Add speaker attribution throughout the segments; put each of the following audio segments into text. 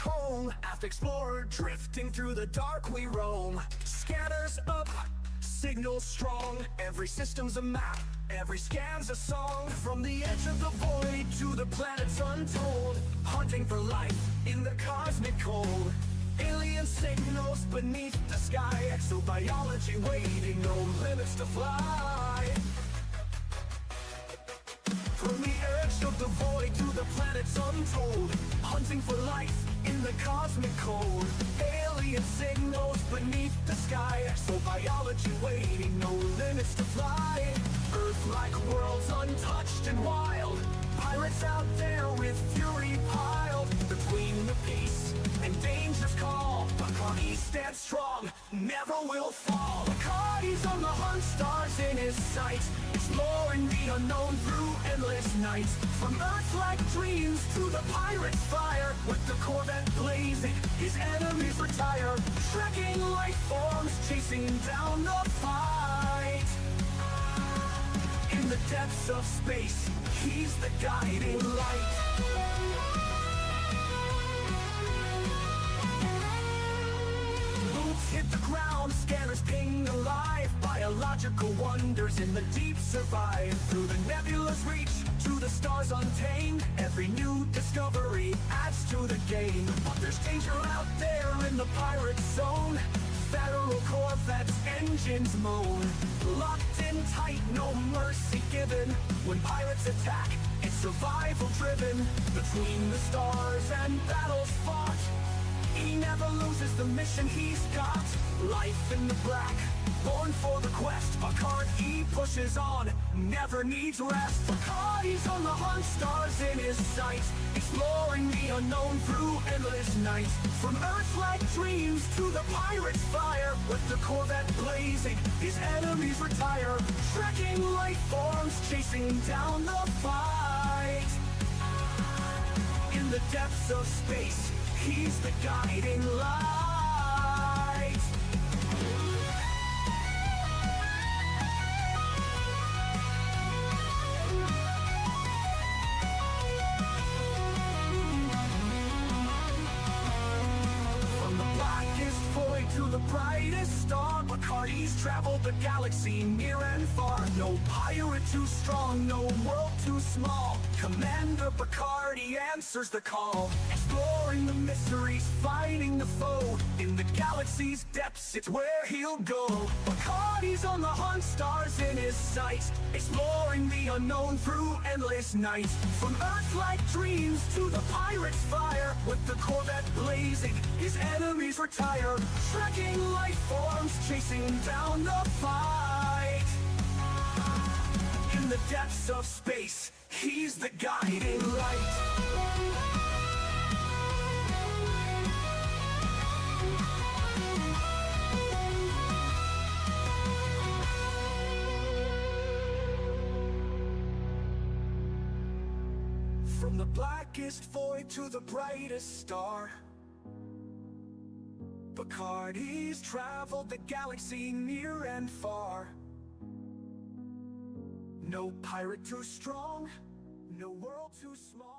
Speaker 1: home. Aft explorer, drifting through the dark we roam. Scanners up, signals strong. Every system's a map, every scan's a song. From the edge of the void to the planets untold, hunting for life in the cosmic cold. Alien signals beneath the sky, exobiology waiting, no limits to fly. From the edge of the void to the planets untold, hunting for life in the cosmic cold. Alien signals beneath the sky, exobiology waiting, no limits to fly. Earth-like worlds untouched and wild, pirates out there with fury piled. Between the peace and danger's call, Bacardi stands strong, never will fall. Bacardi's on the hunt, stars in his sights, exploring the unknown through endless nights. From Earth-like dreams to the pirate's fire, with the Corvette blazing, his enemies retire. Trekking life forms, chasing down the fight. In the depths of space, he's the guiding light. Hit the ground, scanners ping alive. Biological wonders in the deep survive. Through the nebula's reach, to the stars untamed, every new discovery adds to the game. But there's danger out there in the pirate zone. Federal Corvettes, engines moan. Locked in tight, no mercy given. When pirates attack, it's survival driven. Between the stars and battles fought, he never loses the mission he's got. Life in the black, born for the quest. Bacardi pushes on, never needs rest. Bacardi's on the hunt, stars in his sights, exploring the unknown through endless nights. From Earth-like dreams to the pirate's fire, with the Corvette blazing, his enemies retire. Trekking life forms, chasing down the fight. In the depths of space, he's the guiding light. From the blackest void to the brightest star, Bacardi's traveled the galaxy near and far. No pirate too strong, no world too small. Commander Bacardi answers the call, exploring the mysteries, fighting the foe. In the galaxy's depths, it's where he'll go. Bacardi's on the hunt, stars in his sights, exploring the unknown through endless nights. From Earth-like dreams to the pirate's fire, with the Corvette blazing, his enemies retire. Trekking life forms, chasing down the fight. In the depths of space, he's the guiding light. From the blackest void to the brightest star, Bacardi's traveled the galaxy near and far. No pirate too strong, no world too small.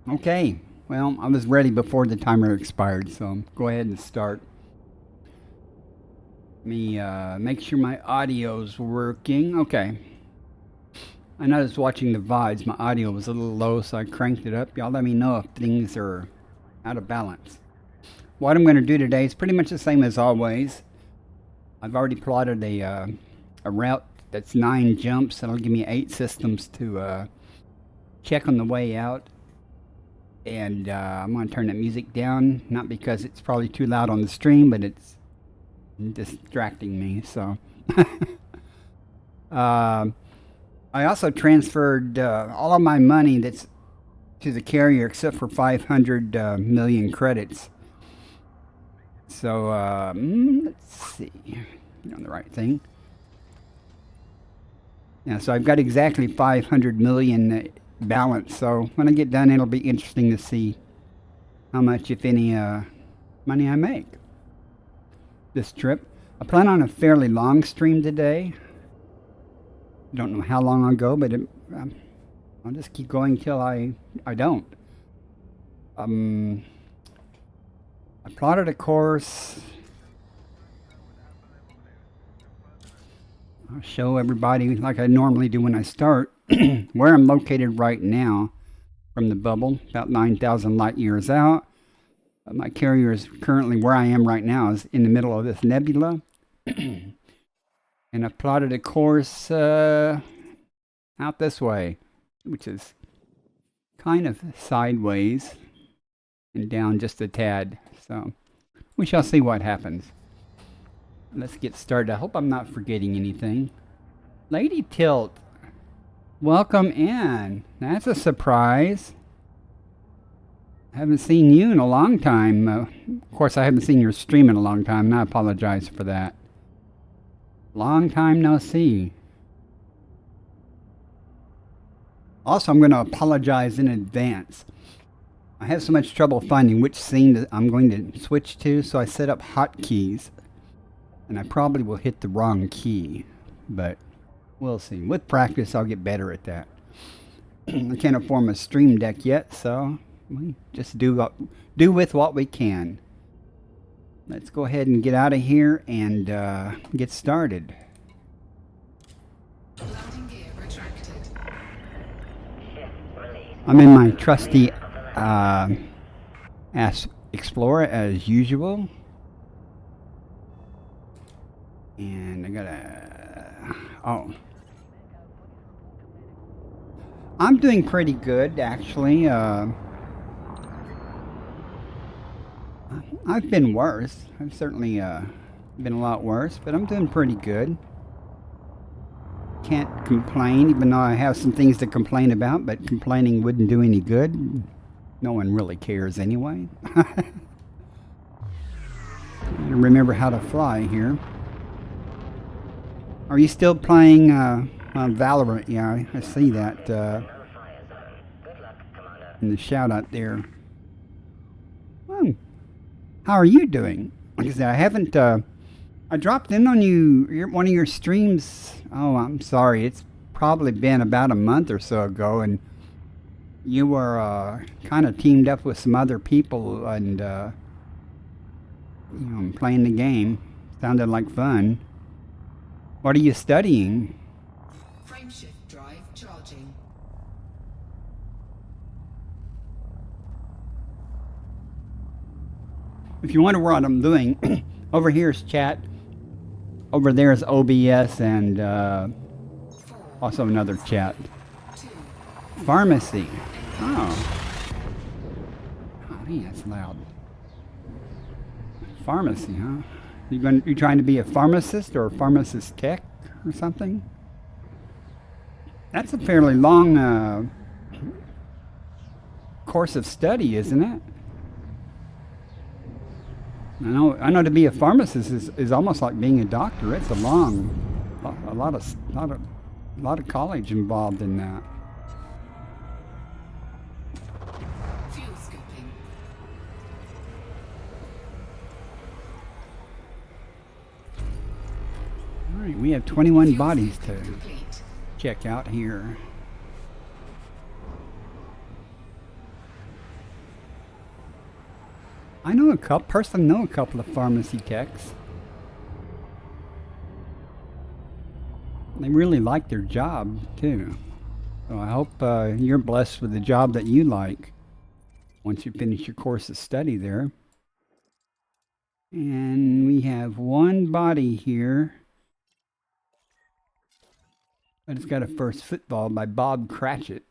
Speaker 2: Okay, well, I was ready before the timer expired, so go ahead and start. Let me make sure my audio's working. Okay. I noticed watching the VODs, my audio was a little low, so I cranked it up. Y'all let me know if things are out of balance. What I'm going to do today is pretty much the same as always. I've already plotted a route that's 9 jumps. That'll give me 8 systems to check on the way out. And I'm going to turn the music down, not because it's probably too loud on the stream, but it's distracting me. So I also transferred all of my money that's to the carrier except for 500 million credits. So let's see, get on the right thing. Yeah, so I've got exactly 500 million balance. So when I get done, it'll be interesting to see how much, if any, money I make this trip. I plan on a fairly long stream today. Don't know how long I'll go, but I'll just keep going till I don't. I plotted a course. I'll show everybody, like I normally do when I start, where I'm located right now from the bubble, about 9,000 light years out. My carrier is currently where I am right now, is in the middle of this nebula. And I plotted a course out this way, which is kind of sideways and down just a tad. So we shall see what happens. Let's get started. I hope I'm not forgetting anything. Lady Tilt, welcome in. That's a surprise. I haven't seen you in a long time. Of course, I haven't seen your stream in a long time, and I apologize for that. Long time no see. Also, I'm going to apologize in advance. I have so much trouble finding which scene I'm going to switch to, so I set up hotkeys. And I probably will hit the wrong key, but we'll see. With practice, I'll get better at that. I can't afford a stream deck yet, so we just do with what we can. Let's go ahead and get out of here and get started. I'm in my trusty Explorer as usual. And I gotta, I'm doing pretty good, actually. I've been worse. I've certainly been a lot worse, but I'm doing pretty good. Can't complain, even though I have some things to complain about, but complaining wouldn't do any good. No one really cares anyway. Remember how to fly here. Are you still playing Valorant? Yeah, I see that in the shout out there. How are you doing? Like I said, I haven't. I dropped in on you, one of your streams. Oh, I'm sorry. It's probably been about a month or so ago, and you were kind of teamed up with some other people and playing the game. Sounded like fun. What are you studying?
Speaker 3: Frameshift drive charging.
Speaker 2: If you wonder what I'm doing, over here is chat. Over there is OBS and also another chat. Pharmacy. Oh, that's loud. Pharmacy, huh? You trying to be a pharmacist or a pharmacist tech or something? That's a fairly long course of study, isn't it? I know to be a pharmacist is almost like being a doctor. It's a lot of college involved in that.
Speaker 3: Fuel scooping.
Speaker 2: All right, we have 21 bodies to check out here. I know a couple. Personally, know a couple of pharmacy techs. They really like their job too. So I hope you're blessed with the job that you like once you finish your course of study there. And we have one body here. But it's got a first football by Bob Cratchit.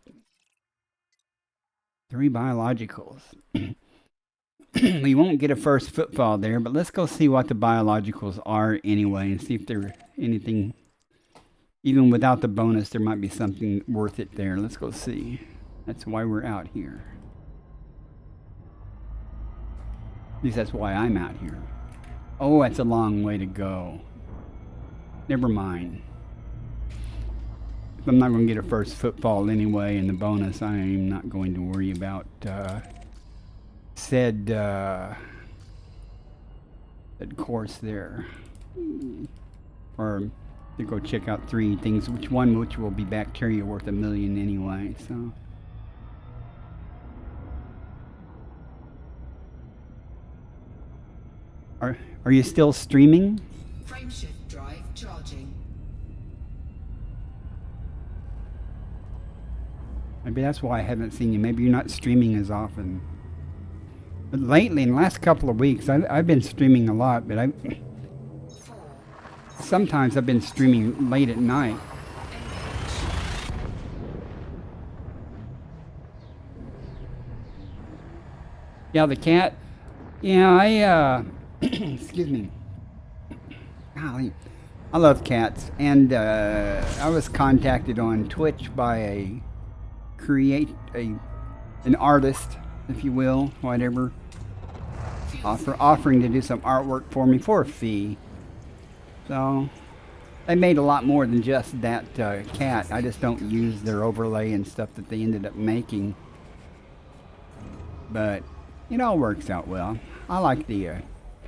Speaker 2: 3 biologicals. We won't get a first footfall there, but let's go see what the biologicals are anyway and see if there's anything, even without the bonus, there might be something worth it there. Let's go see. That's why we're out here. At least that's why I'm out here. Oh, that's a long way to go. Never mind. If I'm not going to get a first footfall anyway in the bonus, I'm not going to worry about said course there. Or to go check out 3 things, which will be bacteria worth $1 million anyway, so. Are you still streaming?
Speaker 3: Frameshift drive charging.
Speaker 2: Maybe that's why I haven't seen you. Maybe you're not streaming as often. But lately, in the last couple of weeks, I've been streaming a lot, but sometimes I've been streaming late at night. Yeah, the cat. Yeah, I excuse me. Golly, I love cats, and I was contacted on Twitch by an artist, if you will, whatever, offering to do some artwork for me for a fee. So they made a lot more than just that cat. I just don't use their overlay and stuff that they ended up making, but it all works out well. I like the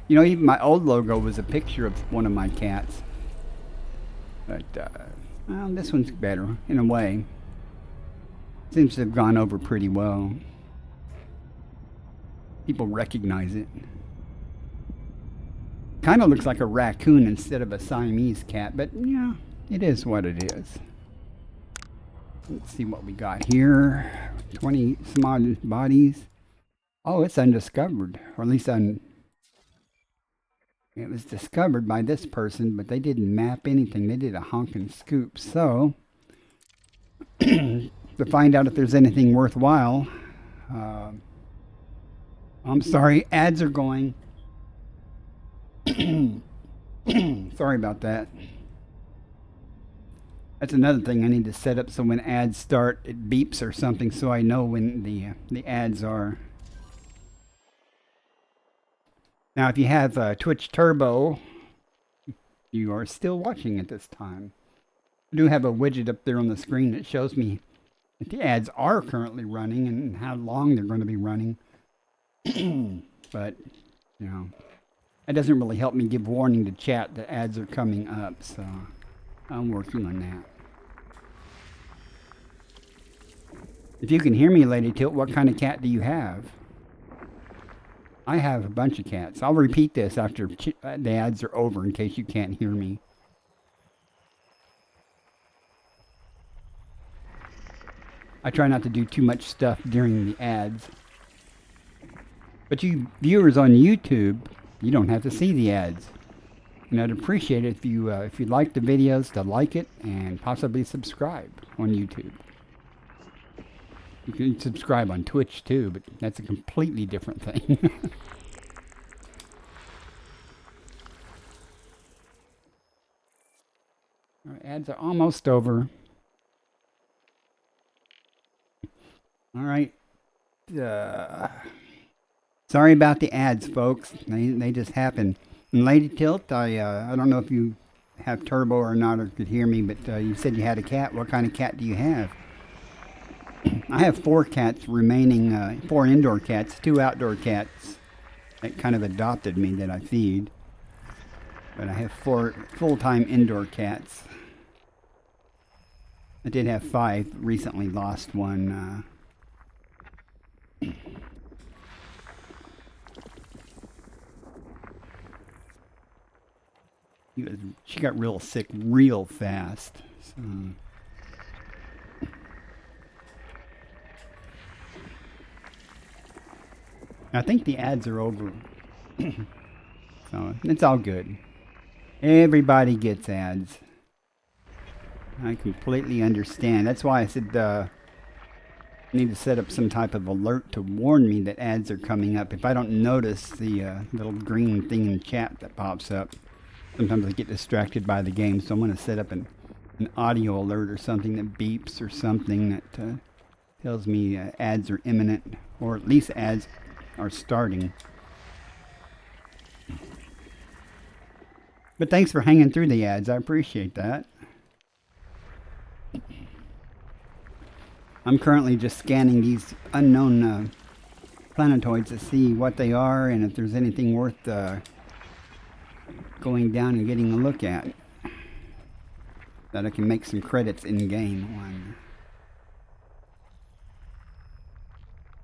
Speaker 2: even my old logo was a picture of one of my cats, but well, this one's better in a way. Seems to have gone over pretty well. People recognize it. Kind of looks like a raccoon instead of a Siamese cat, but yeah, it is what it is. Let's see what we got here. 20 some odd bodies. Oh, it's undiscovered, or at least it was discovered by this person, but they didn't map anything. They did a honkin' scoop. So to find out if there's anything worthwhile, I'm sorry, ads are going. Sorry about that. That's another thing I need to set up so when ads start, it beeps or something so I know when the ads are. Now, if you have Twitch Turbo, you are still watching at this time. I do have a widget up there on the screen that shows me if the ads are currently running and how long they're going to be running. But, that doesn't really help me give warning to chat that ads are coming up, so I'm working on that. If you can hear me, Lady Tilt, what kind of cat do you have? I have a bunch of cats. I'll repeat this after the ads are over in case you can't hear me. I try not to do too much stuff during the ads. But you viewers on YouTube, you don't have to see the ads. And I'd appreciate it if you like the videos to like it and possibly subscribe on YouTube. You can subscribe on Twitch too, but that's a completely different thing. Our ads are almost over. All right. Sorry about the ads, folks. They just happen. And Lady Tilt, I don't know if you have Turbo or not or could hear me, but you said you had a cat. What kind of cat do you have? I have 4 cats remaining, 4 indoor cats, 2 outdoor cats that kind of adopted me that I feed. But I have 4 full-time indoor cats. I did have 5, recently lost one. She got real sick real fast. So. I think the ads are over. So it's all good. Everybody gets ads. I completely understand. That's why I said I need to set up some type of alert to warn me that ads are coming up. If I don't notice the little green thing in the chat that pops up, sometimes I get distracted by the game. So I'm going to set up an audio alert or something that beeps or something that tells me ads are imminent, or at least ads are starting. But thanks for hanging through the ads. I appreciate that. I'm currently just scanning these unknown planetoids to see what they are and if there's anything worth going down and getting a look at, that I can make some credits in game on.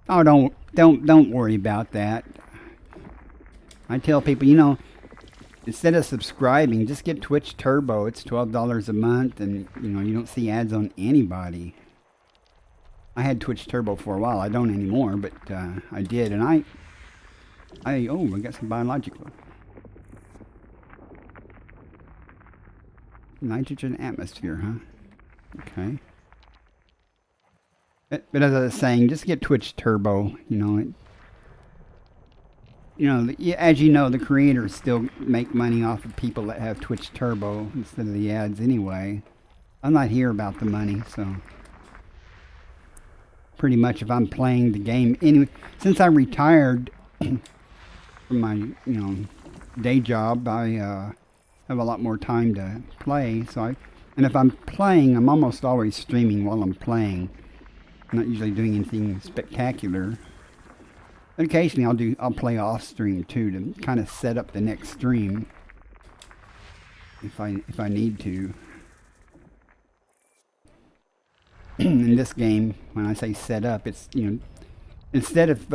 Speaker 2: Oh, don't worry about that. I tell people, you know, instead of subscribing, just get Twitch Turbo. It's $12 a month, and you know, you don't see ads on anybody. I had Twitch Turbo for a while. I don't anymore, but I did, and I got some biological. Nitrogen atmosphere, huh? Okay. But as I was saying, just get Twitch Turbo. You know, as you know, the creators still make money off of people that have Twitch Turbo instead of the ads anyway. I'm not here about the money, so pretty much if I'm playing the game anyway, since I retired from my day job, I have a lot more time to play. And if I'm playing, I'm almost always streaming while I'm playing. I'm not usually doing anything spectacular. But occasionally I'll play off stream too to kind of set up the next stream if I need to. In this game, when I say set up, it's instead of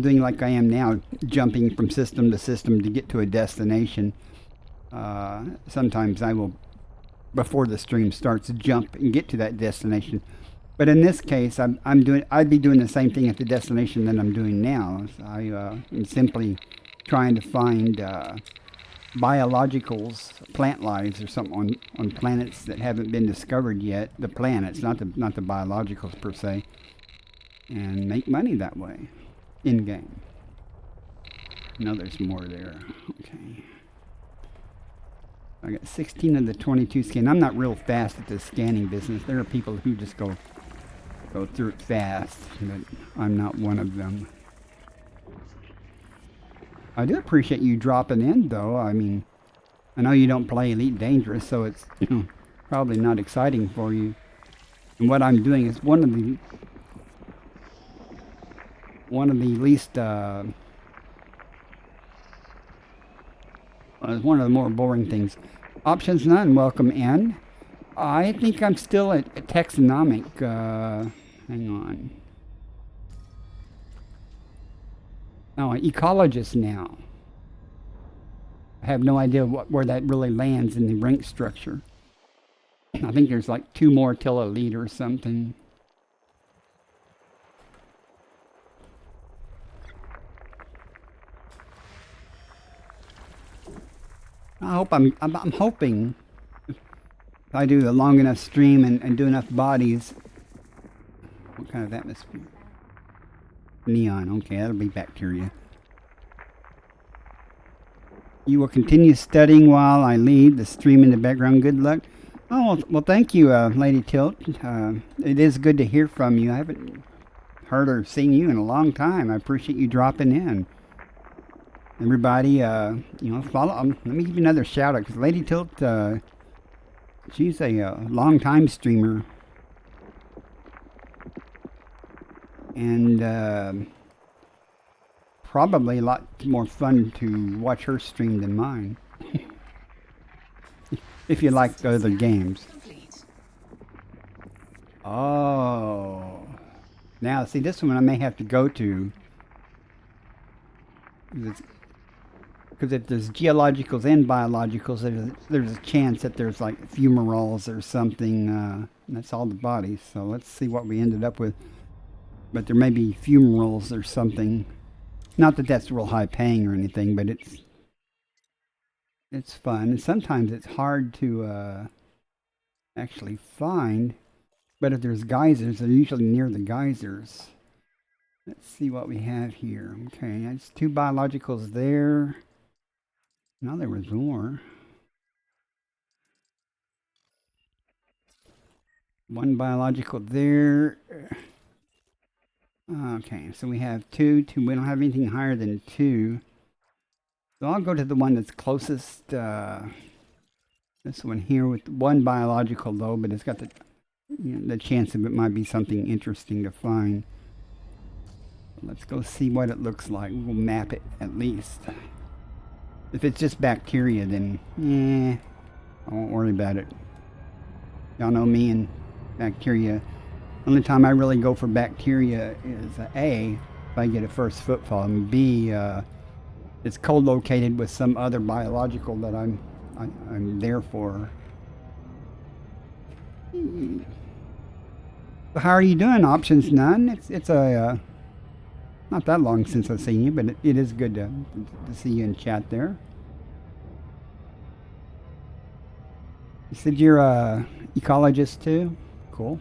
Speaker 2: doing like I am now, jumping from system to system to get to a destination. Sometimes I will, before the stream starts, jump and get to that destination. But in this case, I'd be doing the same thing at the destination that I'm doing now. So I am simply trying to find biologicals, plant lives or something on planets that haven't been discovered yet. The planets, not the biologicals per se, and make money that way in game. No, there's more there. Okay. I got 16 of the 22 scan. I'm not real fast at the scanning business. There are people who just go through it fast, but I'm not one of them. I do appreciate you dropping in, though. I mean, I know you don't play EliteDangerous, so it's probably not exciting for you. And what I'm doing is one of the least one of the more boring things. Options none. Welcome in. I think I'm still at taxonomic. Hang on. Oh, ecologist now. I have no idea where that really lands in the rank structure. I think there's like 2 more till elite or something. I'm hoping if I do a long enough stream and do enough bodies. What kind of atmosphere? Neon. Okay, that'll be bacteria. You will continue studying while I lead the stream in the background. Good luck. Oh, well thank you, Lady Tilt. It is good to hear from you. I haven't heard or seen you in a long time. I appreciate you dropping in. Everybody, follow. Let me give you another shout out because Lady Tilt, she's a long-time streamer, and probably a lot more fun to watch her stream than mine. If you like other games. Oh, now see this one I may have to go to. Because if there's geologicals and biologicals, there's a chance that there's like fumaroles or something. And that's all the bodies. So let's see what we ended up with. But there may be fumaroles or something. Not that that's real high paying or anything, but it's fun. And sometimes it's hard to actually find. But if there's geysers, they're usually near the geysers. Let's see what we have here. Okay, that's 2 biologicals there. No, there was more. 1 biological there. Okay, so we have 2. We don't have anything higher than 2. So I'll go to the one that's closest. This one here with 1 biological though, but it's got the chance of it might be something interesting to find. Let's go see what it looks like. We'll map it at least. If it's just bacteria, then I won't worry about it. Y'all know me and bacteria. Only time I really go for bacteria is A, if I get a first footfall, and B, it's co-located with some other biological that I'm there for. So how are you doing? Options none. It's a not that long since I've seen you, but it is good to see you in chat there. You said you're a ecologist too? Cool.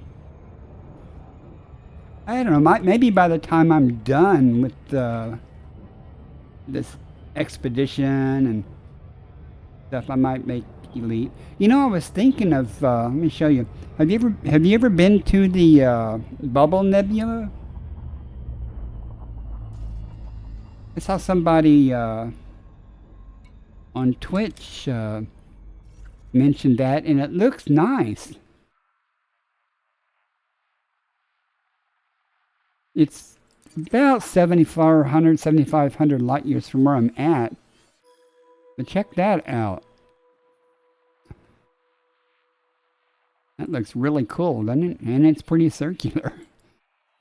Speaker 2: I don't know, maybe by the time I'm done with this expedition and stuff, I might make Elite. You know, I was thinking of, let me show you. Have you ever been to the Bubble Nebula? I saw somebody on Twitch mentioned that, and it looks nice. It's about 7,500 light years from where I'm at. But check that out. That looks really cool, doesn't it? And it's pretty circular.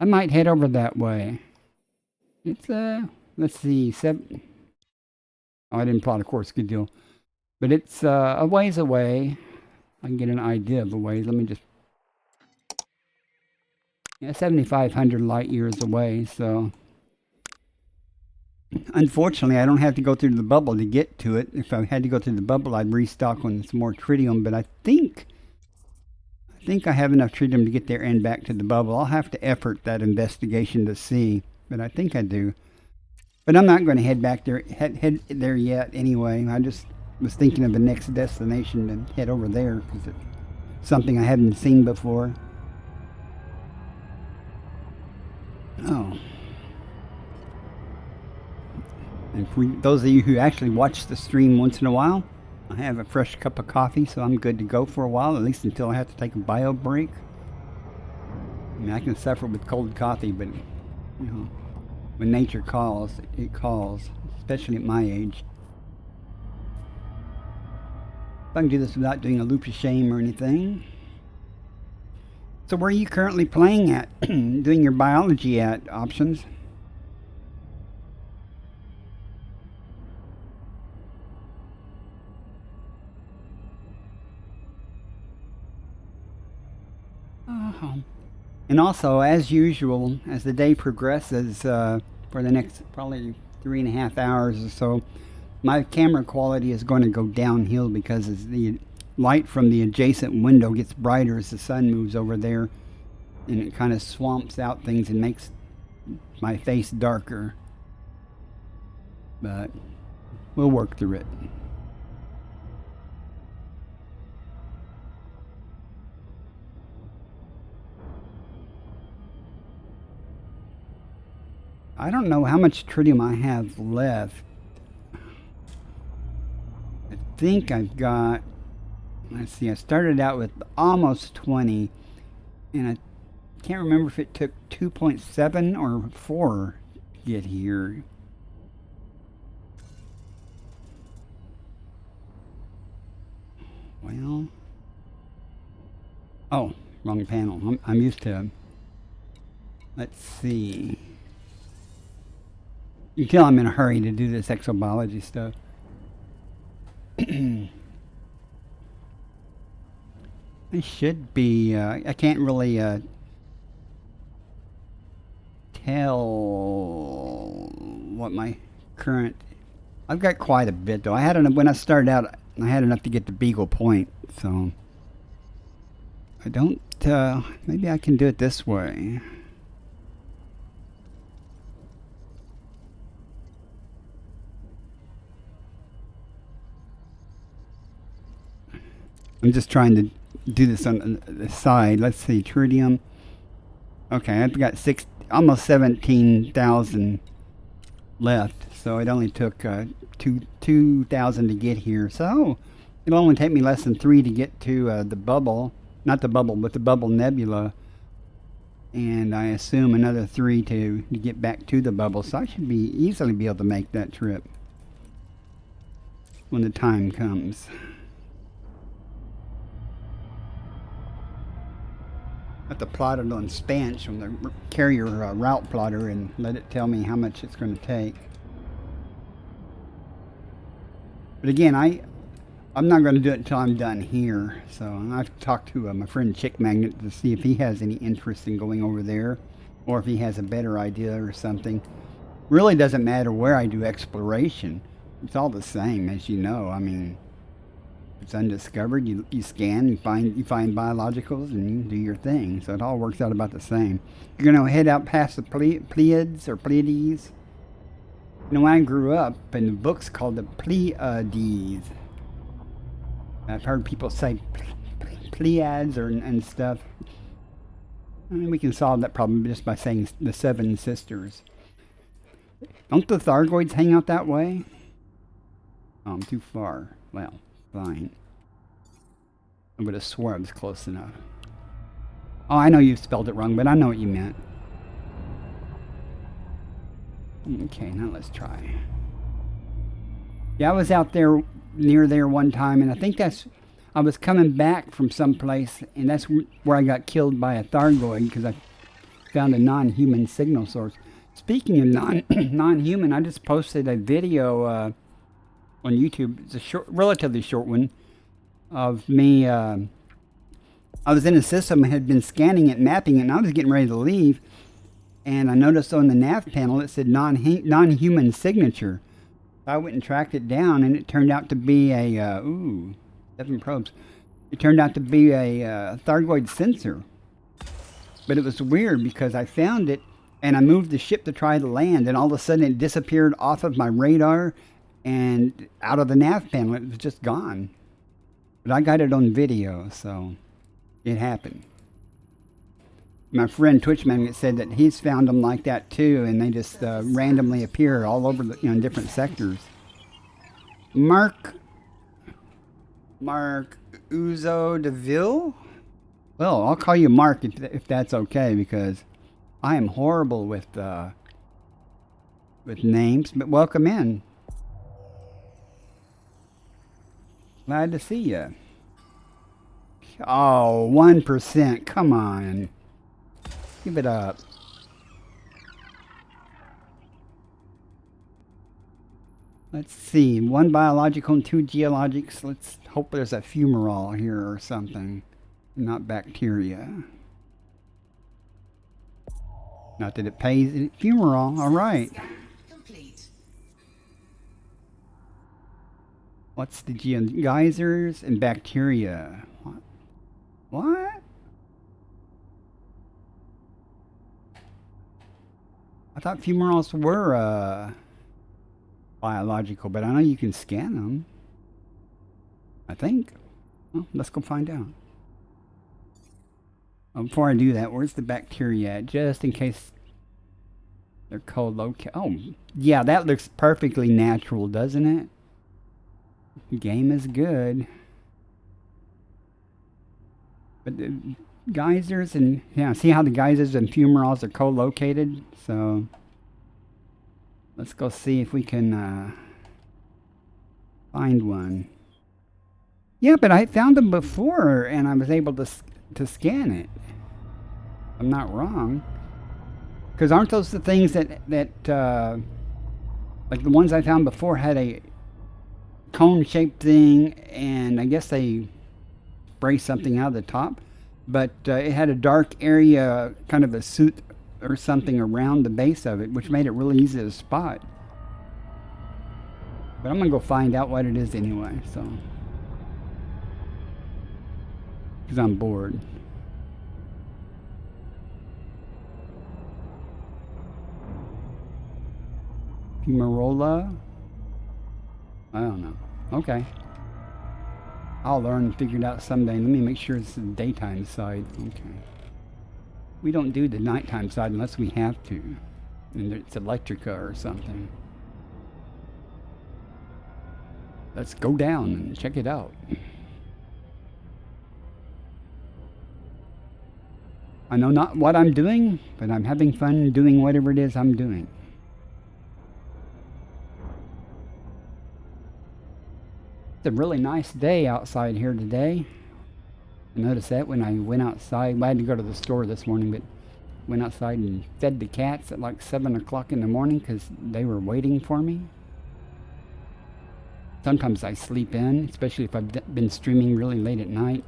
Speaker 2: I might head over that way. It's let's see, oh, I didn't plot a course, good deal. But it's a ways away. I can get an idea of the ways. Let me just, 7,500 light years away, so. Unfortunately, I don't have to go through the bubble to get to it. If I had to go through the bubble, I'd restock on some more tritium, but I think I have enough tritium to get there and back to the bubble. I'll have to effort that investigation to see, but I think I do. But I'm not going to head back there, head there yet anyway. I just was thinking of the next destination to head over there because it's something I haven't seen before. Oh. And for those of you who actually watch the stream once in a while, I have a fresh cup of coffee, so I'm good to go for a while, at least until I have to take a bio break. I mean, I can suffer with cold coffee, but, when nature calls, it calls, especially at my age. If I can do this without doing a loop of shame or anything. So where are you currently playing at, doing your biology at, Options? And also, as usual, as the day progresses, for the next probably 3.5 hours or so, my camera quality is going to go downhill because as the light from the adjacent window gets brighter as the sun moves over there, and it kind of swamps out things and makes my face darker. But we'll work through it. I don't know how much tritium I have left. I think I've got, let's see, I started out with almost 20, and I can't remember if it took 2.7 or 4 to get here. Well, oh, wrong panel. I'm used to, let's see. You can tell I'm in a hurry to do this exobiology stuff. I should be, I can't really tell what my current, I've got quite a bit though. I had enough, when I started out, I had enough to get to Beagle Point, so I don't, maybe I can do it this way. I'm just trying to do this on the side. Let's see, tritium. Okay, I've got almost 17,000 left, so it only took 2,000 to get here. So it'll only take me less than 3 to get to the bubble, not the bubble, but the bubble nebula, and I assume another 3 to get back to the bubble. So I should easily be able to make that trip when the time comes. I have to plot it on Spanch from the carrier route plotter and let it tell me how much it's going to take. But again, I'm not going to do it until I'm done here. So I've talked to my friend Chick Magnet to see if he has any interest in going over there, or if he has a better idea or something. Really doesn't matter where I do exploration. It's all the same, as you know. I mean, it's undiscovered. You scan, you find biologicals, and you do your thing. So it all works out about the same. You're going to head out past the Pleiades or Pleiades. You know, when I grew up, in the books called the Pleiades. I've heard people say Pleiades and stuff. I mean, we can solve that problem just by saying the 7 sisters. Don't the Thargoids hang out that way? Oh, I'm too far. Well, fine. I would have swore I was close enough. Oh, I know you spelled it wrong, but I know what you meant. Okay, now let's try. Yeah, I was out there, near there one time, and I think I was coming back from someplace, and that's where I got killed by a Thargoid, because I found a non-human signal source. Speaking of non-human, I just posted a video on YouTube. It's a relatively short one, of me. I was in a system and had been scanning it, mapping it, and I was getting ready to leave, and I noticed on the nav panel it said non-human signature. I went and tracked it down, and it turned out to be a 7 probes. It turned out to be a Thargoid sensor. But it was weird because I found it and I moved the ship to try to land, and all of a sudden it disappeared off of my radar and out of the nav panel. It was just gone. But I got it on video, so it happened. My friend Twitch Magnet said that he's found them like that too, and they just randomly appear all over in different sectors. Mark Uzo DeVille? Well, I'll call you Mark if that's okay, because I am horrible with names, but welcome in. Glad to see you. Oh, 1%, come on. Give it up. Let's see, 1 biological and 2 geologics. Let's hope there's a fumarole here or something, not bacteria. Not that it pays. Fumarole, all right.
Speaker 3: Complete.
Speaker 2: What's the geysers and bacteria? What? I thought fumaroles were biological, but I know you can scan them. I think. Well, let's go find out. Before I do that, where's the bacteria at? Just in case they're co-located. Oh, yeah, that looks perfectly natural, doesn't it? The game is good. But the geysers and, yeah, see how the geysers and fumaroles are co-located? So let's go see if we can find one. Yeah, but I found them before and I was able to scan it. I'm not wrong. Because aren't those the things that like the ones I found before had cone-shaped thing, and I guess they spray something out of the top. But it had a dark area, kind of a soot or something around the base of it, which made it really easy to spot. But I'm gonna go find out what it is anyway, so. Because I'm bored. Fumarola? I don't know. Okay. I'll learn and figure it out someday. Let me make sure it's the daytime side. Okay. We don't do the nighttime side unless we have to. And it's Electrica or something. Let's go down and check it out. I know not what I'm doing, but I'm having fun doing whatever it is I'm doing. It's a really nice day outside here today. I noticed that when I went outside. I had to go to the store this morning, but went outside and fed the cats at like 7 o'clock in the morning because they were waiting for me. Sometimes I sleep in, especially if I've been streaming really late at night.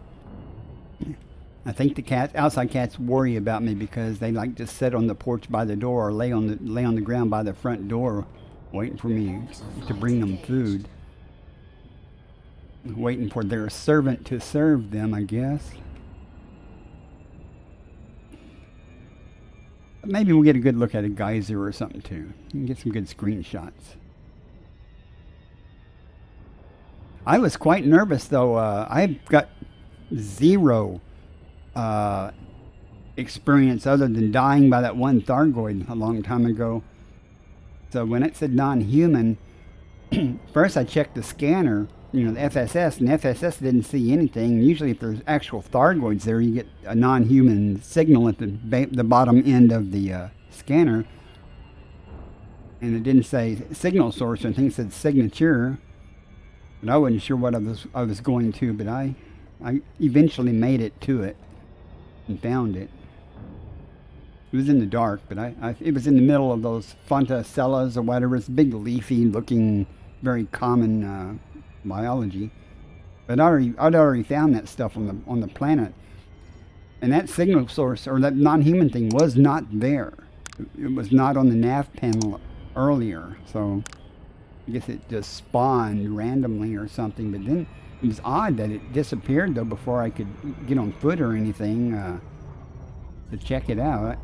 Speaker 2: I think the outside cats worry about me because they like to sit on the porch by the door or lay on the ground by the front door waiting for me to bring them food. Waiting for their servant to serve them, I guess. But maybe we'll get a good look at a geyser or something too. You can get some good screenshots. I was quite nervous though. I've got zero experience other than dying by that one Thargoid a long time ago. So when it said non-human, first I checked the scanner, the FSS, and FSS didn't see anything. Usually if there's actual Thargoids there, you get a non-human signal at the bottom end of the scanner. And it didn't say signal source, I think it said signature. But I wasn't sure what I was going to, but I eventually made it to it and found it. It was in the dark, but it was in the middle of those Fontacellas or whatever. It's big, leafy looking, very common biology. But I'd already found that stuff on the planet, and that signal source or that non-human thing was not there. It was not on the nav panel earlier, so I guess it just spawned randomly or something. But then it was odd that it disappeared though before I could get on foot or anything to check it out.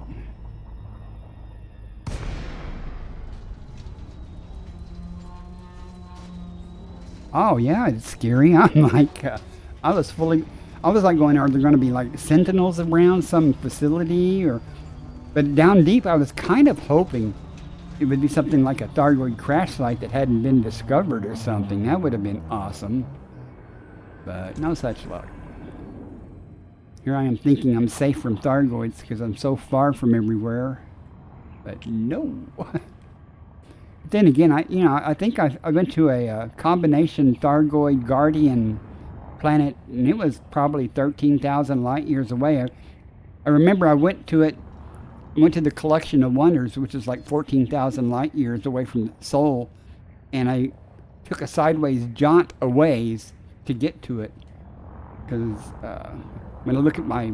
Speaker 2: Oh yeah, it's scary. I'm like, I was like going, are there going to be like sentinels around some facility but down deep I was kind of hoping it would be something like a Thargoid crash site that hadn't been discovered or something. That would have been awesome. But no such luck. Here I am thinking I'm safe from Thargoids because I'm so far from everywhere. But no. Then again, I think I went to a combination Thargoid Guardian planet, and it was probably 13,000 light years away. I remember I went to the Collection of Wonders, which is like 14,000 light years away from Sol, and I took a sideways jaunt a ways to get to it. Because when I look at my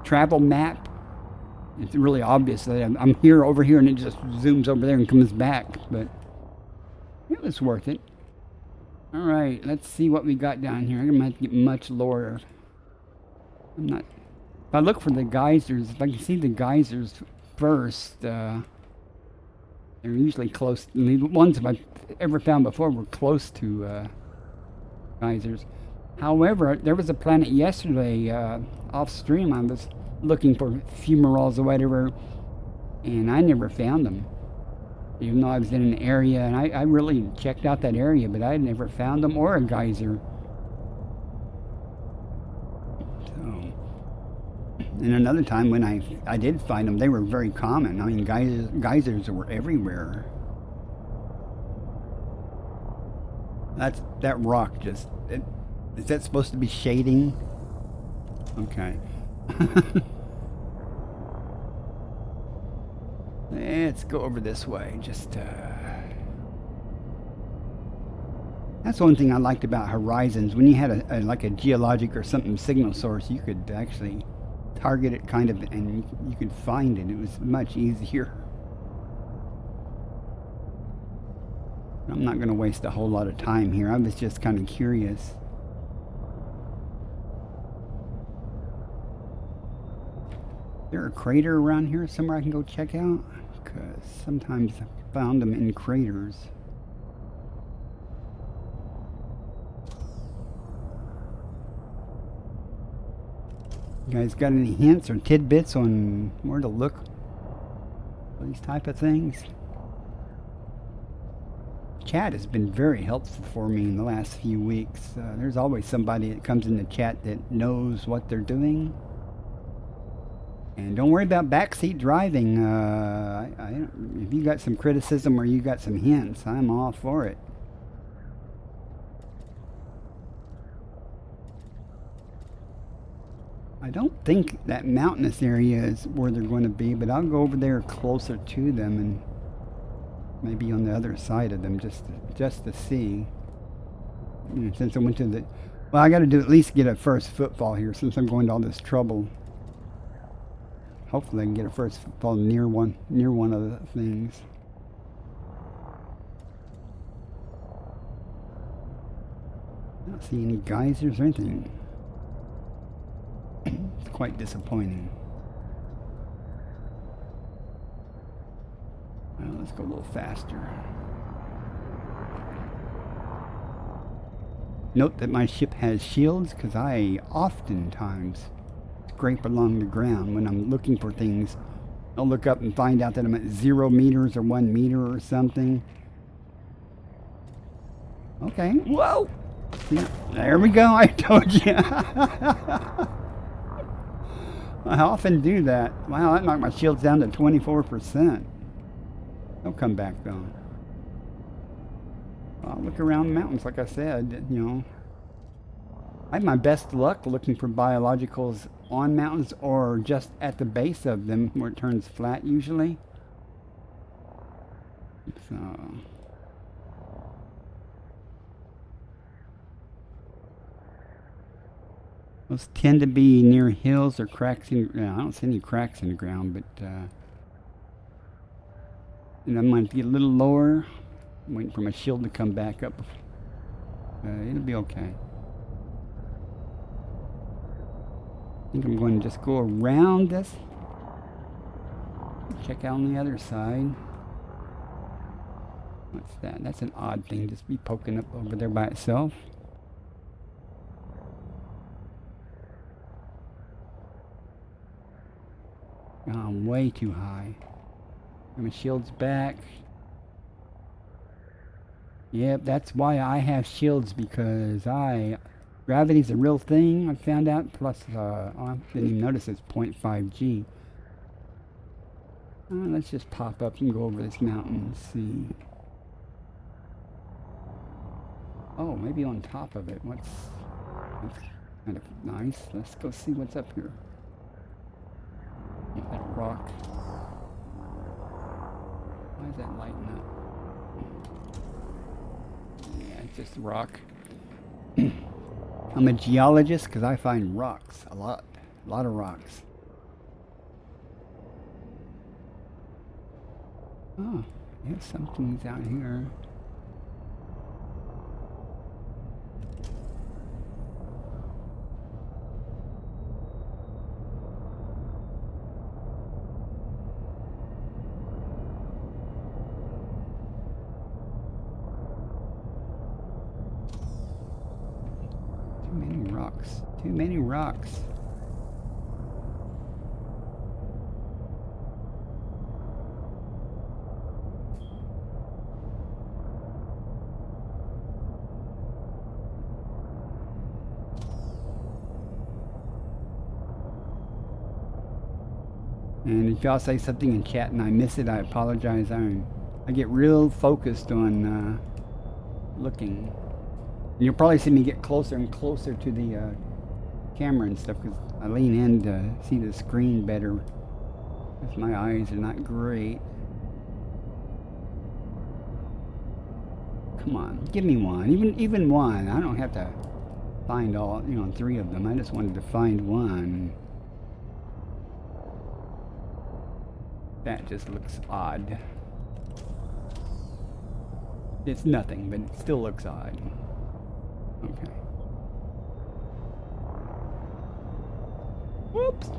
Speaker 2: travel map, it's really obvious that I'm over here, and it just zooms over there and comes back. But it was worth it. All right, let's see what we got down here. I'm going to have to get much lower. If I look for the geysers, if I can see the geysers first, they're usually close. The ones I've ever found before were close to geysers. However, there was a planet yesterday off stream. I was looking for fumaroles or whatever, and I never found them. Even though I was in an area, and I really checked out that area, but I had never found them or a geyser. So, and another time when I did find them, they were very common. I mean, geysers were everywhere. That rock just... is that supposed to be shading? Okay. Let's go over this way. Just That's one thing I liked about Horizons. When you had like a geologic or something signal source, you could actually target it kind of, and you could find it. It was much easier. I'm not going to waste a whole lot of time here. I was just kind of curious. Is there a crater around here somewhere I can go check out? Because sometimes I found them in craters. You guys got any hints or tidbits on where to look for these type of things? Chat has been very helpful for me in the last few weeks. There's always somebody that comes in the chat that knows what they're doing. And don't worry about backseat driving. If you got some criticism or you got some hints, I'm all for it. I don't think that mountainous area is where they're going to be, but I'll go over there closer to them and maybe on the other side of them just to see. Since I went to the... Well, I got to do at least get a first footfall here since I'm going to all this trouble. Hopefully I can get a first footfall near one of the things. I don't see any geysers or anything. It's quite disappointing. Well, let's go a little faster. Note that my ship has shields because I oftentimes scrape along the ground when I'm looking for things. I'll look up and find out that I'm at 0 meters or 1 meter or something. Okay. Whoa! See, there we go. I told you. I often do that. Wow, that knocked my shields down to 24%. They'll come back though. I'll look around the mountains, like I said, you know. I have my best luck looking for biologicals on mountains or just at the base of them where it turns flat usually. So... those tend to be near hills or cracks in... I don't see any cracks in the ground, but... and I might get a little lower. I'm waiting for my shield to come back up. It'll be okay. I think I'm going to just go around this. Check out on the other side. What's that? That's an odd thing, just be poking up over there by itself. Oh, I'm way too high. My shield's back. Yep, that's why I have shields, because gravity's a real thing, I found out, plus, I didn't even notice it's 0.5 G. Let's just pop up and go over this mountain and see. Oh, maybe on top of it. That's kind of nice. Let's go see what's up here. That rock. Why is that lighting up? Yeah, it's just rock. I'm a geologist because I find rocks a lot of rocks. Oh, there's something's out here. Too many rocks. And if y'all say something in chat and I miss it, I apologize. I get real focused on looking. And you'll probably see me get closer and closer to the camera and stuff because I lean in to see the screen better because my eyes are not great. Come on, give me one. Even one. I don't have to find all, 3 of them. I just wanted to find one. That just looks odd. It's nothing, but it still looks odd. Okay. Whoops.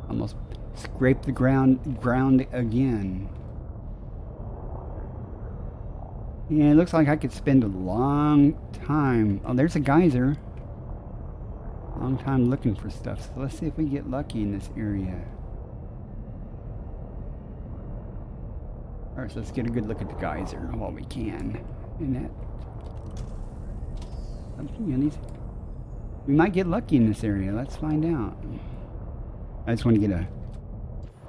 Speaker 2: Almost scraped the ground again. Yeah, it looks like I could spend a long time. Oh, there's a geyser. Long time looking for stuff. So let's see if we get lucky in this area. Alright, so let's get a good look at the geyser while we can. And that. We might get lucky in this area. Let's find out. I just want to get a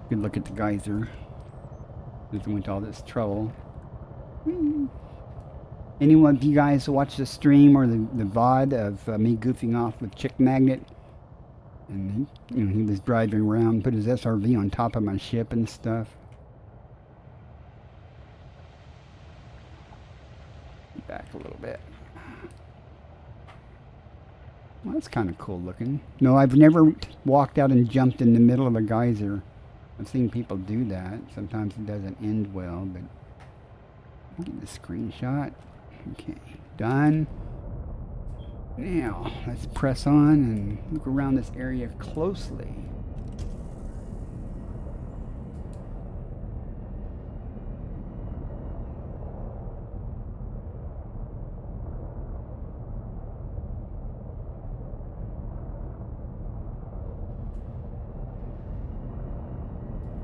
Speaker 2: good look at the geyser. Since we went to all this trouble. Anyone of you guys watch the stream or the VOD of me goofing off with Chick Magnet? And he was driving around, put his SRV on top of my ship and stuff. Back a little bit. Well, that's kind of cool looking. No, I've never walked out and jumped in the middle of a geyser. I've seen people do that. Sometimes it doesn't end well, but get the screenshot. Okay, done. Now, let's press on and look around this area closely.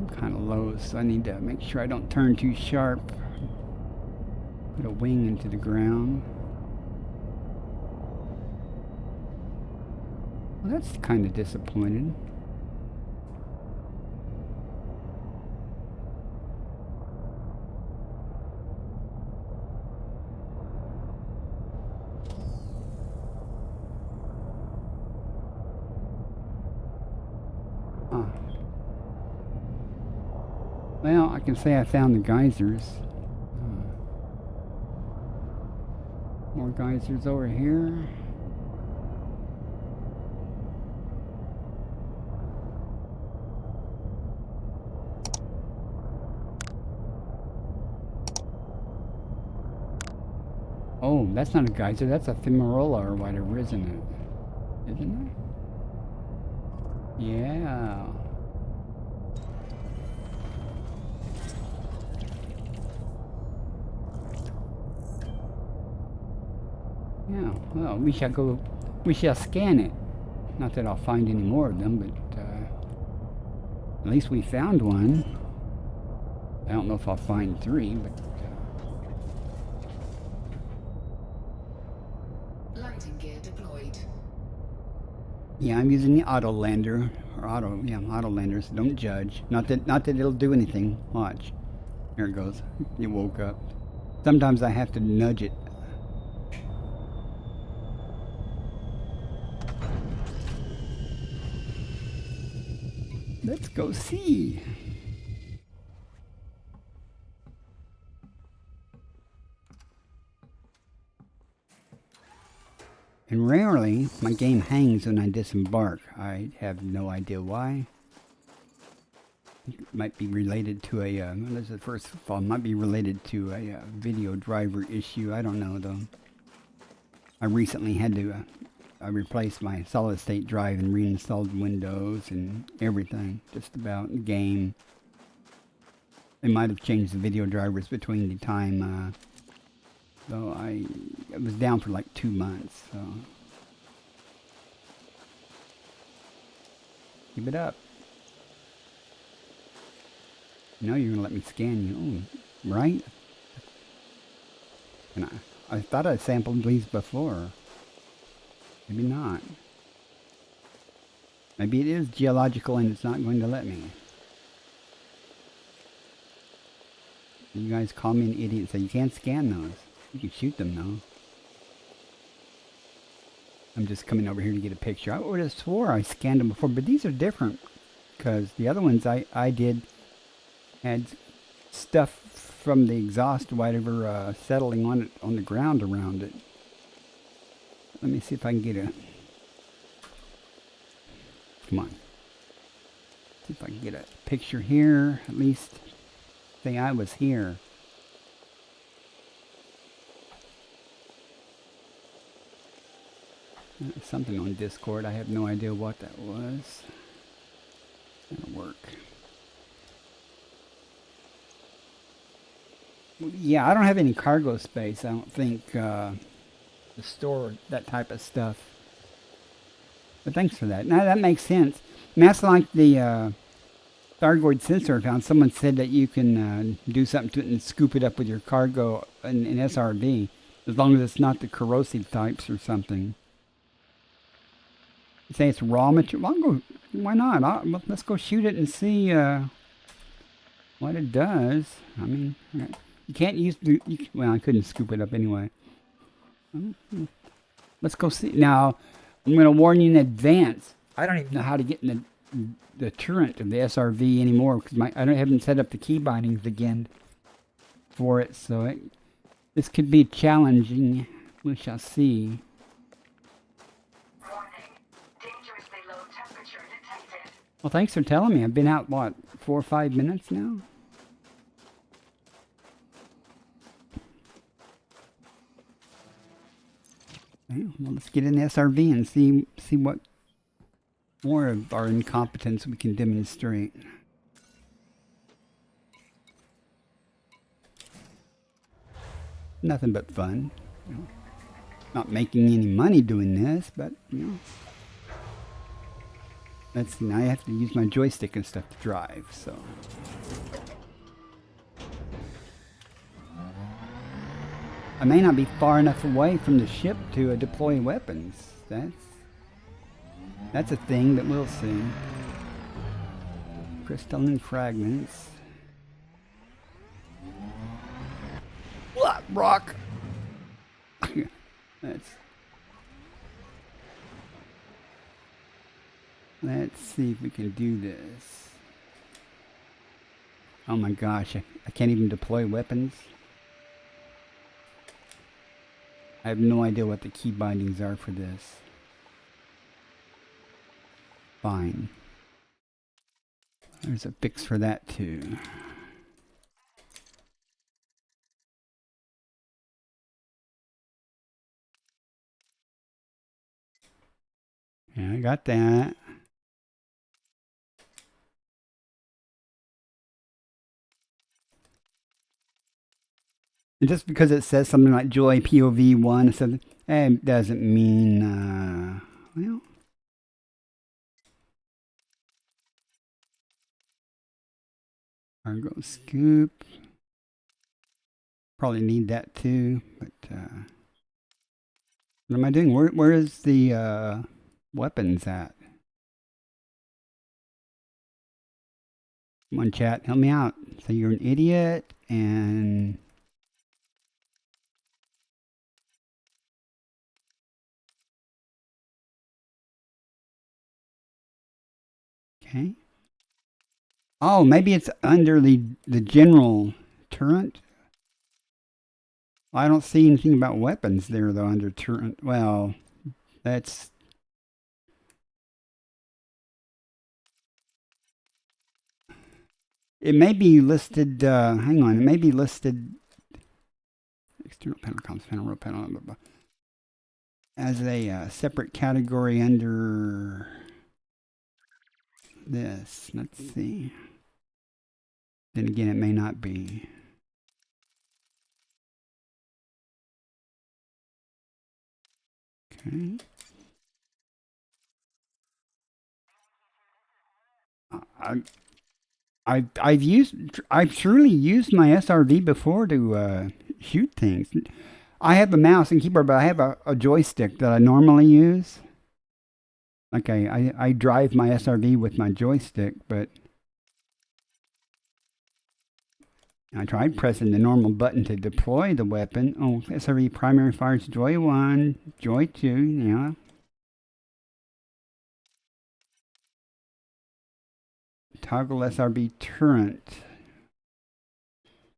Speaker 2: I'm kind of low, so I need to make sure I don't turn too sharp. Put a wing into the ground. Well, that's kind of disappointed. Huh. Well, I can say I found the geysers. More geysers over here. Oh, that's not a geyser, that's a fumarola or whatever, isn't it? Isn't it? Yeah. Yeah, well, we shall scan it. Not that I'll find any more of them, but at least we found one. I don't know if I'll find 3, but...
Speaker 3: Landing gear deployed.
Speaker 2: Yeah, I'm using the auto lander, or auto lander, so don't judge. Not that it'll do anything. Watch. There it goes. It woke up. Sometimes I have to nudge it. Let's go see. And rarely my game hangs when I disembark. I have no idea why. It might be related to a, first of all, it might be related to a video driver issue. I don't know though. I recently had to I replaced my solid state drive and reinstalled Windows and everything, just about the game. They might have changed the video drivers between the time, though it was down for like 2 months, so. Give it up. No, you're gonna let me scan you, right? And I thought I sampled these before. Maybe not. Maybe it is geological and it's not going to let me. You guys call me an idiot and say you can't scan those. You can shoot them though. I'm just coming over here to get a picture. I would have swore I scanned them before, but these are different because the other ones I did had stuff from the exhaust or whatever settling on it on the ground around it. Let me see if I can get a. Come on. See if I can get a picture here. At least say I was here. Something on Discord. I have no idea what that was. That'll work. Yeah, I don't have any cargo space. I don't think to store that type of stuff. But thanks for that. Now that makes sense. And that's like the Thargoid sensor I found. Someone said that you can do something to it and scoop it up with your cargo in SRV, as long as it's not the corrosive types or something. You say it's raw material. Well, I'll go. Why not? Let's go shoot it and see what it does. I mean, you can't use the. Well, I couldn't scoop it up anyway. Let's go see. Now, I'm going to warn you in advance. I don't even know how to get in the turret of the SRV anymore because I haven't set up the key bindings again for it. So this could be challenging. We shall see. Well, thanks for telling me. I've been out, what, 4 or 5 minutes now? Okay, well, let's get in the SRV and see what more of our incompetence we can demonstrate. Nothing but fun. You know, not making any money doing this, but, you know. Let's see, now I have to use my joystick and stuff to drive, so. I may not be far enough away from the ship to deploy weapons. That's a thing that we'll see. Crystalline fragments. What? Rock! Let's see if we can do this. Oh my gosh, I can't even deploy weapons. I have no idea what the key bindings are for this. Fine. There's a fix for that too. Yeah, I got that. And just because it says something like Joy POV 1 or something, it doesn't mean, well. Cargo scoop. Probably need that too, but, what am I doing? Where is the, weapons at? Come on, chat, help me out. So you're an idiot, and... Okay. Oh, maybe it's under the general turret. I don't see anything about weapons there, though, under turret. Well, that's... It may be listed, hang on, it may be listed... External panel, comms panel, row panel, blah, blah, blah, as a separate category under... this. Let's see. Then again, it may not be. Okay. I've surely used my SRV before to shoot things. I have a mouse and keyboard, but I have a joystick that I normally use. Okay, I drive my SRV with my joystick, but I tried pressing the normal button to deploy the weapon. Oh, SRV primary fires Joy 1, Joy 2, yeah. Toggle SRV turret.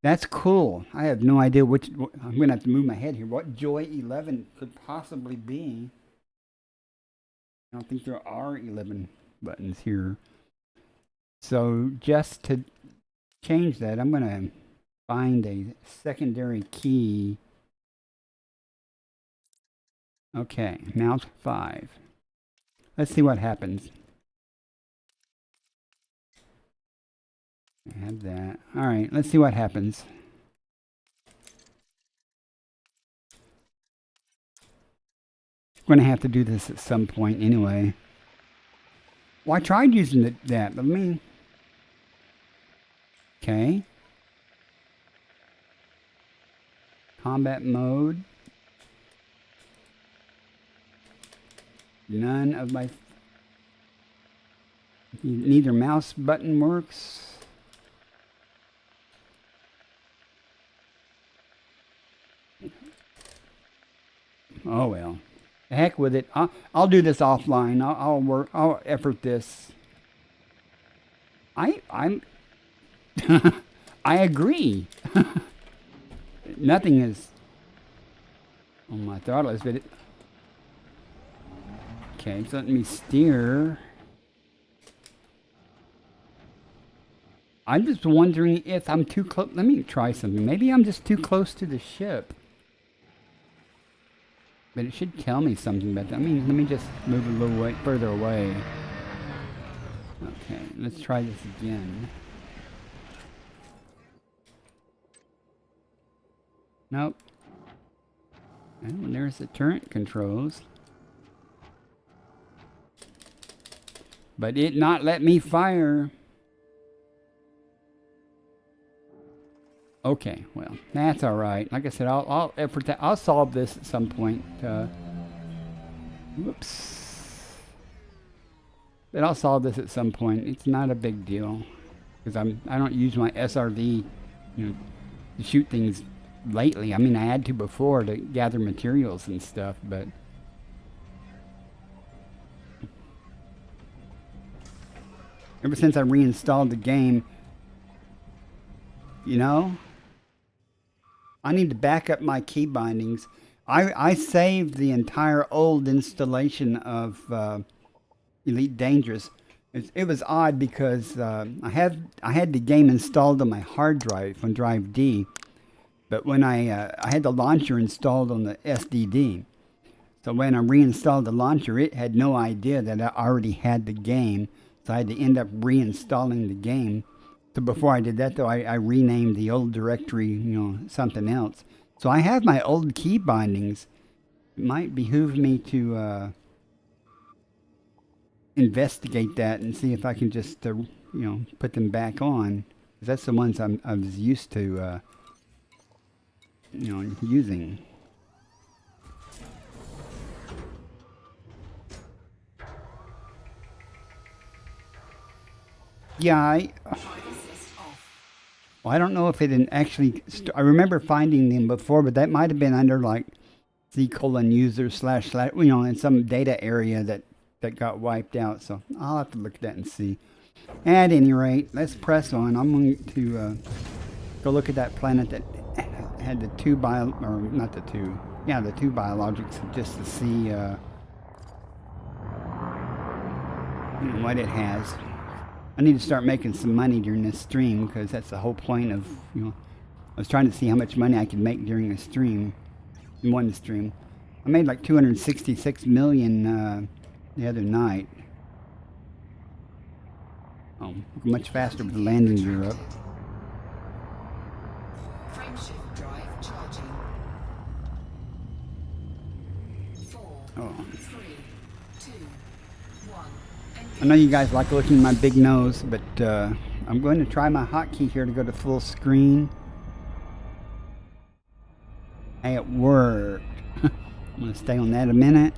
Speaker 2: That's cool. I have no idea which. I'm gonna have to move my head here. What Joy 11 could possibly be? I don't think there are 11 buttons here. So just to change that, I'm gonna find a secondary key. Okay, mouse 5. Let's see what happens. I have that. All right, let's see what happens. I'm gonna have to do this at some point anyway. Well, I tried using that, but I mean, okay. Combat mode. None of my. Neither mouse button works. Oh well. The heck with it. I'll do this offline. I'll effort this. I'm. I agree. Nothing is on my throttle is, but it. Okay, so let me steer. I'm just wondering if I'm too close. Let me try something. Maybe I'm just too close to the ship. But it should tell me something about that. I mean, let me just move a little way further away. Okay, let's try this again. Nope. And there's the turret controls. But it not let me fire. Okay, well, that's all right. Like I said, I'll effort that. I'll solve this at some point. Whoops. But I'll solve this at some point. It's not a big deal because I don't use my SRV, to shoot things lately. I mean, I had to before to gather materials and stuff, but ever since I reinstalled the game, I need to back up my key bindings. I saved the entire old installation of EliteDangerous. It was odd because I had the game installed on my hard drive on drive D, but when I had the launcher installed on the SDD. So when I reinstalled the launcher, it had no idea that I already had the game. So I had to end up reinstalling the game. So before I did that, though, I renamed the old directory, something else. So I have my old key bindings. It might behoove me to investigate that and see if I can just, put them back on. 'Cause that's the ones I was used to, using. Yeah, well, I don't know if it actually. I remember finding them before, but that might have been under like C:\user / in some data area that got wiped out. So I'll have to look at that and see. At any rate, let's press on. I'm going to go look at that planet that had the the two biologics, just to see what it has. I need to start making some money during this stream because that's the whole point of, I was trying to see how much money I could make during a stream, in one stream. I made like 266 million the other night. Oh, much faster with the landing gear up.
Speaker 3: Frameshift drive charging. 4, 3, 2, 1.
Speaker 2: I know you guys like looking at my big nose, but I'm going to try my hotkey here to go to full screen. Hey, it worked. I'm going to stay on that a minute.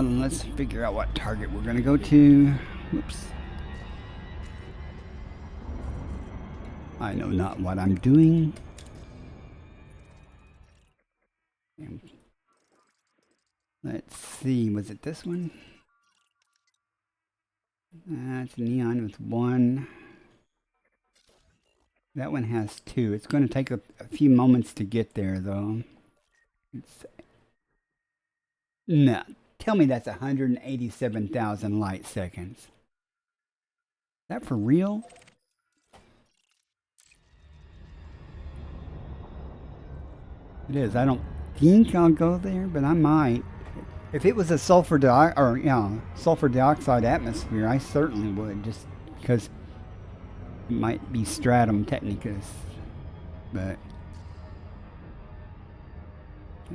Speaker 2: Let's figure out what target we're going to go to. Whoops. I know not what I'm doing. Let's see, was it this one? That's neon with 1. That one has 2. It's going to take a few moments to get there, though. No. Tell me that's 187,000 light seconds. Is that for real? It is. I don't think I'll go there, but I might. If it was a sulfur dioxide atmosphere, I certainly would, just because it might be stratum technicus. But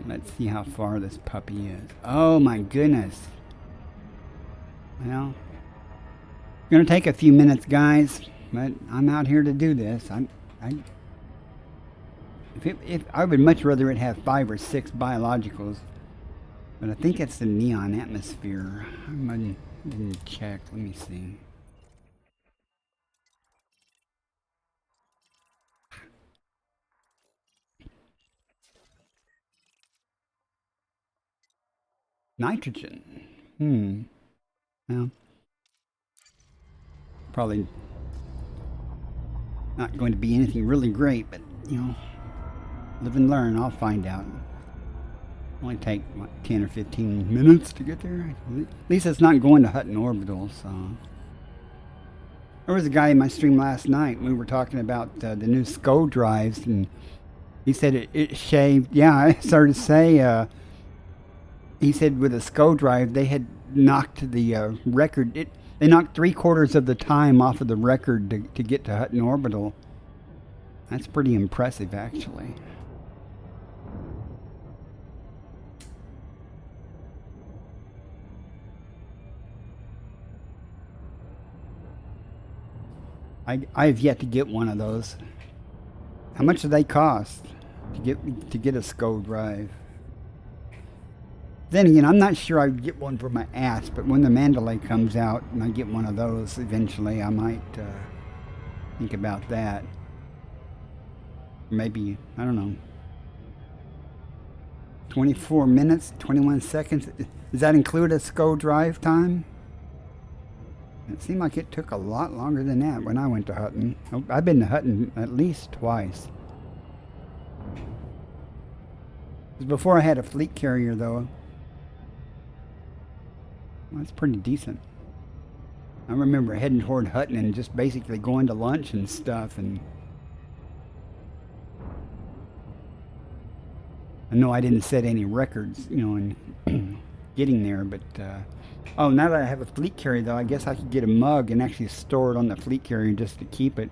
Speaker 2: let's see how far this puppy is. Oh my goodness. Well, it's gonna take a few minutes, but I'm out here to do this. If I would much rather it have 5 or 6 biologicals, but I think it's the neon atmosphere. I didn't check. Let me see. Nitrogen. Well, probably not going to be anything really great, but live and learn. I'll find out. Only take what, 10 or 15 minutes to get there. At least it's not going to Hutton Orbital. So there was a guy in my stream last night. We were talking about the new SCO drives, and he said it shaved. Yeah, I started to say. He said with a SCO drive they had knocked the record. They knocked 3/4 of the time off of the record to get to Hutton Orbital. That's pretty impressive, actually. I've yet to get one of those. How much do they cost to get a SCO drive? Then again, I'm not sure I'd get one for my ass, but when the Mandalay comes out and I get one of those eventually, I might think about that. Maybe, I don't know, 24 minutes, 21 seconds. Does that include a SCO drive time? It seemed like it took a lot longer than that when I went to Hutton. I've been to Hutton at least twice. It was before I had a fleet carrier, though. Well, that's pretty decent. I remember heading toward Hutton and just basically going to lunch and stuff. And I know I didn't set any records, in getting there, but oh, now that I have a fleet carrier, though, I guess I could get a mug and actually store it on the fleet carrier just to keep it.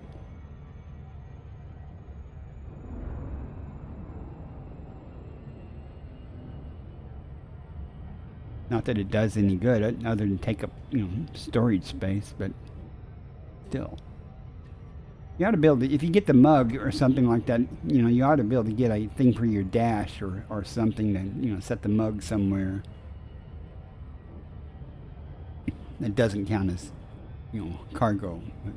Speaker 2: Not that it does any good, other than take up, storage space, but still. You ought to be able to, if you get the mug or something like that, you ought to be able to get a thing for your dash or something to, set the mug somewhere. That doesn't count as, cargo. But,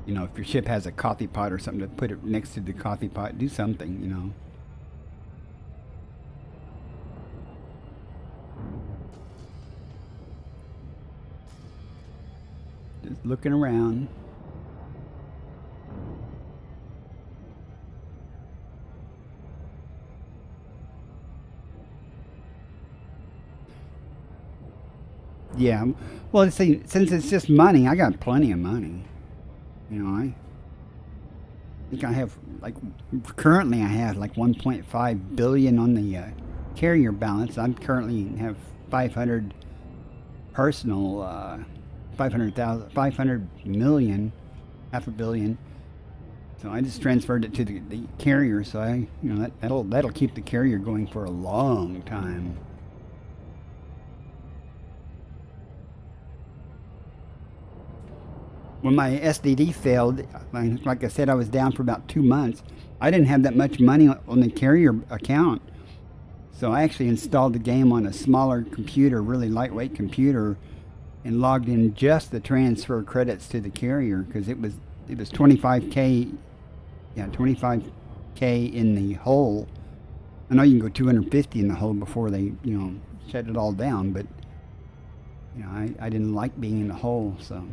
Speaker 2: if your ship has a coffee pot or something, to put it next to the coffee pot, do something, Just looking around. Yeah, well, see, since it's just money, I got plenty of money. I think I have, currently I have 1.5 billion on the carrier balance. I'm currently have 500 personal, 500 million, half a billion. So I just transferred it to the carrier. So that'll keep the carrier going for a long time. When my SDD failed, like I said, I was down for about 2 months. I didn't have that much money on the carrier account. So I actually installed the game on a smaller computer, really lightweight computer, and logged in just the transfer credits to the carrier, because it was 25K, 25K in the hole. I know you can go 250 in the hole before they, shut it all down, but I didn't like being in the hole, so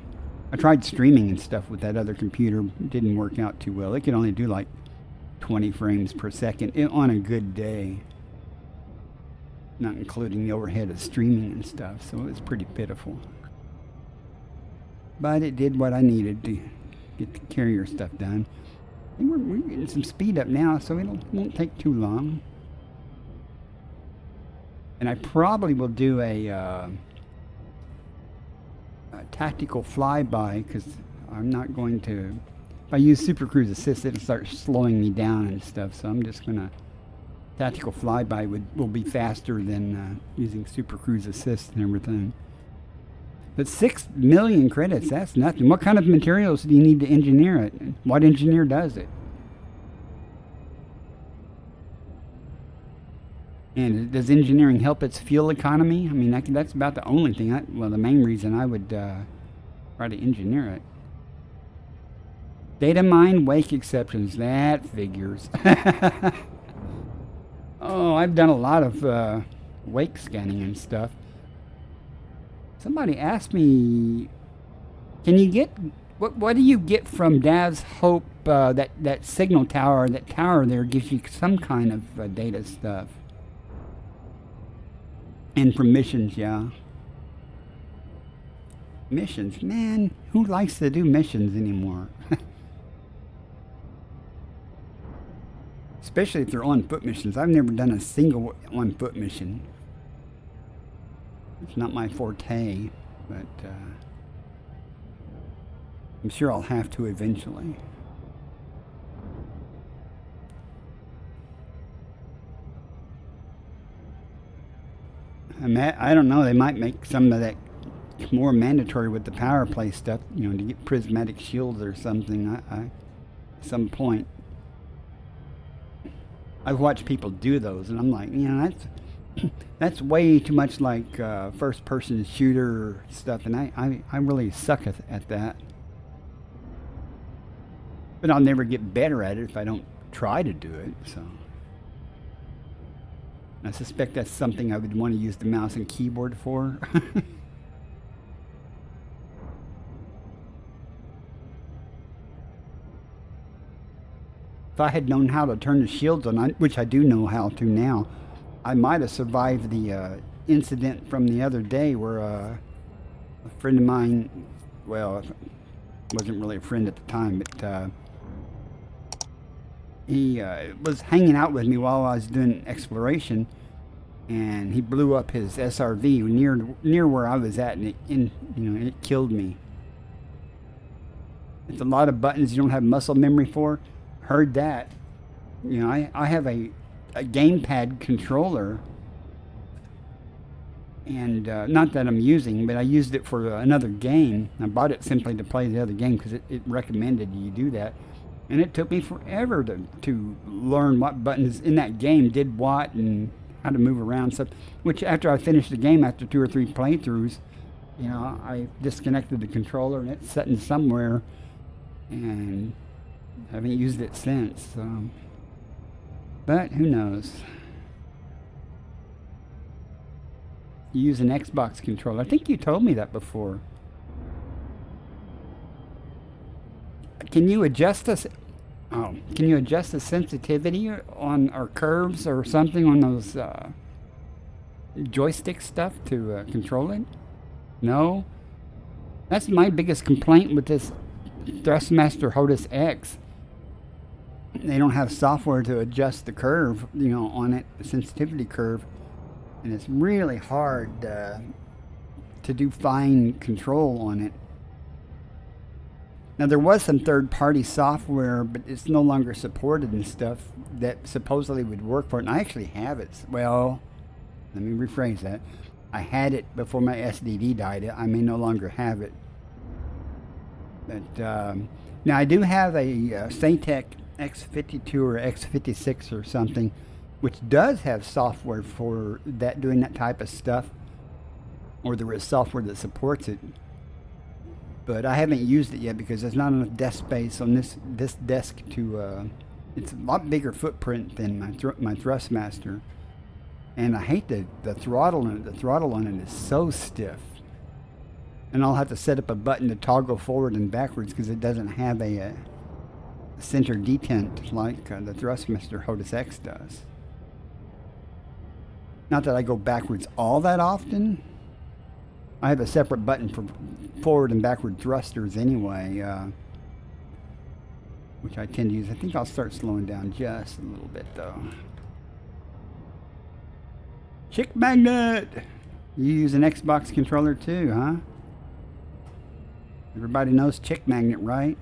Speaker 2: I tried streaming and stuff with that other computer. It didn't work out too well. It could only do like 20 frames per second on a good day, not including the overhead of streaming and stuff, so it was pretty pitiful. But it did what I needed to get the carrier stuff done. And we're getting some speed up now, so it won't take too long. And I probably will do a tactical flyby, because I'm not going to... If I use Super Cruise Assist, it'll start slowing me down and stuff, so I'm just going to... Tactical flyby will be faster than using Super Cruise Assist and everything. But 6 million credits, that's nothing. What kind of materials do you need to engineer it? What engineer does it? And does engineering help its fuel economy? I mean, that's about the only thing. Well, the main reason I would try to engineer it. Data mine wake exceptions. That figures. Oh, I've done a lot of wake scanning and stuff. Somebody asked me, can you get, what do you get from Dav's Hope, that signal tower, that tower there gives you some kind of data stuff. And from missions, yeah. Missions, man, who likes to do missions anymore? Especially if they're on-foot missions. I've never done a single on-foot mission. It's not my forte, but I'm sure I'll have to eventually. I don't know, they might make some of that more mandatory with the power play stuff, you know, to get prismatic shields or something. At some point. I've watched people do those, and I'm like, you know, that's way too much like first-person shooter stuff, and I really suck at that. But I'll never get better at it if I don't try to do it, so. I suspect that's something I would want to use the mouse and keyboard for. If I had known how to turn the shields on, which I do know how to now, I might have survived the incident from the other day where a friend of mine, well, wasn't really a friend at the time, but he was hanging out with me while I was doing exploration, and he blew up his SRV near where I was at, and it killed me. It's a lot of buttons you don't have muscle memory for. Heard that. You know, I have a gamepad controller, and not that I'm using, but I used it for another game. I bought it simply to play the other game because it recommended you do that. And it took me forever to learn what buttons in that game did what and how to move around stuff. Which after I finished the game, after 2 or 3 playthroughs, you know, I disconnected the controller and it's sitting somewhere, and I haven't used it since. So. But who knows? You use an Xbox controller. I think you told me that before. Can you adjust the sensitivity on our curves or something on those joystick stuff to control it? No. That's my biggest complaint with this Thrustmaster HOTAS X. They don't have software to adjust the curve, you know, on it, the sensitivity curve, and it's really hard to do fine control on it. Now, there was some third-party software, but it's no longer supported and stuff that supposedly would work for it, and I actually have it. Well, let me rephrase that. I had it before my SDD died. I may no longer have it. But now I do have a Saytech X52 or X56 or something, which does have software for that, doing that type of stuff, or there is software that supports it. But I haven't used it yet because there's not enough desk space on this desk to. It's a lot bigger footprint than my Thrustmaster, and I hate the throttle on it. The throttle on it is so stiff. And I'll have to set up a button to toggle forward and backwards because it doesn't have a center detent like the Thrustmaster HOTUS X does. Not that I go backwards all that often. I have a separate button for forward and backward thrusters anyway, which I tend to use. I think I'll start slowing down just a little bit though. Chick magnet! You use an Xbox controller too, huh? Everybody knows chick magnet, right?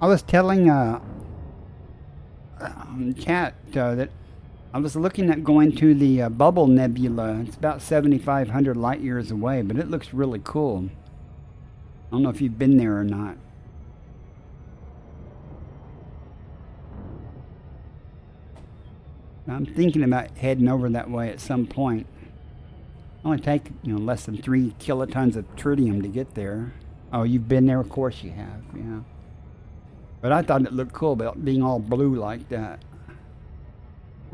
Speaker 2: I was telling chat that I was looking at going to the Bubble Nebula. It's about 7,500 light years away, but it looks really cool. I don't know if you've been there or not. I'm thinking about heading over that way at some point. Only take less than 3 kilotons of tritium to get there. Oh, you've been there? Of course you have. Yeah. But I thought it looked cool about being all blue like that.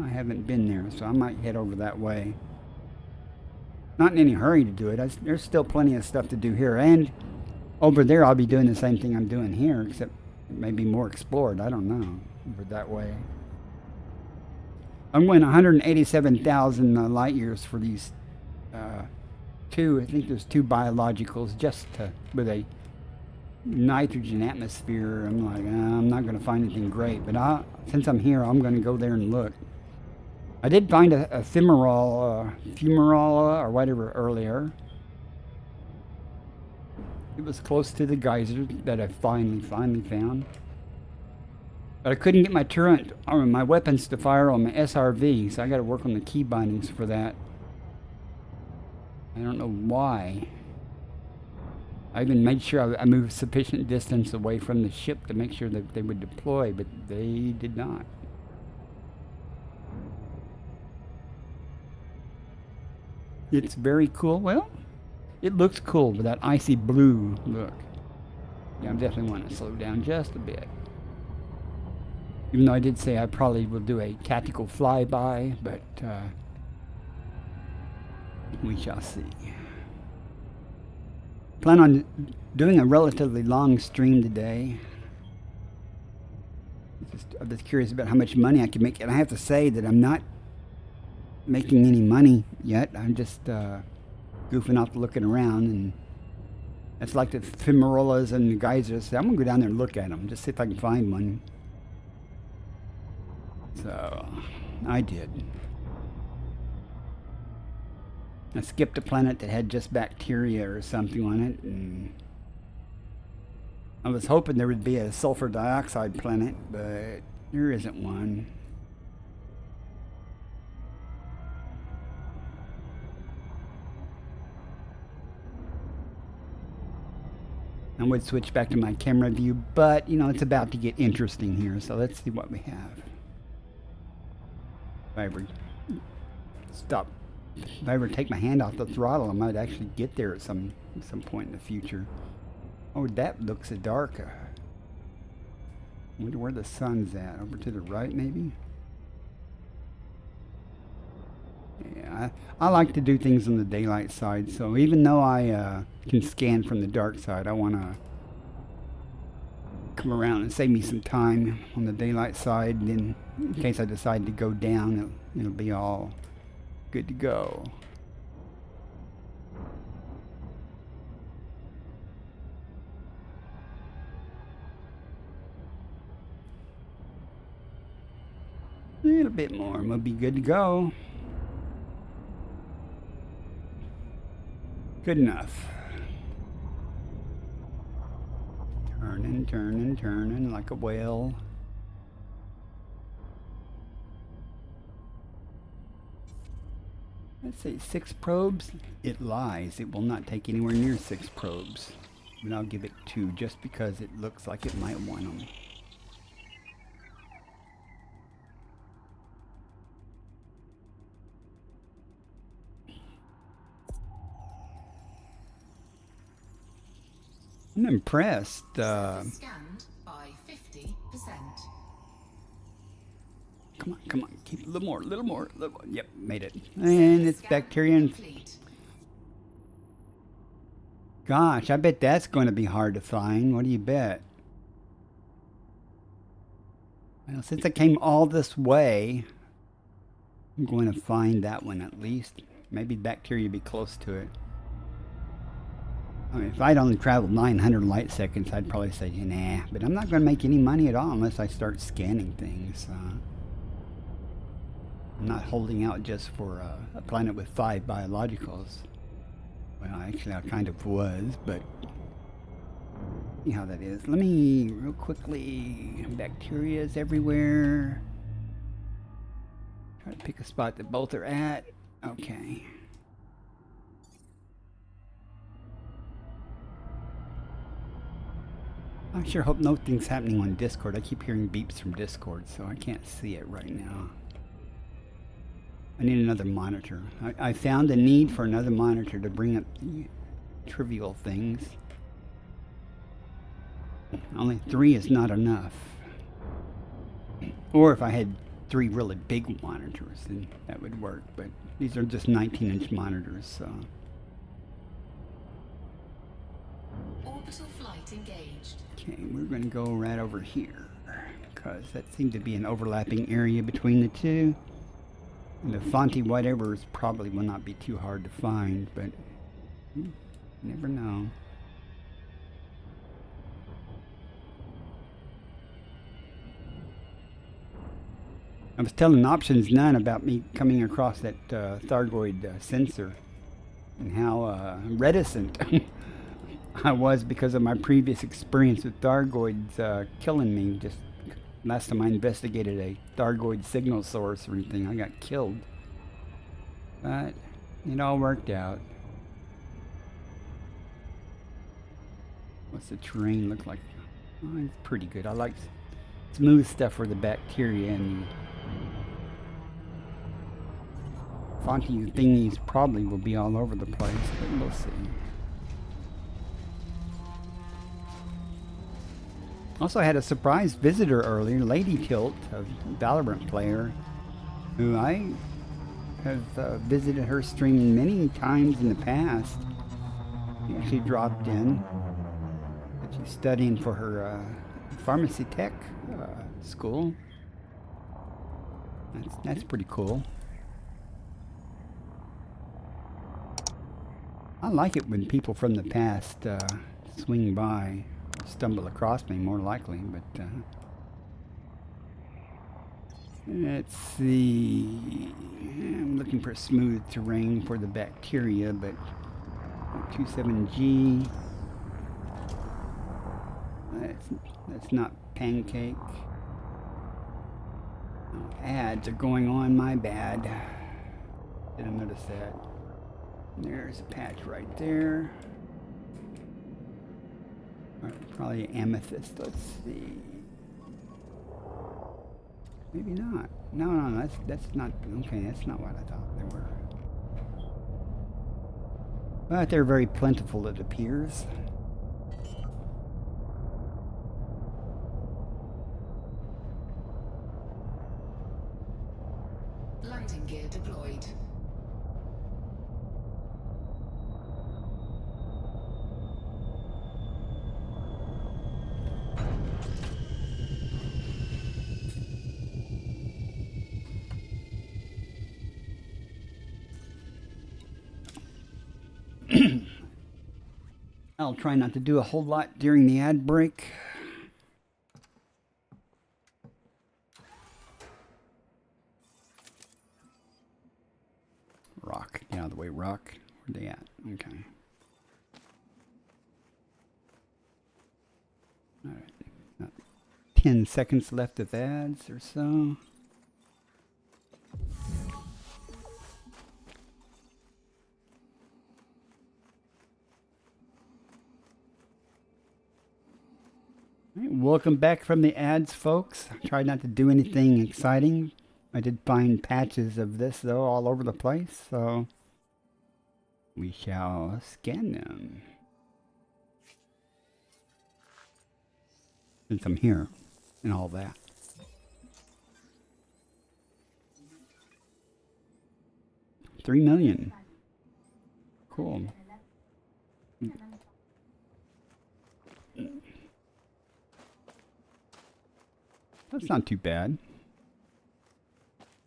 Speaker 2: I haven't been there, so I might head over that way. Not in any hurry to do it. There's still plenty of stuff to do here, and over there I'll be doing the same thing I'm doing here, except maybe more explored. I don't know. Over that way. I'm going 187,000 light years for these two. I think there's 2 biologicals just with a nitrogen atmosphere. I'm like, I'm not going to find anything great, but since I'm here, I'm going to go there and look. I did find a fumarole or whatever earlier. It was close to the geyser that I finally found. But I couldn't get my turret or my weapons to fire on my SRV, so I got to work on the key bindings for that. I don't know why. I even made sure I moved sufficient distance away from the ship to make sure that they would deploy, but they did not. It's very cool. Well, it looks cool with that icy blue look. Yeah, I definitely want to slow down just a bit. Even though I did say I probably will do a tactical flyby, but we shall see. Plan on doing a relatively long stream today. I'm just curious about how much money I can make. And I have to say that I'm not making any money yet. I'm just goofing off looking around. And that's like the fumarolas and the geysers. I'm going to go down there and look at them, just see if I can find one. So, I did. I skipped a planet that had just bacteria or something on it, and I was hoping there would be a sulfur dioxide planet, but there isn't one. I would switch back to my camera view, but it's about to get interesting here, so let's see what we have. If I ever take my hand off the throttle, I might actually get there at some point in the future. Oh, that looks dark. I wonder where the sun's at. Over to the right, maybe? Yeah, I like to do things on the daylight side, so even though I can scan from the dark side, I want to come around and save me some time on the daylight side, and then in case I decide to go down, it'll be all good to go. A little bit more and we'll be good to go. Good enough. Turning, turning, turning like a whale. Let's say 6 probes. It lies. It will not take anywhere near 6 probes. But I'll give it 2 just because it looks like it might want them. I'm impressed.
Speaker 3: Scanned by 50%.
Speaker 2: come on, come on. Keep a little more, a little more, a little more. Yep, made it. And it's bacteria. And
Speaker 3: Complete.
Speaker 2: gosh, I bet that's going to be hard to find. What do you bet? Well, since I came all this way, I'm going to find that one at least. Maybe bacteria be close to it. I mean, if I'd only traveled 900 light seconds, I'd probably say, nah. But I'm not going to make any money at all unless I start scanning things. I'm not holding out just for a planet with 5 biologicals. Well, actually, I kind of was, but see how that is. Let me, real quickly, bacteria's everywhere. Try to pick a spot that both are at. Okay. I sure hope nothing's happening on Discord. I keep hearing beeps from Discord, so I can't see it right now. I need another monitor. I found a need for another monitor to bring up the trivial things. Only 3 is not enough. Or if I had 3 really big monitors, then that would work. But these are just 19-inch monitors, so.
Speaker 3: Orbital flight engaged.
Speaker 2: Okay, we're going to go right over here because that seemed to be an overlapping area between the two. And the Fonty whatever probably will not be too hard to find, but you never know. I was telling Options 9 about me coming across that Thargoid sensor and how reticent I was because of my previous experience with Thargoids killing me. Just last time I investigated a Thargoid signal source or anything, I got killed. But it all worked out. What's the terrain look like? Oh, it's pretty good. I like smooth stuff for the bacteria, and the Fonty thingies probably will be all over the place, but we'll see. Also, I had a surprise visitor earlier, Lady Tilt, a Valorant player, who I have visited her stream many times in the past. She dropped in. She's studying for her pharmacy tech school. That's pretty cool. I like it when people from the past swing by. Stumble across me more likely, but let's see. I'm looking for smooth terrain for the bacteria, but 27G. That's not pancake. Oh, ads are going on, my bad. Didn't notice that. There's a patch right there. Probably amethyst. Let's see. Maybe not. No. That's not okay. That's not what I thought they were. But they're very plentiful, it appears.
Speaker 3: Landing gear deployed.
Speaker 2: I'll try not to do a whole lot during the ad break. Rock. Get out of the way, Rock. Where they at? Okay. Alright. About 10 seconds left of ads or so. Welcome back from the ads, folks. I tried not to do anything exciting. I did find patches of this, though, all over the place, so we shall scan them. Since I'm here and all that. 3 million. Cool. That's not too bad.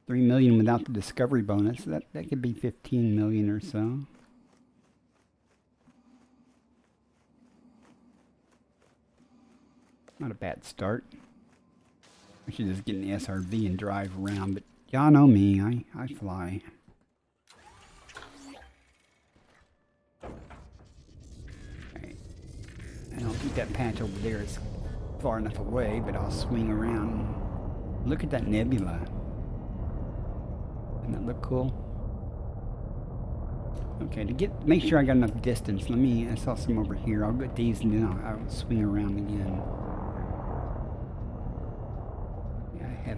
Speaker 2: 3 million without the discovery bonus. That could be 15 million or so. Not a bad start. I should just get in the SRV and drive around, but y'all know me, I fly. Alright. I don't think that patch over there is far enough away, but I'll swing around. Look at that nebula. Doesn't that look cool? Okay, to make sure I got enough distance, I saw some over here. I'll get these and then I'll swing around again. Yeah, I have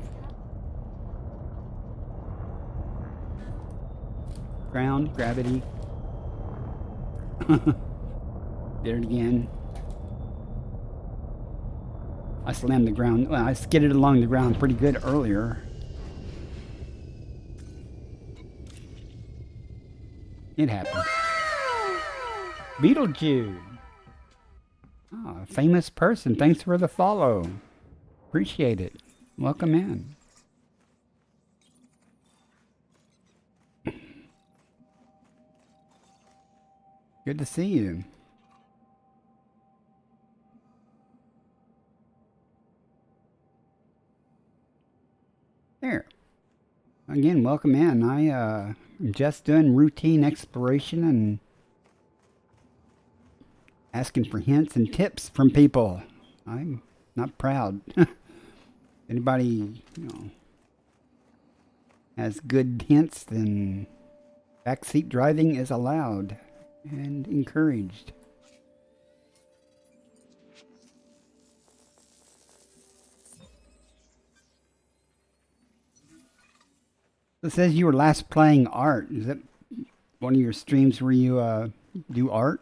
Speaker 2: ground, gravity. There it again. I slammed the ground. Well, I skidded along the ground pretty good earlier. It happened. Beetlejuice. Ah, famous person. Thanks for the follow. Appreciate it. Welcome in. Good to see you. There. Again, welcome in. I'm just doing routine exploration and asking for hints and tips from people. I'm not proud. Anybody, has good hints, then backseat driving is allowed and encouraged. It says you were last playing art. Is that one of your streams where you do art?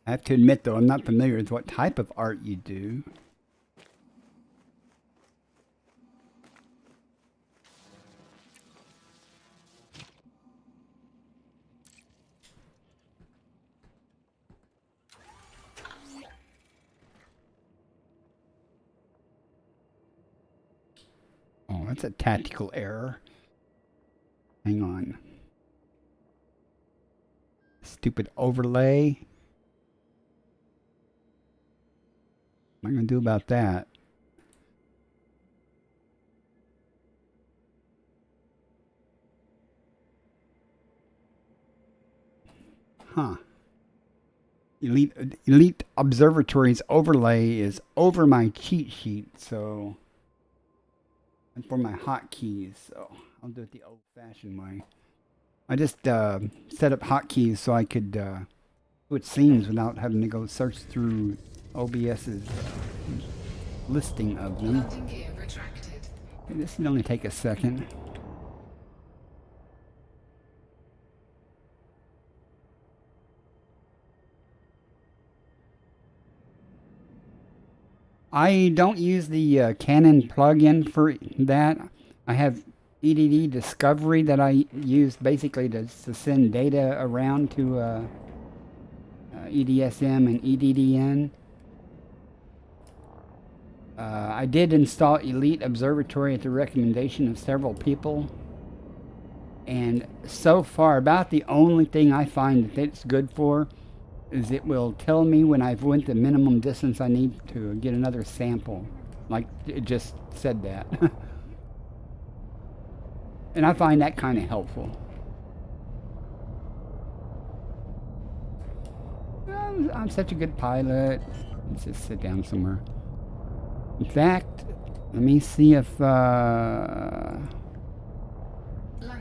Speaker 2: I have to admit, though, I'm not familiar with what type of art you do. Oh, that's a tactical error. Hang on. Stupid overlay. What am I going to do about that? Huh. Elite Observatory's overlay is over my cheat sheet, so... and for my hotkeys, so I'll do it the old-fashioned way. I just set up hotkeys so I could do it scenes without having to go search through OBS's listing of them.
Speaker 3: Landing gear retracted.
Speaker 2: Okay, this will only take a second. I don't use the Canon plugin for that. I have EDD Discovery that I use basically to send data around to EDSM and EDDN. I did install Elite Observatory at the recommendation of several people. And so far, about the only thing I find that it's good for is it will tell me when I've went the minimum distance I need to get another sample. Like it just said that. And I find that kind of helpful. I'm such a good pilot. Let's just sit down somewhere. In fact, let me see if...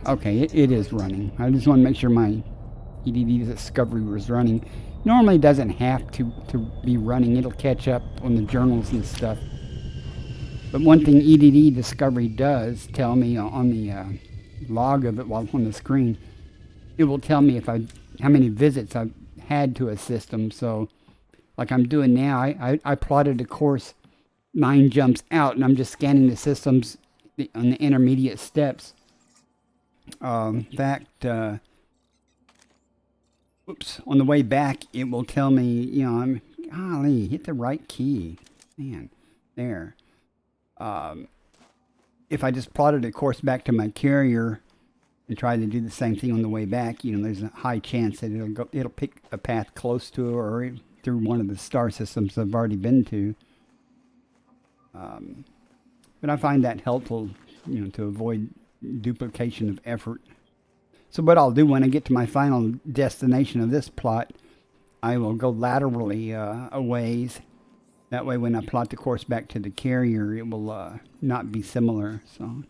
Speaker 2: okay, it is running. I just want to make sure my EDD Discovery was running. Normally it doesn't have to be running. It'll catch up on the journals and stuff. But one thing EDD Discovery does tell me on the log of it while on the screen, it will tell me how many visits I've had to a system. So like I'm doing now. I plotted a course 9 jumps out, and I'm just scanning the systems on the intermediate steps. In fact, whoops, on the way back, it will tell me, you know, golly, hit the right key. Man, there. If I just plotted a course back to my carrier and tried to do the same thing on the way back, you know, there's a high chance that it'll pick a path close to or through one of the star systems I've already been to. But I find that helpful, you know, to avoid duplication of effort. So what I'll do when I get to my final destination of this plot, I will go laterally a ways. That way when I plot the course back to the carrier, it will not be similar. So,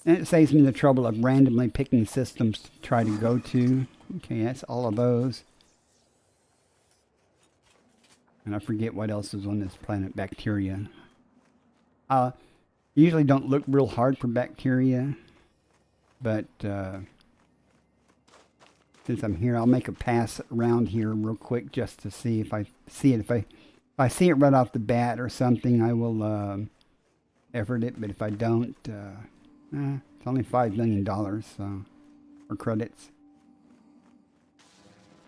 Speaker 2: and it saves me the trouble of randomly picking systems to try to go to. Okay, that's all of those. And I forget what else is on this planet. Bacteria. Usually don't look real hard for bacteria, but since I'm here, I'll make a pass around here real quick just to see if I see it. If I see it right off the bat or something, I will effort it. But if I don't, it's only $5 million so, for credits.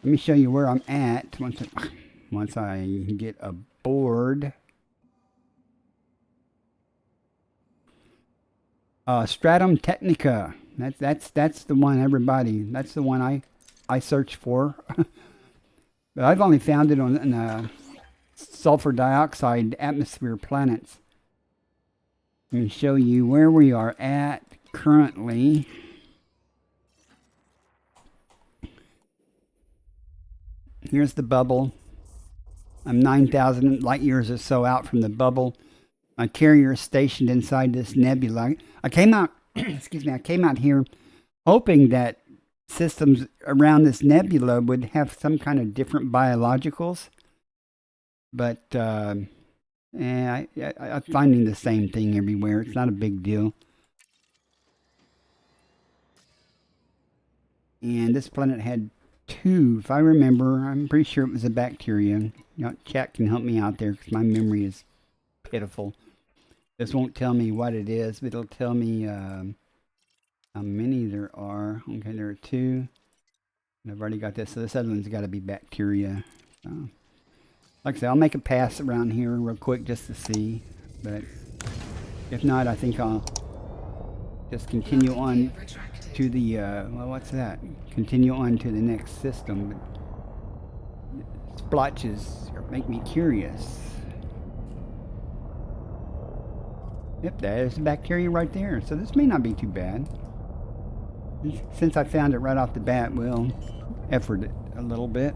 Speaker 2: Let me show you where I'm at once I get aboard. Stratum Technica. That's the one, everybody. That's the one I search for. But I've only found it on sulfur dioxide atmosphere planets. Let me show you where we are at currently. Here's the bubble. I'm 9,000 light years or so out from the bubble. My carrier is stationed inside this nebula. I came out, excuse me, I came out here hoping that systems around this nebula would have some kind of different biologicals. But I'm finding the same thing everywhere. It's not a big deal. And this planet had 2, if I remember. I'm pretty sure it was a bacteria. You know, chat can help me out there because my memory is pitiful. This won't tell me what it is, but it'll tell me how many there are. Okay, there are 2. And I've already got this, so this other one's got to be bacteria. So, like I said, I'll make a pass around here real quick just to see. But if not, I think I'll just continue on to the, well, what's that? Continue on to the next system. But splotches make me curious. Yep, there's the bacteria right there. So this may not be too bad. Since I found it right off the bat, we'll effort it a little bit.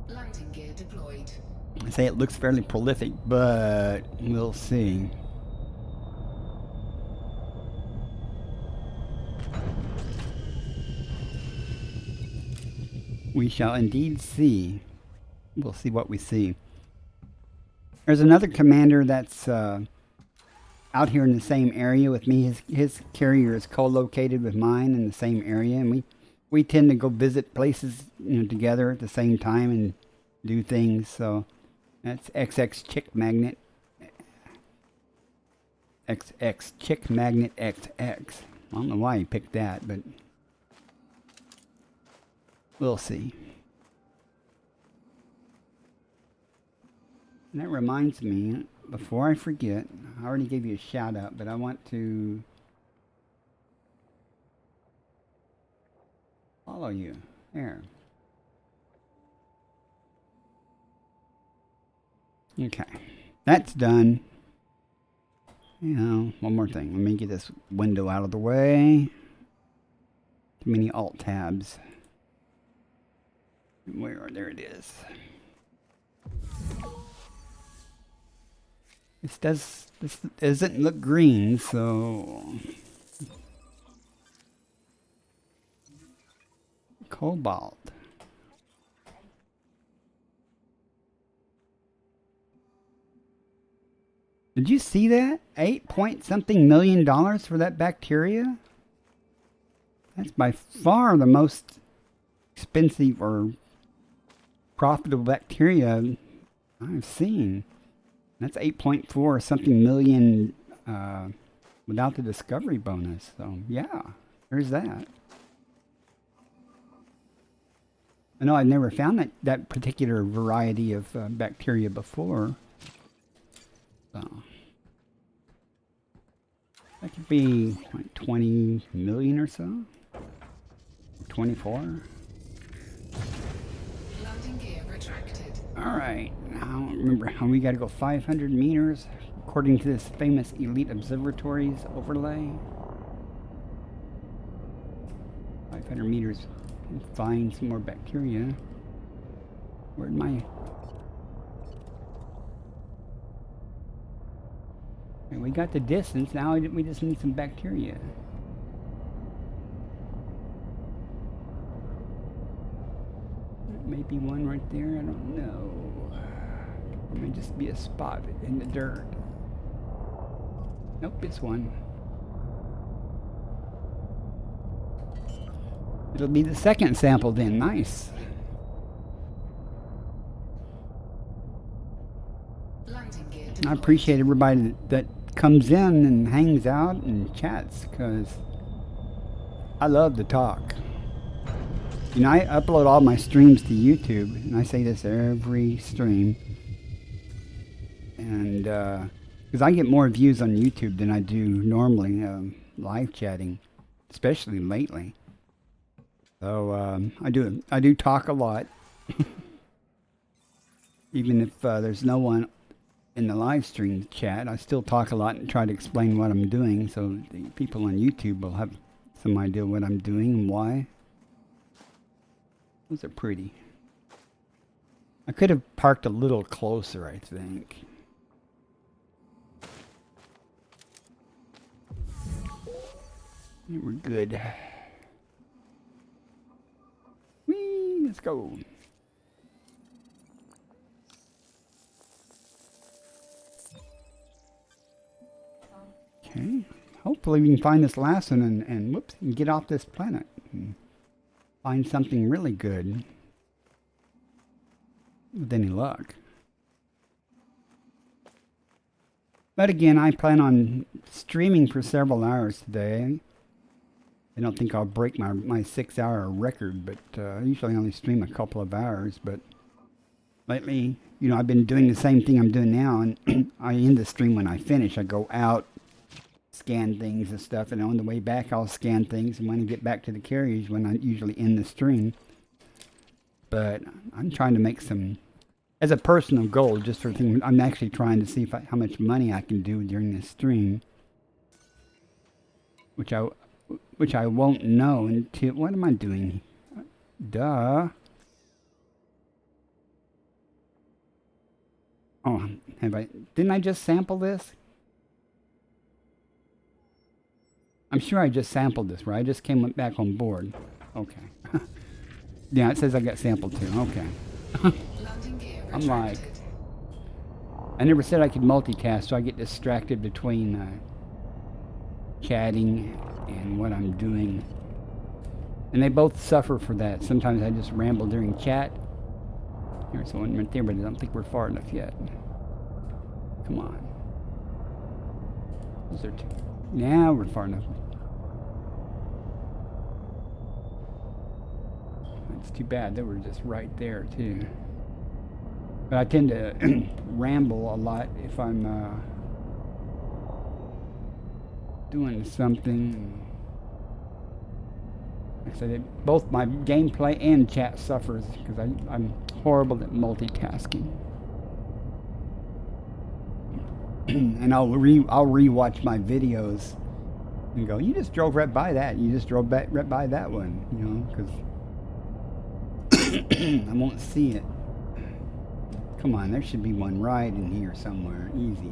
Speaker 3: Landing gear deployed.
Speaker 2: I say it looks fairly prolific, but we'll see. We shall indeed see. We'll see what we see. There's another commander that's out here in the same area with me. His carrier is co-located with mine in the same area, and we tend to go visit places, you know, together at the same time and do things. So that's XX Chick Magnet. XX Chick Magnet XX. I don't know why he picked that, but we'll see. And that reminds me, before I forget, I already gave you a shout out, but I want to follow you. There. Okay. That's done. You know, one more thing. Let me get this window out of the way. Too many alt tabs. There it is. This doesn't look green, so cobalt. Did you see that? $8 point something million for that bacteria? That's by far the most expensive or profitable bacteria I've seen. That's 8.4 something million without the discovery bonus. So yeah, there's that. I know I've never found that particular variety of bacteria before. So that could be like 20 million or so. 24.
Speaker 3: Landing gear retracted.
Speaker 2: Alright, now remember how we gotta go 500 meters according to this famous Elite Observatories overlay. 500 meters and find some more bacteria. Where'd my... Okay, we got the distance, now we just need some bacteria. Maybe one right there, I don't know. It may just be a spot in the dirt. Nope, it's one. It'll be the second sample then, nice.
Speaker 3: Landing gear
Speaker 2: I
Speaker 3: deployed.
Speaker 2: appreciate everybody that comes in and hangs out and chats, because I love to talk. You know, I upload all my streams to YouTube, and I say this every stream. And, because I get more views on YouTube than I do normally live chatting, especially lately. So, I do talk a lot. Even if there's no one in the live stream chat, I still talk a lot and try to explain what I'm doing, so the people on YouTube will have some idea what I'm doing and why. Those are pretty. I could have parked a little closer, I think. We're good. Whee, let's go. Okay. Hopefully we can find this last one and whoops, and get off this planet. And find something really good. With any luck. But again, I plan on streaming for several hours today. I don't think I'll break my 6-hour record, but I usually only stream a couple of hours. But lately, you know, I've been doing the same thing I'm doing now, and I end the stream when I finish. I go out, scan things and stuff, and on the way back I'll scan things, and when I get back to the carriers, when I usually end the stream. But I'm trying to make some, as a personal goal, just for things, I'm actually trying to see how much money I can do during this stream, which I won't know until, what am I doing? Duh. Oh, didn't I just sample this? I'm sure I just sampled this, right? I just came back on board. Okay. Yeah, it says I got sampled too. Okay.
Speaker 3: Landing gear
Speaker 2: I'm like,
Speaker 3: retracted.
Speaker 2: I never said I could multitask, so I get distracted between chatting and what I'm doing. And they both suffer for that. Sometimes I just ramble during chat. There's one right there, but I don't think we're far enough yet. Come on. Those are two. Now we're far enough. It's too bad they were just right there too. But I tend to ramble a lot if I'm doing something. Like I said, both my gameplay and chat suffers because I'm horrible at multitasking. And I'll rewatch my videos and go, you just drove right by that. You just drove right by that one, you know, because I won't see it. Come on, there should be one right in here somewhere. Easy.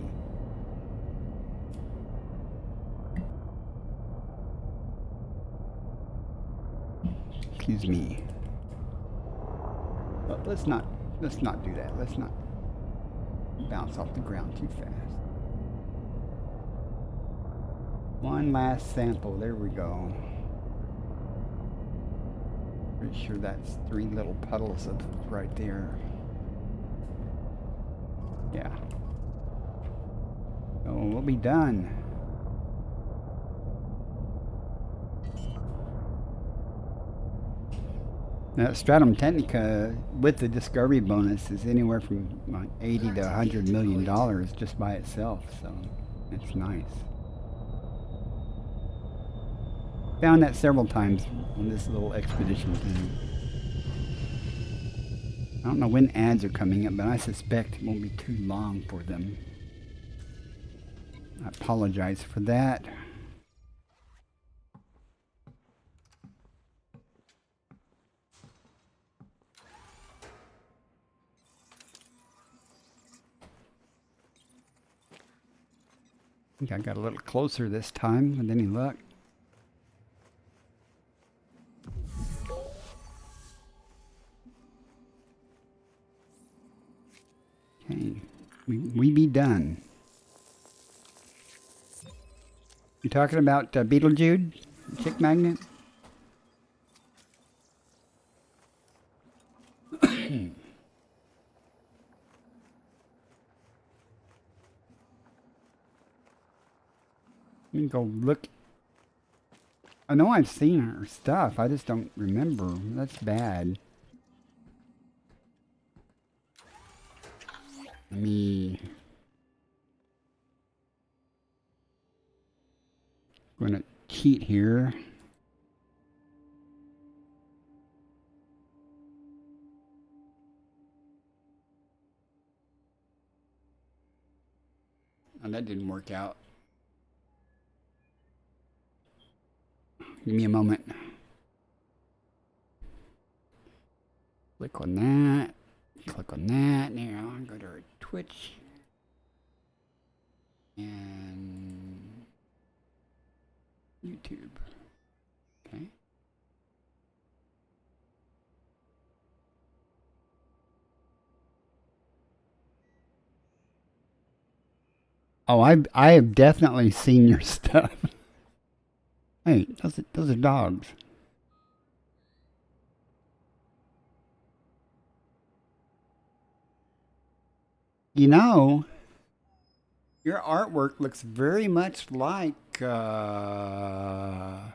Speaker 2: Excuse me. But let's not do that. Let's not bounce off the ground too fast. One last sample. There we go. Pretty sure that's 3 little puddles of right there. Yeah. So we'll be done. Now, Stratum Technica with the discovery bonus is anywhere from like 80 to 100 million dollars just by itself, so it's nice. Found that several times on this little expedition thing. I don't know when ads are coming up, but I suspect it won't be too long for them. I apologize for that. I think I got a little closer this time with any luck. Okay, we be done. You talking about Beetlejude, chick magnet? Let me go look. I know I've seen her stuff. I just don't remember. That's bad. Let me. I'm gonna cheat here. And that didn't work out. Give me a moment. Click on that. Click on that. Now go to our Twitch. And YouTube. Okay. Oh, I have definitely seen your stuff. Hey, those are dogs. You know, your artwork looks very much like a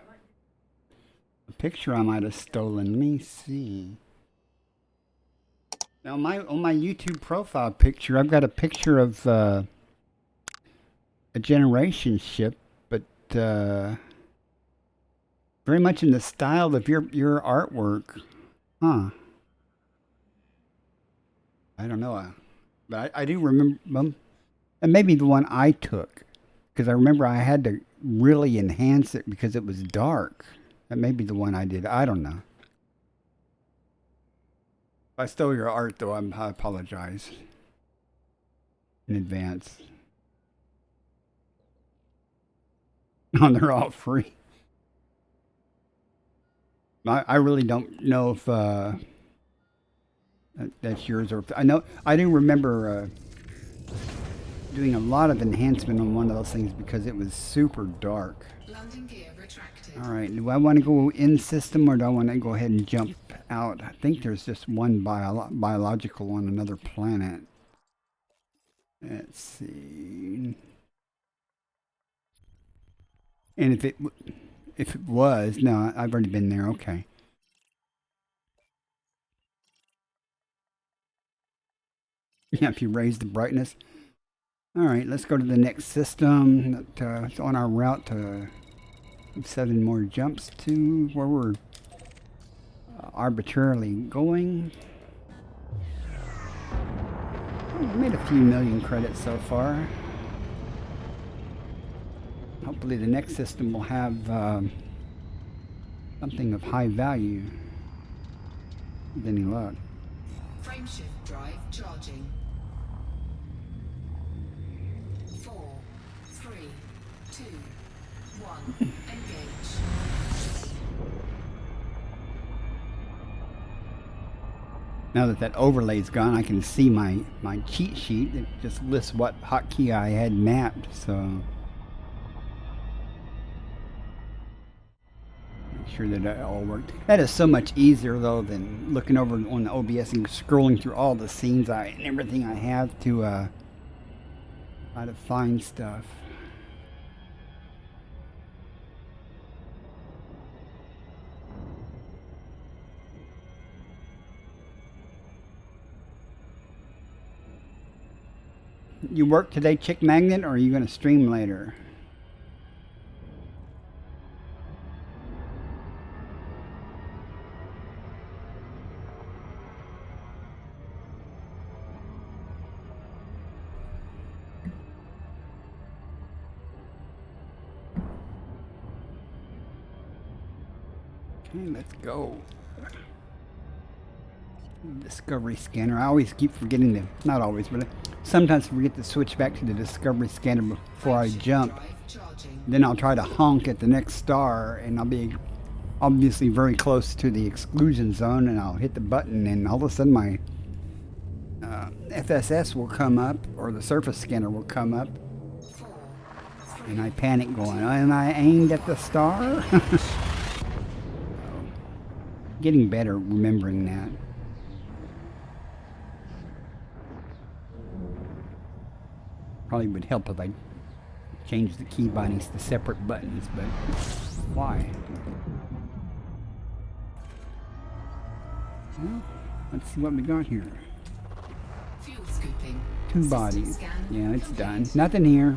Speaker 2: picture I might have stolen. Let me see. Now, on my YouTube profile picture, I've got a picture of a generation ship, but very much in the style of your artwork. Huh. I don't know. But I do remember, and maybe the one I took, because I remember I had to really enhance it because it was dark. That may be the one I did. I don't know. If I stole your art, though, I apologize in advance. Oh, they're all free. I really don't know if that's yours, or I know I do remember doing a lot of enhancement on one of those things because it was super dark.
Speaker 3: Landing gear retracted.
Speaker 2: All right, do I want to go in system or do I want to go ahead and jump out? I think there's just one biological on another planet. Let's see. And if it was, no, I've already been there. Okay. Yeah, if you raise the brightness. All right, let's go to the next system. It's on our route to 7 more jumps to where we're arbitrarily going. We made a few million credits so far. Hopefully the next system will have something of high value. With any luck.
Speaker 3: Frameshift drive charging. 4, 3, 2, 1. Engage.
Speaker 2: Now that overlay's gone, I can see my cheat sheet. It just lists what hotkey I had mapped, so make sure that it all worked. That is so much easier though than looking over on the OBS and scrolling through all the scenes and everything I have to try to find stuff. You work today, Chick Magnet, or are you going to stream later? Okay, let's go. Discovery scanner. I always keep forgetting to, not always, but sometimes forget to switch back to the discovery scanner before I jump. Then I'll try to honk at the next star, and I'll be obviously very close to the exclusion zone, and I'll hit the button, and all of a sudden my FSS will come up, or the surface scanner will come up, and I panic going, and I aimed at the star? Getting better remembering that. Probably would help if I changed the key bindings to separate buttons, but why? Well, let's see what we got here.
Speaker 3: Fuel scooping.
Speaker 2: 2 bodies. Yeah, it's done. Nothing here.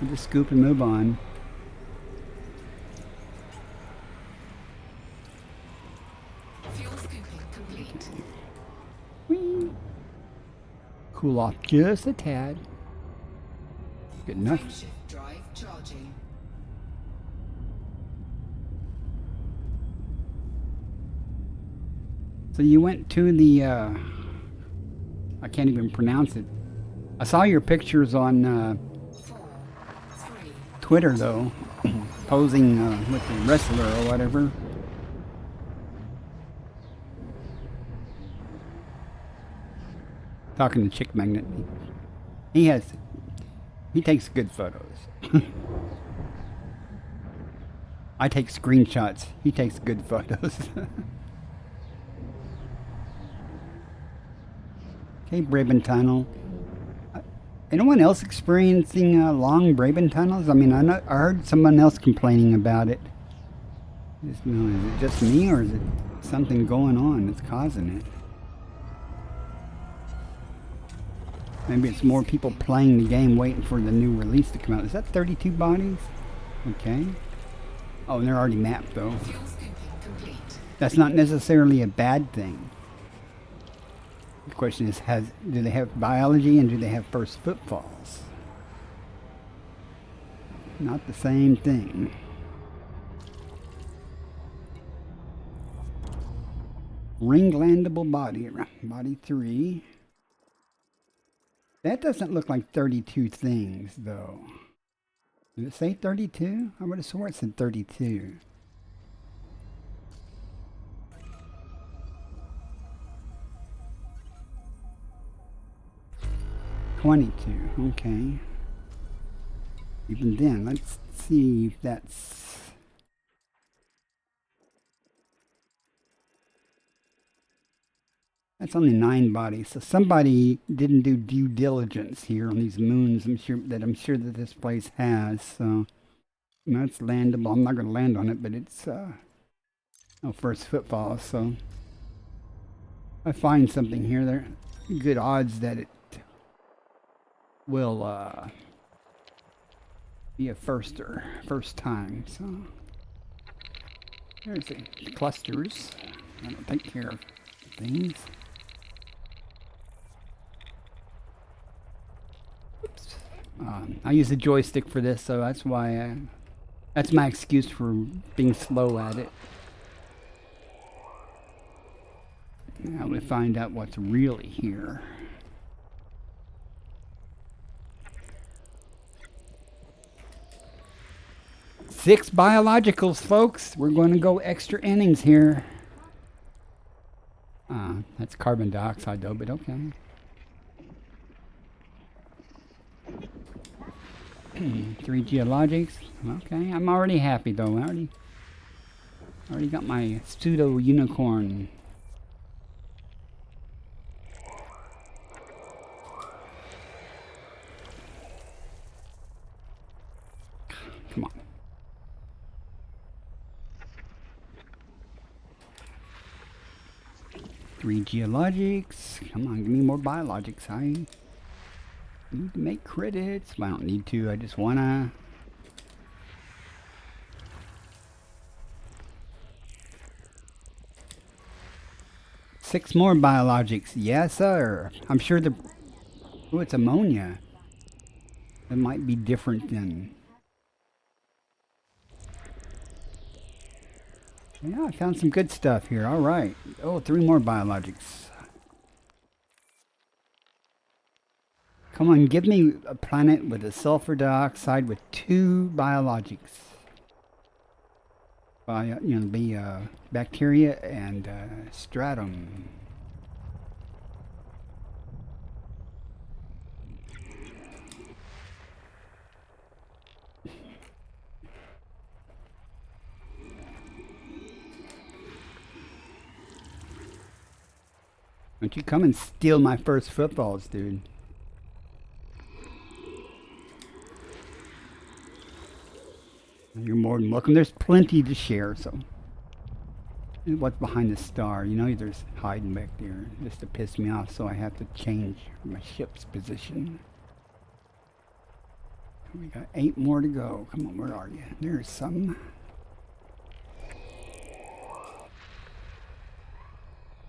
Speaker 2: We'll just scoop and move on.
Speaker 3: Fuel scooping complete.
Speaker 2: Whee! Cool off just a tad. Good enough.
Speaker 3: Frameshift drive charging.
Speaker 2: So you went to the, I can't even pronounce it. I saw your pictures on
Speaker 3: 4, 3,
Speaker 2: Twitter though, posing with the wrestler or whatever. Talking to Chick Magnet. He takes good photos. I take screenshots. He takes good photos. Okay, Brabant Tunnel. Anyone else experiencing long Brabant tunnels? I mean, I heard someone else complaining about it. Just, you know, is it just me, or is it something going on that's causing it? Maybe it's more people playing the game waiting for the new release to come out. Is that 32 bodies? Okay. Oh, and they're already mapped though.
Speaker 3: fuel scooping complete.
Speaker 2: That's not necessarily a bad thing. The question is, do they have biology and do they have first footfalls? Not the same thing. Ring landable body, body 3. That doesn't look like 32 things, though. Did it say 32? I would have sworn it said 32. Okay. Even then, let's see if that's... That's only 9 bodies, so somebody didn't do due diligence here on these moons. I'm sure that this place has. So that's landable. I'm not going to land on it, but it's no first footfall. So if I find something here, there are good odds that it will be a first time. So there's the clusters. I don't take care of things. I use a joystick for this, so that's why that's my excuse for being slow at it. Now we find out what's really here. Six biologicals, folks. We're going to go extra innings here. That's carbon dioxide though, but okay. 3 geologics. Okay, I'm already happy though. Already got my pseudo unicorn. Come on. Three geologics. Come on, give me more biologics. I need to make credits. Well, I don't need to. I just wanna. Six more biologics. Yes, sir. I'm sure the... Oh, it's ammonia. It might be different than... Yeah, I found some good stuff here. All right. Oh, three more biologics. Come on, give me a planet with a sulfur dioxide with two biologics. Bacteria and stratum. Don't you come and steal my first footballs, dude. You're more than welcome. There's plenty to share, so. What's behind the star? You know, there's hiding back there just to piss me off, so I have to change my ship's position. We got 8 more to go. Come on, where are you? There's some.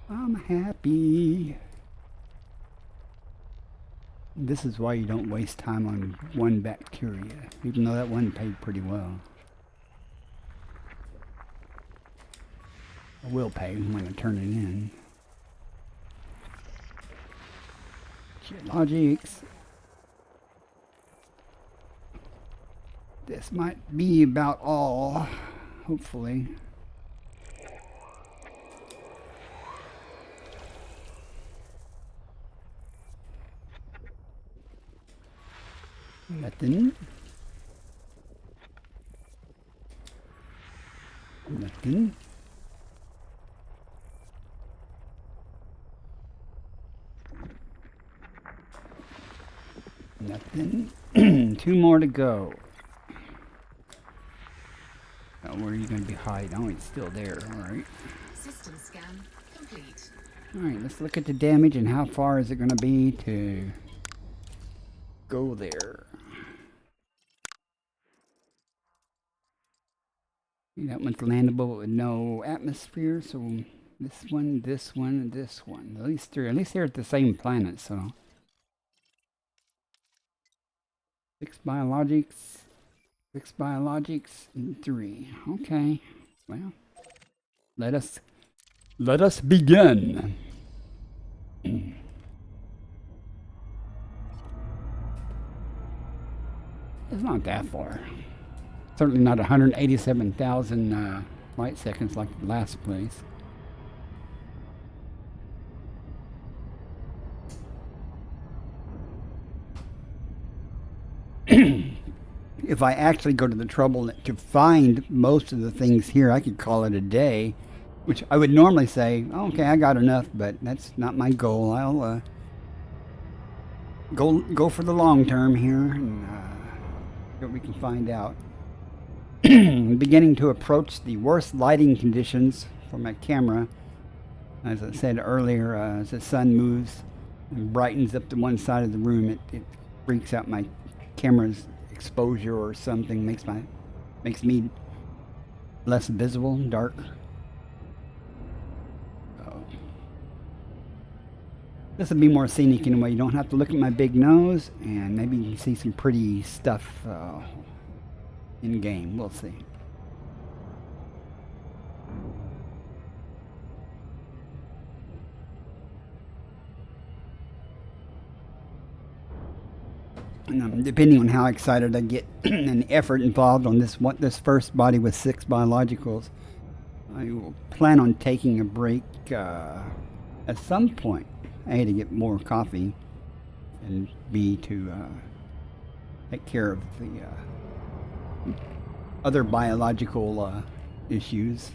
Speaker 2: I'm happy. This is why you don't waste time on one bacteria, even though that one paid pretty well. I will pay when I turn it in. Geologics. This might be about all, hopefully. Nothing. Nothing. Nothing. 2 more to go. Oh, where are you going to be hiding? Oh, it's still there. Alright.
Speaker 3: System scan complete.
Speaker 2: Alright, let's look at the damage and how far is it going to be to go there. That one's landable with no atmosphere, so this one, this one, and this one. At least they're at the same planet, so. 6 biologics, and 3. Okay. Well, let us begin. It's not that far. Certainly not 187,000 light seconds like the last place. If I actually go to the trouble to find most of the things here, I could call it a day, which I would normally say, okay, I got enough, but that's not my goal. I'll go for the long term here and see what we can find out. I'm beginning to approach the worst lighting conditions for my camera. As I said earlier, as the sun moves and brightens up to one side of the room, it freaks out my camera's exposure or something, makes me less visible, dark. So this will be more scenic in a way. You don't have to look at my big nose, and maybe you can see some pretty stuff in game. We'll see. Depending on how excited I get and the effort involved on this first body with 6 biologicals, I will plan on taking a break at some point. A, to get more coffee, and B, to take care of the other biological issues.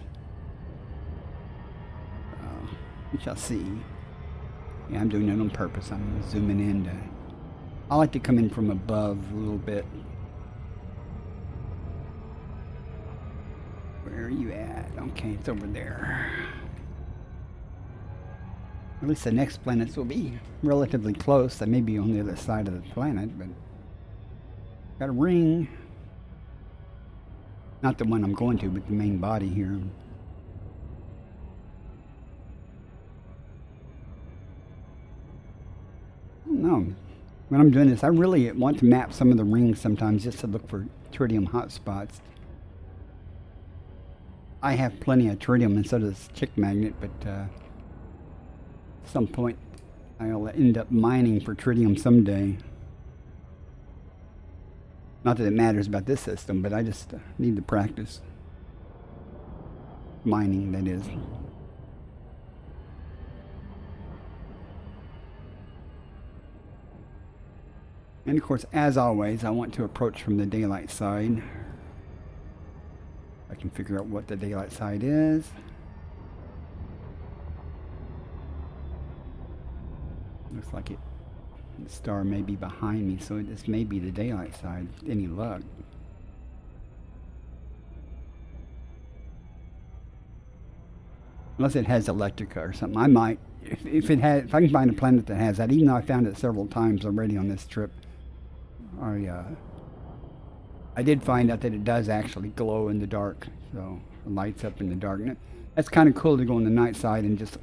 Speaker 2: We shall see. Yeah, I'm doing it on purpose. I'm zooming in. I like to come in from above a little bit. Where are you at? Okay, it's over there. At least the next planets will be relatively close. They may be on the other side of the planet, but got a ring. Not the one I'm going to, but the main body here. No, when I'm doing this, I really want to map some of the rings sometimes just to look for tritium hotspots. I have plenty of tritium and so does Chick Magnet, but at some point I'll end up mining for tritium someday. Not that it matters about this system, but I just need to practice. Mining, that is. And of course, as always, I want to approach from the daylight side. I can figure out what the daylight side is. Looks like it. The star may be behind me, so this may be the daylight side. Any luck? Unless it has Electrica or something. I might, if I can find a planet that has that. Even though I found it several times already on this trip. I did find out that it does actually glow in the dark, so it lights up in the dark. And that's kind of cool to go on the night side and just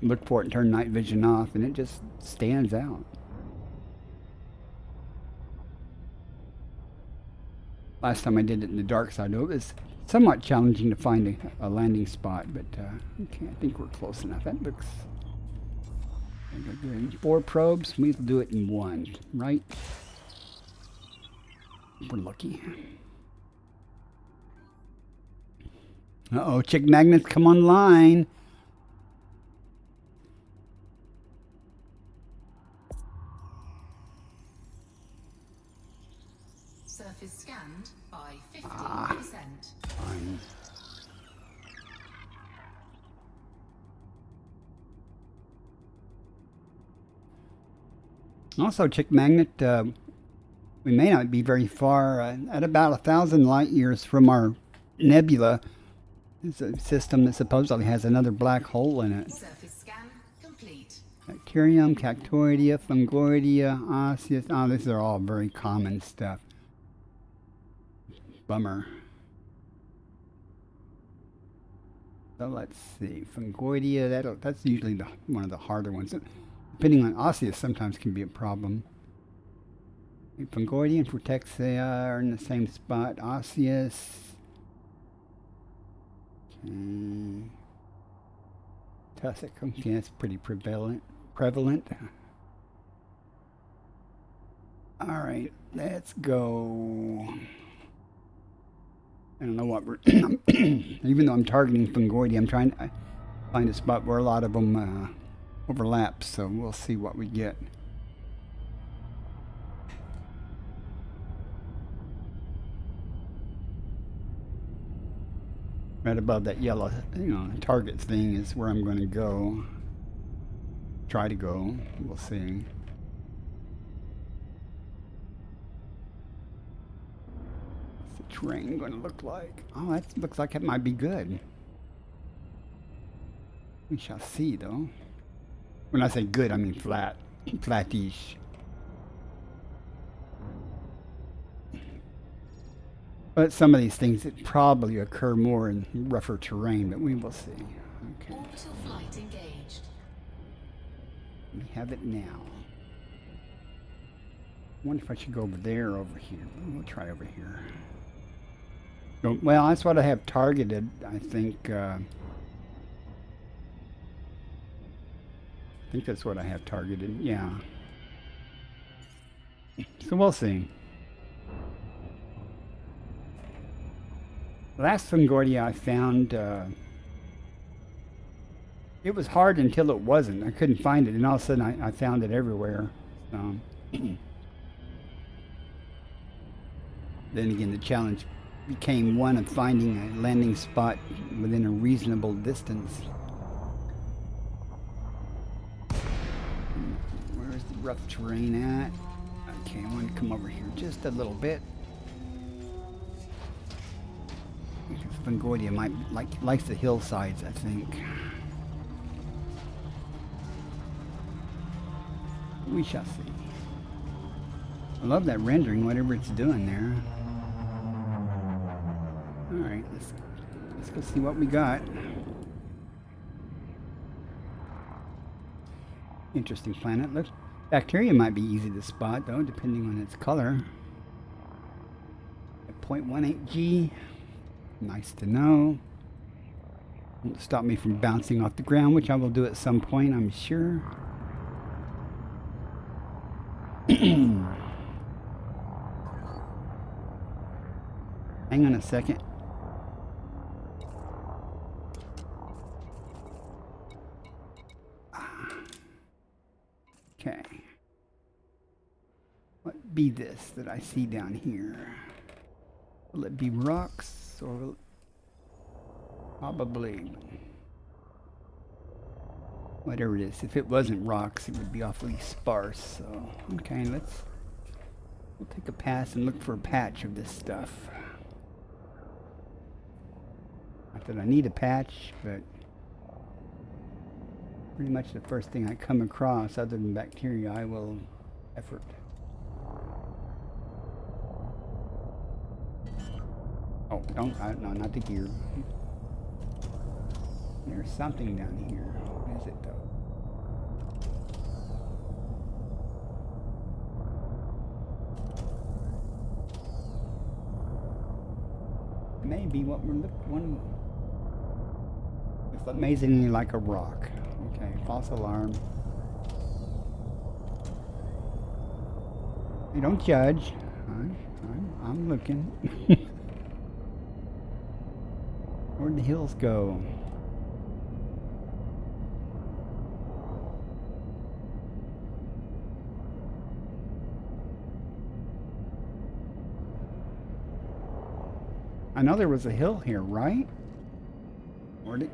Speaker 2: look for it and turn night vision off, and it just stands out. Last time I did it in the dark side, it was somewhat challenging to find a landing spot, but okay, I think we're close enough. That looks good. 4 probes, we'll do it in 1, right? We're lucky. Uh-oh, Chick Magnets, come online.
Speaker 3: Surface scanned by 15%.
Speaker 2: Fine. Also, Chick Magnet, we may not be very far. At about 1,000 light years from our nebula, it's a system that supposedly has another black hole in it.
Speaker 3: Surface scan complete.
Speaker 2: Bacterium, Cactoidea, Fungoidea, Osseous. Oh, these are all very common stuff. Bummer. So let's see. Fungoidea, that's usually one of the harder ones. Depending on Osseous, sometimes can be a problem. Fungoidea and Protexia are in the same spot. Osseous. Okay. Tussock. Okay, that's pretty prevalent. All right, let's go. I don't know what we're. Even though I'm targeting Fungoidea, I'm trying to find a spot where a lot of them overlap. So we'll see what we get. Right above that yellow, target thing is where I'm going to go. Try to go. We'll see. What's the terrain going to look like? Oh, that looks like it might be good. We shall see, though. When I say good, I mean flat. Flat-ish. But some of these things that probably occur more in rougher terrain, but we will see. Okay.
Speaker 3: Orbital flight engaged.
Speaker 2: We have it now. I wonder if I should go over there or over here. We'll try over here. Well, that's what I have targeted, I think. I think that's what I have targeted, yeah. So we'll see. Last Fungoidea I found, it was hard until it wasn't. I couldn't find it, and all of a sudden I found it everywhere. Then again, the challenge became one of finding a landing spot within a reasonable distance. rough terrain at? Okay, I want to come over here just a little bit. Fungoidia likes the hillsides, I think. We shall see. I love that rendering, whatever it's doing there. Alright, let's go see what we got. Interesting planet. Look, bacteria might be easy to spot though, depending on its color. At 0.18 G. Nice to know. Won't stop me from bouncing off the ground, which I will do at some point, I'm sure. Hang on a second. Okay. What be this that I see down here? Will it be rocks or will it... Probably. Whatever it is. If it wasn't rocks, it would be awfully sparse. So, okay, we'll take a pass and look for a patch of this stuff. Not that I need a patch, but pretty much the first thing I come across other than bacteria, I will effort. Oh, no, not the gear. There's something down here. What is it though? Maybe what we're looking. It's amazingly like a rock. Okay, false alarm. Hey, don't judge. I'm looking. Where'd the hills go? I know there was a hill here, right? Where'd it...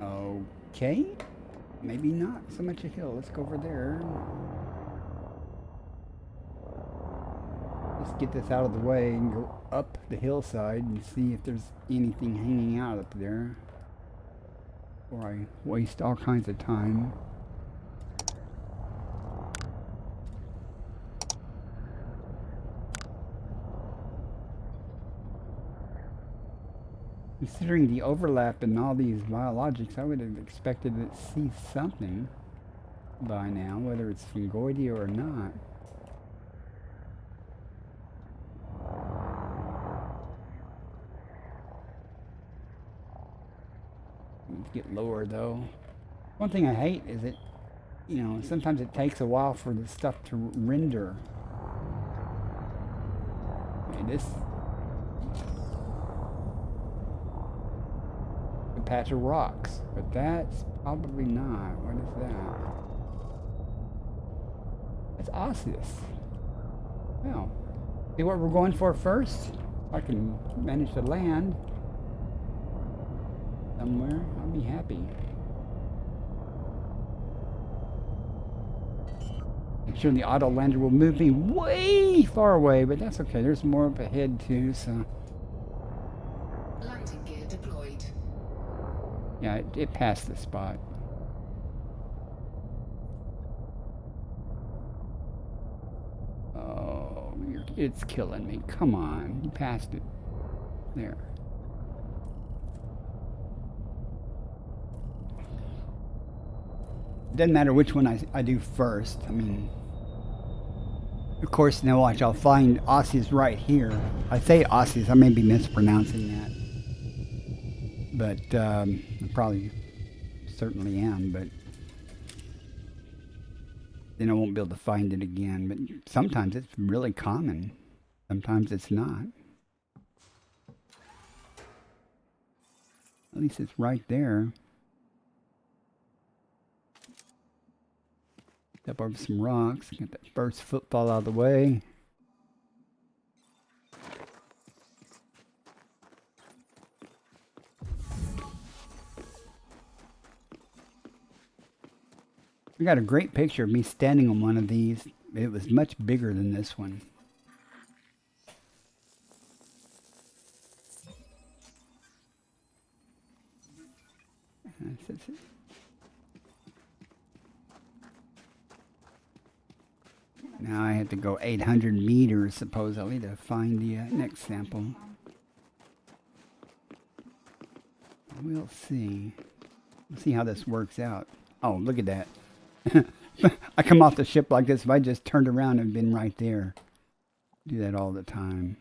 Speaker 2: Okay. Maybe not so much a hill. Let's go over there. Let's get this out of the way and go up the hillside and see if there's anything hanging out up there before I waste all kinds of time. Considering the overlap in all these biologics, I would have expected to see something by now, whether it's Fungoidia or not. Let's get lower though. One thing I hate is it, you know, sometimes it takes a while for the stuff to render. Okay, this a patch of rocks, but that's probably not. What is that? It's osseous. Well, see what we're going for first? If I can manage to land somewhere, I'll be happy. Make sure the auto lander will move me way far away, but that's okay. There's more up ahead too, so.
Speaker 3: Landing gear deployed.
Speaker 2: Yeah, it passed the spot. Oh, it's killing me. Come on, you passed it. There. Doesn't matter which one I do first. I mean, of course, now watch, I'll find osseous right here. I say osseous, I may be mispronouncing that. But, I probably certainly am, but then I won't be able to find it again. But sometimes it's really common. Sometimes it's not. At least it's right there. Step over some rocks, get that first footfall out of the way. I got a great picture of me standing on one of these. It was much bigger than this one. That's it. Now I have to go 800 meters supposedly to find the next sample. We'll see. We'll see how this works out. Oh, look at that. I come off the ship like this. If I just turned around and been right there. Do that all the time.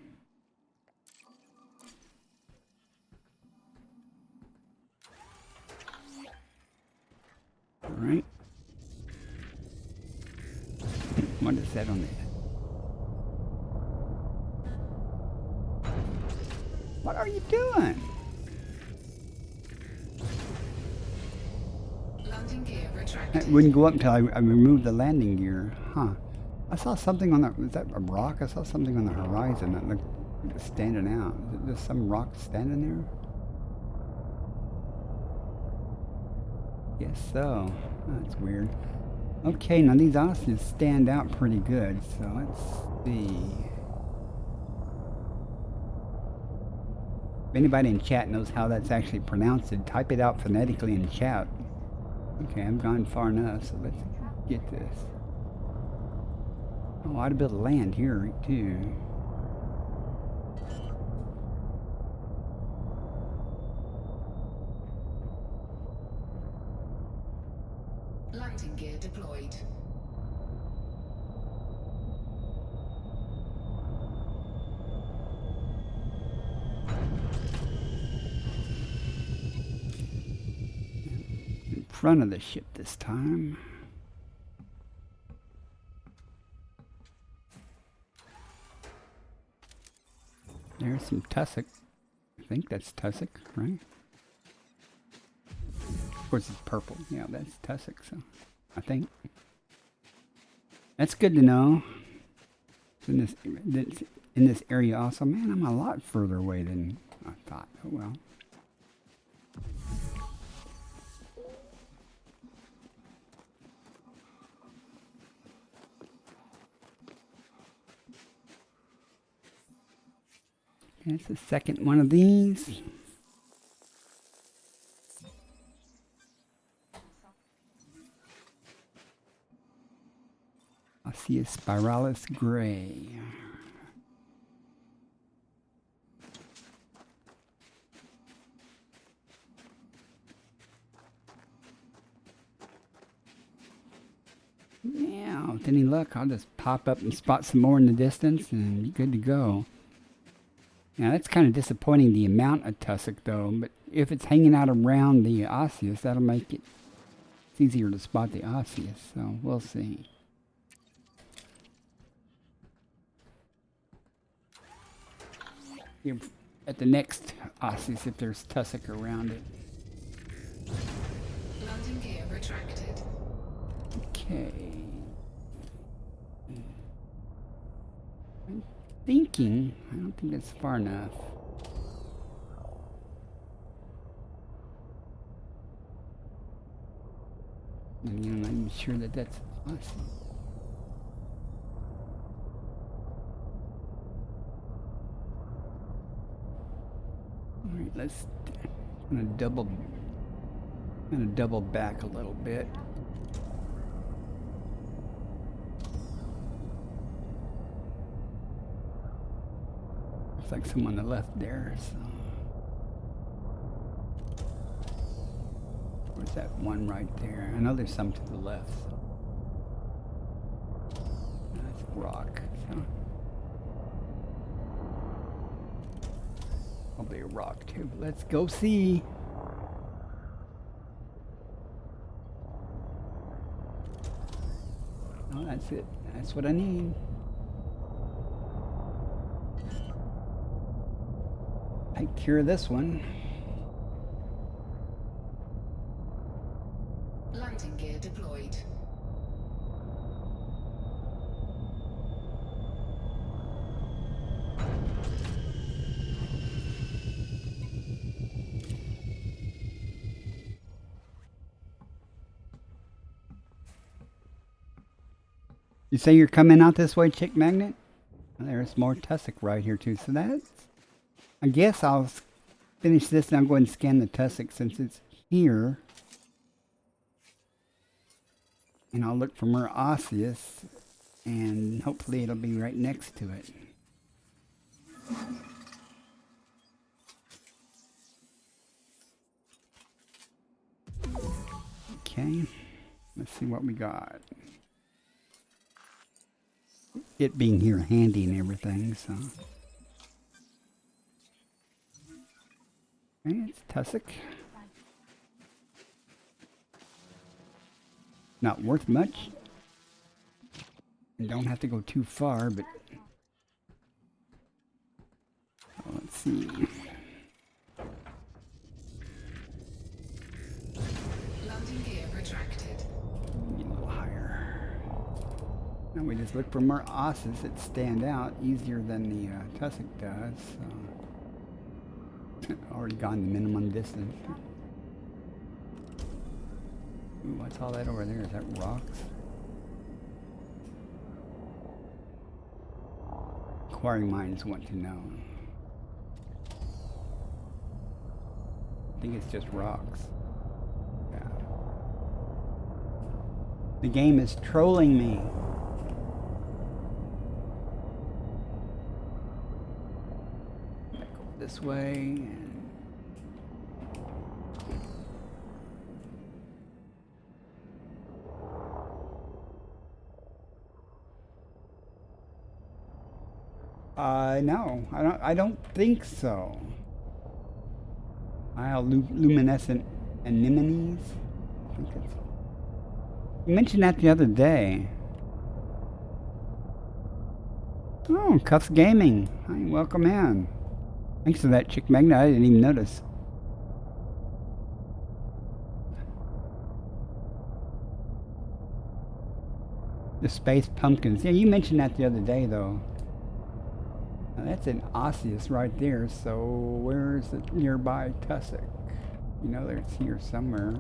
Speaker 2: All right. What is that on there? What are you doing?
Speaker 3: Landing gear retracted.
Speaker 2: It wouldn't go up until I removed the landing gear. Huh. I saw something on the... Was that a rock? I saw something on the horizon that looked like it was standing out. Is it just some rock standing there? Guess so. That's weird. Okay, now these osseous stand out pretty good, so let's see. If anybody in chat knows how that's actually pronounced, type it out phonetically in chat. Okay, I've gone far enough, so let's get this. Oh, I ought to be able to land here, too.
Speaker 3: Landing gear deployed.
Speaker 2: In front of the ship this time. There's some tussock. I think that's tussock, right? Of course it's purple. Yeah, that's tussock, so I think. That's good to know. It's in this area also. Man, I'm a lot further away than I thought. Oh well. That's the second one of these. I see a spiralis gray. Yeah, with any luck, I'll just pop up and spot some more in the distance and be good to go. Now that's kind of disappointing, the amount of tussock though, but if it's hanging out around the osseous, that'll make it easier to spot the osseous, so we'll see. Here at the next osseous, if there's tussock around it.
Speaker 3: Landing gear retracted.
Speaker 2: Okay. I'm thinking, I don't think that's far enough. And I'm not even sure that that's awesome. All right, let's. I'm gonna double back a little bit. Looks like someone on the left there. So. Where's that one right there? I know there's some to the left. So. That's rock. So. Probably a rock too. But let's go see. Oh, that's it. That's what I need. Take care of this one.
Speaker 3: Landing gear deployed.
Speaker 2: You say you're coming out this way, Chick Magnet? Well, there's more tussock right here too. So that's, I guess I'll finish this and I'll go ahead and scan the tussock since it's here. And I'll look for more osseous and hopefully it'll be right next to it. Okay, let's see what we got. It being here handy and everything, so. Okay, it's tussock. Not worth much. You don't have to go too far, but let's see.
Speaker 3: Landing gear retracted.
Speaker 2: Get a little higher. Now we just look for more osses that stand out easier than the tussock does. So. Already gone the minimum distance. Ooh, what's all that over there? Is that rocks? Inquiring minds want to know. I think it's just rocks. Yeah. The game is trolling me. Back over this way and no, I don't think so. Luminescent anemones. I think it's. You mentioned that the other day. Oh, Cuffs Gaming. Hi, welcome in. Thanks for that, Chick Magna. I didn't even notice. The space pumpkins. Yeah, you mentioned that the other day, though. Now, that's an osseous right there, so where's the nearby tussock? You know, it's here somewhere.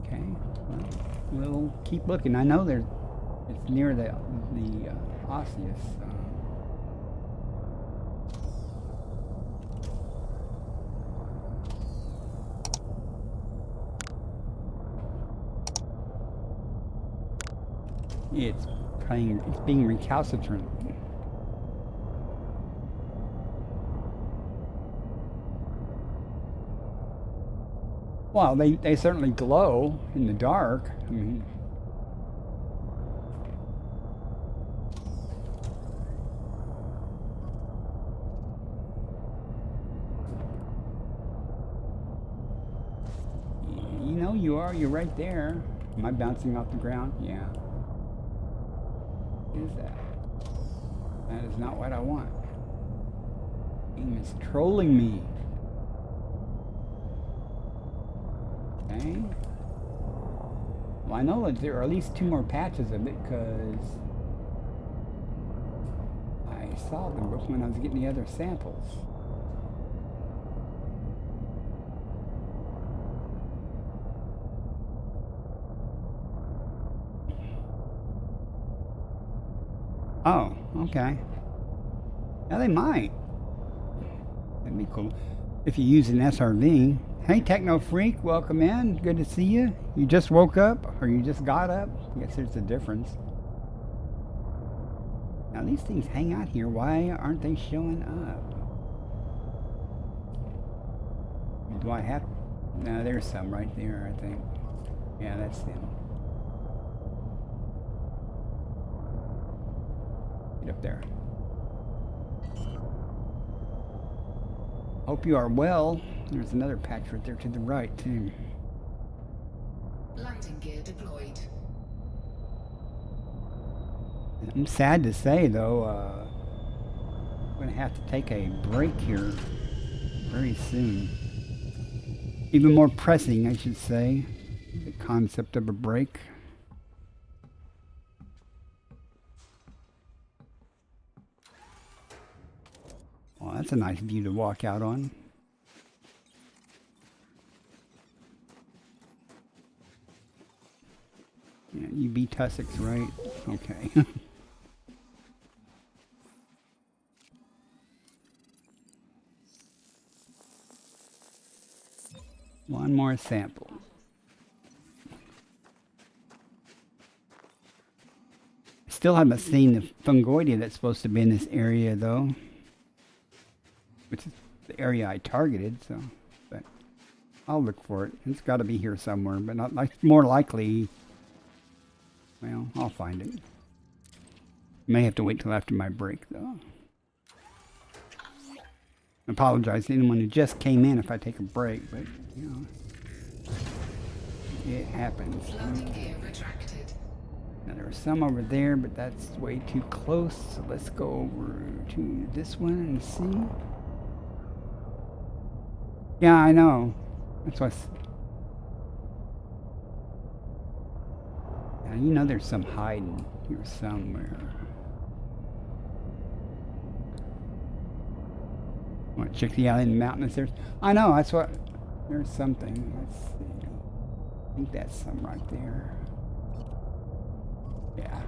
Speaker 2: Okay, well, we'll keep looking. I know it's near the osseous. It's being recalcitrant. Well, they certainly glow in the dark. I mean, you know you are. You're right there. Am I bouncing off the ground? Yeah. What is that? That is not what I want. Game is trolling me. Okay. Well, I know that there are at least 2 more patches of it because I saw them when I was getting the other samples. Oh, okay. Now they might. That'd be cool. If you use an SRV. Hey, Techno Freak, welcome in. Good to see you. You just woke up or you just got up? I guess there's a difference. Now these things hang out here. Why aren't they showing up? Do I have... No, there's some right there, I think. Yeah, that's them. Up there. Hope you are well. There's another patch right there to the right too.
Speaker 3: Landing gear deployed.
Speaker 2: I'm sad to say though, I'm gonna have to take a break here very soon. Even more pressing, I should say, the concept of a break. Well, that's a nice view to walk out on. tussocks, right? Okay. One more sample. Still haven't seen the fungoidia that's supposed to be in this area, though. Which is the area I targeted, so. But I'll look for it. It's got to be here somewhere, but not like more likely. Well, I'll find it. May have to wait till after my break, though. I apologize to anyone who just came in if I take a break, but you know, it happens.
Speaker 3: Landing gear retracted.
Speaker 2: Now there are some over there, but that's way too close. So let's go over to this one and see. Yeah, I know. That's why. Yeah, you know there's some hiding here somewhere. Want to check the alley in the mountains? I know, that's what. There's something. Let's see. I think that's some right there. Yeah.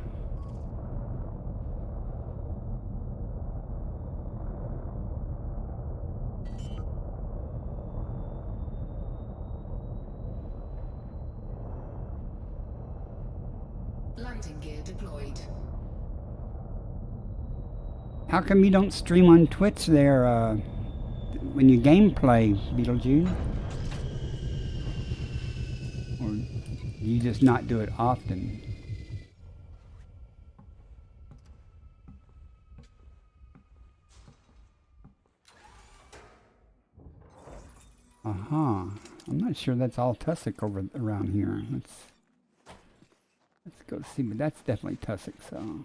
Speaker 3: Landing gear deployed.
Speaker 2: How come you don't stream on Twitch there when you gameplay, Beetlejuice? Or you just not do it often? I'm not sure that's all tussock over around here. Let's go see, but that's definitely tussock, so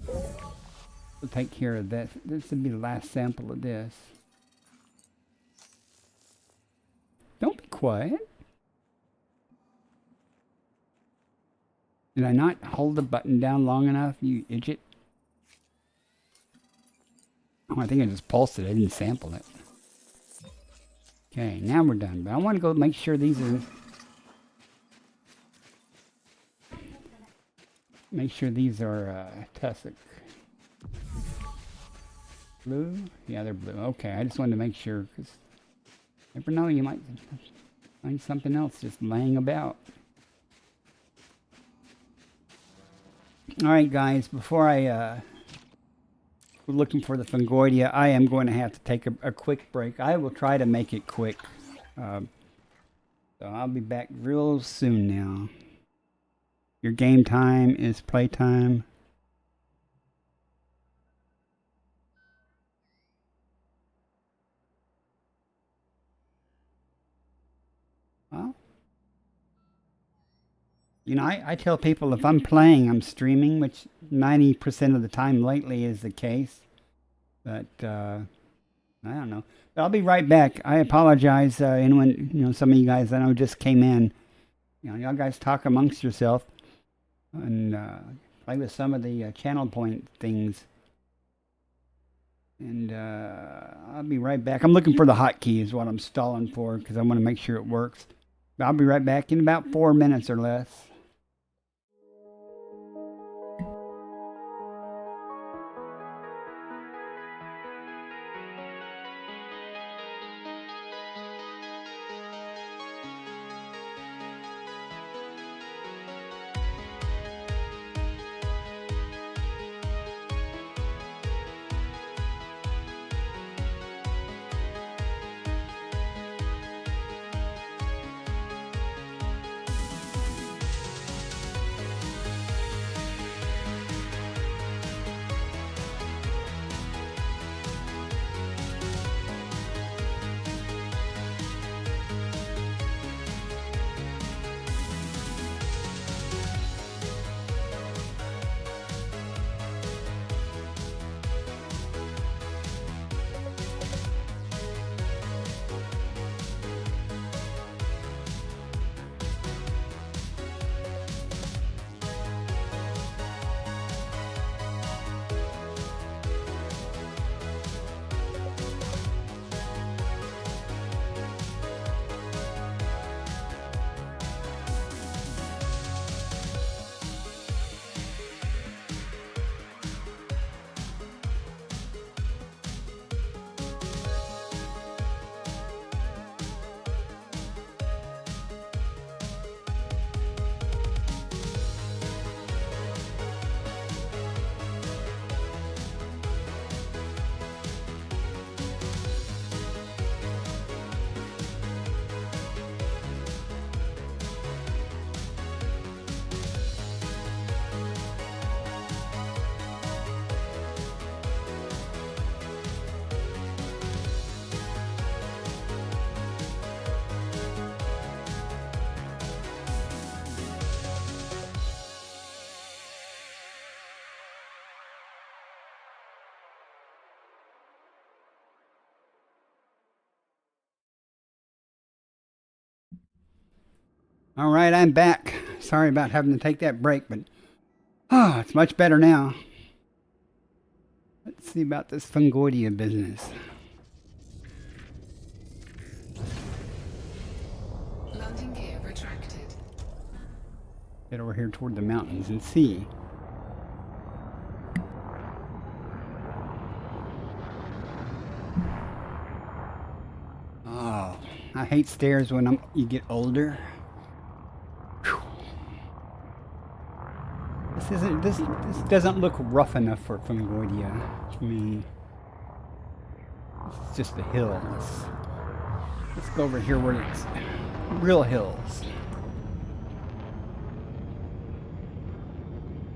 Speaker 2: we'll take care of that. This would be the last sample of this. Don't be quiet. Did I not hold the button down long enough, you idiot? Oh, I think I just pulsed it. I didn't sample it. Okay, now we're done. But I want to go make sure these are... Make sure these are tussock. Blue? Yeah, they're blue. Okay, I just wanted to make sure, because never know, you might find something else just laying about. Alright guys, before I go looking for the fungoidia, I am going to have to take a quick break. I will try to make it quick. So I'll be back real soon now. Your game time is playtime. Well, you know, I tell people if I'm playing, I'm streaming, which 90% of the time lately is the case. But, I don't know. But I'll be right back. I apologize, anyone, you know, some of you guys I know just came in. You know, y'all guys talk amongst yourself and play with some of the channel point things. And I'll be right back. I'm looking for the hotkey is what I'm stalling for because I want to make sure it works. But I'll be right back in about 4 minutes or less. All right, I'm back. Sorry about having to take that break, but it's much better now. Let's see about this fungoidia business.
Speaker 3: Landing gear retracted.
Speaker 2: Get over here toward the mountains and see. Oh, I hate stairs when you get older. Whew. This doesn't look rough enough for fungoidia to me. It's just a hill. Let's go over here where it's real hills.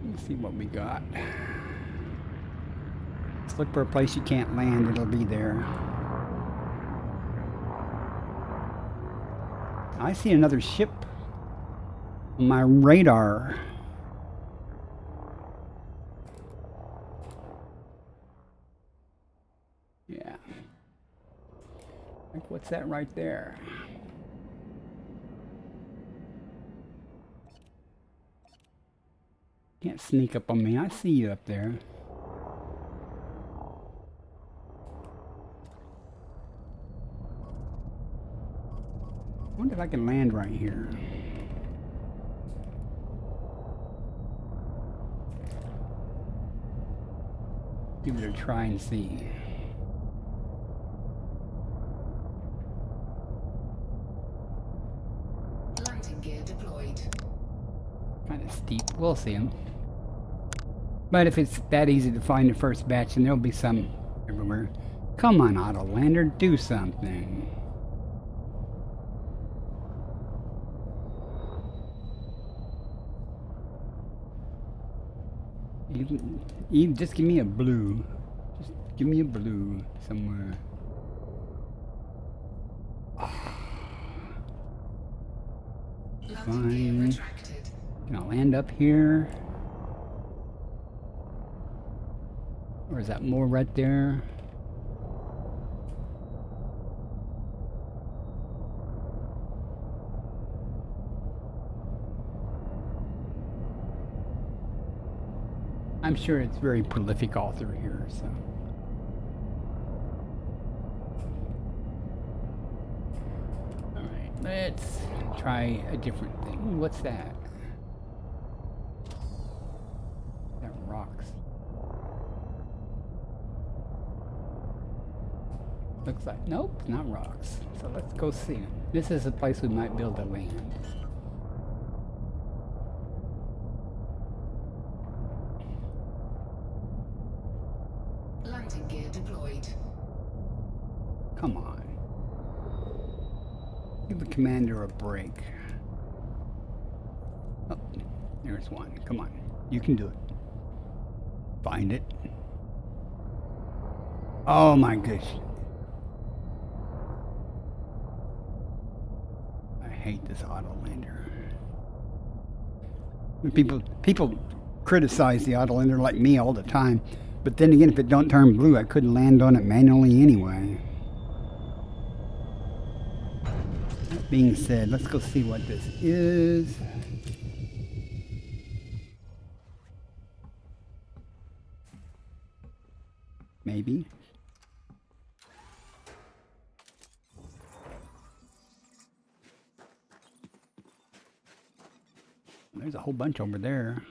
Speaker 2: Let's see what we got. Let's look for a place you can't land. It'll be there. I see another ship on my radar. Yeah. Like, what's that right there? Can't sneak up on me. I see you up there. I wonder if I can land right here. Give it a try and see.
Speaker 3: Landing gear deployed.
Speaker 2: Kind of steep. We'll see them. But if it's that easy to find the first batch, then there'll be some everywhere. Come on, Autolander, do something. Even just give me a blue. Just give me a blue somewhere.
Speaker 3: Landing gear
Speaker 2: Fine.
Speaker 3: retracted.
Speaker 2: Can I land up here? Or is that more right there? I'm sure it's very prolific all through here, so. Alright, let's try a different thing. Ooh, what's that? That rocks. Looks like, nope, it's not rocks. So let's go see. This is a place we might build a land.
Speaker 3: Landing gear deployed.
Speaker 2: Come on. Give the commander a break. Oh, there's one. Come on. You can do it. Find it. Oh my gosh. I hate this Autolander. People criticize the Autolander like me all the time. But then again, if it don't turn blue, I couldn't land on it manually anyway. That being said, let's go see what this is. Maybe. There's a whole bunch over there.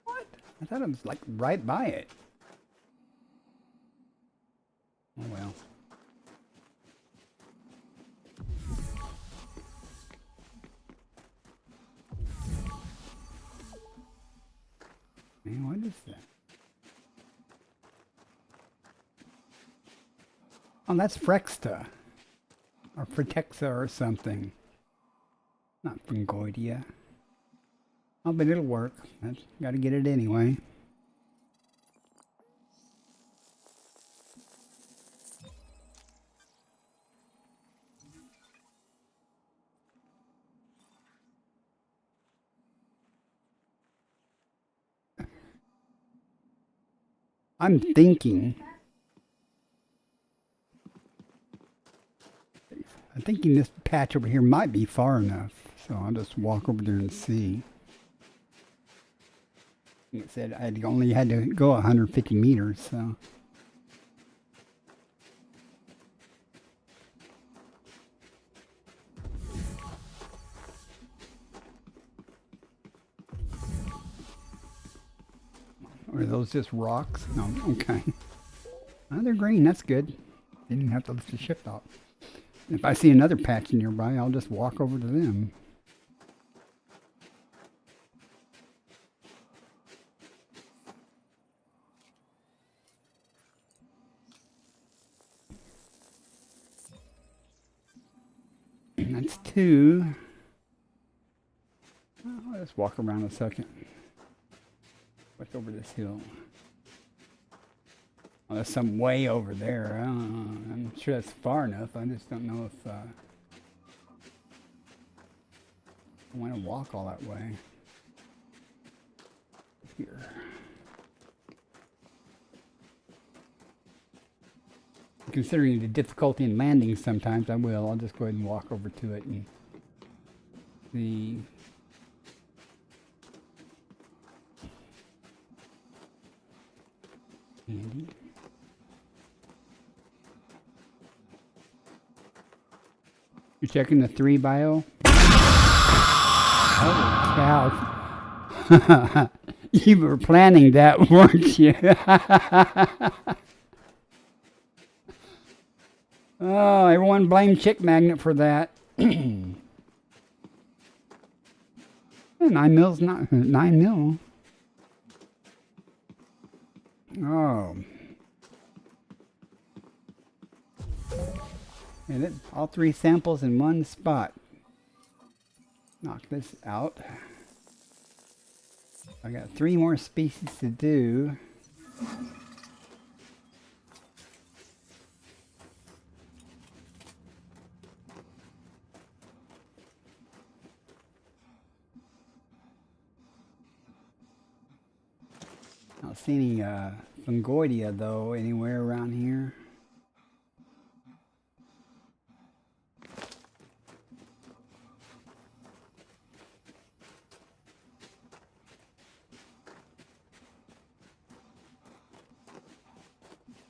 Speaker 2: What? I thought it was like right by it. Oh well. Man, what is that? Oh, that's Frexta. Or Fretexa or something. Not Fungoidia. Oh, but it'll work. I've got to get it anyway. I'm thinking. I'm thinking this patch over here might be far enough, so I'll just walk over there and see. It said I only had to go 150 meters, so. Or are those just rocks? No, okay. Oh, they're green, that's good. Didn't have to lift the ship out. If I see another patch nearby, I'll just walk over to them. That's 2. I'll just walk around a second. What's over this hill? Oh, there's some way over there. I don't know. I'm sure that's far enough. I just don't know if I want to walk all that way. Here. Considering the difficulty in landing sometimes, I will. I'll just go ahead and walk over to it and see. Andy. You're checking the 3 bio? Holy cow. You were planning that, weren't you? Oh, everyone blamed Chick Magnet for that. 9 mil's not 9 mil. Oh. And it, all 3 samples in one spot. Knock this out. I got 3 more species to do. I don't see any Fungoidia though anywhere around here.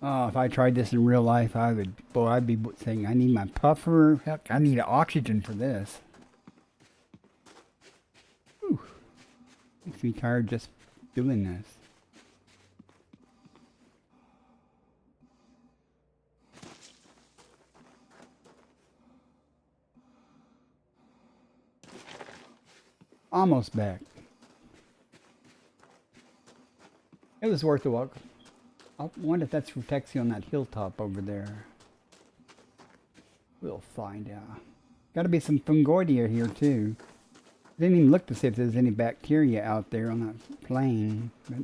Speaker 2: Oh, if I tried this in real life, I would, boy, I'd be saying, I need my puffer. Heck, I need oxygen for this. Whew. Makes me tired just doing this. Almost back. It was worth the walk. I wonder if that's Rutexia on that hilltop over there. We'll find out. Got to be some Fungoidia here too. Didn't even look to see if there's any bacteria out there on that plain, but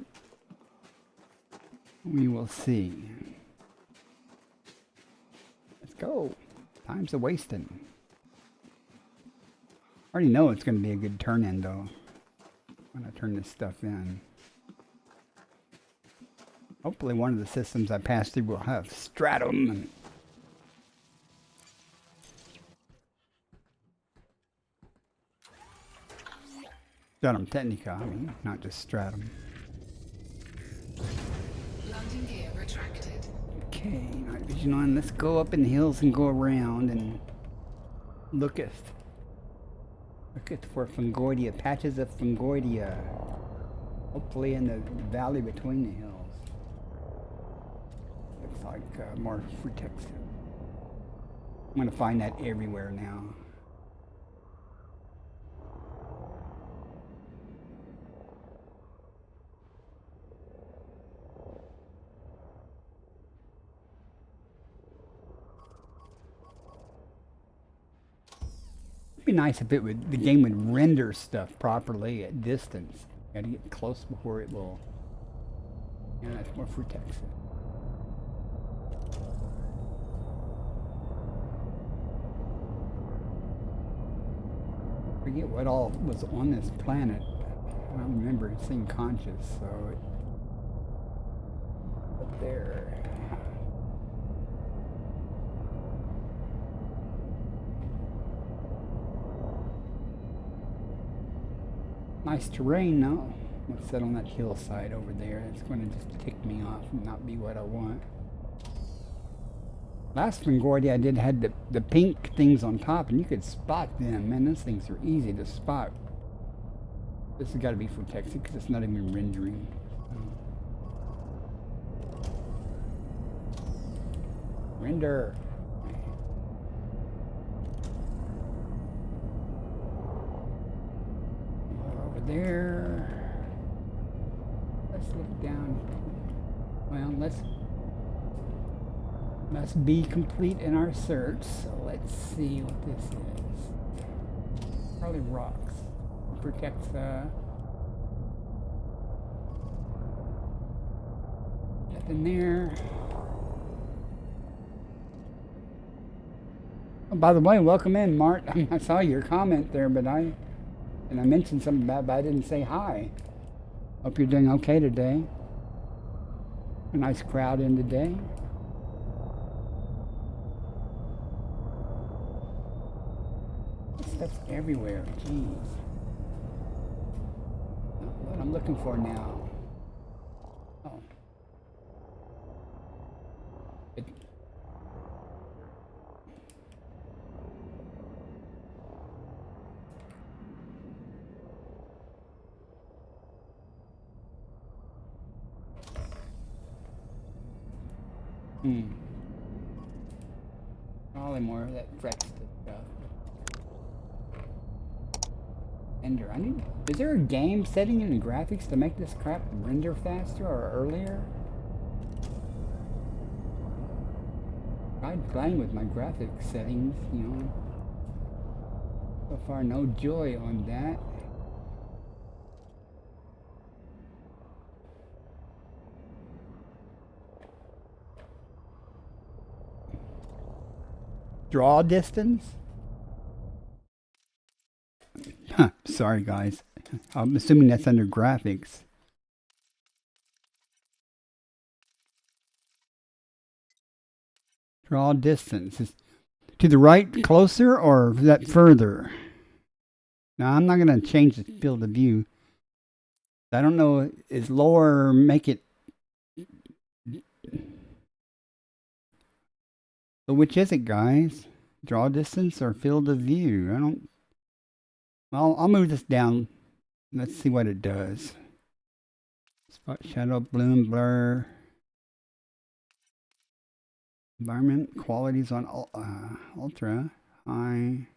Speaker 2: we will see. Let's go. Time's a wasting. I already know it's going to be a good turn-in though when I turn this stuff in. Hopefully one of the systems I pass through will have stratum and stratum technica, I mean, not just stratum.
Speaker 3: Landing gear retracted.
Speaker 2: Okay, night vision on. Let's go up in the hills and go around and look for Fungoidia, patches of Fungoidia. Hopefully in the valley between the hills. Looks like more Rutexia. I'm going to find that everywhere now. It'd be nice if the game would render stuff properly at distance. Got to get close before it will. Yeah, that's more Rutexia. I forget what all was on this planet. I don't remember seeing conscious, so up there. Nice terrain, no? Let's sit on that hillside over there. It's going to just tick me off and not be what I want. Last Fingordi I did had the pink things on top, and you could spot them. Man, those things are easy to spot. This has got to be for Texas because it's not even rendering. Render. Over there. Let's look down. Well, must be complete in our search. So let's see what this is. Probably rocks. Protects nothing there. Oh, by the way, welcome in, Mart. I saw your comment there, but I mentioned something about it, but I didn't say hi. Hope you're doing okay today. A nice crowd in today. Stuff's everywhere. Jeez. What I'm looking for now. Oh. Probably more of that Frexted stuff. Ender. Is there a game setting in the graphics to make this crap render faster or earlier? Tried playing with my graphics settings, you know. So far, no joy on that. Draw distance? Huh, sorry guys. I'm assuming that's under graphics. Draw distance. Is to the right closer or is that further? Now I'm not going to change the field of view. I don't know, is lower make it... So which is it, guys? Draw distance or field of view? I don't... Well, I'll move this down. Let's see what it does. Spot, shadow, bloom, blur. Environment qualities on ultra. High.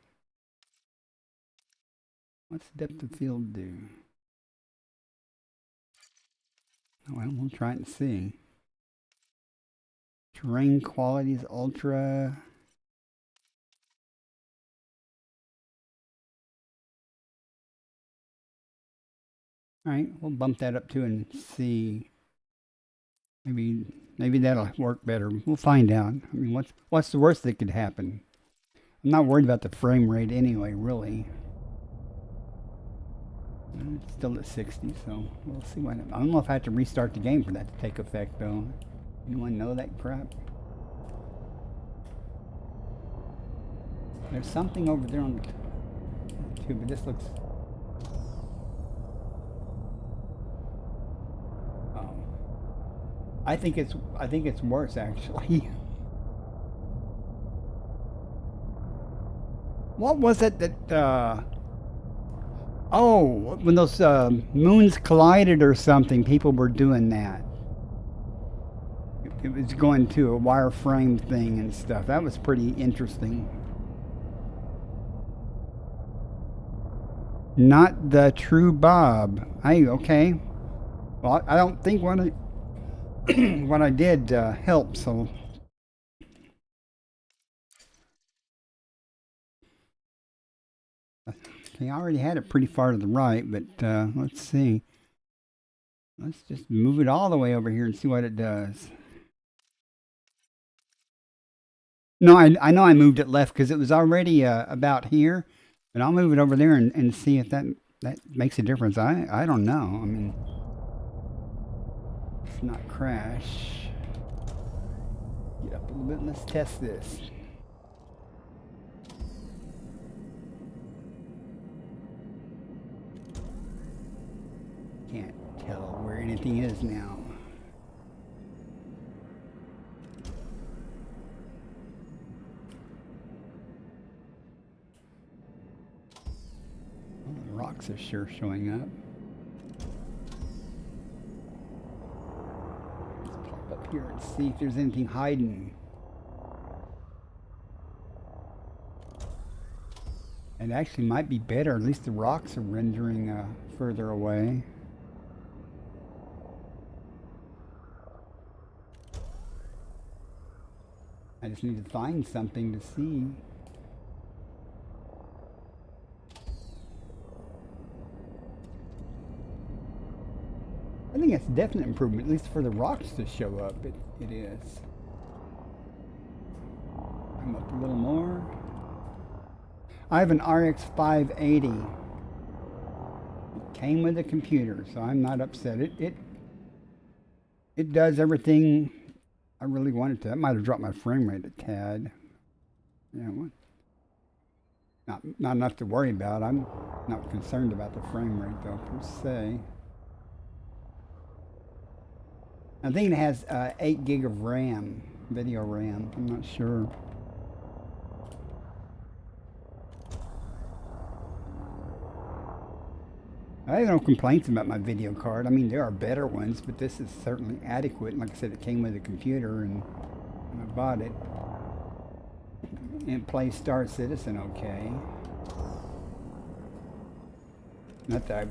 Speaker 2: What's depth of field do? Well, we'll try it and see. Terrain qualities, ultra. All right, we'll bump that up too and see. Maybe that'll work better. We'll find out. I mean, what's the worst that could happen? I'm not worried about the frame rate anyway, really. It's still at 60, so we'll see what. I don't know if I have to restart the game for that to take effect, though. Anyone know that crap? There's something over there on the tube, but this looks. I think it's worse actually. What was it that oh, when those moons collided or something, people were doing that. It was going to a wireframe thing and stuff. That was pretty interesting. Not the true Bob. Okay. Well, I don't think what I did helped, so. Okay, I already had it pretty far to the right, but let's see. Let's just move it all the way over here and see what it does. No, I know I moved it left because it was already about here, but I'll move it over there and see if that makes a difference. I don't know. I mean, it's not crash. Get up a little bit and let's test this. Can't tell where anything is now. Well, the rocks are sure showing up. Let's pop up here and see if there's anything hiding. It actually might be better. At least the rocks are rendering further away. I just need to find something to see. I think it's a definite improvement, at least for the rocks to show up. It is. I'm up a little more. I have an RX 580. It came with a computer, so I'm not upset. It does everything I really wanted to. I might have dropped my frame rate a tad. Yeah, what? Not enough to worry about. I'm not concerned about the frame rate though, per se. I think it has 8 gig of RAM, video RAM. I'm not sure. I have no complaints about my video card. I mean, there are better ones, but this is certainly adequate. Like I said, it came with a computer, and I bought it. And it plays Star Citizen okay. Not that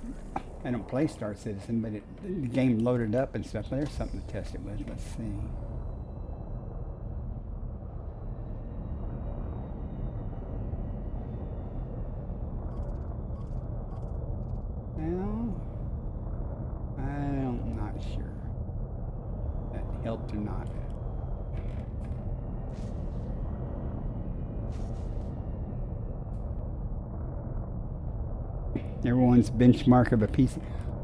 Speaker 2: I don't play Star Citizen, but the game loaded up and stuff. There's something to test it with. Let's see. Well, I'm not sure if that helped or not. Everyone's benchmark of a PC.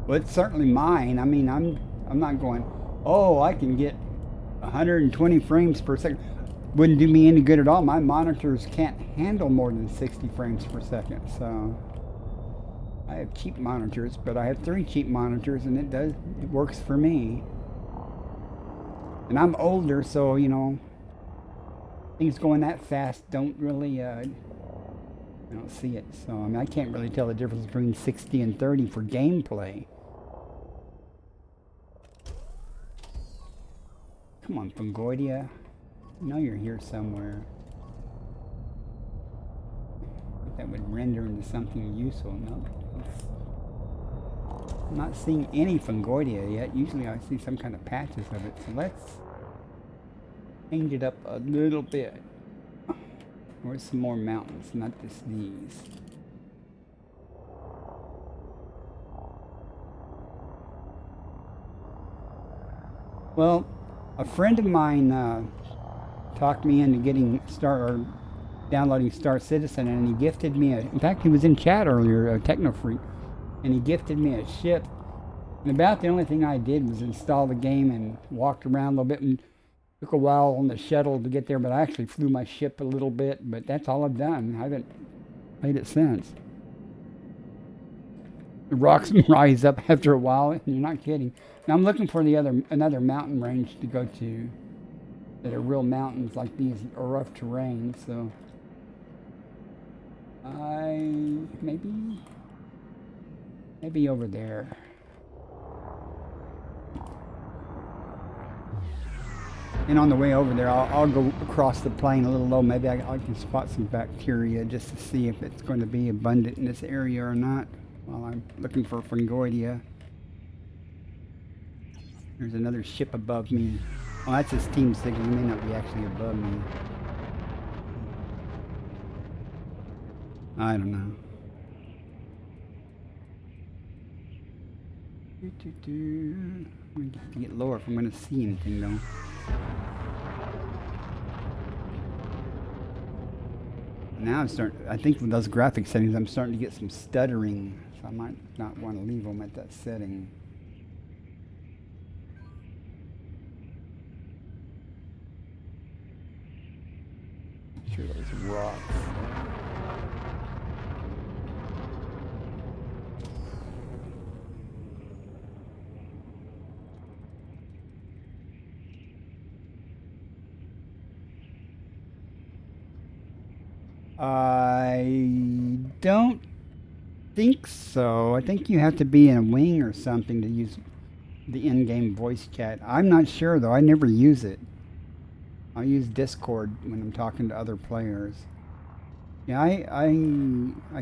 Speaker 2: Well, it's certainly mine. I mean, I'm not going, oh, I can get 120 frames per second. Wouldn't do me any good at all. My monitors can't handle more than 60 frames per second. So I have cheap monitors, but I have 3 cheap monitors, and it works for me. And I'm older, so you know, things going that fast don't really I don't see it. So I mean, I can't really tell the difference between 60 and 30 for gameplay. Come on, Fungoidia. I know you're here somewhere. That would render into something useful. No, I'm not seeing any Fungoidia yet. Usually I see some kind of patches of it. So let's change it up a little bit. Where's some more mountains, not just these. Well, a friend of mine talked me into downloading Star Citizen, and he gifted me in fact, he was in chat earlier, Techno Freak, and he gifted me a ship. And about the only thing I did was install the game and walked around a little bit, and took a while on the shuttle to get there, but I actually flew my ship a little bit, but that's all I've done. I haven't played it since. The rocks rise up after a while, and you're not kidding. Now I'm looking for another mountain range to go to that are real mountains like these, or rough terrain, so maybe over there. And on the way over there, I'll go across the plain a little low. Maybe I can spot some bacteria just to see if it's going to be abundant in this area or not while I'm looking for Fungoidia. There's another ship above me. Oh, that's his team signal. He may not be actually above me. I don't know. I'm going to have to get lower if I'm going to see anything, though. Now I think with those graphic settings, I'm starting to get some stuttering, so I might not want to leave them at that setting. Sure, those rocks. I don't think so. I think you have to be in a wing or something to use the in-game voice chat. I'm not sure though. I never use it. I use Discord when I'm talking to other players. Yeah, I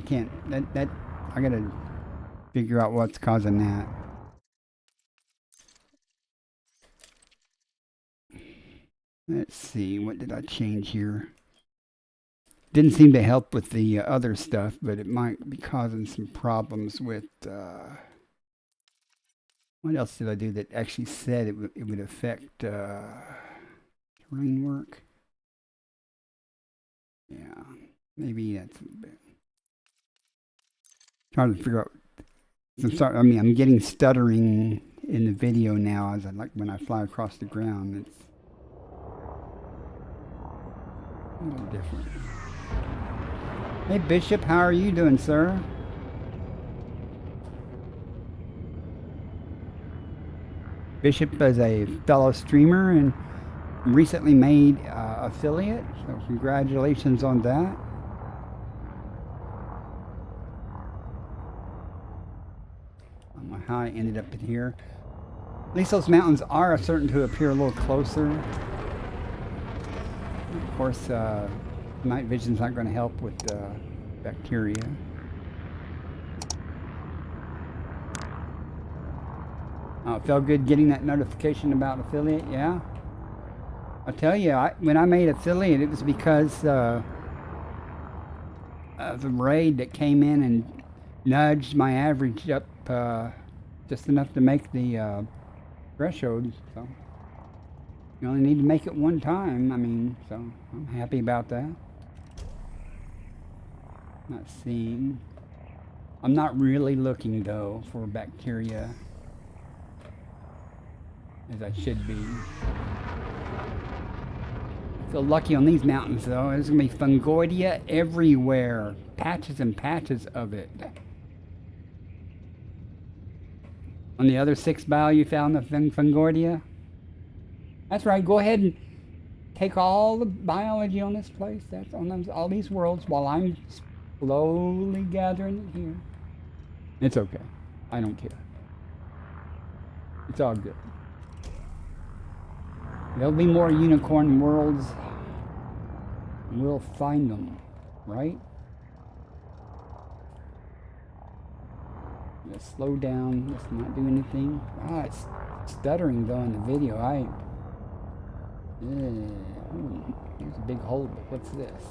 Speaker 2: can't. That I gotta figure out what's causing that. Let's see. What did I change here? Didn't seem to help with the other stuff, but it might be causing some problems with. What else did I do that actually said it would affect terrain work? Yeah, maybe that's a bit. Trying to figure out. I'm sorry. I mean, I'm getting stuttering in the video now as I like when I fly across the ground. It's a little different. Hey Bishop, how are you doing, sir? Bishop is a fellow streamer and recently made affiliate, so congratulations on that. I don't know how I ended up in here. At least those mountains are starting to appear a little closer. Of course, night vision's not going to help with bacteria. Oh, it felt good getting that notification about affiliate, yeah? I'll tell you, when I made affiliate, it was because of the raid that came in and nudged my average up just enough to make the threshold. So you only need to make it one time. I mean, so I'm happy about that. Not seeing. I'm not really looking though for bacteria as I should be. I feel lucky on these mountains though. There's gonna be fungoidia everywhere. Patches and patches of it. On the other 6 bio you found the fungoidia? That's right, go ahead and take all the biology on this place. That's on all these worlds while I'm slowly gathering it here. It's okay. I don't care. It's all good. There'll be more unicorn worlds. We'll find them, right? Let's slow down. Let's not do anything. Ah, it's stuttering though in the video. There's a big hole, but what's this?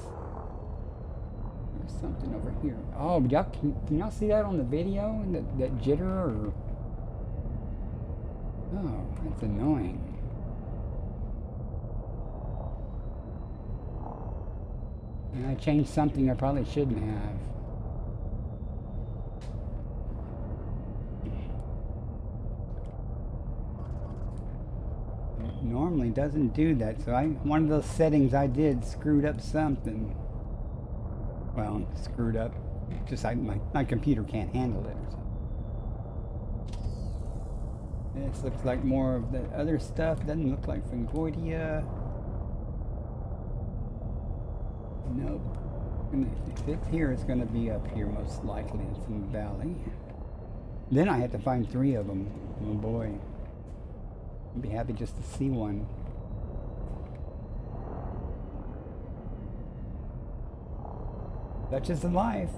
Speaker 2: There's something over here. Oh, y'all, can y'all see that on the video? That jitter or... Oh, that's annoying. And I changed something I probably shouldn't have. It normally doesn't do that, so one of those settings I did screwed up something. Well, screwed up. Just my computer can't handle it or something. This looks like more of the other stuff. Doesn't look like fungoidia. Nope. If it's here, it's going to be up here most likely in some valley. Then I had to find 3 of them. Oh boy. I'd be happy just to see one. Such is the life.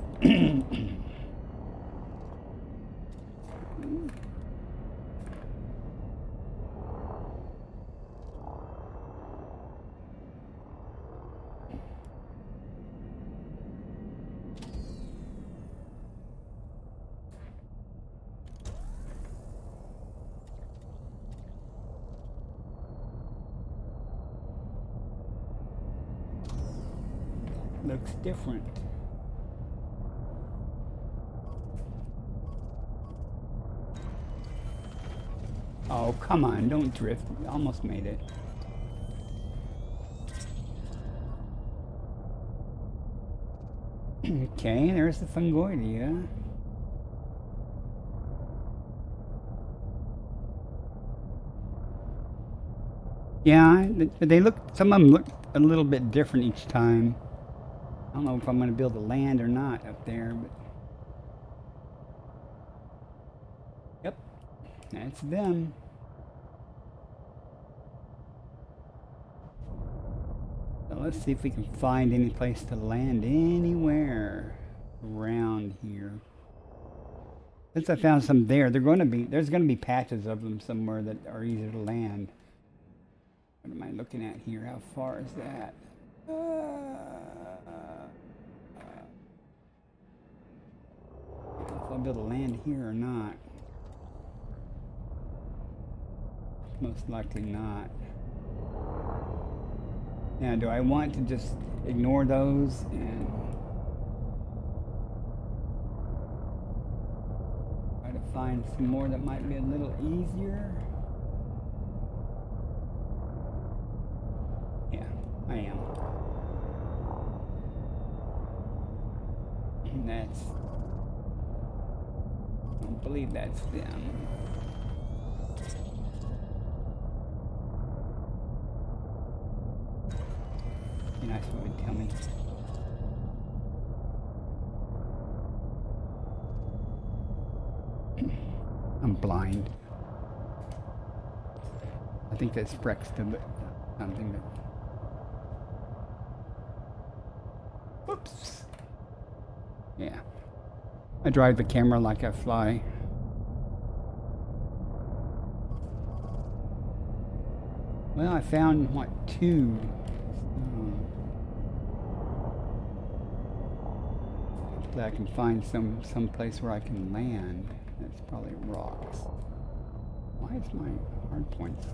Speaker 2: Looks different. Oh, come on, don't drift. Almost made it. Okay, there's the fungoidia. Yeah, they look, some of them look a little bit different each time. I don't know if I'm going to build a land or not up there, but yep, that's them. So let's see if we can find any place to land anywhere around here. Since I found some there, there's going to be patches of them somewhere that are easier to land. What am I looking at here? How far is that? If I'll be able to land here or not. Most likely not. Now, do I want to just ignore those and try to find some more that might be a little easier? Yeah, I am. And that's, I don't believe that's them. Be nice if you would tell me. I'm blind. I think that's Brexton, but something that. Whoops. Yeah. I drive the camera like I fly. Well, I found, what, 2. Hopefully I can find some place where I can land. That's probably rocks. Why is my hard points?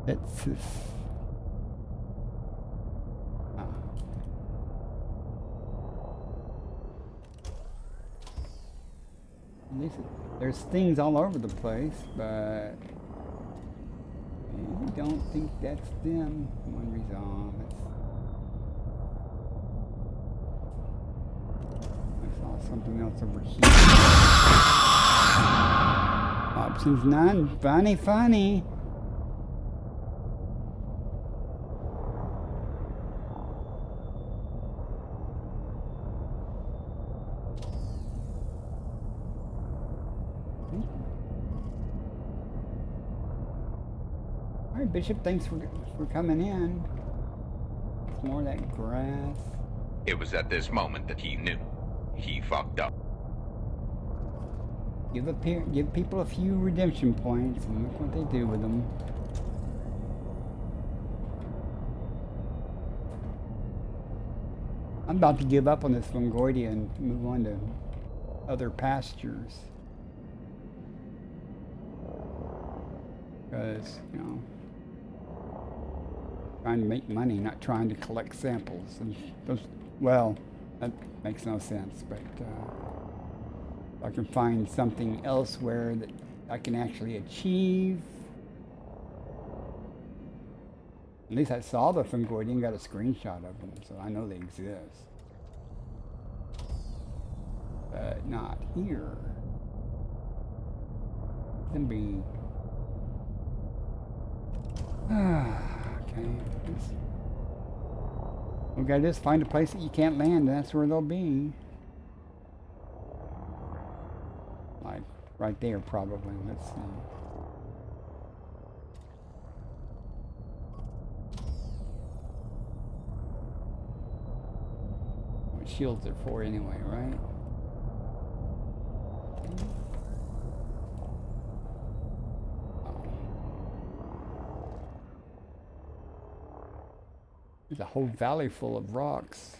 Speaker 2: It's this. There's things all over the place, but I don't think that's them. One reason. I saw something else over here. Options none. Funny, funny. All right, Bishop, thanks for coming in. It's more of that grass.
Speaker 4: It was at this moment that he knew. He fucked up.
Speaker 2: Give people a few redemption points and look what they do with them. I'm about to give up on this Longoidia and move on to other pastures. Because, you know, trying to make money, not trying to collect samples. And those, well, that makes no sense, but I can find something elsewhere that I can actually achieve. At least I saw the Fungoidia and got a screenshot of them, so I know they exist. But not here. Then be. Okay. We gotta just find a place that you can't land, and that's where they'll be. Like right there, probably. Let's see. What shields are for anyway, right? There's a whole valley full of rocks.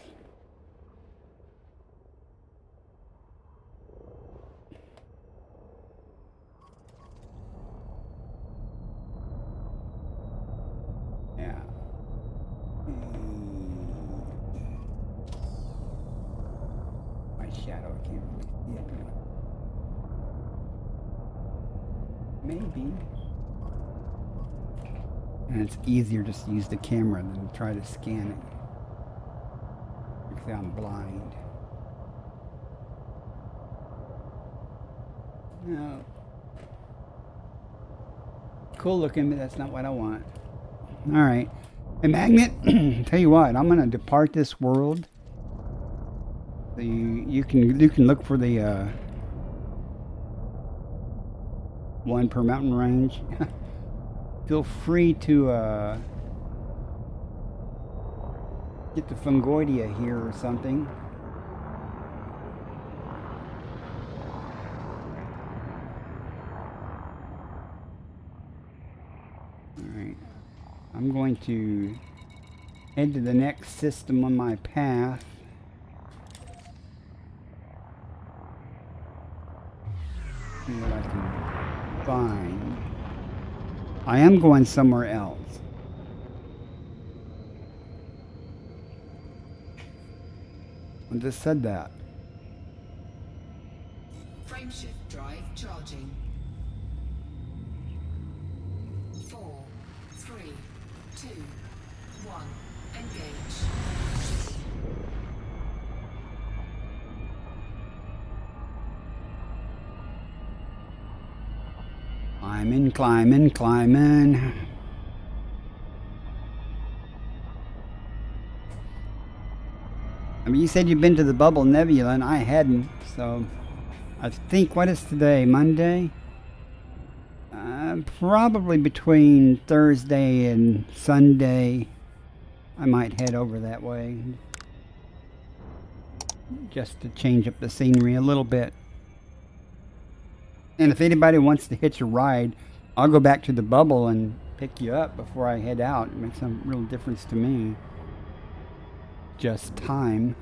Speaker 2: Yeah. My shadow, I can't really see it. Maybe. And it's easier just to use the camera than try to scan it. Because I'm blind. No. Cool looking, but that's not what I want. All right. Hey, Magnet, tell you what, I'm going to depart this world. So you can look for the one per mountain range. Feel free to get the Fungoidia here or something. Alright. I'm going to head to the next system on my path. See what I can find. I am going somewhere else. I just said that.
Speaker 3: Frameshift drive charging. 4, 3, 2, 1. Engage.
Speaker 2: Climbing. I mean, you said you've been to the Bubble Nebula, and I hadn't, so I think, what is today, Monday? Probably between Thursday and Sunday, I might head over that way, just to change up the scenery a little bit. And if anybody wants to hitch a ride, I'll go back to the Bubble and pick you up before I head out. It makes some real difference to me. Just time.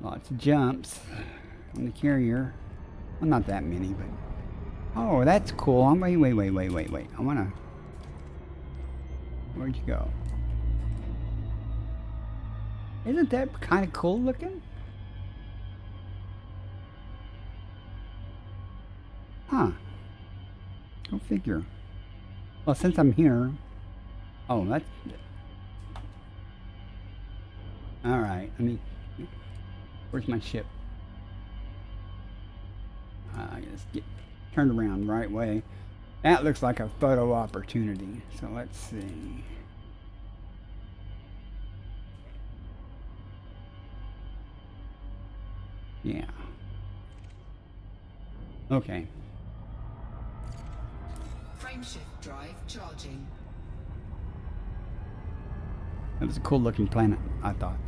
Speaker 2: Lots of jumps on the carrier. Well, not that many, but... Oh, that's cool. Wait. I wanna... Where'd you go? Isn't that kind of cool looking? Huh. Go figure. Well, since I'm here... Oh, that's... Alright, let me... Where's my ship? I just get turned around the right way. That looks like a photo opportunity. So let's see. Yeah. Okay.
Speaker 3: Frameshift drive charging.
Speaker 2: That was a cool looking planet, I thought.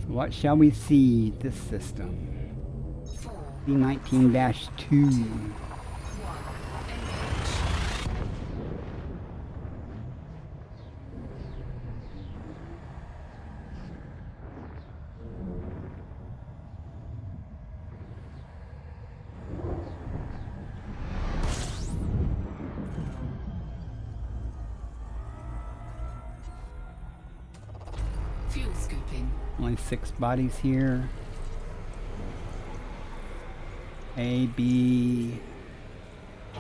Speaker 2: So what shall we see this system?
Speaker 3: 4,
Speaker 2: B19-2.
Speaker 3: 1. Engage. Fuel scooping.
Speaker 2: Only 6 bodies here. A, B,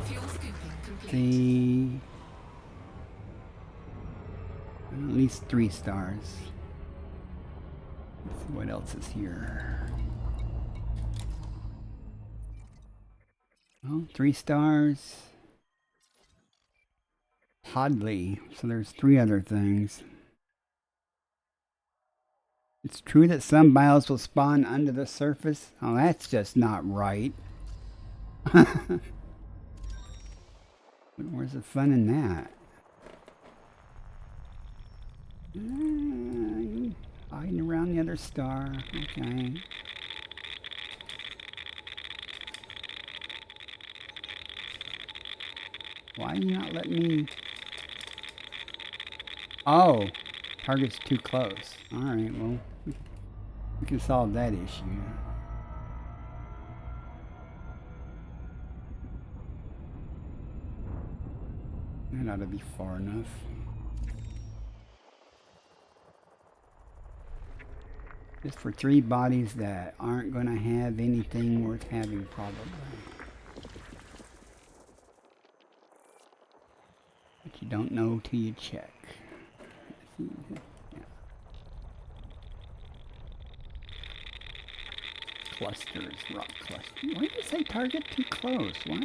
Speaker 3: Fuel scooping complete.
Speaker 2: C. At least 3 stars. Let's see what else is here. Oh, 3 stars. Hodley. So there's 3 other things. It's true that some bios will spawn under the surface. Oh, that's just not right. Where's the fun in that? Hiding around the other star. Okay. Why are you not letting me... Oh, target's too close. Alright, well, we can solve that issue. That ought to be far enough. Just for 3 bodies that aren't going to have anything worth having, probably. But you don't know till you check. Yeah. clusters, rock clusters. Why did you say target too close? What?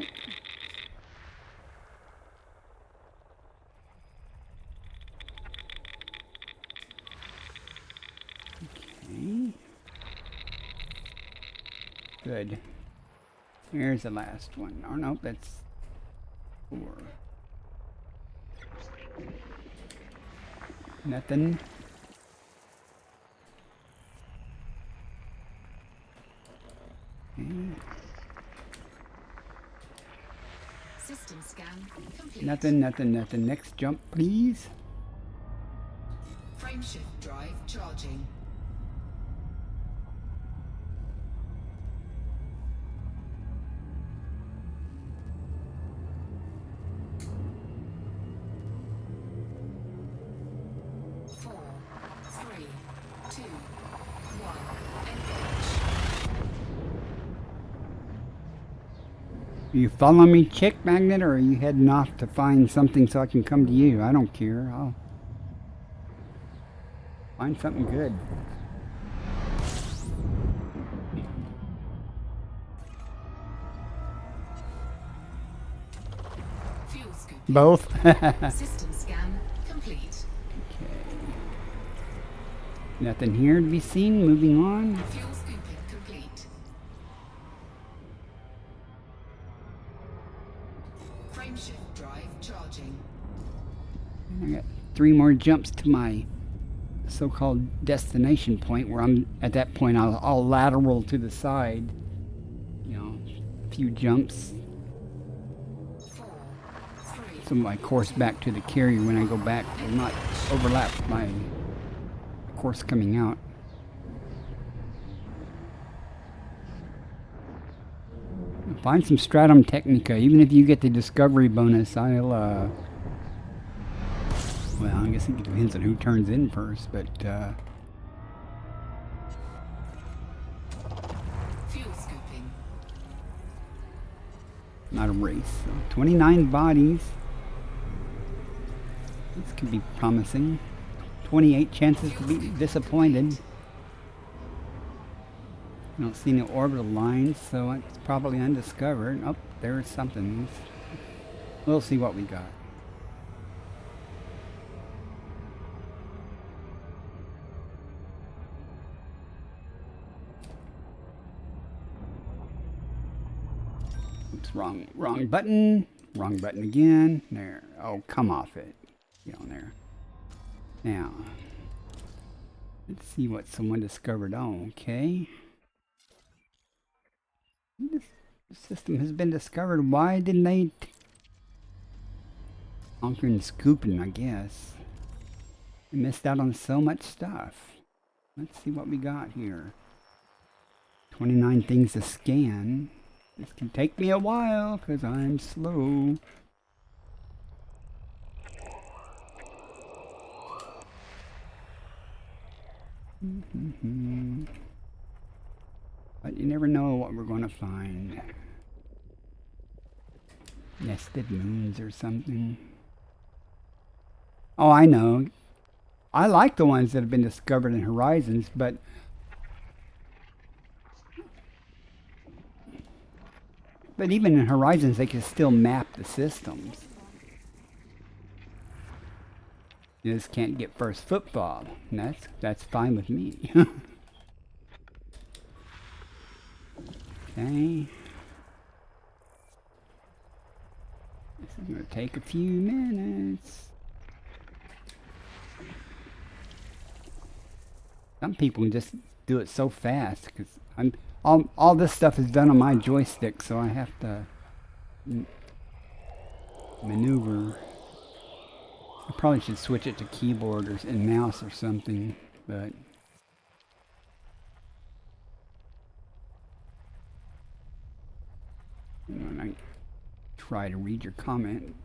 Speaker 2: Okay. Good. Here's the last one. Oh, no, that's 4. Nothing. Okay.
Speaker 3: System scan complete.
Speaker 2: Nothing, nothing, nothing. Next jump, please.
Speaker 3: Frameshift drive charging. Four, three, two, one. Engage.
Speaker 2: You follow me, chick magnet, or are you heading off to find something so I can come to you? I don't care. I'll find something good.
Speaker 3: Fuel scoop.
Speaker 2: Both.
Speaker 3: System scan complete.
Speaker 2: Nothing here to be seen. Moving on.
Speaker 3: Fuel scooping complete. Frameshift drive charging.
Speaker 2: I got 3 more jumps to my so-called destination point, where I'm at that point I'll lateral to the side. You know, a few jumps.
Speaker 3: 4, 3.
Speaker 2: So my course back to the carrier when I go back will not overlap my course coming out. Find some Stratum Technica. Even if you get the discovery bonus, I'll well, I guess it depends on who turns in first, but
Speaker 3: Fuel scooping.
Speaker 2: not a race. So 29 bodies. This could be promising. 28 chances to be disappointed. I don't see any orbital lines, so it's probably undiscovered. Oh, there's something. We'll see what we got. Oops, wrong button. Wrong button again. There. Oh, come off it. Get on there. Now, let's see what someone discovered. Oh, okay. This system has been discovered. Why didn't they conquering scooping, I guess. I missed out on so much stuff. Let's see what we got here. 29 things to scan. This can take me a while because I'm slow. But you never know what we're going to find. Nested moons or something. Oh, I know. I like the ones that have been discovered in Horizons, but even in Horizons, they can still map the systems. You just can't get first football, and that's fine with me. Okay. This is going to take a few minutes. Some people can just do it so fast because all this stuff is done on my joystick, so I have to maneuver. I probably should switch it to keyboard and mouse or something, but when I try to read your comment.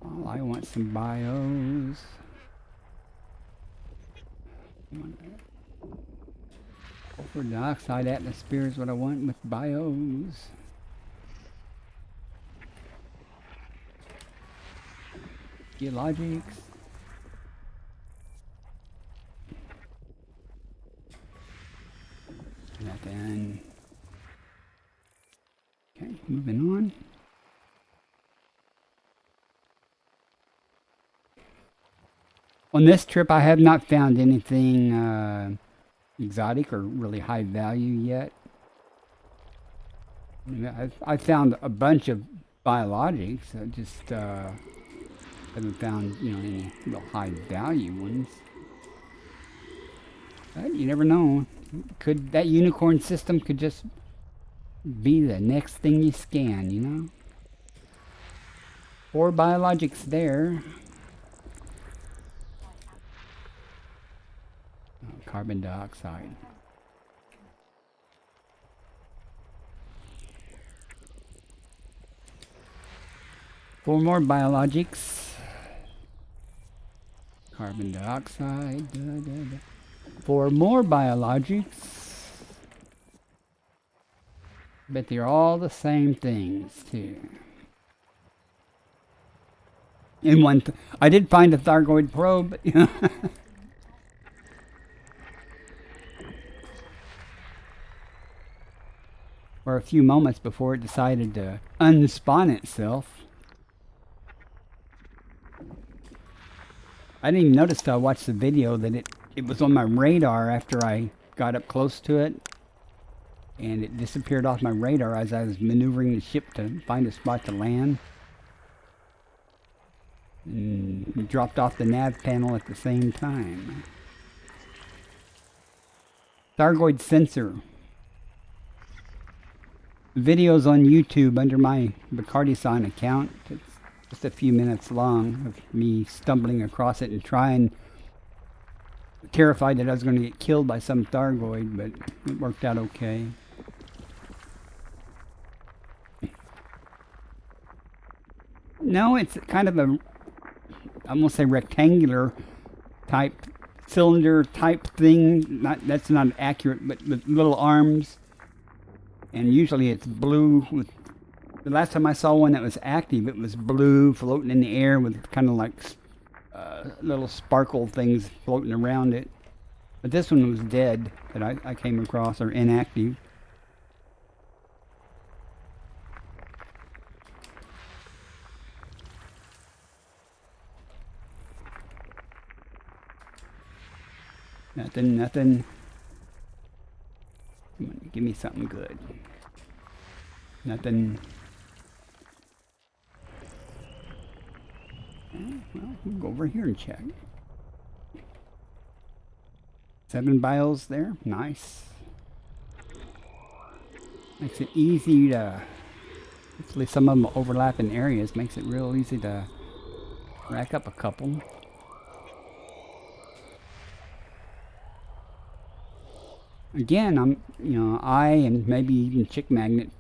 Speaker 2: Oh, I want some bios. Sulfur dioxide atmosphere is what I want with bios. Geologics. Nothing. Okay, moving on. On this trip, I have not found anything exotic or really high value yet. I found a bunch of biologics. I just haven't found, any real high value ones. But you never know. Could that unicorn system could just be the next thing you scan, 4 biologics there. Oh, carbon dioxide. Four more biologics. Carbon dioxide. 4 more biologics. Bet they're all the same things, too. And I did find a Thargoid probe. For a few moments before it decided to unspawn itself. I didn't even notice till I watched the video that it was on my radar after I got up close to it. And it disappeared off my radar as I was maneuvering the ship to find a spot to land. And it dropped off the nav panel at the same time. Thargoid sensor. The video's on YouTube under my Bacardi-san account. It's just a few minutes long of me stumbling across it and trying, terrified that I was going to get killed by some Thargoid, but it worked out okay. No, it's kind of a, I won't say rectangular type, cylinder type thing. That's not accurate, but with little arms. And usually it's blue. The last time I saw one that was active, it was blue, floating in the air with kind of like little sparkle things floating around it. But this one was dead that I came across, or inactive. Nothing. Come on, give me something good. Nothing. Well, we'll go over here and check. 7 bios there. Nice. Makes it easy to... Hopefully some of them overlap in areas. Makes it real easy to rack up a couple. Again, I and maybe even Chick Magnet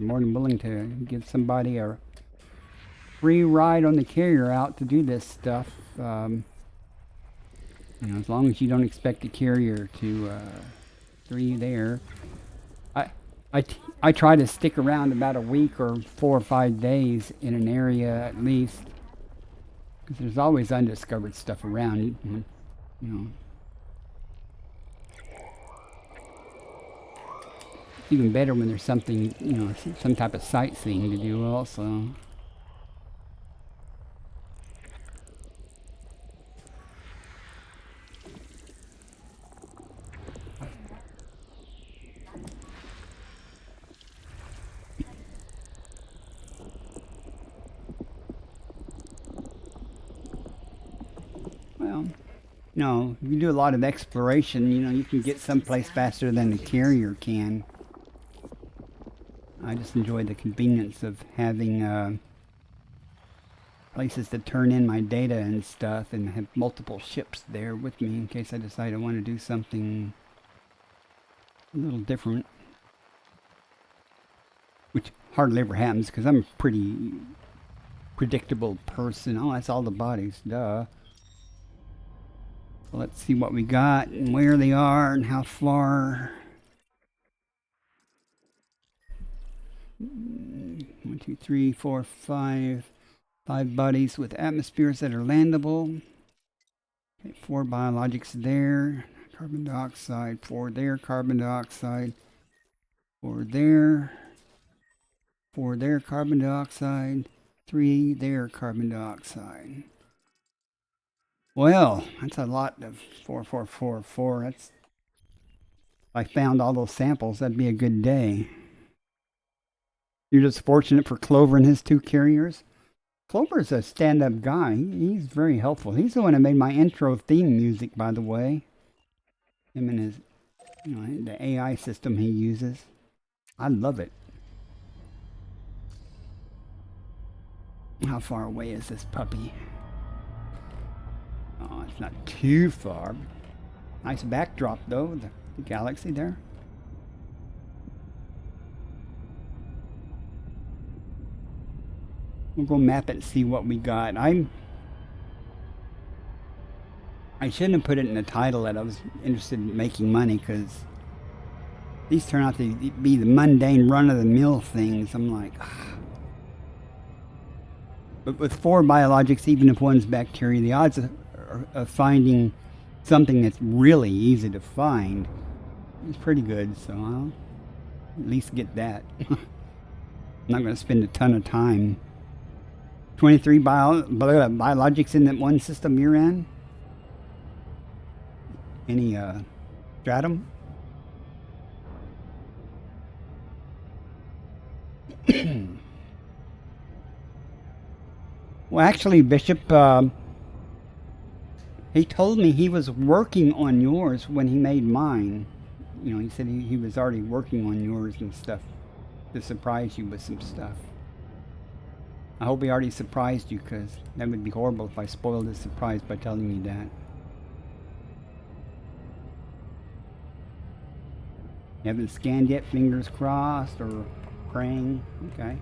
Speaker 2: more than willing to give somebody a free ride on the carrier out to do this stuff. As long as you don't expect the carrier to free there. I try to stick around about a week or 4 or 5 days in an area at least, because there's always undiscovered stuff around. Even better when there's something, some type of sightseeing to do also. Well, if you do a lot of exploration, you can get someplace faster than the carrier can. I just enjoy the convenience of having places to turn in my data and stuff, and have multiple ships there with me in case I decide I want to do something a little different. Which hardly ever happens because I'm a pretty predictable person. Oh, that's all the bodies, duh. So let's see what we got and where they are and how far. 1, 2, 3, 4, 5. 5 bodies with atmospheres that are landable. Okay, 4 biologics there. Carbon dioxide. 4 there. Carbon dioxide. 4 there. 4 there. Carbon dioxide. 3 there. Carbon dioxide. Well, that's a lot of 4, 4, 4, 4. That's. If I found all those samples, that'd be a good day. You're just fortunate for Clover and his 2 carriers. Clover's a stand-up guy. He's very helpful. He's the one that made my intro theme music, by the way. Him and his, the AI system he uses. I love it. How far away is this puppy? Oh, it's not too far. Nice backdrop, though. The galaxy there. We'll go map it and see what we got. I shouldn't have put it in the title that I was interested in making money, because these turn out to be the mundane run-of-the-mill things. I'm like, But with 4 biologics, even if one's bacteria, the odds of finding something that's really easy to find is pretty good. So I'll at least get that. I'm not going to spend a ton of time. 23 biologics in that one system you're in? Any stratum? Well, actually, Bishop, he told me he was working on yours when he made mine. He said he was already working on yours and stuff to surprise you with some stuff. I hope he already surprised you, because that would be horrible if I spoiled his surprise by telling you that. You haven't scanned yet, fingers crossed, or praying? Okay.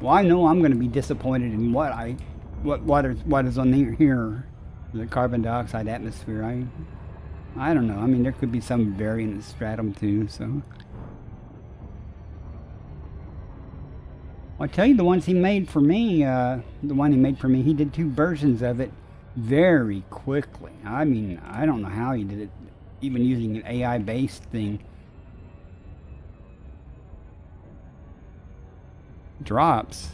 Speaker 2: Well, I know I'm going to be disappointed in what is on here, the carbon dioxide atmosphere. I don't know. I mean, there could be some variant in stratum too, so. I'll tell you, the ones he made for me, he did 2 versions of it very quickly. I mean, I don't know how he did it, even using an AI-based thing. Drops.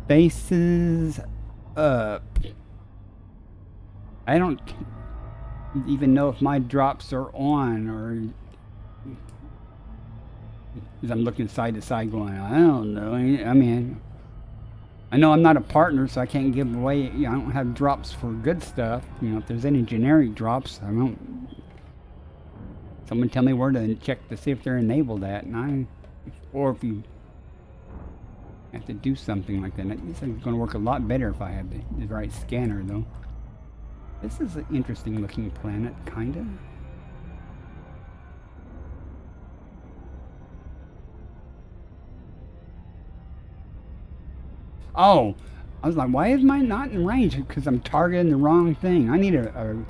Speaker 2: Spaces up. I don't even know if my drops are on, or as I'm looking side to side going, I don't know. I mean, I know I'm not a partner, so I can't give away, I don't have drops for good stuff. If there's any generic drops, I don't. Someone tell me where to check to see if they're enabled at, or if you have to do something like that. It's going to work a lot better if I have the right scanner, though. This is an interesting looking planet, kind of. Oh, I was like, why is mine not in range? Because I'm targeting the wrong thing. I need a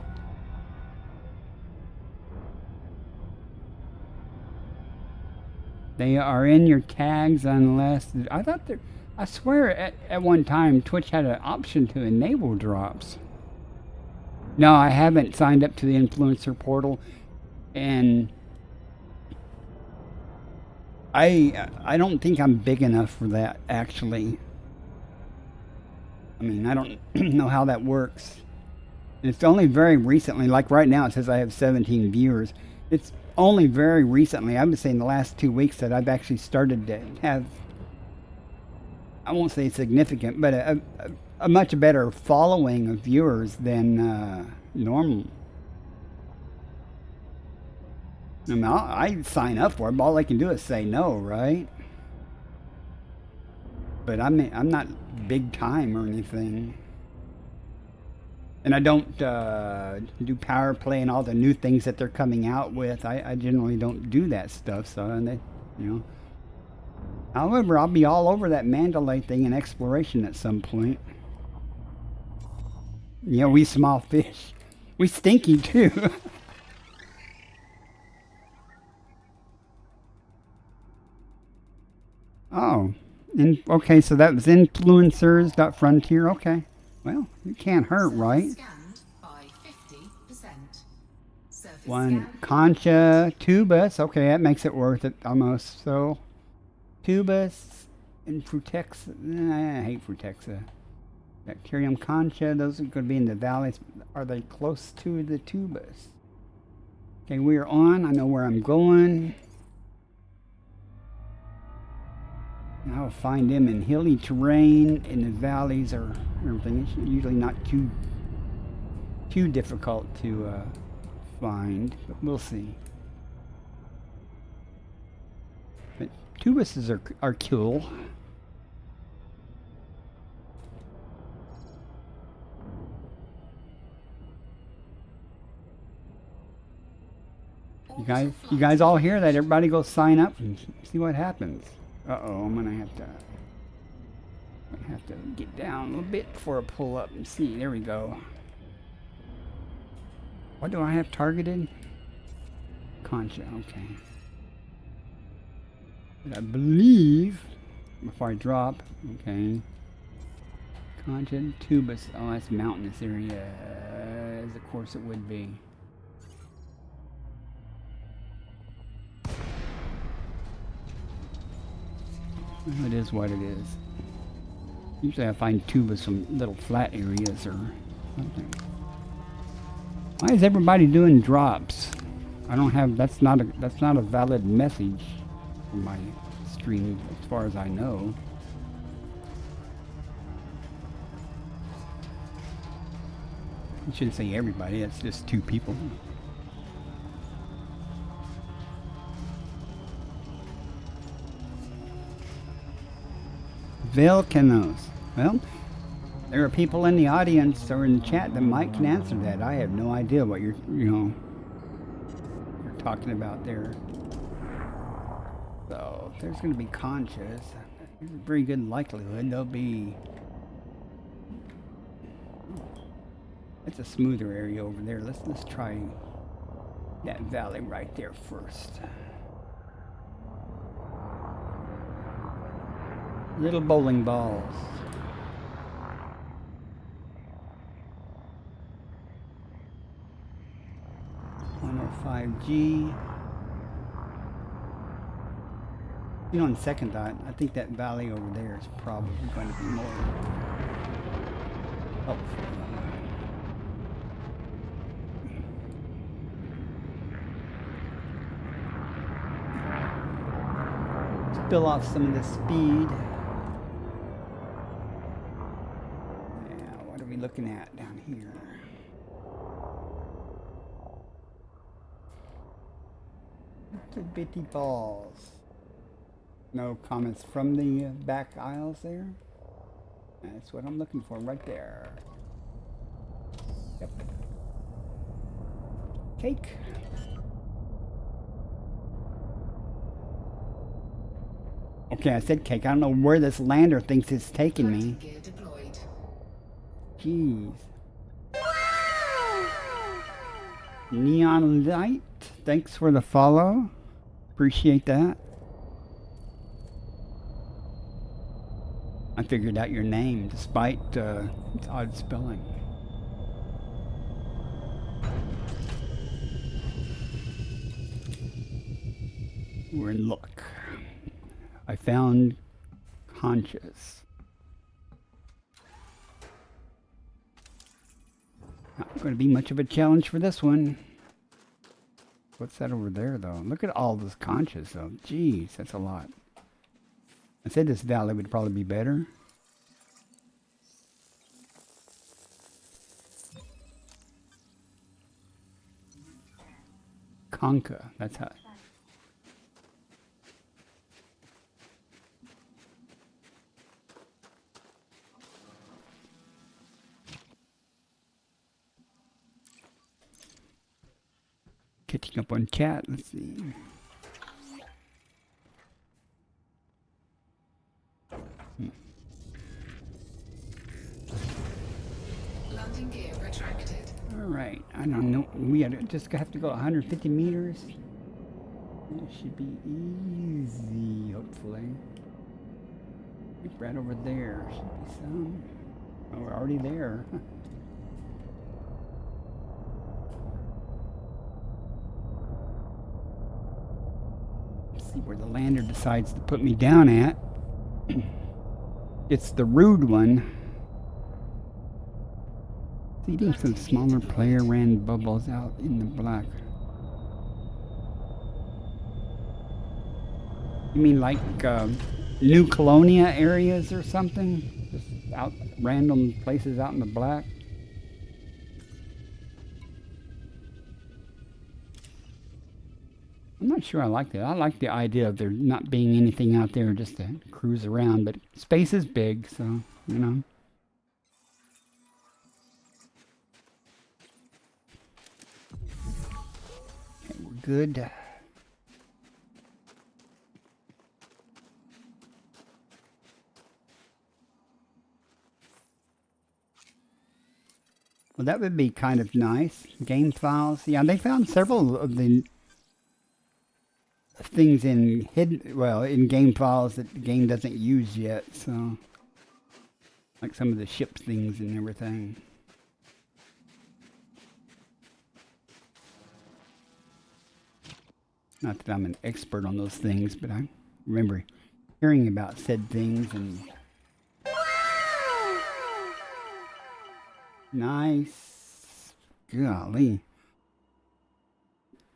Speaker 2: They are in your tags unless... I thought I swear at one time Twitch had an option to enable drops. No, I haven't signed up to the influencer portal, and I don't think I'm big enough for that, actually. I mean, I don't know how that works. It's only very recently, like right now it says I have 17 viewers. It's only very recently, I would say in the last 2 weeks, that I've actually started to have, I won't say significant, but a much better following of viewers than normal. I mean, I sign up for it, but all I can do is say no, right? But I'm not big time or anything. And I don't do power play and all the new things that they're coming out with. I generally don't do that stuff. So, However, I'll be all over that Mandalay thing in exploration at some point. We small fish. We stinky too. Oh, okay, so that was influencers.frontier. Okay. Well, it can't hurt, right?
Speaker 3: Scanned by 50%. Surface
Speaker 2: One
Speaker 3: scan
Speaker 2: concha, tubus. Okay, that makes it worth it almost. So, tubus and frutexa. I hate frutexa. Bacterium concha. Those are going to be in the valleys. Are they close to the tubus? Okay, we are on. I know where I'm going. I'll find them in hilly terrain, in the valleys or everything. It's usually not too difficult to find, but we'll see. But tubuses are cool. You guys all hear that? Everybody go sign up and see what happens. Uh-oh, I'm gonna have to get down a little bit before I pull up and see. There we go. What do I have targeted? Concha, okay. But I believe, before I drop, okay. Concha, tubus, oh that's mountainous area, as of course it would be. Well, it is what it is. Usually I find tubas from little flat areas or something. Why is everybody doing drops? I don't have, that's not a valid message for my stream as far as I know. You shouldn't say everybody, that's just 2 people. Volcanoes. Well, there are people in the audience or in the chat that might can answer that. I have no idea what you're talking about there. So if there's going to be conchas, there's a very good likelihood there'll be. It's a smoother area over there. Let's try that valley right there first. Little bowling balls. $105G. You know, on second thought, I think that valley over there is probably going to be more helpful. Spill off some of the speed. What are we looking at down here? Little bitty balls. No comments from the back aisles there. That's what I'm looking for right there. Yep. Cake. Okay, I said cake. I don't know where this lander thinks it's taking me. Jeez. Neon Light, thanks for the follow. Appreciate that. I figured out your name despite its odd spelling. We're in luck. I found conchas. Not going to be much of a challenge for this one. What's that over there, though? Look at all those conchas, though. Jeez, that's a lot. I said this valley would probably be better. Concha, that's how. Catching up on chat, let's see.
Speaker 3: Landing gear retracted.
Speaker 2: All right, I don't know. We just have to go 150 meters. It should be easy, hopefully. Right over there should be some. Oh, we're already there. Let's see where the lander decides to put me down at. It's the rude one. Seeding some smaller player ran bubbles out in the black. You mean like New Colonia areas or something? Just out random places out in the black? I'm not sure I like that. I like the idea of there not being anything out there just to cruise around, but space is big, so, you know. Okay, we're good. Well, that would be kind of nice. Game files. Yeah, they found several of the things in in game files that the game doesn't use yet, so like some of the ship things and everything. Not that I'm an expert on those things, but I remember hearing about said things. And nice. Golly.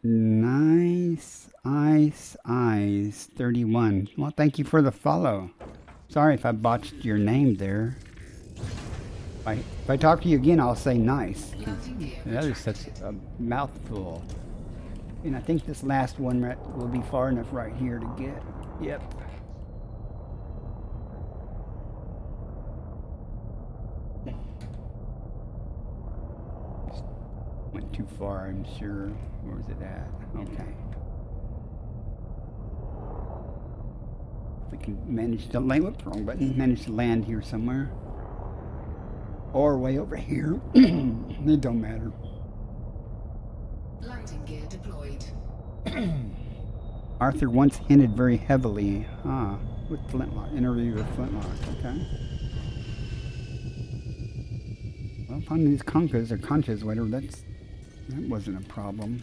Speaker 2: Nice eyes 31. Well, thank you for the follow. Sorry if I botched your name there. If I talk to you again, I'll say nice. That is such a mouthful. And I think this last one will be far enough right here to get. Yep. Went too far, I'm sure. Where is it at? Okay. If we can manage to land, whoops, wrong button. Manage to land here somewhere. Or way over here. It don't matter.
Speaker 3: Landing gear deployed.
Speaker 2: Arthur once hinted very heavily, with Flintlock, interview with Flintlock, okay. Well, finding these conchas or conchas, whatever, that wasn't a problem.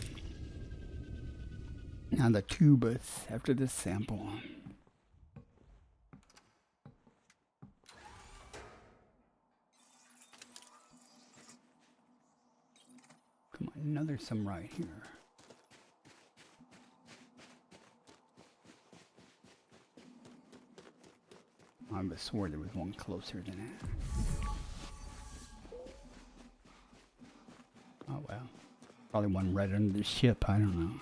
Speaker 2: Now the tubus after this sample. Come on, I know there's some right here. I would have swore there was one closer than that. Oh well. Probably one right under the ship, I don't know.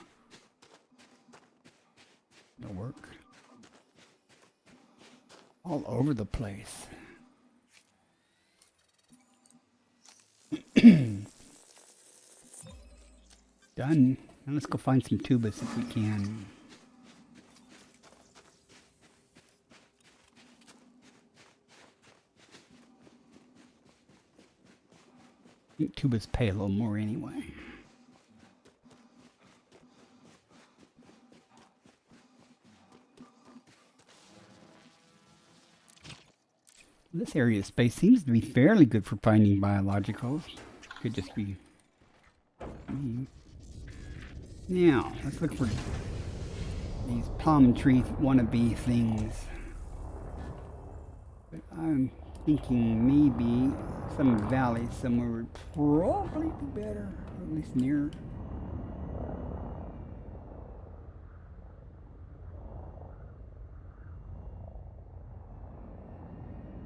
Speaker 2: It'll work. All over the place. Done. Now let's go find some tubus if we can. I think tubas pay a little more anyway. This area of space seems to be fairly good for finding biologicals. Could just be. Now, let's look for these palm tree wannabe things. But I'm thinking maybe some valley somewhere would probably be better, or at least near.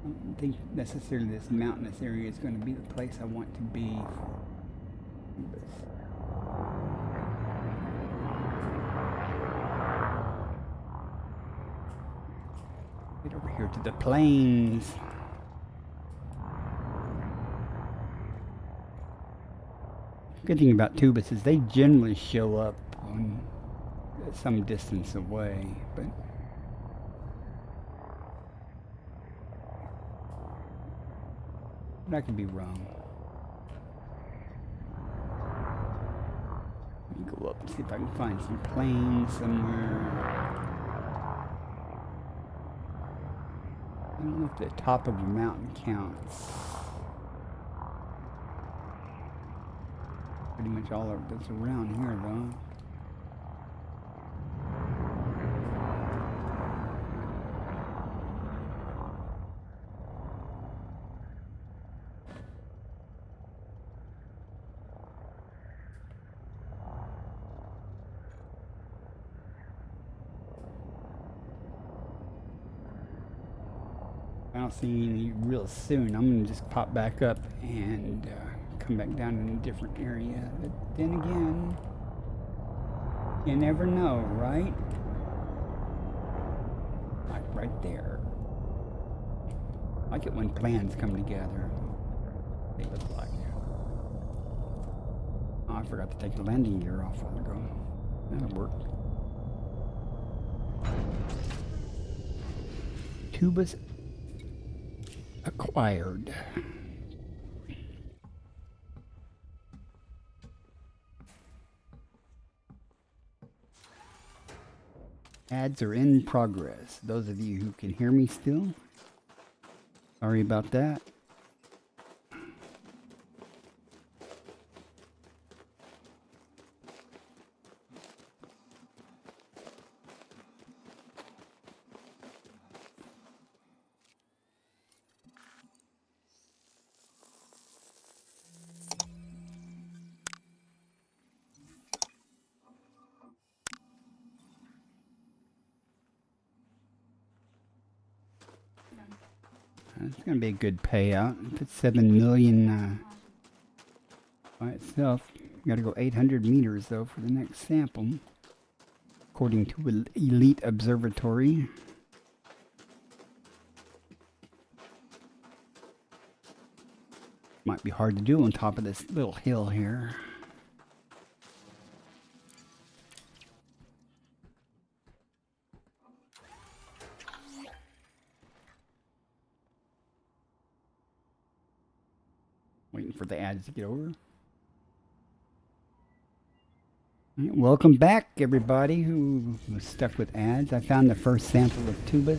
Speaker 2: I don't think necessarily this mountainous area is going to be the place I want to be. Get over here to the plains. Good thing about tubus is they generally show up on some distance away, but I could be wrong. Let me go up and see if I can find some plains somewhere. don't know if the top of a mountain counts. Pretty much all of that's around here, though. I don't see any real soon. I'm gonna just pop back up and come back down in a different area. But then again, you never know, right? Like right there. I like it when plans come together. They look like. Oh, I forgot to take the landing gear off a while ago. That'll work. Tubas acquired. Ads are in progress. Those of you who can hear me still, sorry about that. It's going to be a good payout. If it's 7 million by itself, you got to go 800 meters though for the next sample, according to Elite Observatory. Might be hard to do on top of this little hill here. Waiting for the ads to get over. Right, welcome back, everybody who was stuck with ads. I found the first sample of tubas.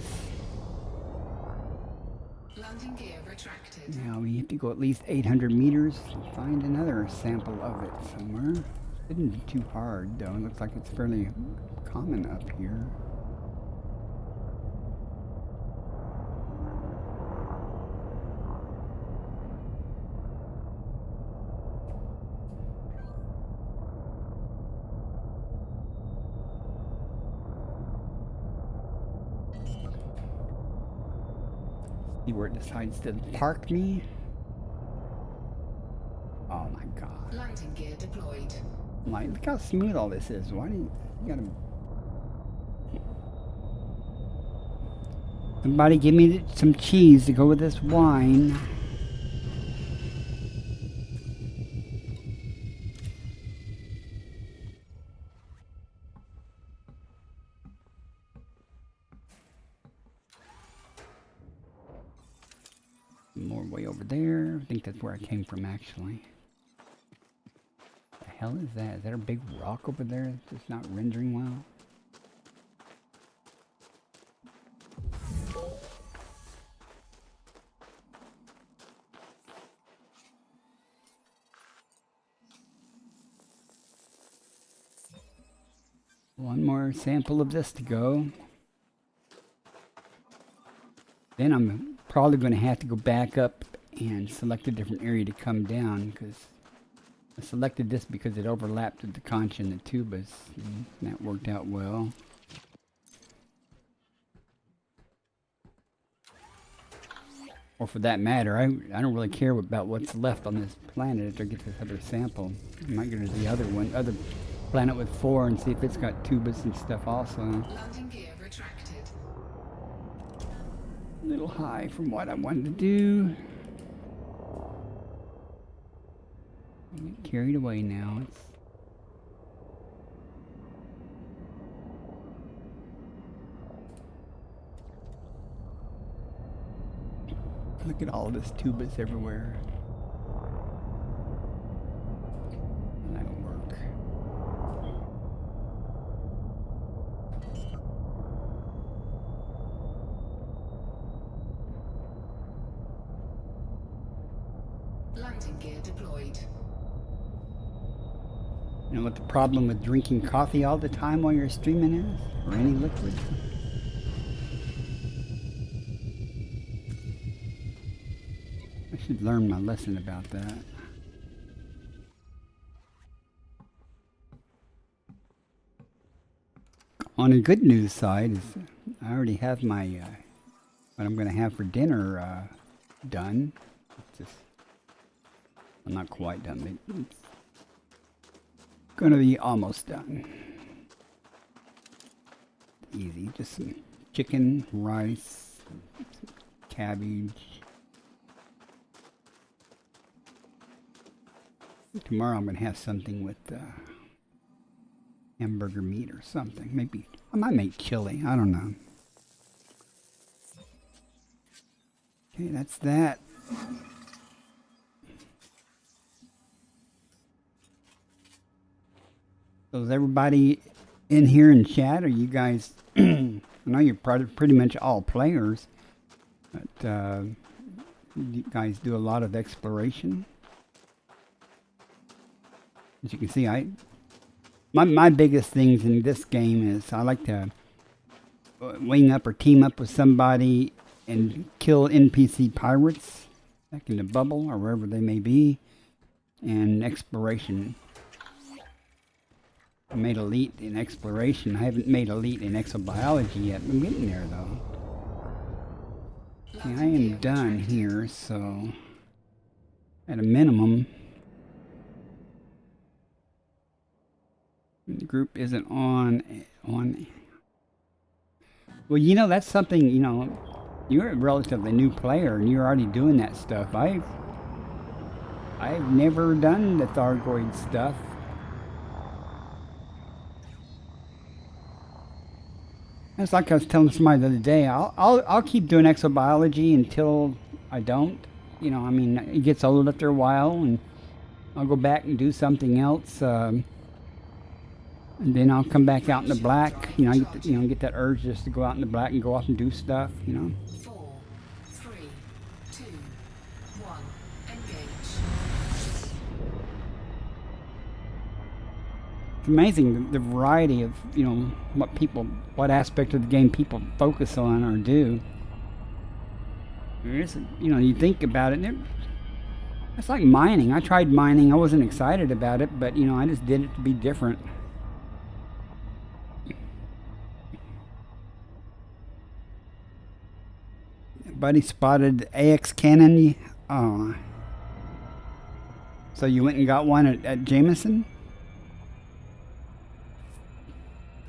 Speaker 3: Landing gear retracted.
Speaker 2: Now we have to go at least 800 meters to find another sample of it somewhere. Didn't be too hard though. It looks like it's fairly common up here. See where it decides to park me. Oh my god.
Speaker 3: Landing gear deployed.
Speaker 2: Like, look how smooth all this is. Why do you gotta... Somebody give me some cheese to go with this wine. More way over there. I think that's where I came from, actually. The hell is that? Is that a big rock over there that's just not rendering well? One more sample of this to go. Then I'm probably going to have to go back up and select a different area to come down, because I selected this because it overlapped with the conch and the tubas, and that worked out well. Or for that matter, I don't really care about what's left on this planet after I get this other sample. I might go to the other planet with 4 and see if it's got tubas and stuff also.
Speaker 3: Landing gear retracted.
Speaker 2: A little high from what I wanted to do. I get carried away now. Look at all this tubas everywhere. That'll work.
Speaker 3: Landing gear deployed.
Speaker 2: You know what the problem with drinking coffee all the time while you're streaming is? Or any liquid? I should learn my lesson about that. On a good news side is I already have my what I'm going to have for dinner done. It's just, I'm not quite done. It's going to be almost done. Easy, just some chicken, rice, cabbage. Tomorrow I'm going to have something with hamburger meat or something. Maybe I might make chili. I don't know. Okay, that's that. So is everybody in here in chat? Are you guys? I know you're pretty much all players, but you guys do a lot of exploration. As you can see, my biggest things in this game is I like to wing up or team up with somebody and kill NPC pirates back in the bubble or wherever they may be, and exploration. I made elite in exploration. I haven't made elite in exobiology yet. I'm getting there though. Okay, I am done here, so at a minimum. The group isn't on. Well, you know, that's something, you know, you're a relatively new player and you're already doing that stuff. I've never done the Thargoid stuff. It's like I was telling somebody the other day, I'll keep doing exobiology until I don't. You know, I mean, it gets old after a while and I'll go back and do something else. And then I'll come back out in the black. You know, I get that urge just to go out in the black and go off and do stuff. You know.
Speaker 3: 4, 3, 2, 1. Engage.
Speaker 2: It's amazing the variety of, you know, what aspect of the game people focus on or do. It's, you know, you think about it, and it's like mining. I tried mining. I wasn't excited about it, but you know, I just did it to be different. Buddy spotted AX cannon. So you went and got one at Jameson?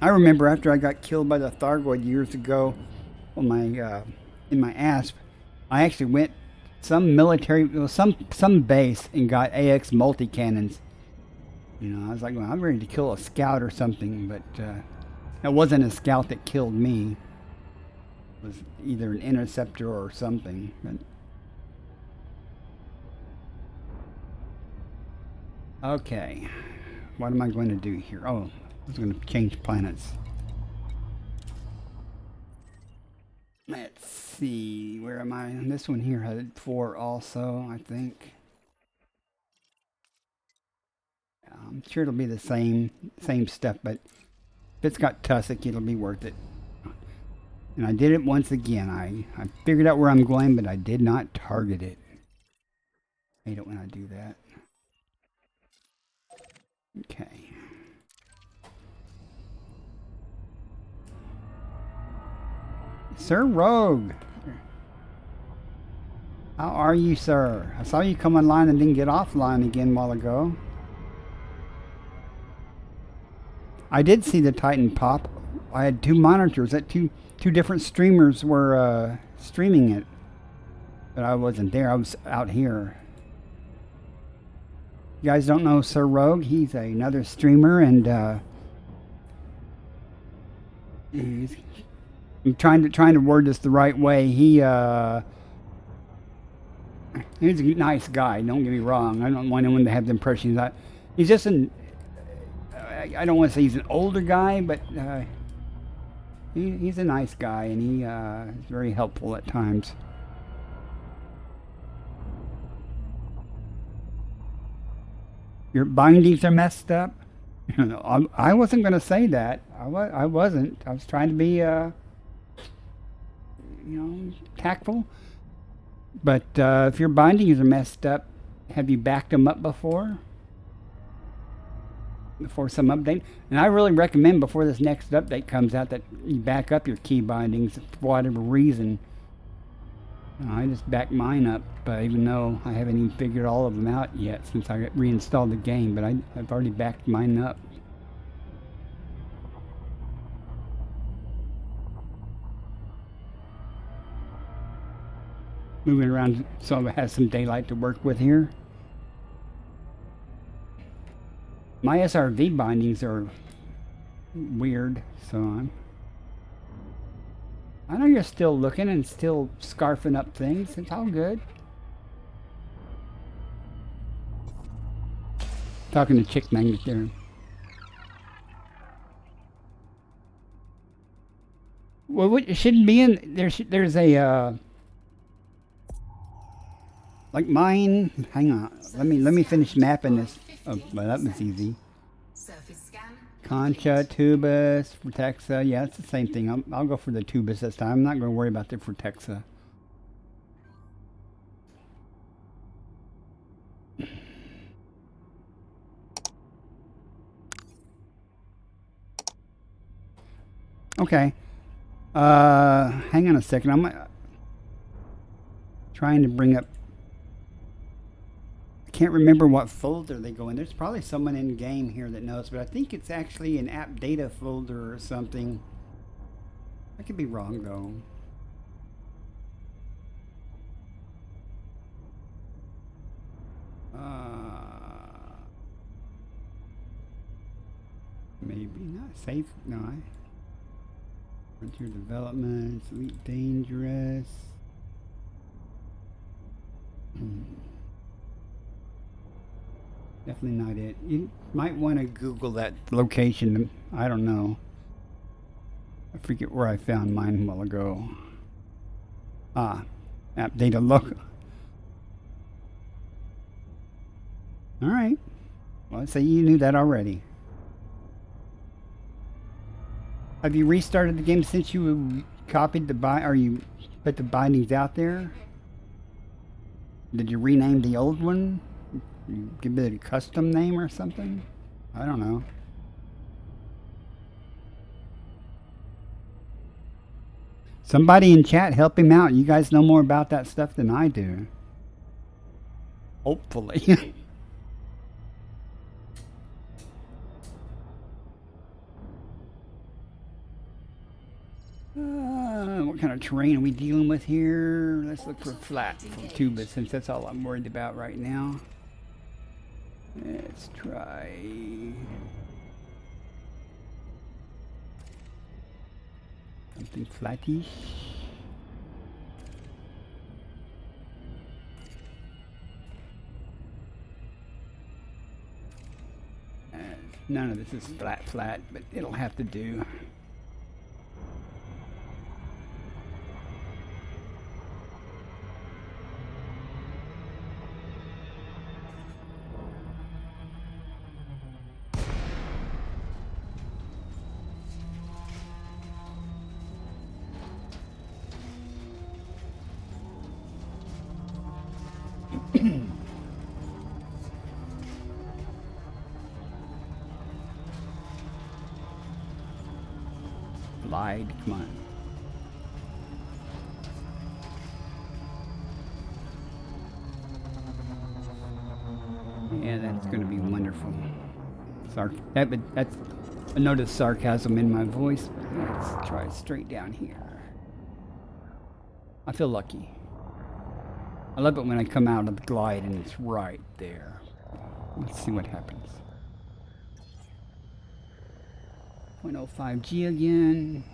Speaker 2: I remember after I got killed by the Thargoid years ago on my in my ASP, I actually went some military, some base and got AX multi cannons. You know, I was like, well, I'm ready to kill a scout or something, but it wasn't a scout that killed me. It was either an interceptor or something. But okay, what am I going to do here? Oh, I was going to change planets. Let's see, where am I? This one here had 4 also, I think. I'm sure it'll be the same stuff, but if it's got Tussock, it'll be worth it. And I did it once again. I figured out where I'm going, but I did not target it. I hate it when I do that. Okay. Sir Rogue. How are you, sir? I saw you come online and then get offline again a while ago. I did see the Titan pop. I had 2 monitors that two different streamers were streaming it, but I wasn't there. I was out here. You guys don't know Sir Rogue? He's another streamer, and I'm trying to word this the right way. He's a nice guy. Don't get me wrong. I don't want anyone to have the impression that he's just I don't want to say he's an older guy, but he's a nice guy, and he is very helpful at times. Your bindings are messed up. You know, I wasn't going to say that. I wasn't. I was trying to be, tactful. But if your bindings are messed up, have you backed them up before? Before some update? And I really recommend before this next update comes out that you back up your key bindings for whatever reason. I just backed mine up, even though I haven't even figured all of them out yet since I reinstalled the game, but I've already backed mine up. Moving around so it has some daylight to work with here. My SRV bindings are weird, so I know you're still looking and still scarfing up things. It's all good. Talking to Chick Magnet there. Well, it shouldn't be in. There's a like mine. Hang on. Let me finish mapping this. Oh, well, that was easy.
Speaker 3: Surface scan.
Speaker 2: Concha, Tubus, Fortexa. Yeah, it's the same thing. I'll go for the Tubus this time. I'm not going to worry about the Fortexa. Okay. Hang on a second. I'm trying to bring up. I can't remember what folder they go in. There's probably someone in game here that knows, but I think it's actually an app data folder or something. I could be wrong though. Maybe not safe. No, Frontier Developments, EliteDangerous. Definitely not it. You might want to Google that location. I don't know. I forget where I found mine a while ago. App data look. All right. Well, I'd say you knew that already. Have you restarted the game since you copied or you put the bindings out there? Did you rename the old one? You give it a custom name or something? I don't know. Somebody in chat help him out. You guys know more about that stuff than I do. Hopefully. What kind of terrain are we dealing with here? Let's look for flat from Tuba since that's all I'm worried about right now. Let's try something flattish. None of this is flat, but it'll have to do. Lied, come on. Yeah, that's going to be wonderful. That's a note of sarcasm in my voice. Let's try straight down here. I feel lucky. I love it when I come out of the glide and it's right there. Let's see what happens. 0.05G again.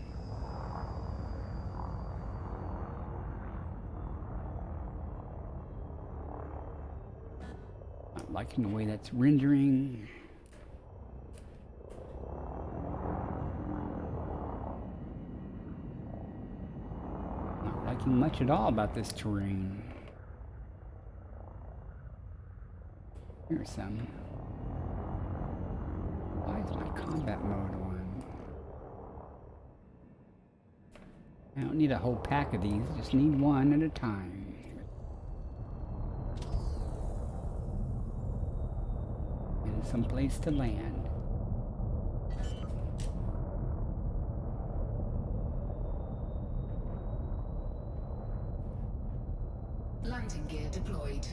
Speaker 2: Not liking the way that's rendering. Not liking much at all about this terrain. Here's some. combat mode on. I don't need a whole pack of these, just need one at a time. And some place to land.
Speaker 3: Landing gear deployed.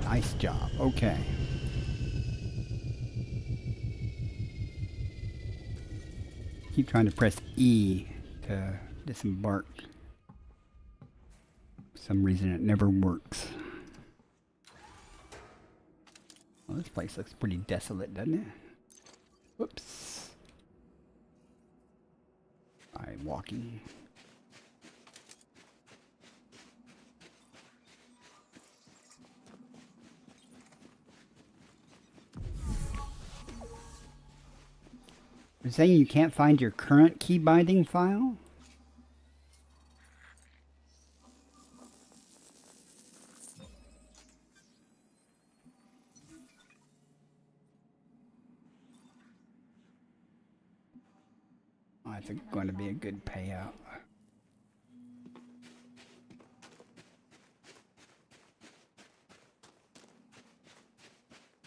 Speaker 2: Nice job. Okay. Keep trying to press E to disembark. For some reason it never works. Well, this place looks pretty desolate, doesn't it? Whoops. Alright, walking. You're saying you can't find your current key binding file? Oh, that's going to be a good payout.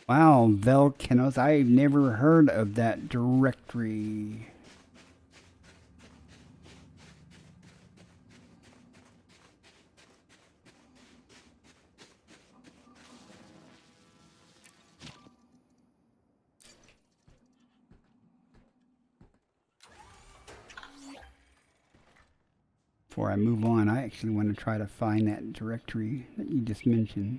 Speaker 2: Wow, Volcanoes, I've never heard of that directory. Before I move on, I actually want to try to find that directory that you just mentioned.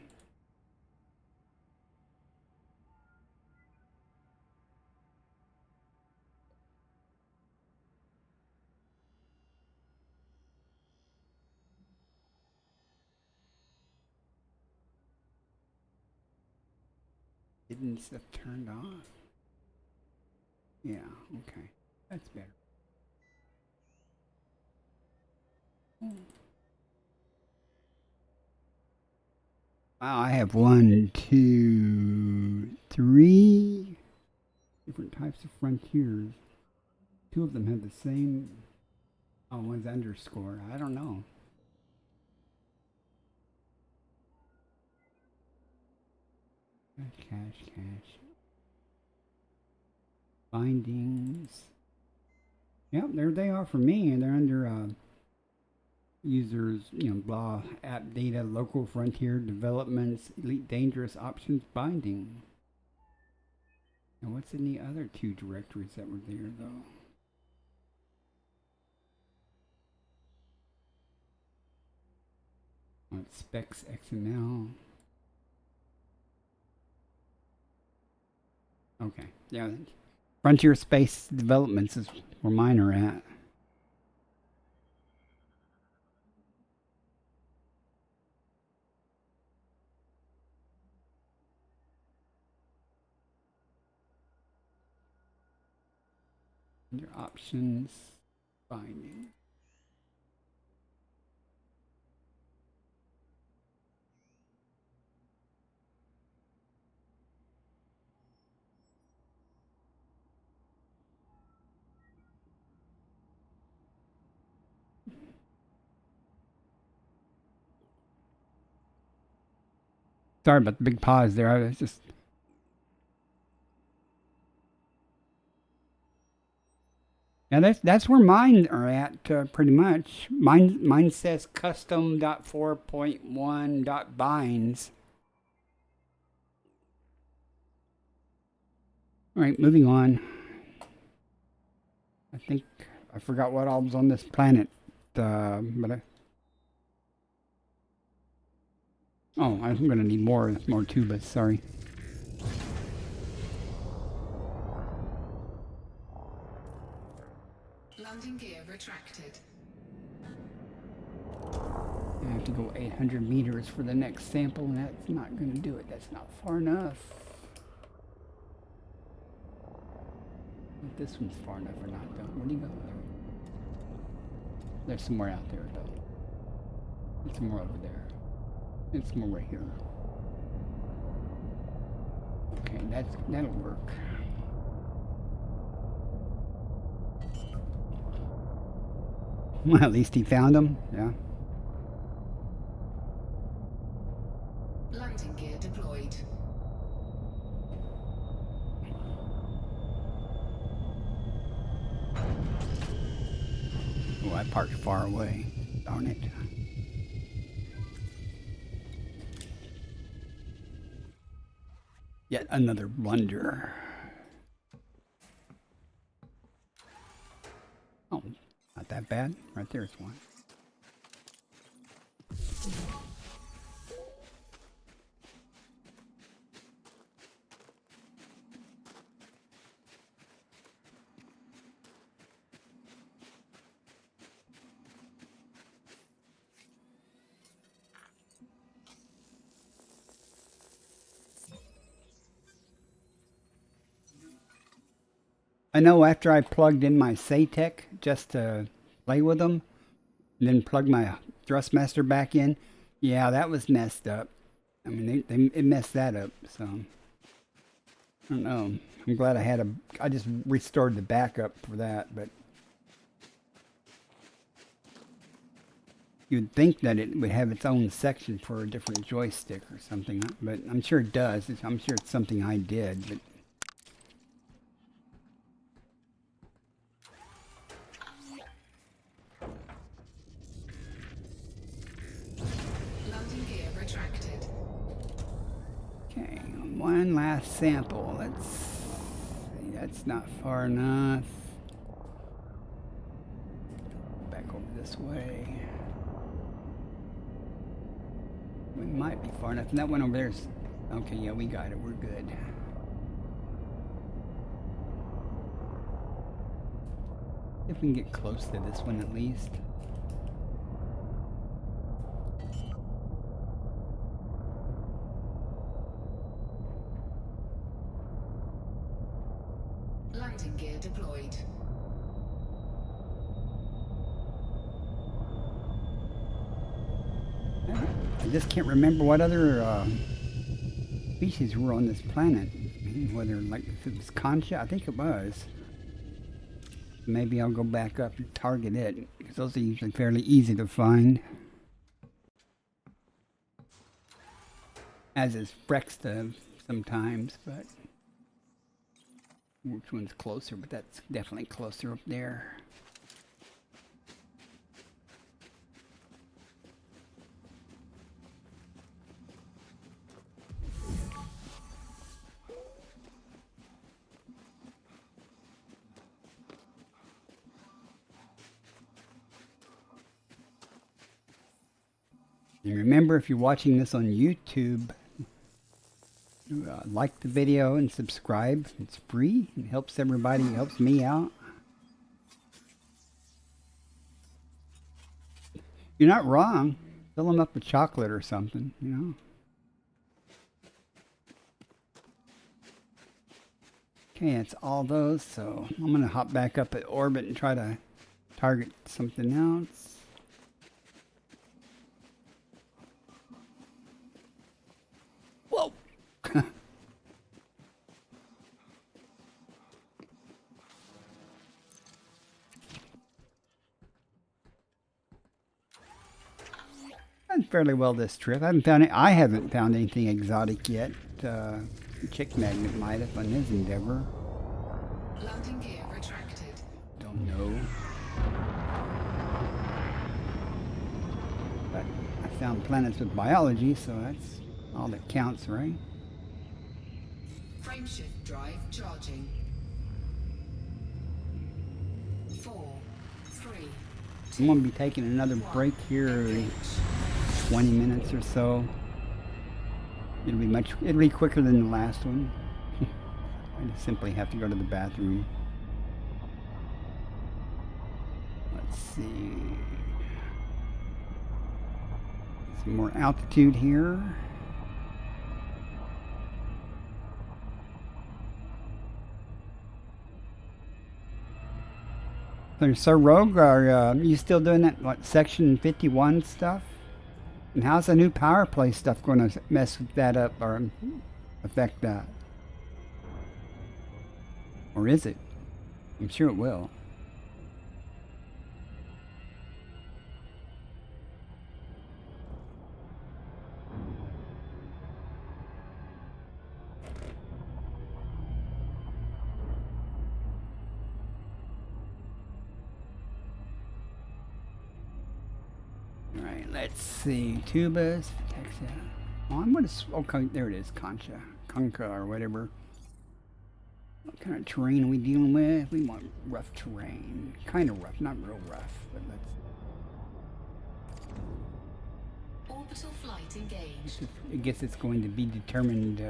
Speaker 2: Hidden stuff turned off? Yeah, okay. That's better. Wow, I have 1, 2, 3 different types of frontiers. 2 of them have the same. Oh, one's underscore. I don't know. Cache. Bindings. Yep, there they are for me, and they're under users, blah, app data, local frontier developments, EliteDangerous options binding. And what's in the other 2 directories that were there, though? Specs XML. Okay, yeah. Frontier Space Developments is where mine are at. Under options, binding. Sorry about the big pause there. I was just. Yeah, that's where mine are at, pretty much. Mine says custom.4.1.binds. All right, moving on. I think I forgot what all was on this planet, but I'm gonna need more tubas. Sorry.
Speaker 3: Landing gear retracted.
Speaker 2: I have to go 800 meters for the next sample, and that's not going to do it. That's not far enough. If this one's far enough or not, though. Where'd he go? There's somewhere out there, though. There's somewhere over there. It's more right here. Okay, that'll work. Well, at least he found them. Yeah.
Speaker 3: Landing gear deployed.
Speaker 2: Oh, I parked far away. Darn it. Yet another blunder. Oh, not that bad. Right there's one. I know after I plugged in my SATEC just to play with them, and then plugged my Thrustmaster back in, yeah, that was messed up. I mean, it messed that up, so I don't know. I'm glad I just restored the backup for that, but you'd think that it would have its own section for a different joystick or something, but I'm sure it does. I'm sure it's something I did, but
Speaker 3: Landing gear retracted.
Speaker 2: okay, one last sample. Let's see, that's not far enough. Back over this way. We might be far enough. And that one over there's okay, yeah, we got it. We're good. If we can get close to this one at least.
Speaker 3: Landing gear deployed.
Speaker 2: I just can't remember what other species were on this planet. Whether, like, if it was Concha, I think it was. Maybe I'll go back up and target it, because those are usually fairly easy to find. As is Frexta sometimes, but which one's closer? But that's definitely closer up there. And remember, if you're watching this on YouTube, like the video and subscribe. It's free. It helps everybody. It helps me out. You're not wrong. Fill them up with chocolate or something, you know. Okay, it's all those. So I'm going to hop back up at orbit and try to target something else. Whoa! Done fairly well this trip. I haven't found anything exotic yet. Chick Magnet might have on his endeavor.
Speaker 3: Landing gear retracted.
Speaker 2: Don't know. But I found planets with biology, so that's all that counts, right?
Speaker 3: Frameshift drive charging. 4, 3.
Speaker 2: I'm going to be taking another break here in 20 minutes or so. It'll be quicker than the last one. I just simply have to go to the bathroom. Let's see. Some more altitude here. So Rogue, are you still doing that, what, Section 51 stuff? And how's the new power play stuff going to mess that up or affect that? Or is it? I'm sure it will. Alright, let's see. Tubas, Texas. Oh, I'm going to. Okay, there it is. Concha or whatever. What kind of terrain are we dealing with? We want rough terrain. Kind of rough, not real rough, but let's.
Speaker 3: Orbital flight engaged.
Speaker 2: I guess it's going to be determined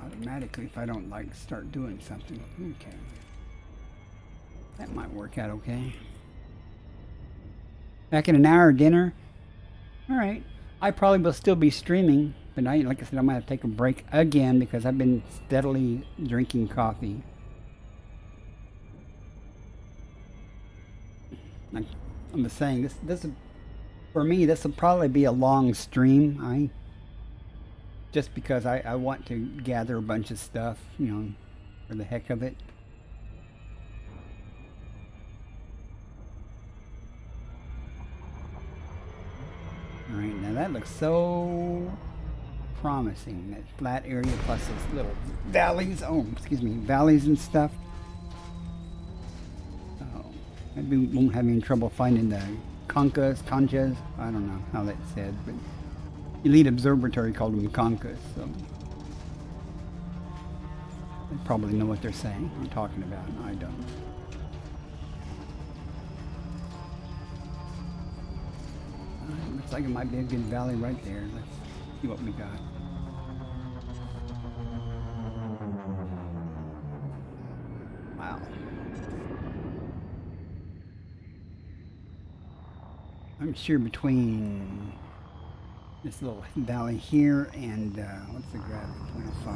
Speaker 2: automatically if I don't like start doing something. Okay. That might work out okay. Back in an hour, dinner. Alright. I probably will still be streaming, but I, like I said, I'm going to have to take a break again because I've been steadily drinking coffee. Like I'm just saying, this for me, this will probably be a long stream. Just because I want to gather a bunch of stuff, you know, for the heck of it. Alright, now that looks so promising. That flat area plus those little valleys. Oh, excuse me, valleys and stuff. Oh, maybe we won't have any trouble finding the conchas. I don't know how that's said, but Elite Observatory called them conchas, so they probably know what they're saying. I'm talking about, and I don't. Looks like it might be a good valley right there. Let's see what we got. Wow. I'm sure between this little valley here and what's the gravity? 25.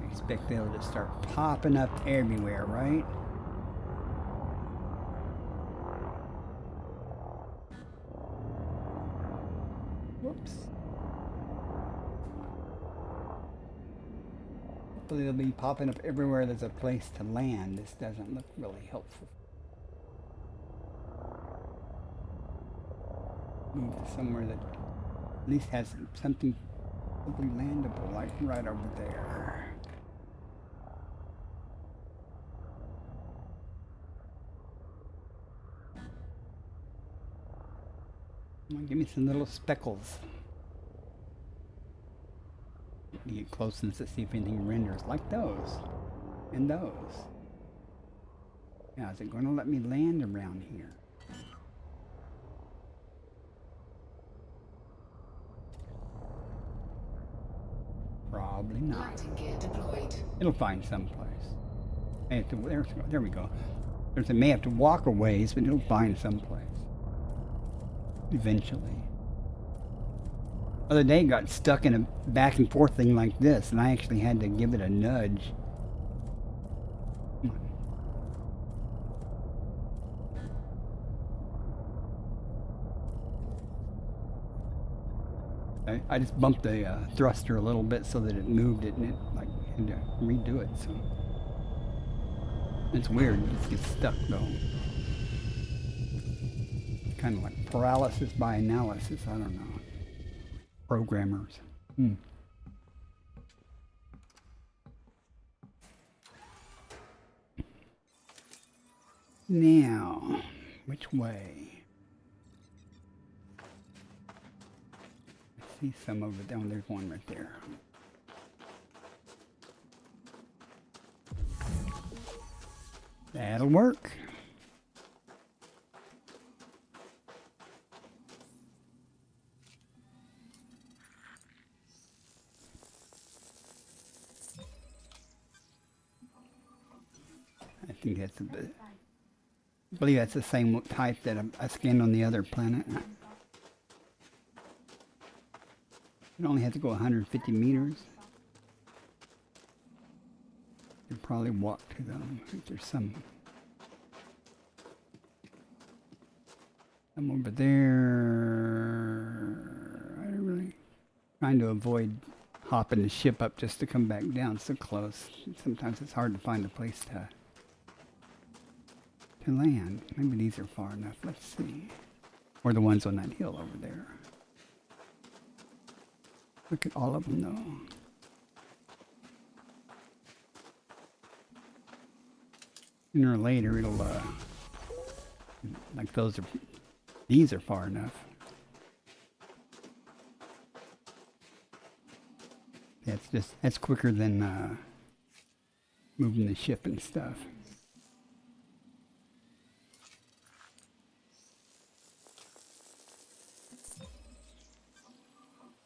Speaker 2: I expect they'll just start popping up everywhere, right? Whoops. Hopefully they'll be popping up everywhere there's a place to land. This doesn't look really helpful. Move to somewhere that at least has something landable, like right over there. Come on, give me some little speckles. You get close enough to see if anything renders, like those and those. Now, is it going to let me land around here? Probably not.
Speaker 3: Landing gear deployed.
Speaker 2: It'll find some place. There we go. It may have to walk a ways, but it'll find some place. Eventually. The other day it got stuck in a back and forth thing like this, and I actually had to give it a nudge. Come on. I just bumped the thruster a little bit so that it moved it, and it like had to redo it. So it's weird. It just gets stuck though. Kind of like paralysis by analysis. I don't know. Programmers. Now, which way? I see some over there. There's one right there. That'll work. I think that's I believe that's the same type that I scanned on the other planet. It only had to go 150 meters. You'd probably walk to them. I think there's some I'm over there. I'm really trying to avoid hopping the ship up just to come back down so close. Sometimes it's hard to find a place to land. Maybe these are far enough. Let's see. Or the ones on that hill over there. Look at all of them though. Sooner or later it'll like these are far enough. That's quicker than moving the ship and stuff.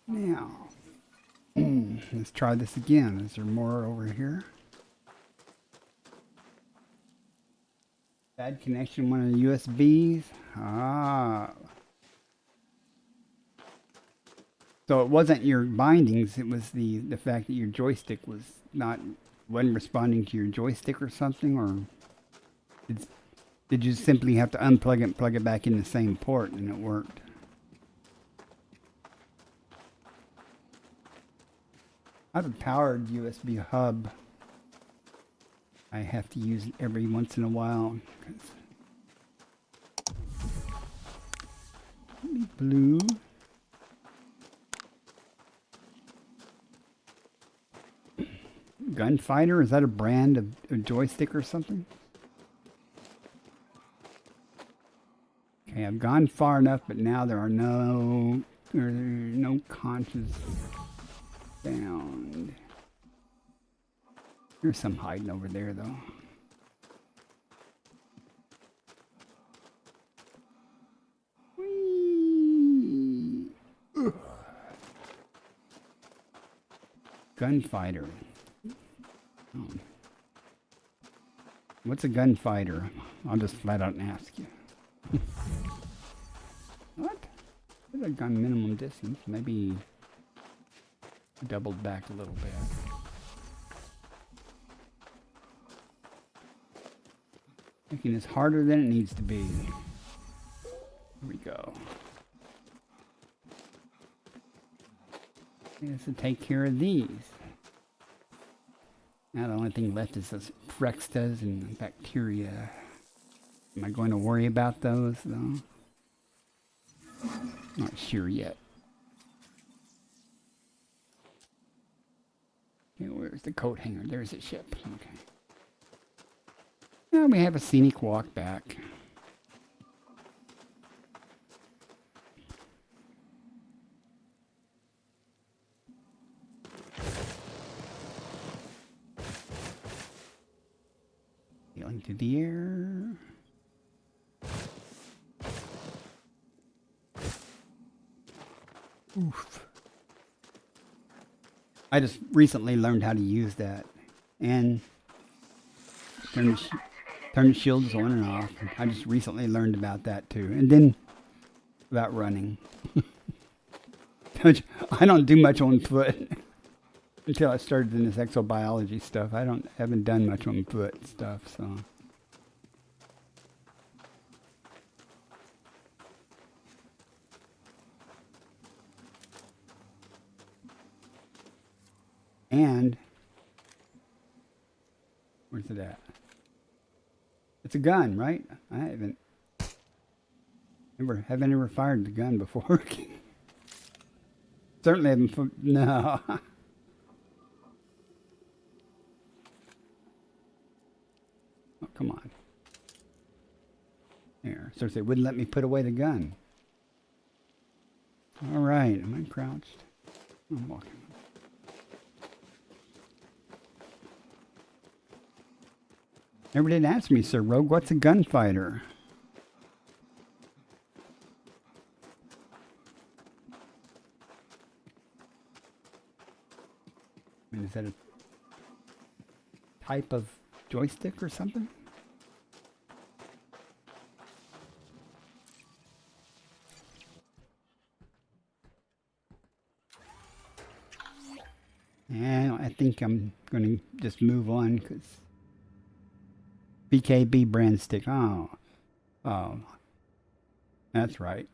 Speaker 2: Now, let's try this again. Is there more over here? Bad connection, one of the USBs. Ah. So it wasn't your bindings, it was the fact that your joystick wasn't responding to your joystick or something, or did you simply have to unplug it and plug it back in the same port and it worked? I have a powered USB hub. I have to use it every once in a while. Blue. Gunfighter? Is that a brand of a joystick or something? Okay, I've gone far enough, but now there are no conches found. There's some hiding over there, though. Whee! Ugh. Gunfighter. Oh. What's a gunfighter? I'll just flat out ask you. What? There's a gun minimum distance. Maybe doubled back a little bit. Making this harder than it needs to be. Here we go. Let's take care of these. Now the only thing left is those frextas and bacteria. Am I going to worry about those though? Not sure yet. Okay, where's the coat hanger? There's the ship. Okay. Now we have a scenic walk back. Sailing through the air. Oof. I just recently learned how to use that. And turn the shields on and off. I just recently learned about that too. And then about running. I don't do much on foot until I started in this exobiology stuff. Haven't done much on foot stuff, so. And where's it at? It's a gun, right? I haven't ever fired the gun before. Certainly haven't. No. Oh, come on. There. So they wouldn't let me put away the gun. All right. Am I crouched? I'm walking. Never did ask me, Sir Rogue, what's a gunfighter? I mean, is that a type of joystick or something? And I think I'm going to just move on because BKB brand stick. Oh. That's right.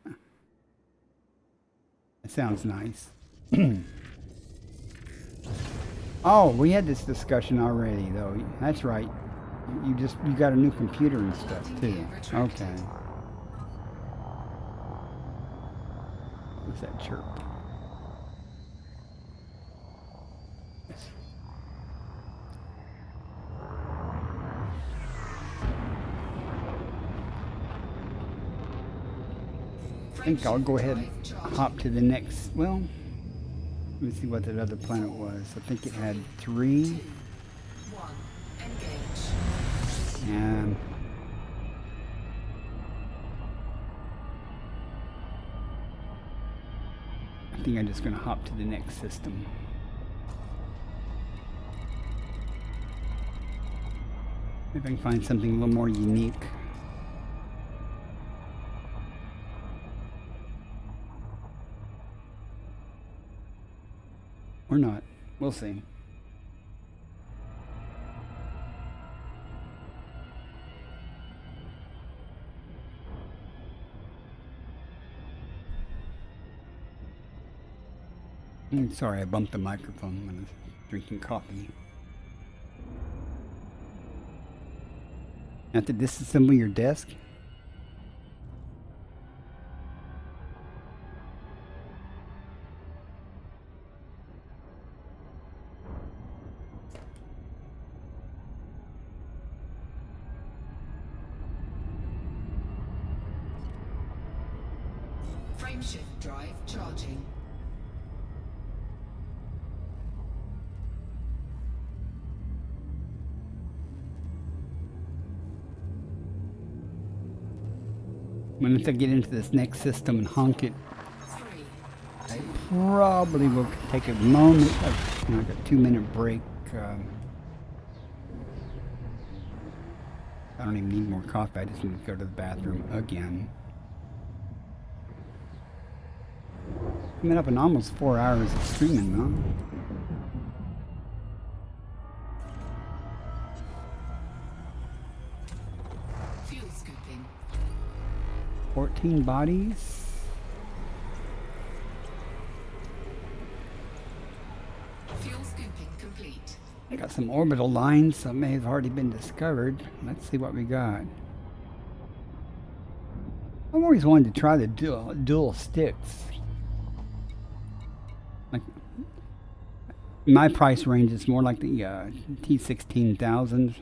Speaker 2: That sounds nice. Oh, we had this discussion already, though. That's right. You got a new computer and stuff too. Okay. What's that chirp? I think I'll go ahead and hop to the next. Well, let me see what that other planet was. I think it had 3.
Speaker 3: 1. Engage.
Speaker 2: And I think I'm just going to hop to the next system. Maybe I can find something a little more unique. Or not. We'll see. Sorry, I bumped the microphone when I was drinking coffee. Have to disassemble your desk?
Speaker 3: Frameshift drive charging.
Speaker 2: Once I get into this next system and honk it,
Speaker 3: 3.
Speaker 2: I probably will take a moment, like a 2-minute break. I don't even need more coffee. I just need to go to the bathroom again. I've been up in almost 4 hours of streaming now.
Speaker 3: Fuel scooping.
Speaker 2: 14 bodies.
Speaker 3: Fuel scooping complete.
Speaker 2: I got some orbital lines that may have already been discovered. Let's see what we got. I've always wanted to try the dual sticks. Like, my price range is more like the T16000.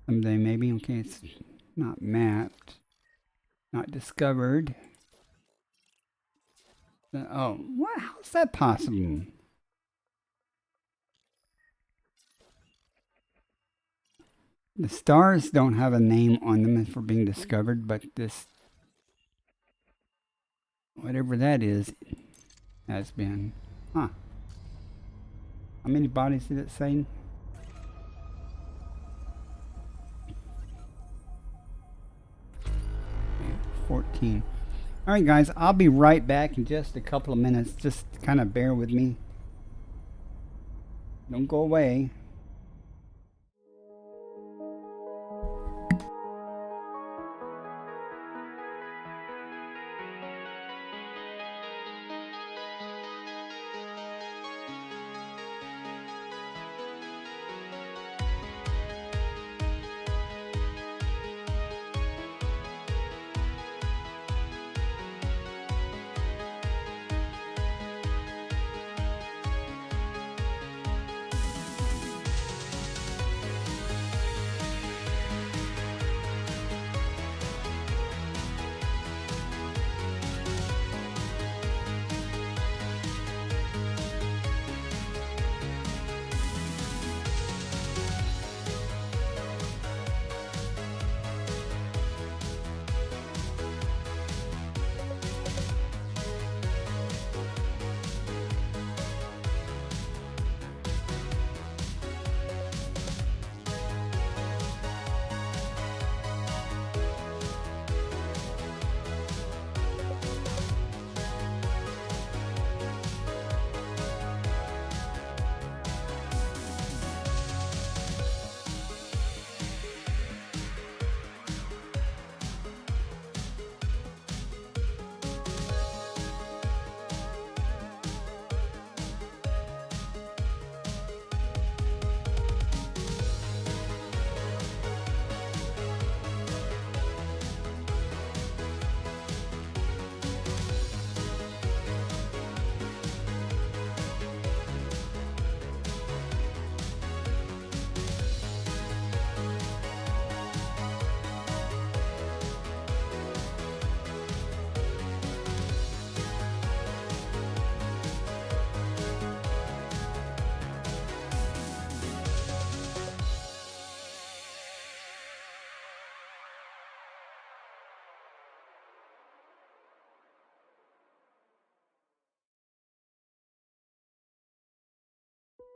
Speaker 2: Someday maybe. Okay, it's not mapped, not discovered. Oh, what? How's that possible? The stars don't have a name on them for being discovered, but this, whatever that is, has been. Huh. How many bodies did it say? Okay, 14. All right, guys, I'll be right back in just a couple of minutes. Just kind of bear with me. Don't go away.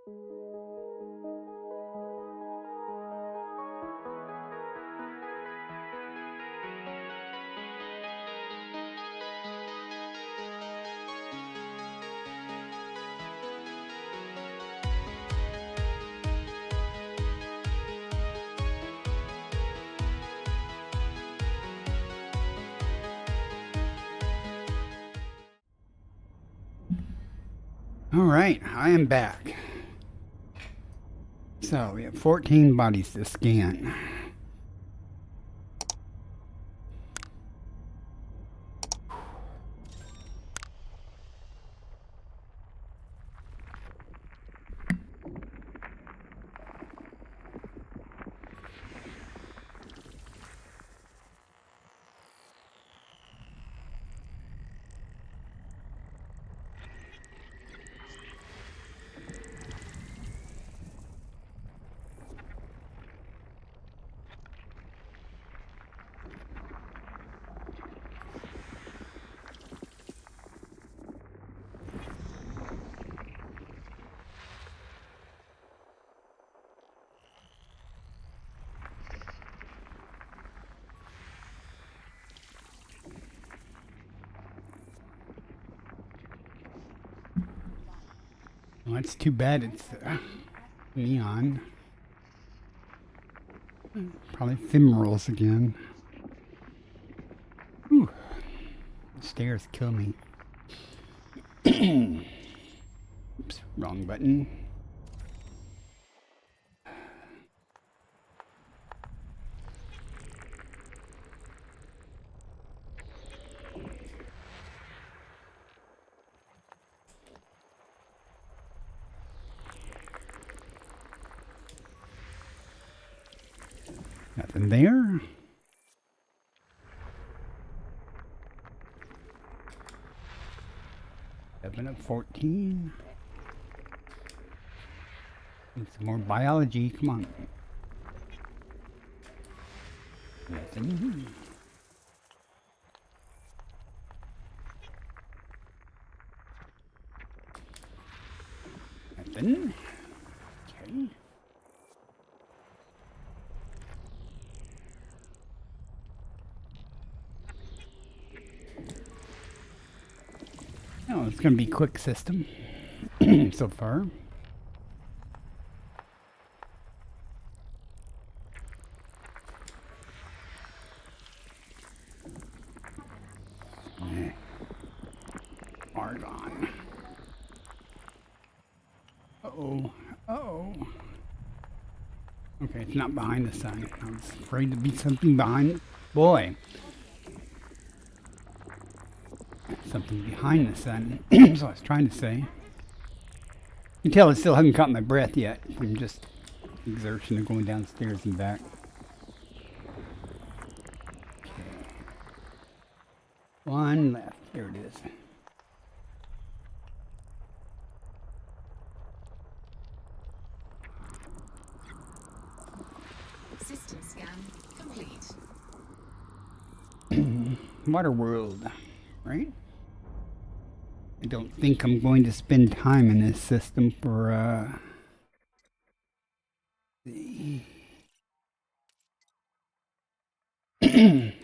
Speaker 2: All right, I am back. So we have 14 bodies to scan. Well, that's too bad it's neon. Probably femorals again. Whew. The stairs kill me. Oops, wrong button. Nothing there. Seven of 14. Need some more biology. Come on. Nothing. Nothing. Okay. Oh, it's going to be a quick system so far. Argon. Uh-oh. Uh-oh. Okay, it's not behind the sun. I was afraid to be something behind. Boy. Something behind the sun. That's what I was trying to say. You can tell I still haven't caught my breath yet from just exertion of going downstairs and back. Okay. One left. There it is.
Speaker 3: System scan complete.
Speaker 2: Water world, right? I don't think I'm going to spend time in this system for the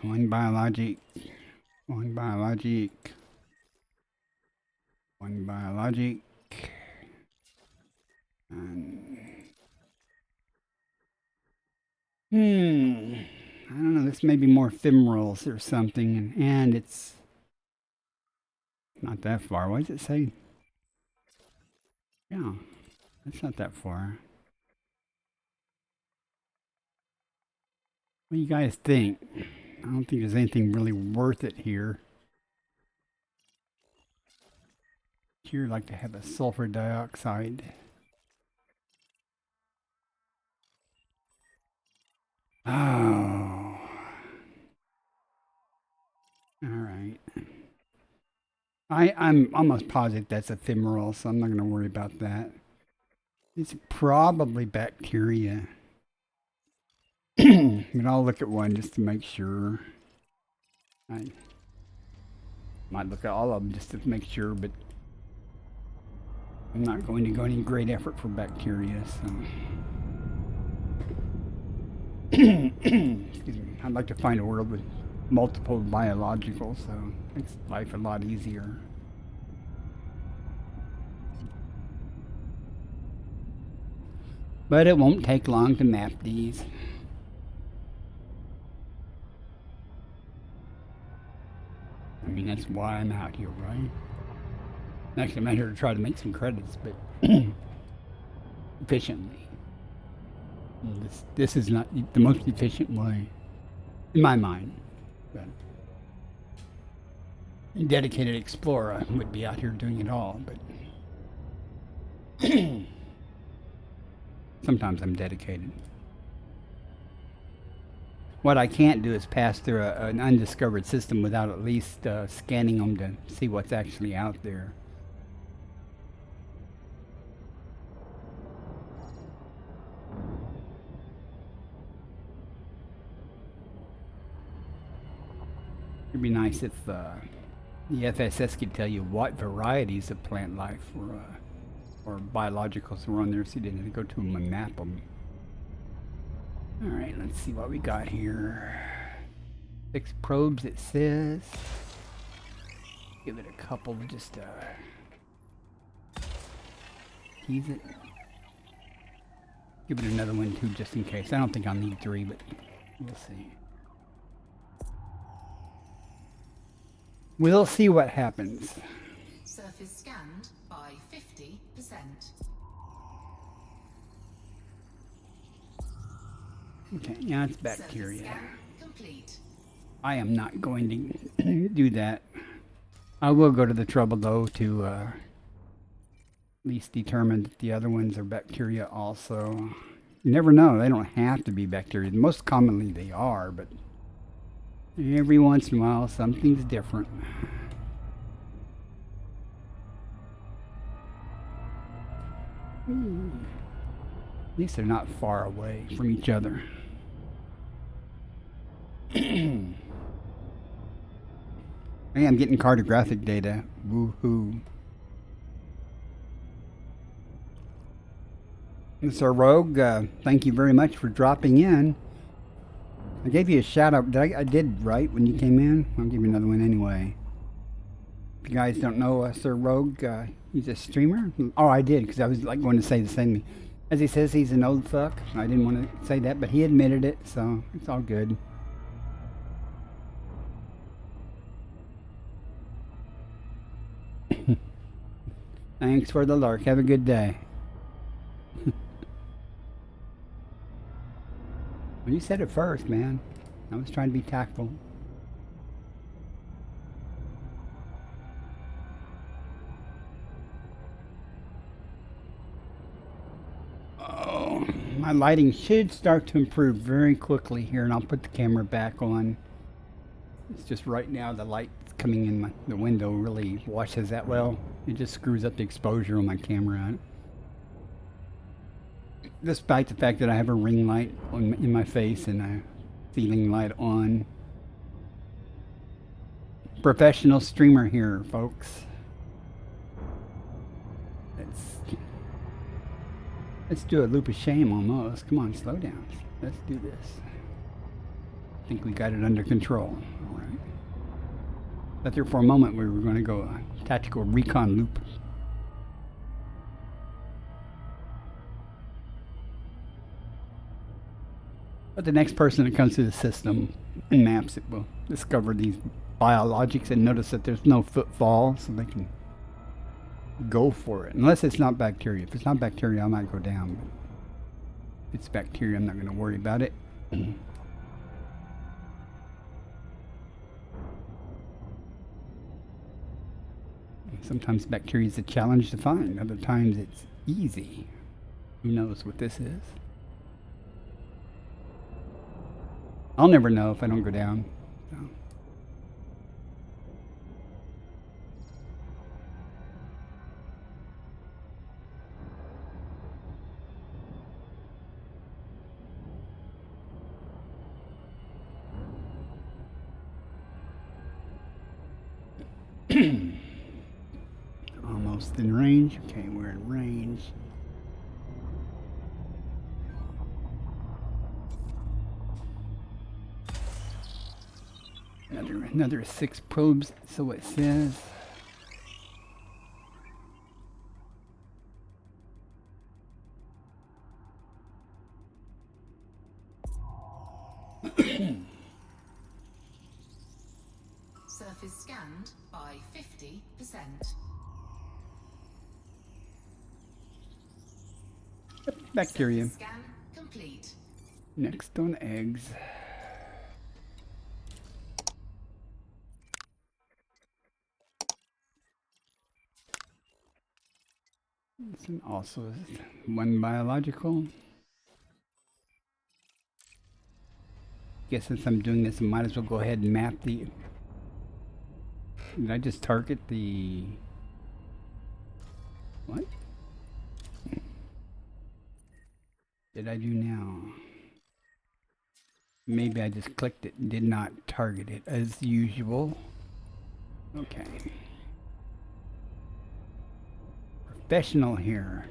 Speaker 2: one biologic, one biologic, one biologic, and I don't know. This may be more femorals or something, and it's not that far. What does it say? Yeah, it's not that far. What do you guys think? I don't think there's anything really worth it here. Here, like to have a sulfur dioxide. Oh. All right. I'm almost positive that's ephemeral, so I'm not going to worry about that. It's probably bacteria. But I'll look at one just to make sure. I might look at all of them just to make sure, but I'm not going to go any great effort for bacteria, so. Excuse me. I'd like to find a world with multiple biologicals, so it makes life a lot easier. But it won't take long to map these. I mean, that's why I'm out here, right? Actually, I'm out here to try to make some credits, but efficiently. This is not the most efficient way, in my mind. But a dedicated explorer would be out here doing it all, but sometimes I'm dedicated. What I can't do is pass through an undiscovered system without at least scanning them to see what's actually out there. It'd be nice if the FSS could tell you what varieties of plant life or biologicals were on there, so you didn't have to go to them and map them. Alright, let's see what we got here. 6 probes, it says. Give it a couple, just tease it. Give it another one too, just in case. I don't think I'll need 3, but we'll see. We'll see what happens.
Speaker 3: Surface scanned by 50%.
Speaker 2: Okay, yeah, it's bacteria.
Speaker 3: Surface scan complete.
Speaker 2: I am not going to do that. I will go to the trouble, though, to at least determine that the other ones are bacteria also. You never know. They don't have to be bacteria. Most commonly they are, but every once in a while something's different. At least they're not far away from each other. I am getting cartographic data. Woohoo. Mr. Rogue, thank you very much for dropping in. I gave you a shout out. I did right when you came in. I'll give you another one anyway. If you guys don't know Sir Rogue, he's a streamer. Oh, I did, because I was like going to say the same thing. As he says, he's an old fuck. I didn't want to say that, but he admitted it, so it's all good. Thanks for the lark. Have a good day. Well, you said it first, man. I was trying to be tactful. Oh, my lighting should start to improve very quickly here, and I'll put the camera back on. It's just right now the light coming in the window really washes that well. It just screws up the exposure on my camera. Despite the fact that I have a ring light in my face and a ceiling light on. Professional streamer here, folks. Let's do a loop of shame almost. Come on, slow down. Let's do this. I think we got it under control. All right. Thought there for a moment we were going to go a tactical recon loop. But the next person that comes to the system and maps it will discover these biologics and notice that there's no footfall, so they can go for it. Unless it's not bacteria. If it's not bacteria, I might go down. But if it's bacteria, I'm not going to worry about it. Sometimes bacteria is a challenge to find. Other times it's easy. Who knows what this is? I'll never know if I don't go down. So. almost in range. Okay, we're in range. Another 6 probes, so it says.
Speaker 3: Surface scanned by 50%.
Speaker 2: Bacteria.
Speaker 3: Surface scan complete.
Speaker 2: Next on eggs. This one also is one biological. Guess since I'm doing this, I might as well go ahead and map the. Did I just target the. What? Did I do now? Maybe I just clicked it and did not target it as usual. Okay. Professional here.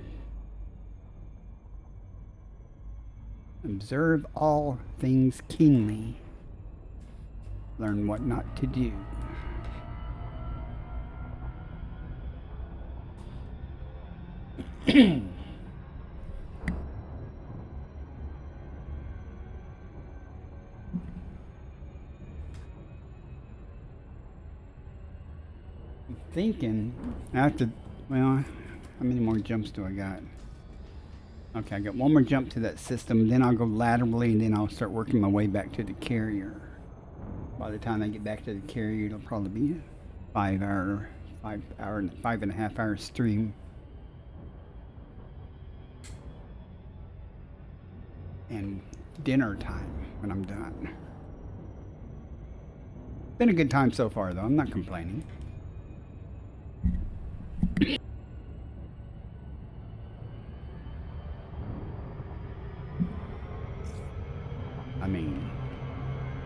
Speaker 2: Observe all things keenly. Learn what not to do. Thinking after, well, how many more jumps do I got? Okay, I got one more jump to that system, then I'll go laterally, and then I'll start working my way back to the carrier. By the time I get back to the carrier, it'll probably be a 5.5 hour stream. And dinner time when I'm done. Been a good time so far, though. I'm not complaining. I mean,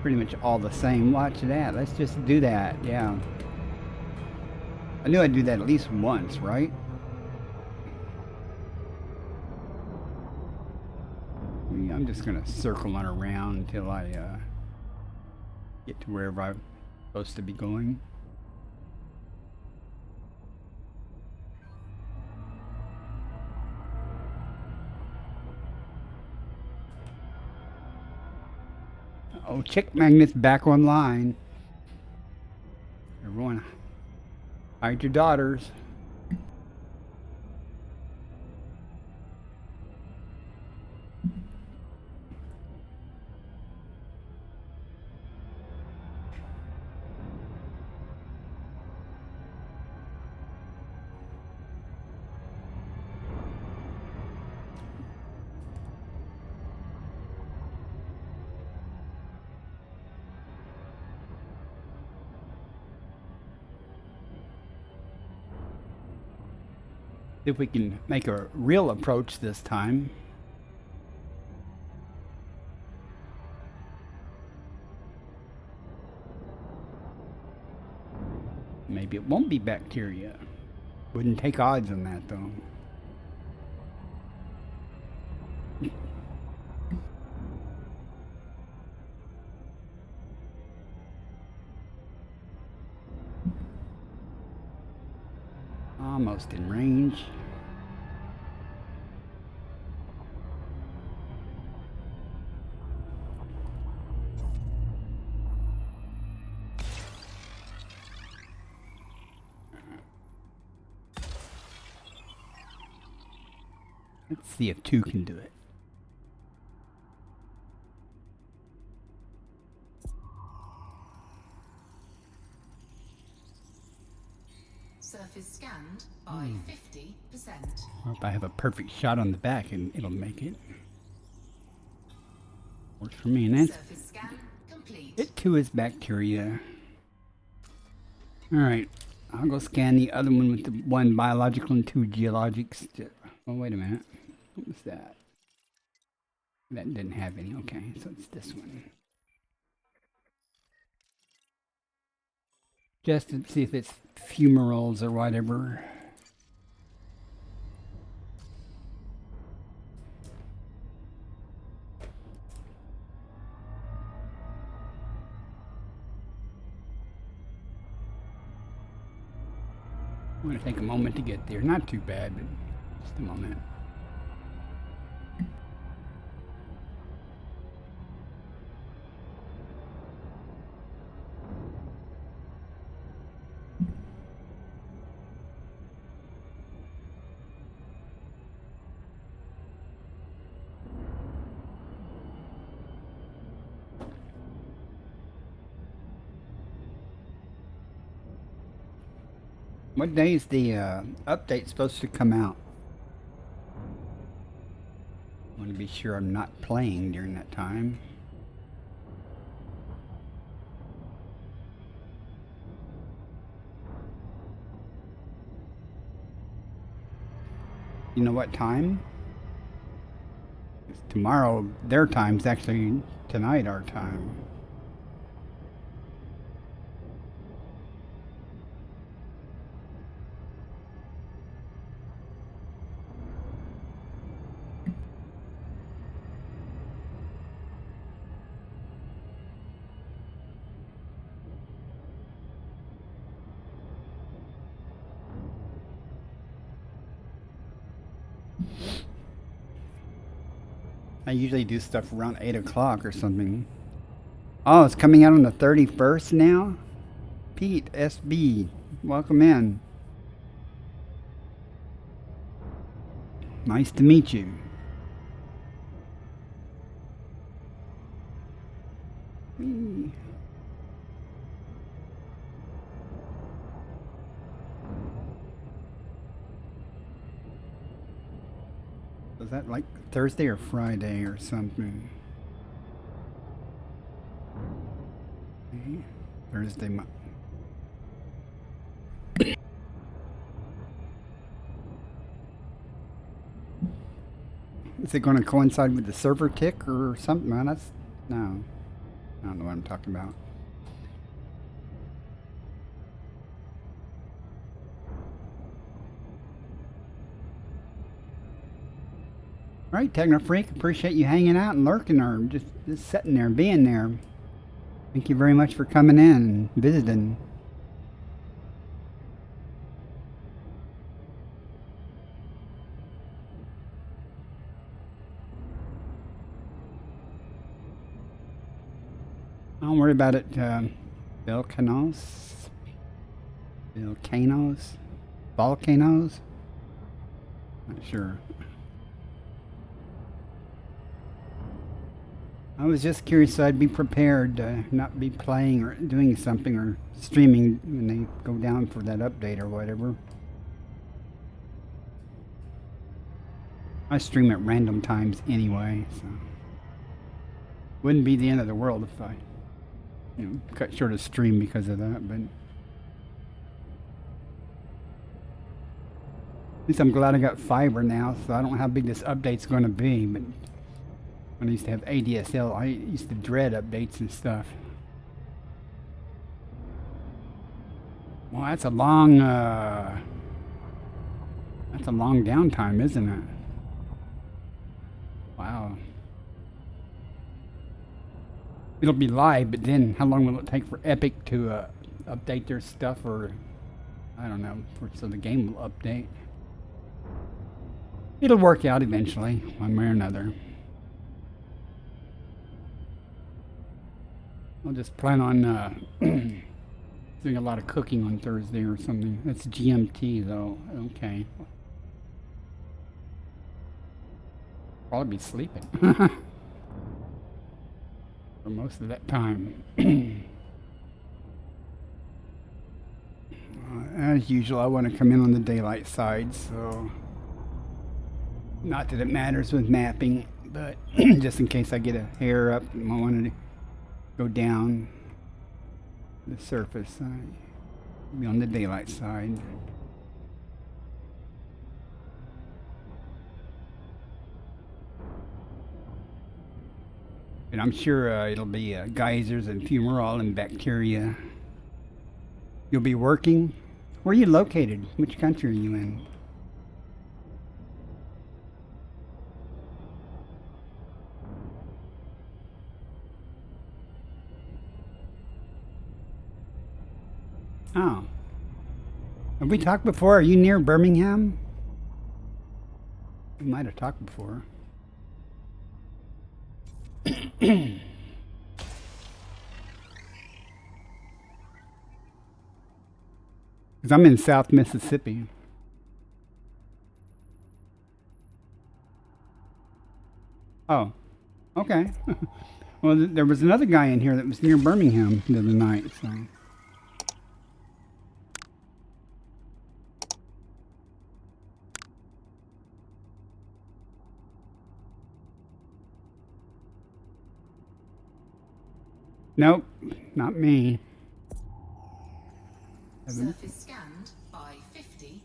Speaker 2: pretty much all the same. Watch that. Let's just do that. Yeah. I knew I'd do that at least once, right? I'm just going to circle on around until I get to wherever I'm supposed to be going. Oh, chick magnet's back online. Everyone, hide your daughters. If we can make a real approach this time. Maybe it won't be bacteria. Wouldn't take odds on that, though. Almost in range. Let's see if 2 can do it.
Speaker 3: Surface scanned by 50%.
Speaker 2: Or if I have a perfect shot on the back, and it'll make it. Works for me, and that's
Speaker 3: Surface scan complete.
Speaker 2: it. 2 is bacteria. All right, I'll go scan the other one with the 1 biological and 2 geologics. Oh, wait a minute. What was that? That didn't have any. Okay, so it's this one. Just to see if it's fumaroles or whatever. I'm going to take a moment to get there. Not too bad, but just a moment. What day is the update supposed to come out? I want to be sure I'm not playing during that time. You know what time? It's tomorrow, their time's actually tonight, our time. I usually do stuff around 8 o'clock or something. Oh, it's coming out on the 31st now? Pete, SB, welcome in. Nice to meet you. Whee. Was that like Thursday or Friday or something? Okay. Thursday. Is it going to coincide with the server tick or something? Man, that's no. I don't know what I'm talking about. All right, Techno Freak, appreciate you hanging out and lurking or just sitting there, being there. Thank you very much for coming in and visiting. Don't worry about it, volcanoes? Volcanoes? Not sure. I was just curious so I'd be prepared to not be playing or doing something or streaming when they go down for that update or whatever. I stream at random times anyway, so wouldn't be the end of the world if I cut short a stream because of that, but at least I'm glad I got fiber now, so I don't know how big this update's going to be, but when I used to have ADSL, I used to dread updates and stuff. Well, that's a long downtime, isn't it? Wow. It'll be live, but then how long will it take for Epic to update their stuff, or I don't know, so the game will update? It'll work out eventually, one way or another. I'll just plan on doing a lot of cooking on Thursday or something. That's GMT though. Okay. Probably be sleeping for most of that time. As usual, I want to come in on the daylight side, so not that it matters with mapping, but just in case I get a hair up and I want to go down the surface side, be on the daylight side. And I'm sure it'll be geysers and fumarole and bacteria. You'll be working? Where are you located? Which country are you in? Oh. Have we talked before? Are you near Birmingham? We might have talked before. Because I'm in South Mississippi. Oh, okay. Well, there was another guy in here that was near Birmingham the other night, so. Nope, not me.
Speaker 3: Surface scanned by 50%.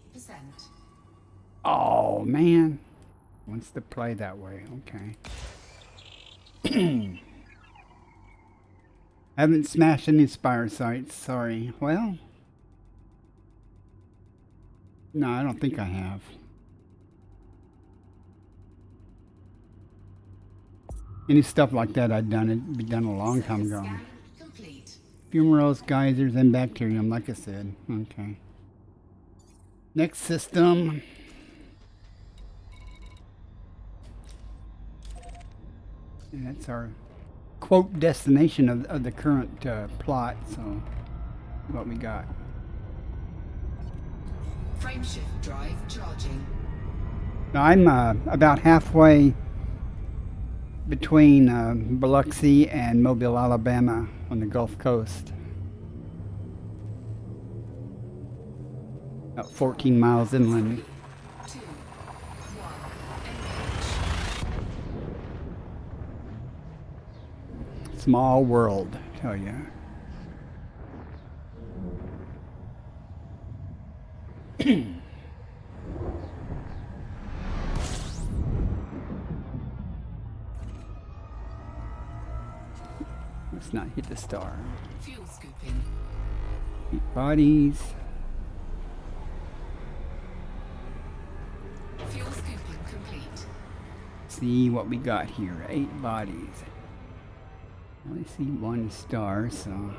Speaker 2: Oh, man. Wants to play that way. Okay. Haven't smashed any spire sites. Sorry. Well, no, I don't think I have. Any stuff like that I'd done, it'd be done a long time ago.
Speaker 3: Scan complete.
Speaker 2: Fumaroles, geysers, and bacterium, like I said. Okay. Next system. And that's our quote destination of the current plot. So, what we got.
Speaker 3: Frameshift drive charging.
Speaker 2: Now I'm about halfway between Biloxi and Mobile, Alabama on the Gulf Coast. About 14 miles inland.
Speaker 3: 2, 1, engage.
Speaker 2: Small world, I tell you. Let's not hit the star.
Speaker 3: Fuel scooping.
Speaker 2: 8 bodies.
Speaker 3: Fuel scooping complete.
Speaker 2: See what we got here. 8 bodies. I only see 1 star, so.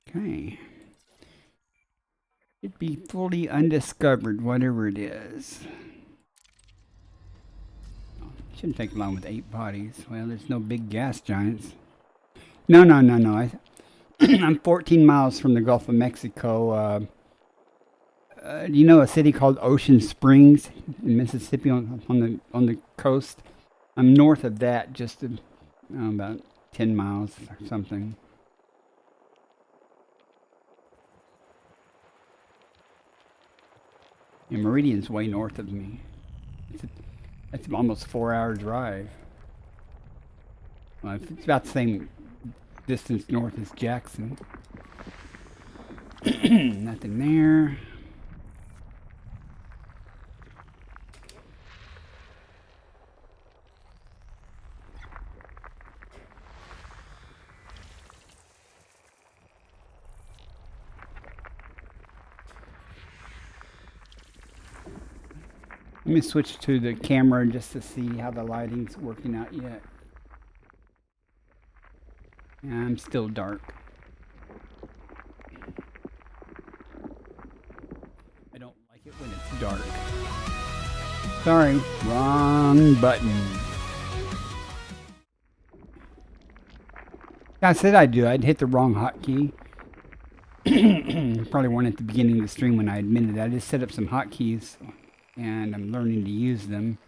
Speaker 2: Okay. It'd be fully undiscovered, whatever it is. Shouldn't take long with 8 bodies. Well, there's no big gas giants. No. I'm 14 miles from the Gulf of Mexico. Do you know a city called Ocean Springs in Mississippi on the coast? I'm north of that, just about 10 miles or something. And Meridian's way north of me. It's almost a 4-hour drive. Well, it's about the same distance north as Jackson. Nothing there. Let me switch to the camera just to see how the lighting's working out yet. Yeah, I'm still dark. I don't like it when it's dark. Sorry, wrong button. I said I'd do it. I'd hit the wrong hotkey. Probably weren't at the beginning of the stream when I admitted that. I just set up some hotkeys and I'm learning to use them.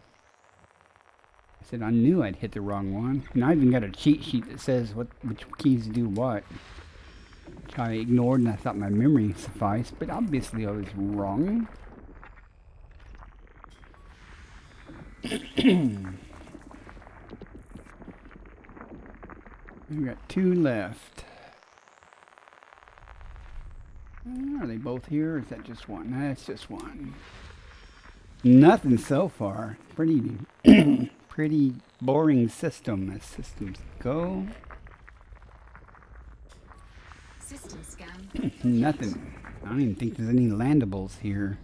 Speaker 2: I said I knew I'd hit the wrong one. And I even got a cheat sheet that says which keys do what. Which I ignored and I thought my memory sufficed, but obviously I was wrong. We got 2 left. Are they both here or is that just one? That's just one. Nothing so far. Pretty pretty boring system as systems go.
Speaker 3: System scan.
Speaker 2: Nothing. I don't even think there's any landables here.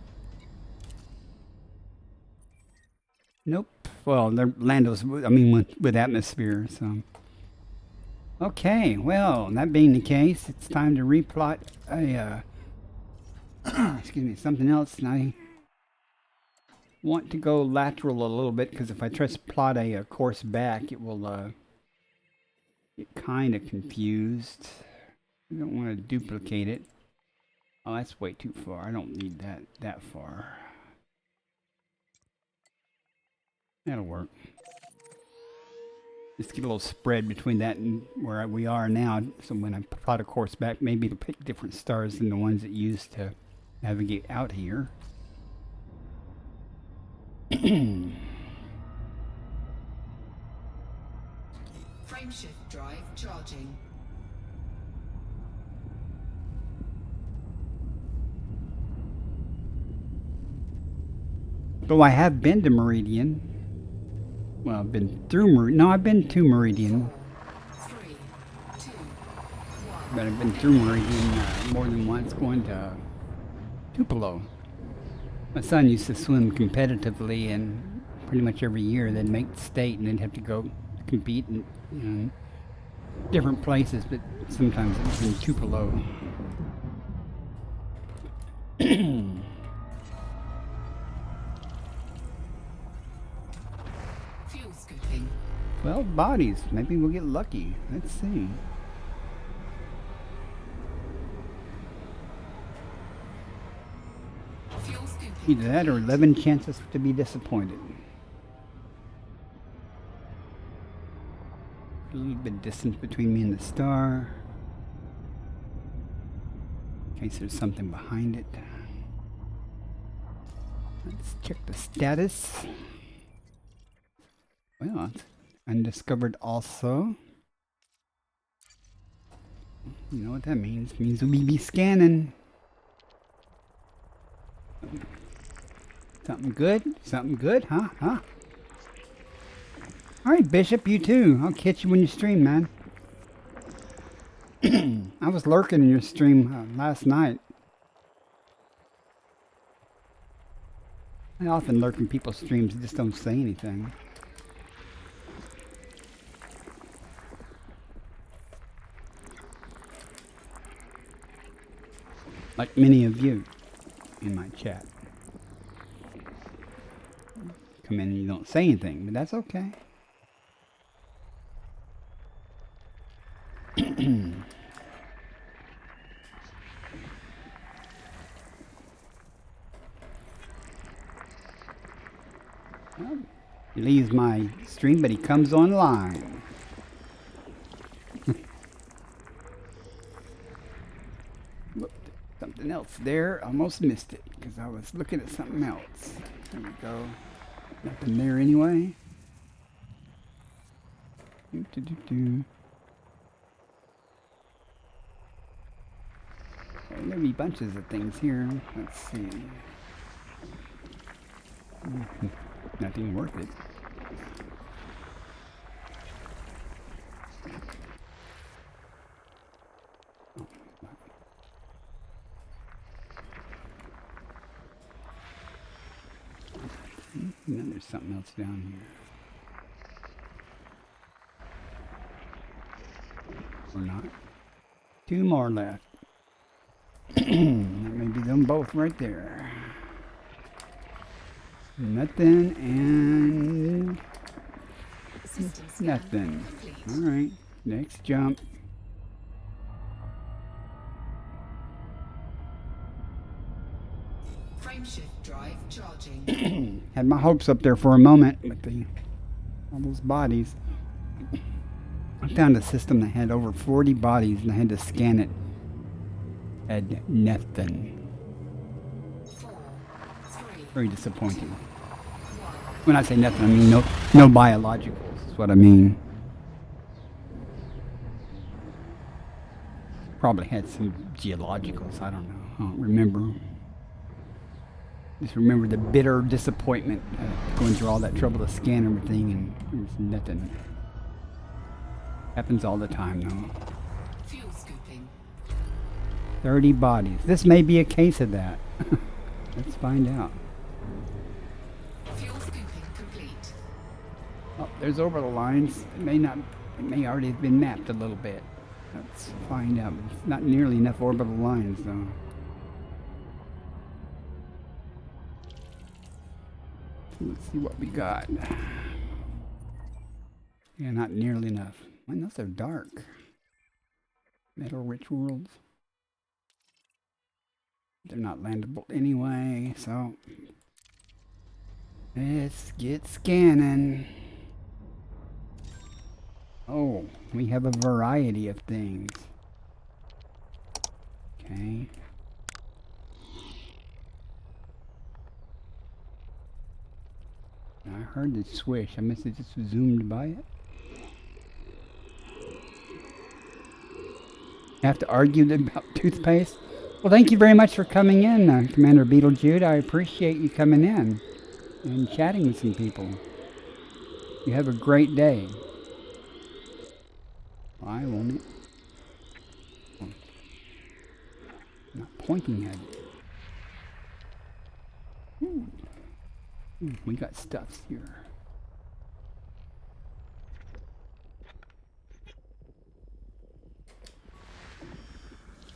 Speaker 2: Nope. Well, they're landables, I mean, with atmosphere, so. Okay, well, that being the case, it's time to replot a, excuse me, something else. And I want to go lateral a little bit, because if I try to plot a course back, it will get kind of confused. I don't want to duplicate it. Oh, that's way too far. I don't need that far. That'll work. Just get a little spread between that and where we are now. So when I plot a course back, maybe it'll pick different stars than the ones it used to navigate out here.
Speaker 3: Frameshift drive charging.
Speaker 2: Though I have been to Meridian. Well, I've been through Meridian. No, I've been to Meridian.
Speaker 3: 3, 2, 1.
Speaker 2: But I've been through Meridian more than once, going to Tupelo. My son used to swim competitively, and pretty much every year they'd make the state, and they'd have to go compete in different places, but sometimes it was in Tupelo.
Speaker 3: Fuel scooping.
Speaker 2: 12 bodies. Maybe we'll get lucky. Let's see.
Speaker 3: Fuel scooping.
Speaker 2: Either that or 11 chances to be disappointed. A little bit of distance between me and the star. In case there's something behind it. Let's check the status. Well, it's undiscovered also. You know what that means? It means we'll be scanning. Something good? Something good? Huh? Alright, Bishop, you too. I'll catch you when you stream, man. I was lurking in your stream last night. I often lurk in people's streams, just don't say anything. Like many of you in my chat. Come in and you don't say anything, but that's okay. Well, he leaves my stream, but he comes online. Look, something else there. Almost missed it because I was looking at something else. There we go. Nothing there anyway. There may be bunches of things here. Let's see. Nothing worth it. And then there's something else down here. Or not. Two more left. That may be them both right there. Nothing and
Speaker 3: System scan
Speaker 2: nothing.
Speaker 3: complete.
Speaker 2: Alright, next jump.
Speaker 3: Frameshift drive charging.
Speaker 2: Had my hopes up there for a moment with all those bodies. I found a system that had over 40 bodies and I had to scan it. Had nothing.
Speaker 3: 4, 3,
Speaker 2: Very disappointing.
Speaker 3: 1.
Speaker 2: When I say nothing, I mean no biologicals is what I mean. Probably had some geologicals, I don't know. I don't remember. Just remember the bitter disappointment going through all that trouble to scan everything and there was nothing. Happens all the time though.
Speaker 3: Fuel scooping.
Speaker 2: 30 bodies. This may be a case of that. Let's find out.
Speaker 3: Fuel scooping complete.
Speaker 2: Oh, there's over the lines. It may not It may already have been mapped a little bit. Let's find out. It's not nearly enough orbital lines, though. Let's see what we got. Yeah, not nearly enough. Man, those are dark. Metal-rich worlds. They're not landable anyway, so let's get scanning. Oh, we have a variety of things. Okay. I heard the swish. I must have just zoomed by it. Have to argue about toothpaste? Well, thank you very much for coming in, Commander Beetlejude. I appreciate you coming in and chatting with some people. You have a great day. Why won't it? Oh, not pointing at it. We got stuffs here.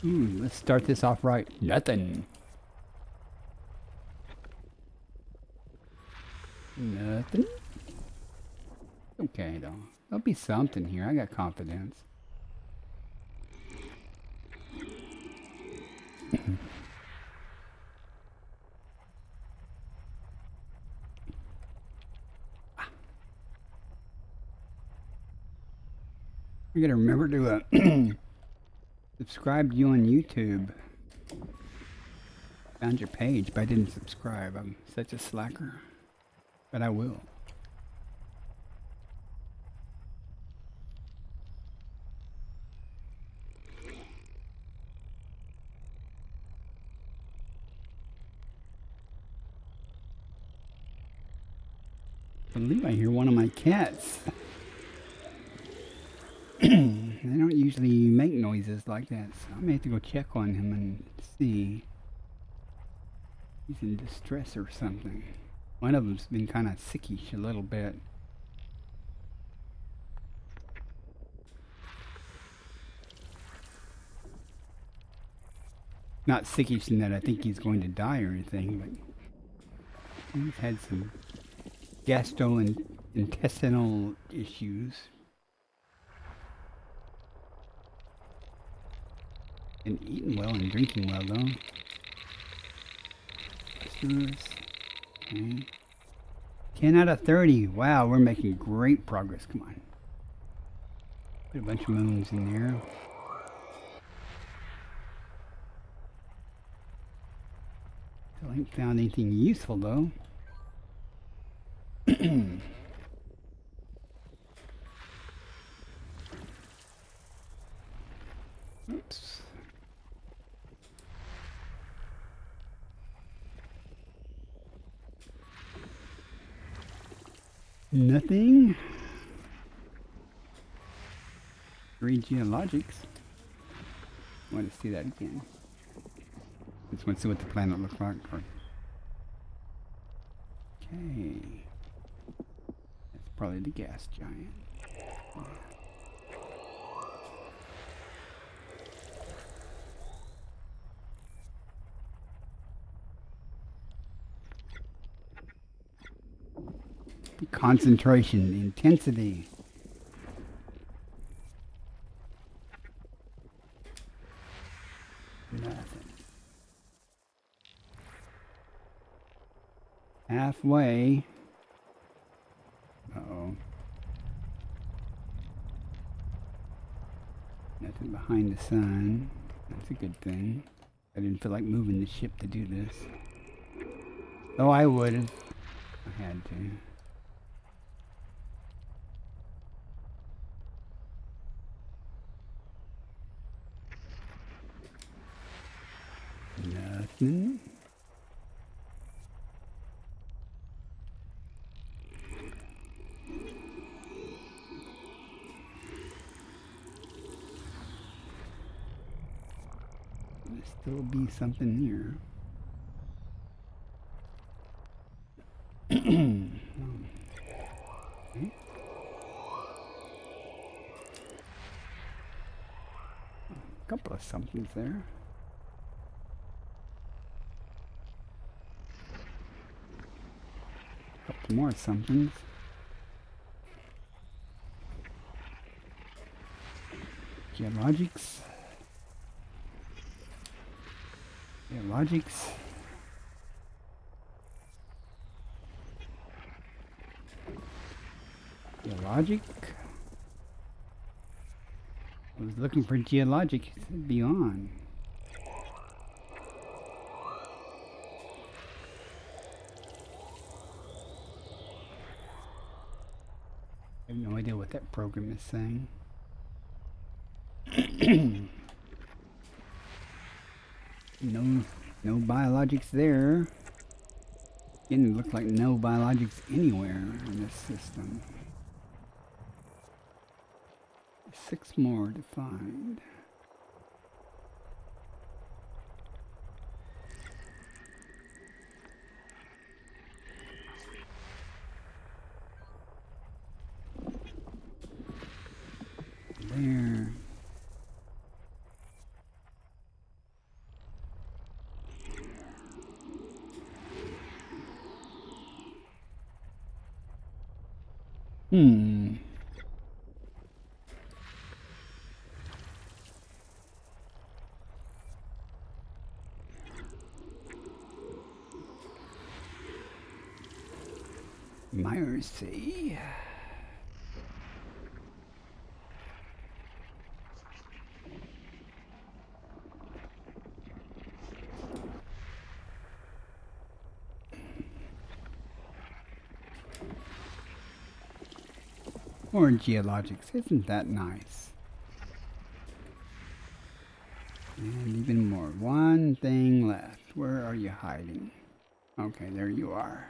Speaker 2: Let's start this off right. Nothing. Nothing. Okay, though. There'll be something here. I got confidence. I gotta remember to subscribe to you on YouTube. Found your page, but I didn't subscribe. I'm such a slacker. But I will. I believe I hear one of my cats. They don't usually make noises like that, so I may have to go check on him and see. He's in distress or something. One of them's been kind of sickish a little bit. Not sickish in that I think he's going to die or anything, but he's had some gastrointestinal issues. And eating well and drinking well, though. Okay. 10 out of 30. Wow, we're making great progress. Come on. Put a bunch of moons in there. Still ain't found anything useful, though. Oops. Nothing. 3 geologics. Want to see that again. Just want to see what the planet looks like. Okay. That's probably the gas giant. The concentration, the intensity. Nothing. Halfway. Uh-oh. Nothing behind the sun. That's a good thing. I didn't feel like moving the ship to do this. Oh, I would have. I had to. Nothing. There'll still be something here. Okay. A couple of somethings there. A couple more somethings. Geologics. Geologics. Geologic. I was looking for geologic. It said beyond. I have no idea what that program is saying. No biologics there. Didn't look like no biologics anywhere in this system. 6 more to find. There. Mercy. More geologics, isn't that nice? And even more. One thing left. Where are you hiding? Okay, there you are.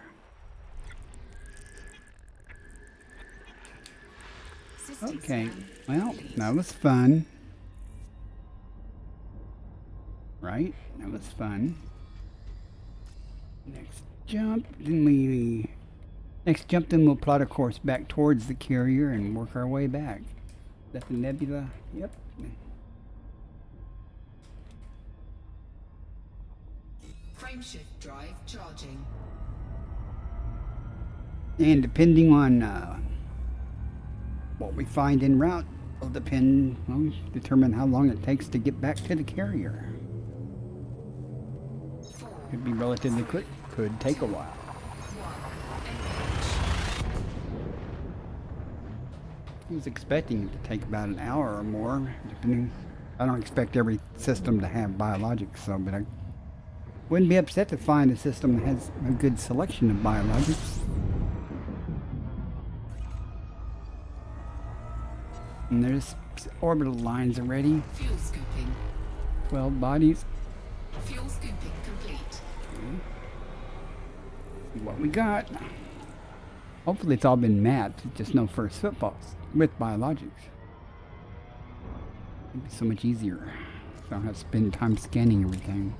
Speaker 3: System
Speaker 2: Okay,
Speaker 3: scan
Speaker 2: well,
Speaker 3: complete.
Speaker 2: that was fun. Right? That was fun. Next jump, then we'll plot a course back towards the carrier and work our way back. Is that the nebula? Yep.
Speaker 3: Frameshift drive charging.
Speaker 2: And depending on what we find en route will determine how long it takes to get back to the carrier.
Speaker 3: 4,
Speaker 2: Could be relatively quick, could take a while.
Speaker 3: 1, engage.
Speaker 2: I was expecting it to take about an hour or more, depending. I don't expect every system to have biologics, so, but I wouldn't be upset to find a system that has a good selection of biologics. And there's orbital lines already.
Speaker 3: Fuel scooping.
Speaker 2: 12 bodies.
Speaker 3: Fuel scooping complete.
Speaker 2: See what we got. Hopefully it's all been mapped, just no first footfalls with biologics. It'd be so much easier. I don't have to spend time scanning everything.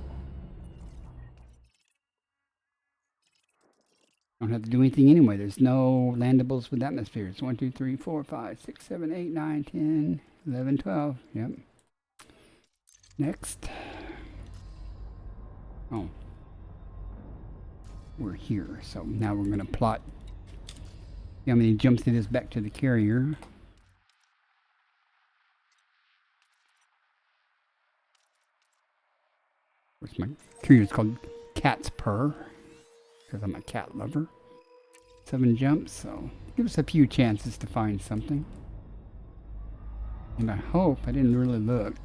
Speaker 2: Don't have to do anything anyway. There's no landables with atmospheres. 1, 2, 3, 4, 5, 6, 7, 8, 9, 10, 11, 12. Yep. Next. Oh. We're here. So now we're going to plot how many jumps it is back to the carrier. Of course, my carrier is called Cat's Purr, because I'm a cat lover. 7 jumps, so give us a few chances to find something. And I hope I didn't really look.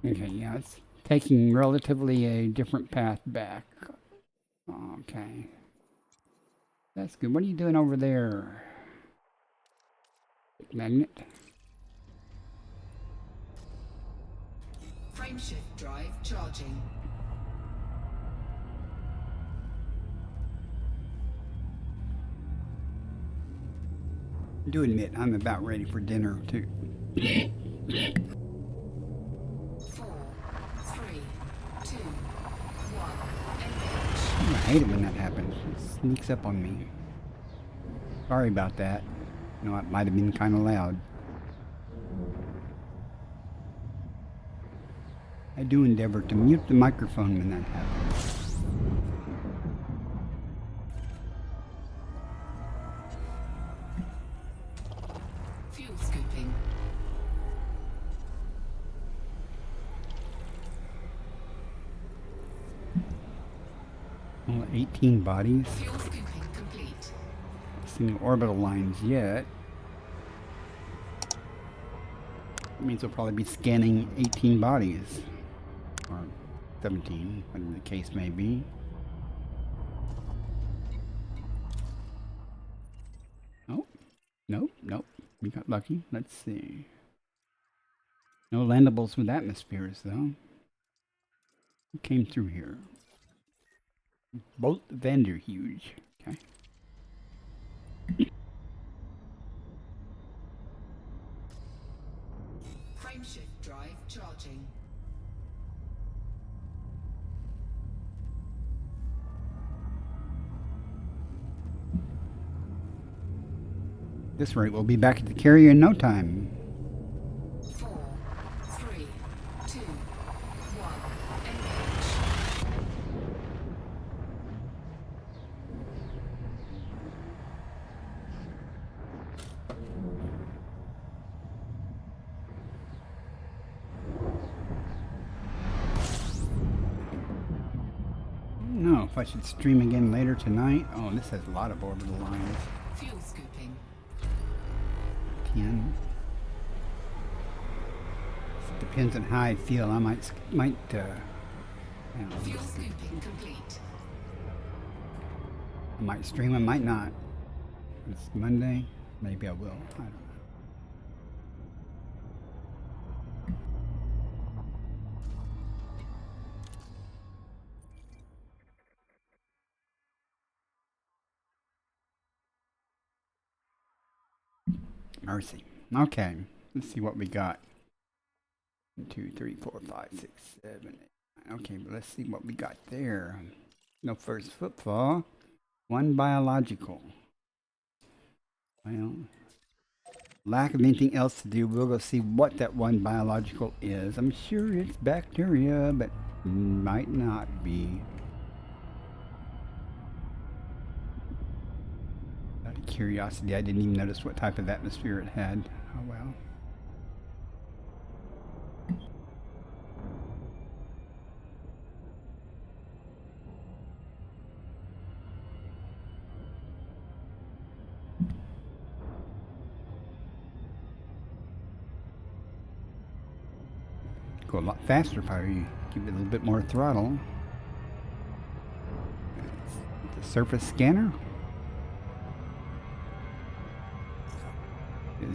Speaker 2: Okay, yeah, it's taking relatively a different path back. Okay. That's good. What are you doing over there? Magnet?
Speaker 3: Frameshift drive charging.
Speaker 2: I do admit I'm about ready for dinner too.
Speaker 3: 4, 3, 2, 1, engage.
Speaker 2: I hate it when that happens. It sneaks up on me. Sorry about that. You know, it might have been kind of loud. I do endeavor to mute the microphone when that happens.
Speaker 3: Fuel scooping.
Speaker 2: Well, 18 bodies.
Speaker 3: Fuel scooping complete.
Speaker 2: Seen orbital lines yet. That means we'll probably be scanning 18 bodies. Or 17, whatever the case may be. Oh, nope, nope. We got lucky. Let's see. No landables with atmospheres, though. Who came through here? Both Vanderhuge. Okay.
Speaker 3: Frameshift drive charging.
Speaker 2: This rate, we'll be back at the carrier in no time.
Speaker 3: 4, 3, 2, 1. Engage.
Speaker 2: I don't know if I should stream again later tonight. Oh, this has a lot of orbital lines.
Speaker 3: Fuel scooping.
Speaker 2: 10. Depends on how I feel. I might I don't know,
Speaker 3: Fuel scooping complete.
Speaker 2: I might stream, I might not. It's Monday. Maybe I will. I don't know. Mercy. Okay. Let's see what we got. 1, 2, 3, 4, 5, 6, 7, 8. Okay, but let's see what we got there. No first footfall. One biological. Well, lack of anything else to do, we'll go see what that one biological is. I'm sure it's bacteria, but might not be. Out of curiosity, I didn't even notice what type of atmosphere it had. Oh well. Go a lot faster if I give it a little bit more throttle. The surface scanner.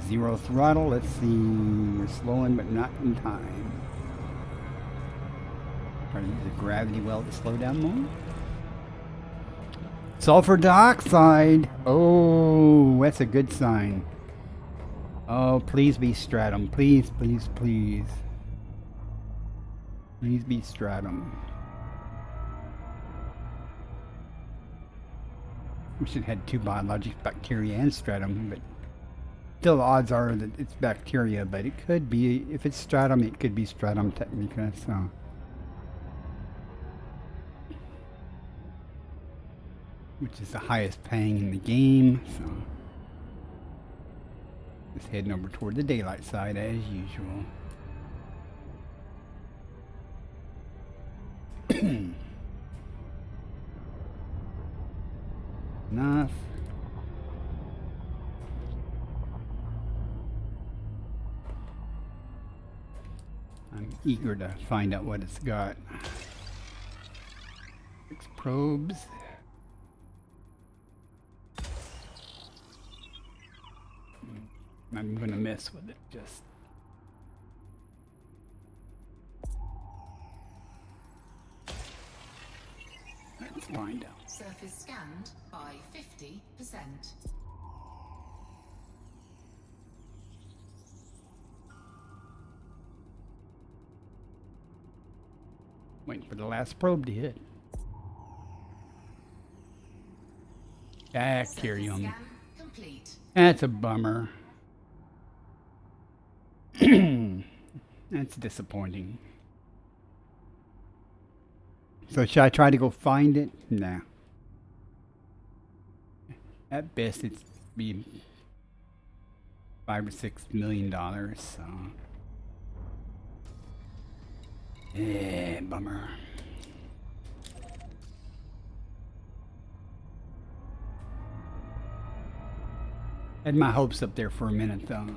Speaker 2: 0 throttle. Let's see. We're slowing, but not in time. Try to use the gravity well to slow down more. Sulfur dioxide. Oh, that's a good sign. Oh, please be stratum. Please, please, please. Please be stratum. We should have had 2 biologic bacteria and stratum, but still the odds are that it's bacteria, but it could be, if it's stratum, it could be stratum technica, so. Which is the highest paying in the game, so. Just heading over toward the daylight side as usual. Enough. I'm eager to find out what it's got. 6 probes. I'm gonna mess with it just. Let's find out.
Speaker 3: Surface scanned by 50%.
Speaker 2: Waiting for the last probe to hit. Bacterium.
Speaker 3: Scan complete.
Speaker 2: That's a bummer. That's disappointing. So should I try to go find it? Nah. At best, it's be $5 or $6 million. So, yeah, bummer. Had my hopes up there for a minute, though.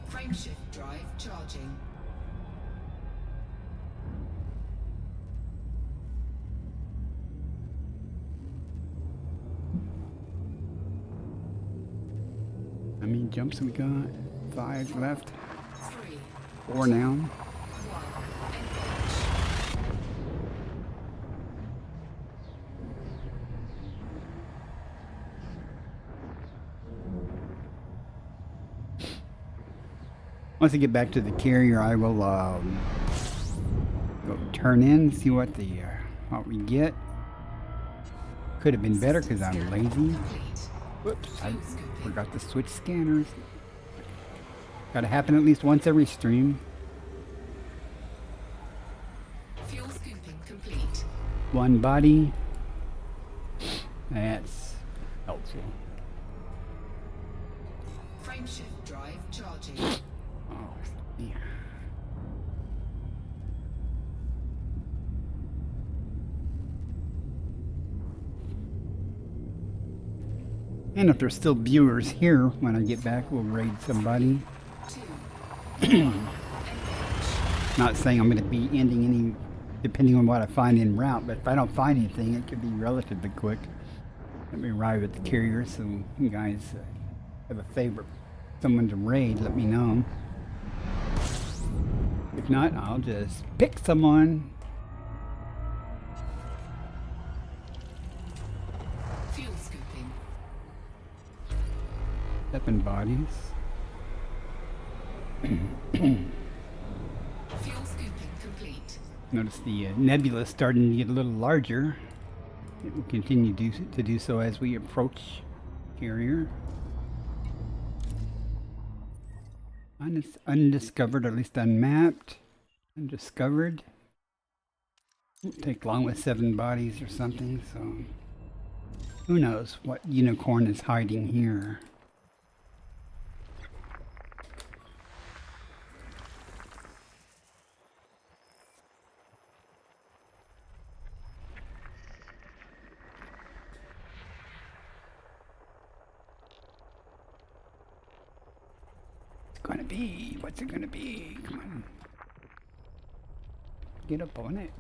Speaker 3: Frameshift drive charging.
Speaker 2: How many jumps we got? 5 left.
Speaker 3: 3,
Speaker 2: 4 now.
Speaker 3: 1, engage.
Speaker 2: Once I get back to the carrier, I will go turn in, see what what we get. Could have been better because I'm lazy.
Speaker 3: Complete.
Speaker 2: Whoops, I
Speaker 3: Fuel scooping.
Speaker 2: forgot to switch scanners. Gotta happen at least once every stream.
Speaker 3: Fuel scooping complete.
Speaker 2: One body. That's helpful.
Speaker 3: Frameshift drive charging.
Speaker 2: Oh, yeah. And if there's still viewers here when I get back, we'll raid somebody.
Speaker 3: 2, 1, engage.
Speaker 2: Not saying I'm going to be ending any, depending on what I find en route, but if I don't find anything, it could be relatively quick. Let me arrive at the carrier, so you guys have a favorite, someone to raid, let me know. If not, I'll just pick someone.
Speaker 3: Fuel scooping.
Speaker 2: 7 bodies.
Speaker 3: Fuel scooping complete.
Speaker 2: Notice the nebula is starting to get a little larger. It will continue to do so as we approach carrier. Undiscovered, or at least unmapped. Undiscovered. Won't take long with 7 bodies or something, so who knows what unicorn is hiding here. Gonna be? What's it gonna be? Come on. Get up on it.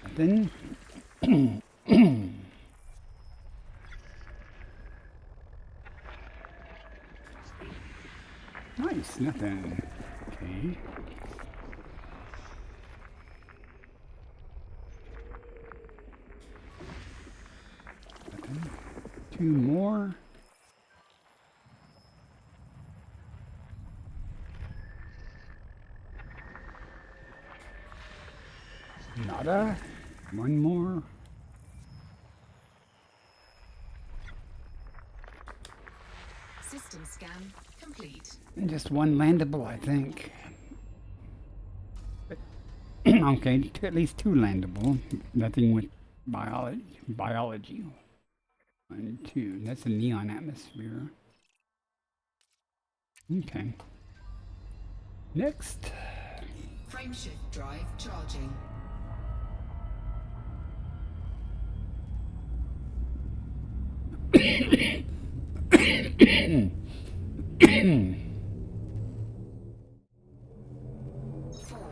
Speaker 2: Nothing. Nice, nothing. Okay. Nothing. 2 more. Nada. 1 more.
Speaker 3: System scan complete.
Speaker 2: And just 1 landable, I think. But okay, at least 2 landable. Nothing with biology. 1, 2. That's a neon atmosphere. Okay. Next.
Speaker 3: Frameshift drive charging.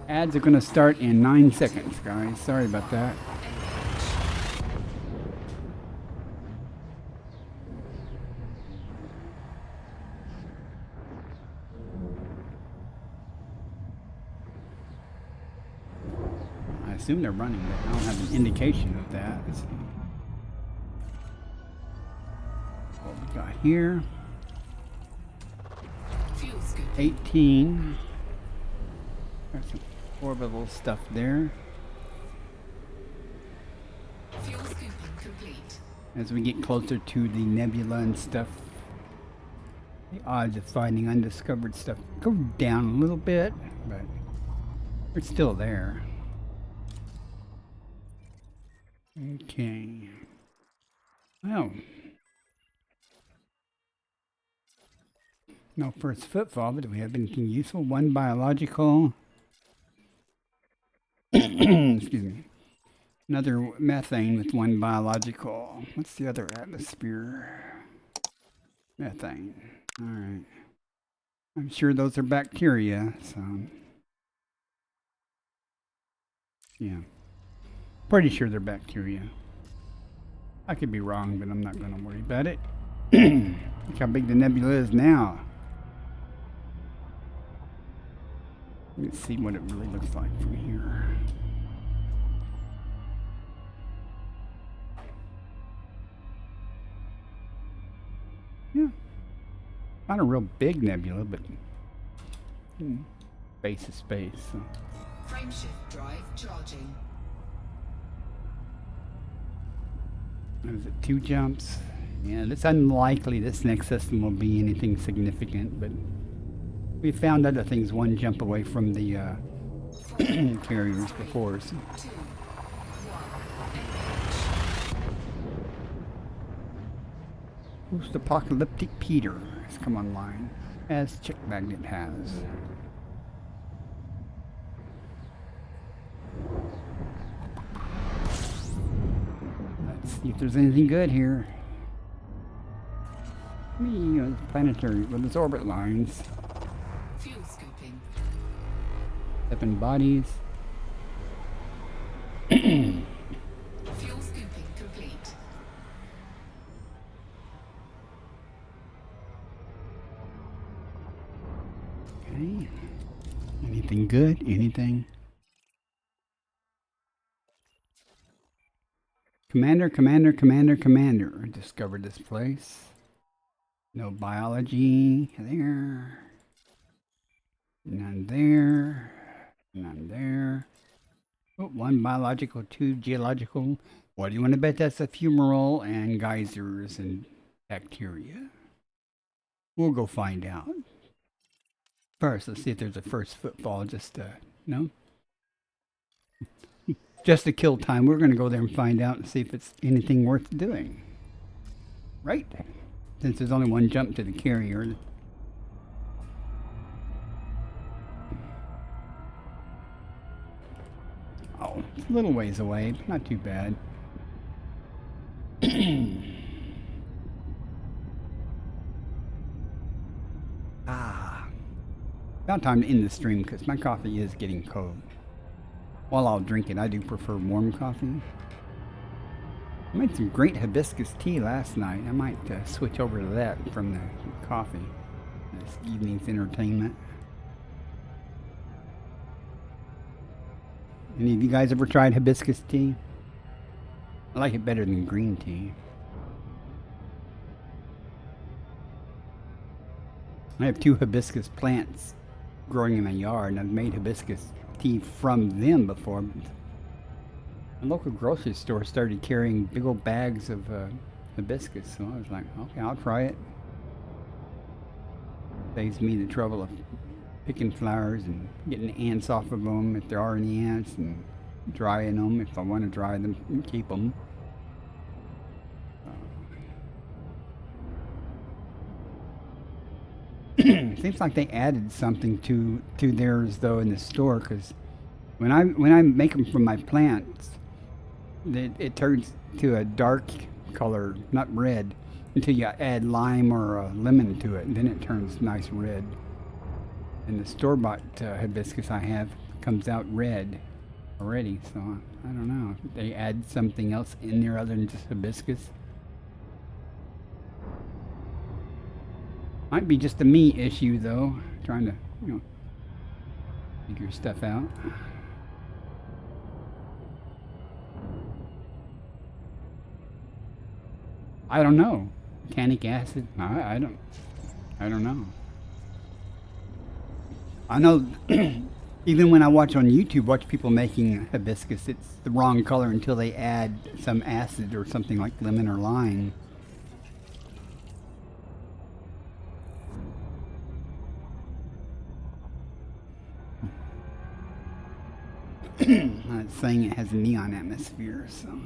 Speaker 2: Ads are going to start in 9 seconds, guys. Sorry about that. I assume they're running, but I don't have an indication of that. Let's see. What we got here?
Speaker 3: Fuel scoop.
Speaker 2: 18. There's some orbital stuff there.
Speaker 3: Fuel scooping complete.
Speaker 2: As we get closer to the nebula and stuff, The odds of finding undiscovered stuff go down a little bit, but it's still there. Okay. Well, no first footfall, but do we have anything useful? One biological. Excuse me. Another methane with one biological. What's the other atmosphere? Methane. Alright. I'm sure those are bacteria, so. Yeah. Pretty sure they're bacteria. I could be wrong, but I'm not going to worry about it. Look how big the nebula is now. Let's see what it really looks like from here. Yeah. Not a real big nebula, but space is space. So.
Speaker 3: Frameshift drive charging.
Speaker 2: What is it, 2 jumps? Yeah, it's unlikely this next system will be anything significant, but we found other things 1 jump away from the carriers before. So.
Speaker 3: 2, 1, engage.
Speaker 2: Post-apocalyptic Peter has come online, as Chick Magnet has. Let's see if there's anything good here. Planetary with its orbit lines.
Speaker 3: Fuel scooping.
Speaker 2: 7 bodies.
Speaker 3: Fuel scooping complete.
Speaker 2: Okay. Anything good? Anything? Commander. I discovered this place. No biology there. None there. None there. Oh, 1 biological, 2 geological. What do you want to bet that's a fumarole and geysers and bacteria? We'll go find out. First, let's see if there's a first footfall. Just no? Just to kill time. We're going to go there and find out and see if it's anything worth doing. Right? Since there's only 1 jump to the carrier. Oh, it's a little ways away, but not too bad. About time to end the stream because my coffee is getting cold. While I'll drink it, I do prefer warm coffee. I made some great hibiscus tea last night. I might switch over to that from the coffee. This evening's entertainment. Any of you guys ever tried hibiscus tea? I like it better than green tea. I have 2 hibiscus plants growing in my yard, and I've made hibiscus tea from them before. A local grocery store started carrying big old bags of hibiscus, so I was like, okay, I'll try it. Saves me the trouble of picking flowers and getting the ants off of them if there are any ants, and drying them if I want to dry them and keep them. Seems like they added something to theirs though in the store, because when I make them from my plants, it turns to a dark color, not red, until you add lime or lemon to it, and then it turns nice red. And the store-bought hibiscus I have comes out red already, so I don't know if they add something else in there other than just hibiscus. Might be just a me issue though, trying to, figure stuff out. I don't know. Tannic acid? I don't know. I know even when I watch on YouTube, watch people making hibiscus, it's the wrong color until they add some acid or something like lemon or lime. It's saying it has a neon atmosphere, so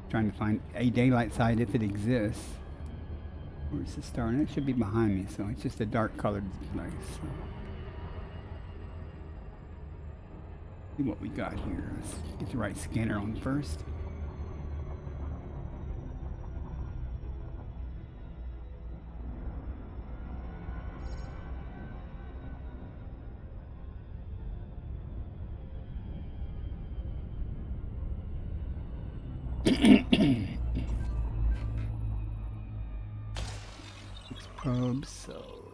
Speaker 2: trying to find a daylight side if it exists. Where's the star? And it should be behind me, so it's just a dark colored place. So. See what we got here. Let's get the right scanner on first. Probes, so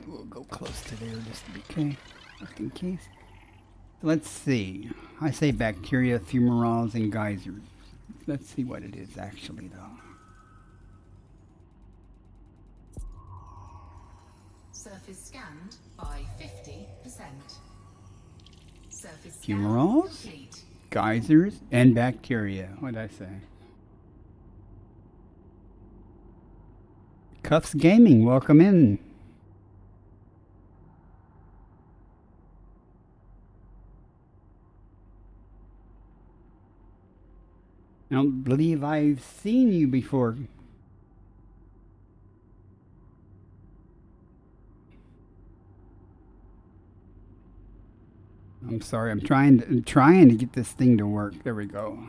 Speaker 2: we'll go close to there just to be okay, just in case. Let's see. I say bacteria, fumaroles, and geysers. Let's see what it is actually, though.
Speaker 3: Surface scanned by 50%. Surface
Speaker 2: Fumaroles,
Speaker 3: complete.
Speaker 2: geysers, and bacteria. What did I say? Cuffs Gaming, welcome in. I don't believe I've seen you before. I'm sorry. I'm trying to get this thing to work. There we go.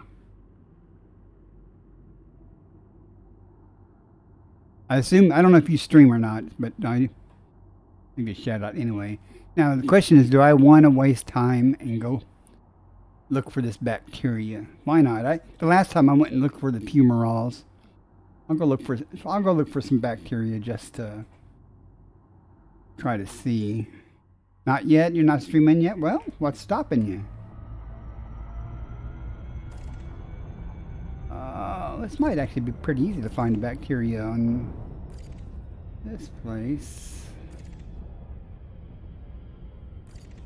Speaker 2: I assume, I don't know if you stream or not, but I give you a shout out anyway. Now the question is, do I want to waste time and go look for this bacteria? Why not? The last time I went and looked for the fumaroles. I'll go look for some bacteria just to try to see. Not yet? You're not streaming yet? Well, what's stopping you? This might actually be pretty easy to find bacteria on this place.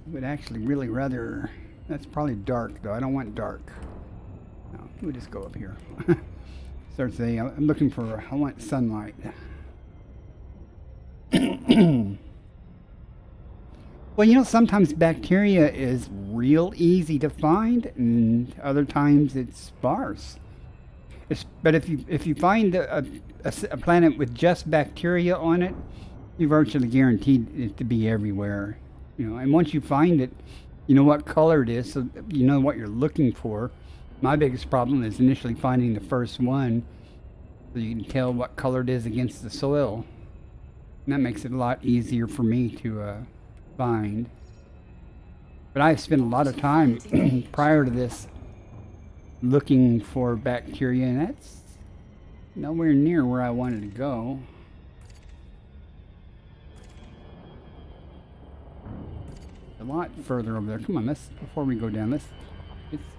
Speaker 2: I would actually really rather... That's probably dark, though. I don't want dark. No, we'll just go up here. Start saying, I'm looking for... I want sunlight. Well, you know, sometimes bacteria is real easy to find, and other times it's sparse. But if you find a planet with just bacteria on it, you're virtually guaranteed it to be everywhere. You know, and once you find it, you know what color it is, so you know what you're looking for. My biggest problem is initially finding the first one, so you can tell what color it is against the soil. And that makes it a lot easier for me to find. But I've spent a lot of time prior to this looking for bacteria, and that's nowhere near where I wanted to go. A lot further over there. Come on, before we go down, let's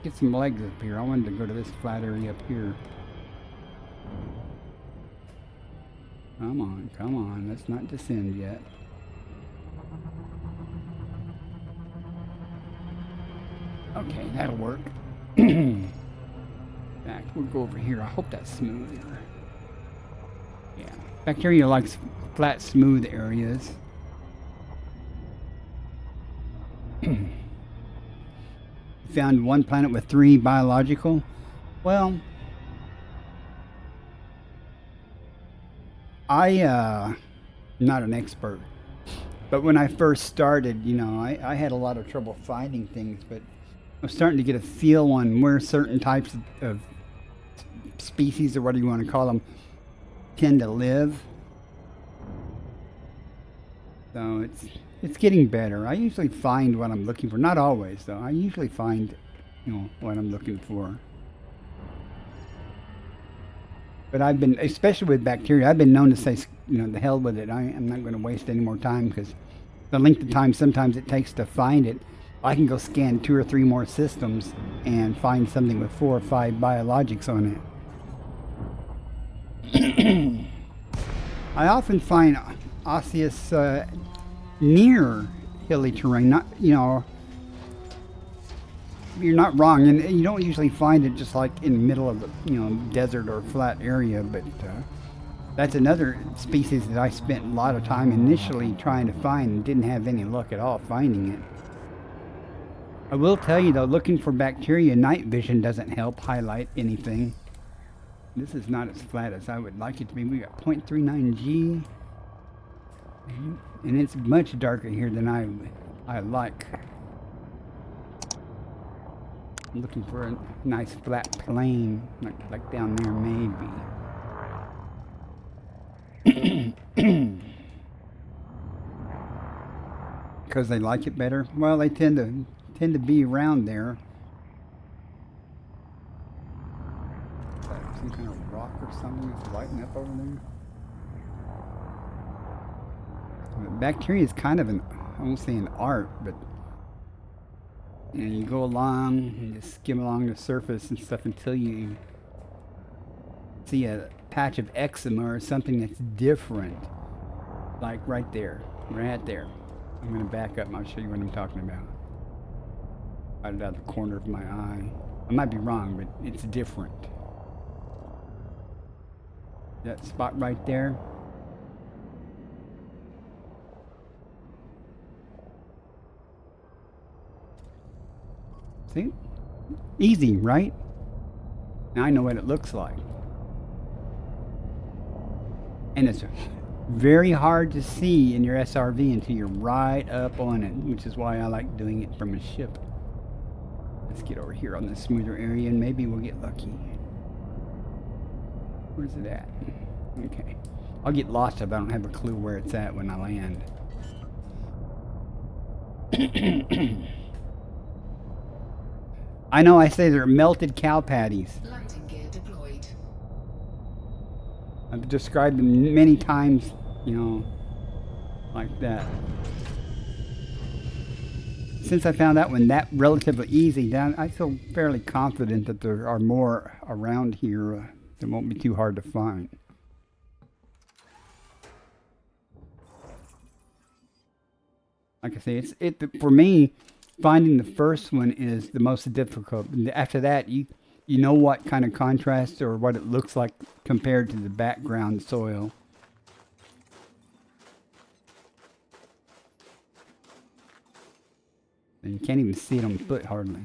Speaker 2: get some legs up here. I wanted to go to this flat area up here. Come on, let's not descend yet. Okay, that'll work. Back, we'll go over here. I hope that's smooth. Yeah, bacteria likes flat, smooth areas. Found one planet with 3 biological. Well, I'm not an expert, but when I first started, you know, I had a lot of trouble finding things, but I'm starting to get a feel on where certain types of species, or whatever you want to call them, tend to live. So it's getting better. I usually find what I'm looking for. Not always, though. I usually find, you know, what I'm looking for. But I've been, especially with bacteria, I've been known to say, you know, the hell with it. I'm not going to waste any more time, because the length of time sometimes it takes to find it, I can go scan 2 or 3 more systems and find something with 4 or 5 biologics on it. I often find osseous near hilly terrain. Not, you know, you're not wrong, and you don't usually find it just like in the middle of the, you know, desert or flat area. But That's another species that I spent a lot of time initially trying to find and didn't have any luck at all finding it. I will tell you though, looking for bacteria, night vision doesn't help highlight anything. This is not as flat as I would like it to be. We got 0.39 G. And it's much darker here than I like. I'm looking for a nice flat plane, like down there maybe. Because they like it better. Well, they tend to be around there. Is that some kind of rock or something that's lighting up over there? But bacteria is kind of I won't say an art, but you know, you go along and just skim along the surface and stuff until you see a patch of eczema or something that's different. Like right there. Right there. I'm going to back up and I'll show you what I'm talking about. Right out of the corner of my eye. I might be wrong, but it's different. That spot right there. See? Easy, right? Now I know what it looks like. And it's very hard to see in your SRV until you're right up on it, which is why I like doing it from a ship. Let's get over here on the smoother area and maybe we'll get lucky. Where's it at? Okay. I'll get lost if I don't have a clue where it's at when I land. I know I say they're melted cow patties.
Speaker 3: Landing gear deployed.
Speaker 2: I've described them many times, you know, like that. Since I found that one that relatively easy, I feel fairly confident that there are more around here that won't be too hard to find. Like I say, for me, finding the first one is the most difficult. After that, you know what kind of contrast or what it looks like compared to the background soil. And you can't even see it on the foot hardly.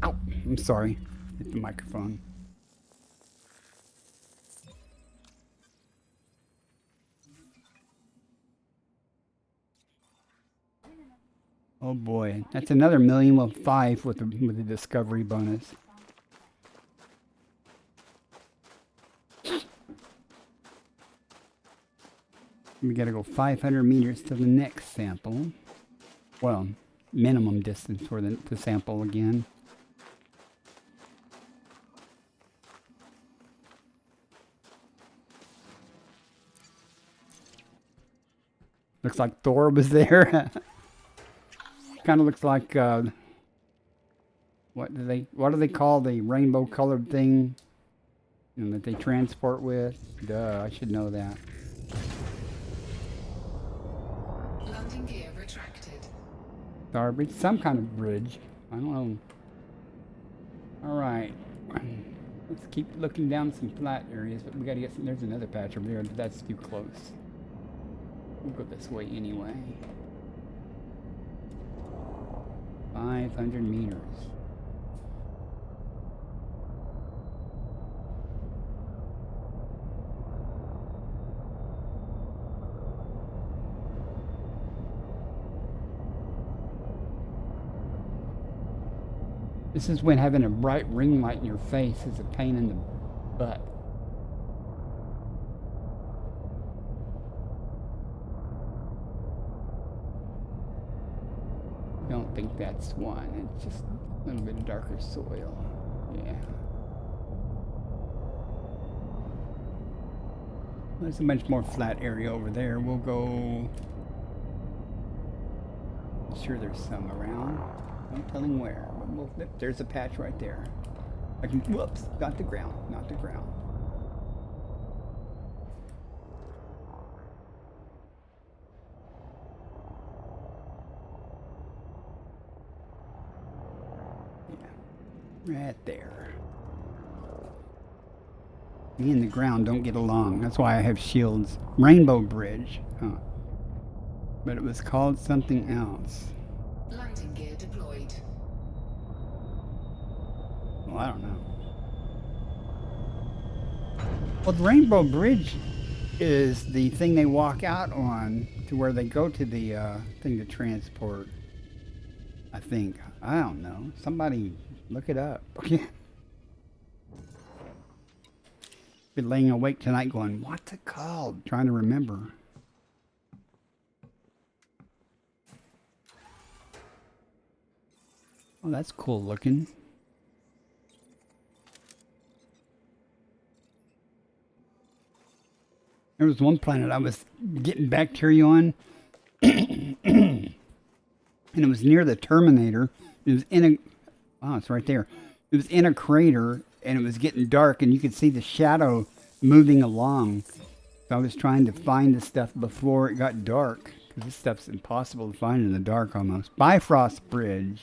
Speaker 2: Ow! I'm sorry. Hit the microphone. Oh boy, that's another million. Well, 5 with the discovery bonus. We gotta go 500 meters to the next sample. Well, minimum distance for the sample again. Looks like Thor was there. Kind of looks like what do they call the rainbow colored thing, that they transport with? Duh, I should know that.
Speaker 3: Landing gear retracted.
Speaker 2: Starbridge, some kind of bridge. I don't know. All right, let's keep looking down some flat areas, but we gotta get some. There's another patch over there, but that's too close. We'll go this way anyway. 500 meters. This is when having a bright ring light in your face is a pain in the butt. I don't think that's one. It's just a little bit darker soil. Yeah. There's a much more flat area over there. We'll go. I'm sure there's some around. No telling where. But there's a patch right there. I can. Whoops! Not the ground. Not the ground. Right there. Me and the ground don't get along. That's why I have shields. Rainbow Bridge. Huh. But it was called something else.
Speaker 3: Landing gear deployed.
Speaker 2: Well, I don't know. Well, the Rainbow Bridge is the thing they walk out on to where they go to the thing to transport. I think. I don't know. Somebody look it up. Been laying awake tonight going, what's it called? Trying to remember. Oh, that's cool looking. There was one planet I was getting bacteria on, and it was near the Terminator. It was in a, oh, it's right there. It was in a crater, and it was getting dark, and you could see the shadow moving along. So I was trying to find the stuff before it got dark, because this stuff's impossible to find in the dark almost. Bifrost Bridge.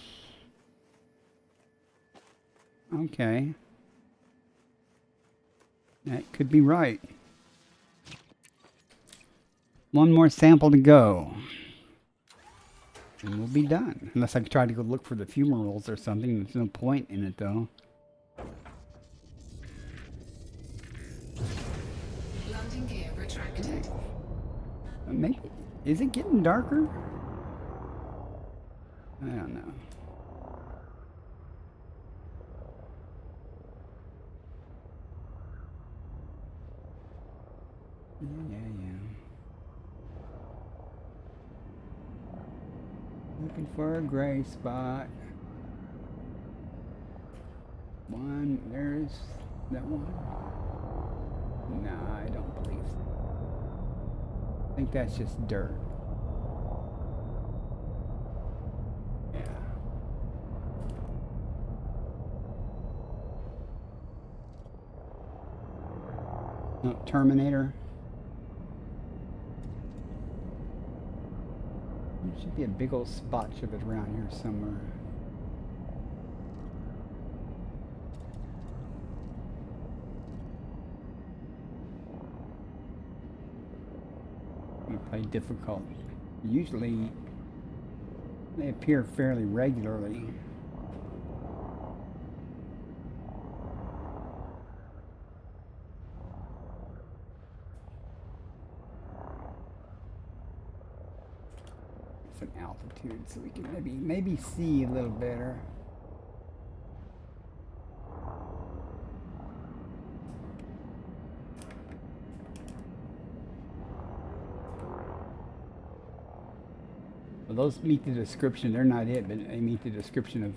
Speaker 2: Okay. That could be right. One more sample to go. And we'll be done. Unless I try to go look for the fumaroles or something. There's no point in it though.
Speaker 3: Landing gear retracted.
Speaker 2: Maybe. Is it getting darker? I don't know. Yeah. Looking for a gray spot. One, there's that one. Nah, I don't believe so. I think that's just dirt. Yeah. No, Terminator. There should be a big old spot of it around here somewhere. I'm gonna play difficult. Usually they appear fairly regularly. An altitude so we can maybe see a little better. Well, those meet the description. They're not it, but they meet the description of.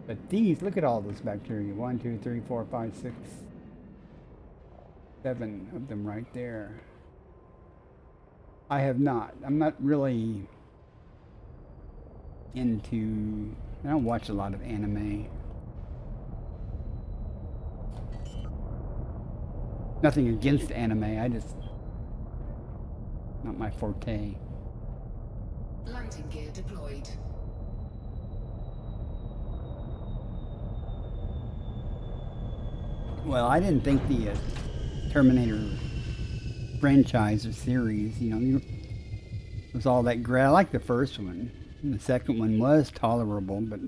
Speaker 2: But these, look at all those bacteria. 1, 2, 3, 4, 5, 6, 7 of them right there. I have not. I'm not really into. I don't watch a lot of anime. Nothing against anime. I just not my forte.
Speaker 3: Landing gear deployed.
Speaker 2: Well, I didn't think the Terminator franchise or series, was all that great. I liked the first one. And the second one was tolerable, but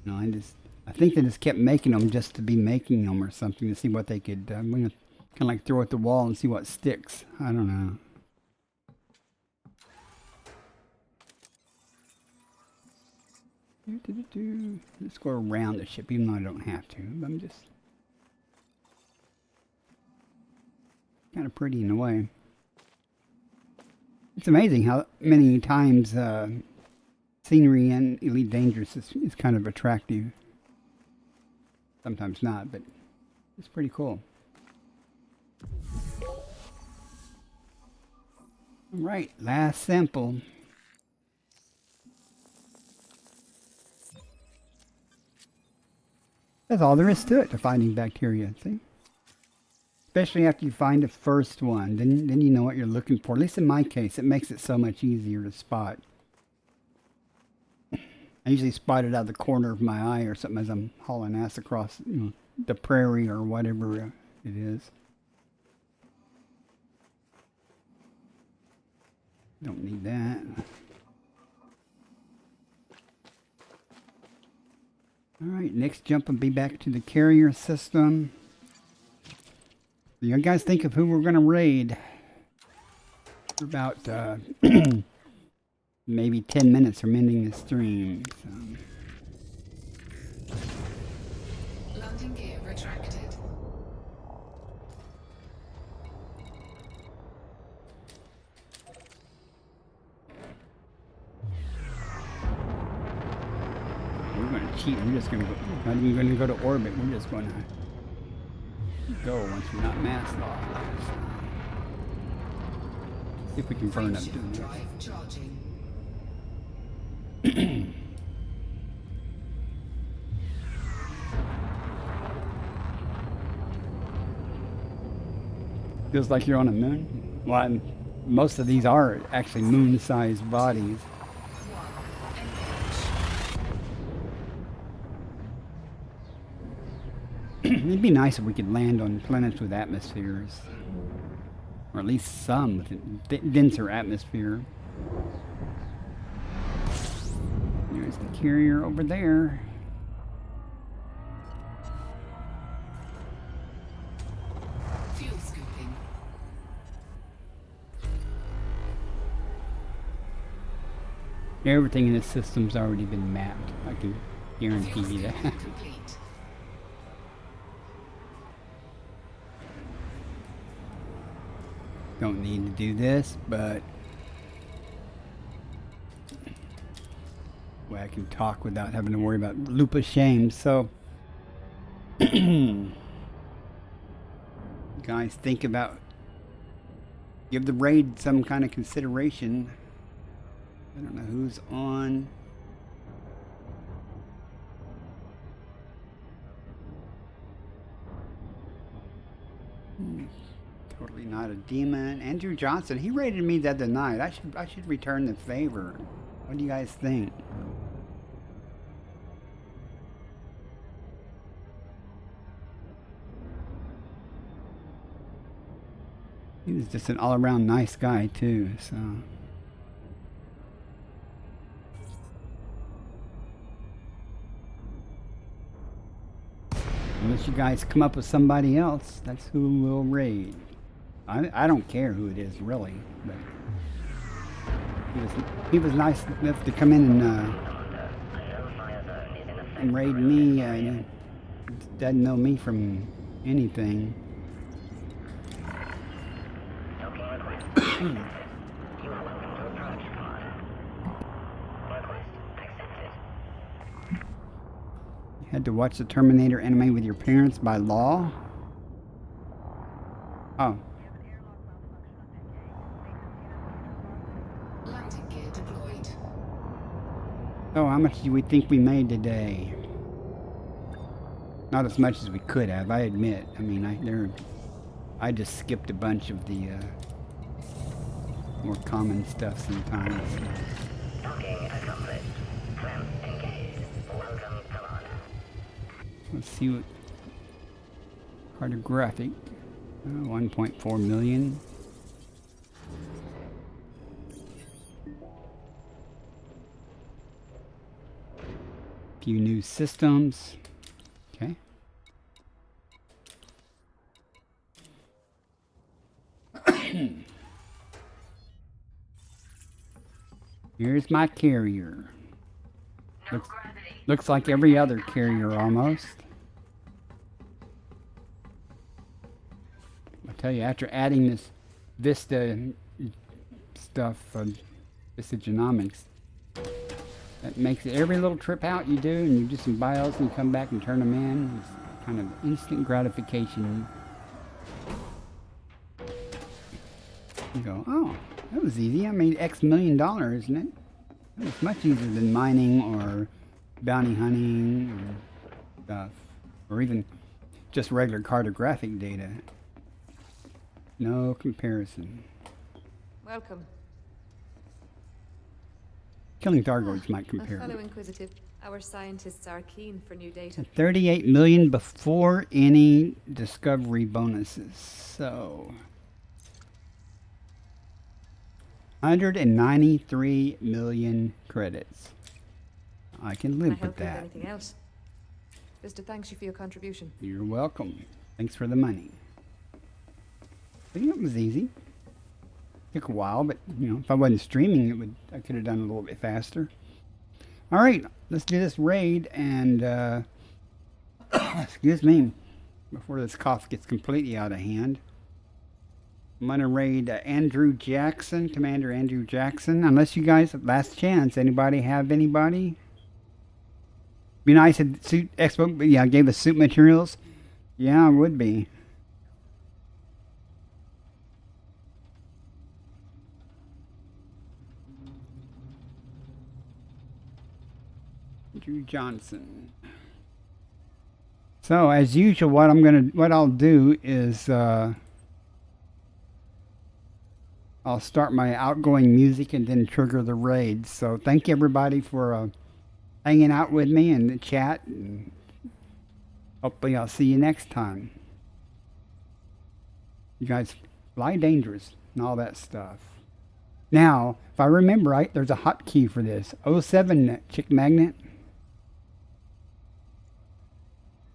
Speaker 2: I think they just kept making them just to be making them or something to see what they could kind of like throw at the wall and see what sticks. I don't know. Let's go around the ship, even though I don't have to. I'm just kind of pretty in a way. It's amazing how many times scenery in Elite Dangerous is kind of attractive. Sometimes not, but it's pretty cool. Alright, last sample. That's all there is to it, to finding bacteria, see? Especially after you find the first one, then you know what you're looking for. At least in my case, it makes it so much easier to spot. I usually spot it out of the corner of my eye or something as I'm hauling ass across, you know, the prairie or whatever it is. Don't need that. Alright, next jump will be back to the carrier system. You guys think of who we're going to raid. We're about maybe 10 minutes from ending the stream. So.
Speaker 3: Landing gear retracted.
Speaker 2: We're going to cheat. We're just going to go. Not even going to go to orbit. We're just going to go once we're not masked off. See if we can burn up doing this.
Speaker 3: Drive charging.
Speaker 2: Feels like you're on a moon. Well, most of these are actually moon-sized bodies. It'd be nice if we could land on planets with atmospheres. Or at least some with a denser atmosphere. There's the carrier over there.
Speaker 3: Fuel scooping.
Speaker 2: Everything in this system's already been mapped. I can guarantee you that.
Speaker 3: Complete.
Speaker 2: Don't need to do this, but well, I can talk without having to worry about loop of shame. So, guys, think about, give the raid some kind of consideration. I don't know who's on. Totally not a demon. Andrew Johnson, he raided me the other night. I should return the favor. What do you guys think? He was just an all-around nice guy too, so. Unless you guys come up with somebody else, that's who we'll raid. I don't care who it is, really, but he was nice enough to come in and raid me. He doesn't know me from anything. You had to watch the Terminator anime with your parents by law? Oh.
Speaker 3: Landing gear deployed.
Speaker 2: Oh, how much do we think we made today? Not as much as we could have, I admit. I mean, I just skipped a bunch of the more common stuff sometimes.
Speaker 5: Docking accomplished. Clamp engaged. Welcome, Commander.
Speaker 2: Let's see what cartographic. 1.4 million. Few new systems. Okay. Here's my carrier. Looks like every other carrier almost. I tell you, after adding this Vista stuff, Vista Genomics, that makes it every little trip out you do, and you do some bios and you come back and turn them in. It's kind of instant gratification. You go, oh, that was easy. I made X million dollars, isn't it? That was much easier than mining or bounty hunting or stuff, or even just regular cartographic data. No comparison.
Speaker 6: Welcome.
Speaker 2: Killing Thargoids might
Speaker 6: A
Speaker 2: compare.
Speaker 6: fellow inquisitive. Our scientists are keen for new data.
Speaker 2: 38 million before any discovery bonuses. So 193 million credits. I can
Speaker 6: Can I
Speaker 2: live with
Speaker 6: help you with
Speaker 2: that.
Speaker 6: anything else? Vista thanks you for your contribution.
Speaker 2: You're welcome. Thanks for the money. I think it was easy. Took a while, but you know, if I wasn't streaming, I could have done it a little bit faster. All right, let's do this raid and excuse me, before this cough gets completely out of hand. I'm gonna raid Andrew Jackson, Commander Andrew Jackson. Unless you guys, last chance. Anybody have anybody? Be nice if suit expo, but yeah, I gave us suit materials. Yeah, it would be. Andrew Johnson. So as usual, what I'll do is I'll start my outgoing music and then trigger the raid. So thank you everybody for hanging out with me in the chat, and hopefully I'll see you next time. You guys fly dangerous and all that stuff. Now, if I remember right, there's a hotkey for this. 07 chick magnet.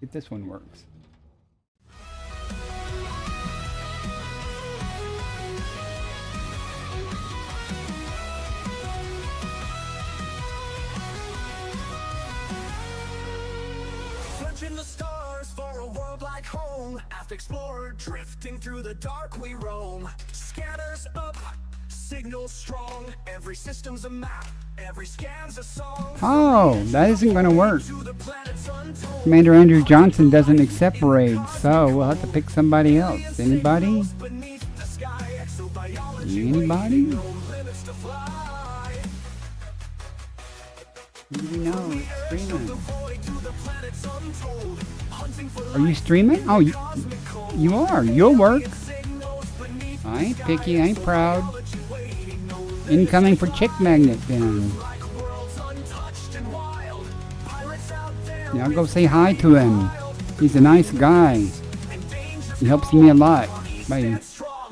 Speaker 2: If this one works.
Speaker 1: Searching the stars for a world like home. Aft explorer drifting through the dark we roam. Scanners up, signals strong. Every system's a map, every scan's a song.
Speaker 2: Oh, that isn't going to work.
Speaker 1: To the planets untold.
Speaker 2: Commander Andrew Johnson doesn't accept raids, so we'll have to pick somebody else. Anybody?
Speaker 1: Beneath the sky, exobiology
Speaker 2: Anybody?
Speaker 1: waiting, no limits to fly.
Speaker 2: Who do we know? It's streaming.
Speaker 1: Void to the planets untold. Hunting for
Speaker 2: Are you streaming? Oh,
Speaker 1: cosmic cold.
Speaker 2: you are. You'll work.
Speaker 1: Signals beneath
Speaker 2: I ain't picky. I ain't proud. Incoming for chick magnet then.
Speaker 1: like worlds untouched and wild. Pirates out there
Speaker 2: Yeah, I'll go say hi to him. He's a nice guy. He helps me a lot by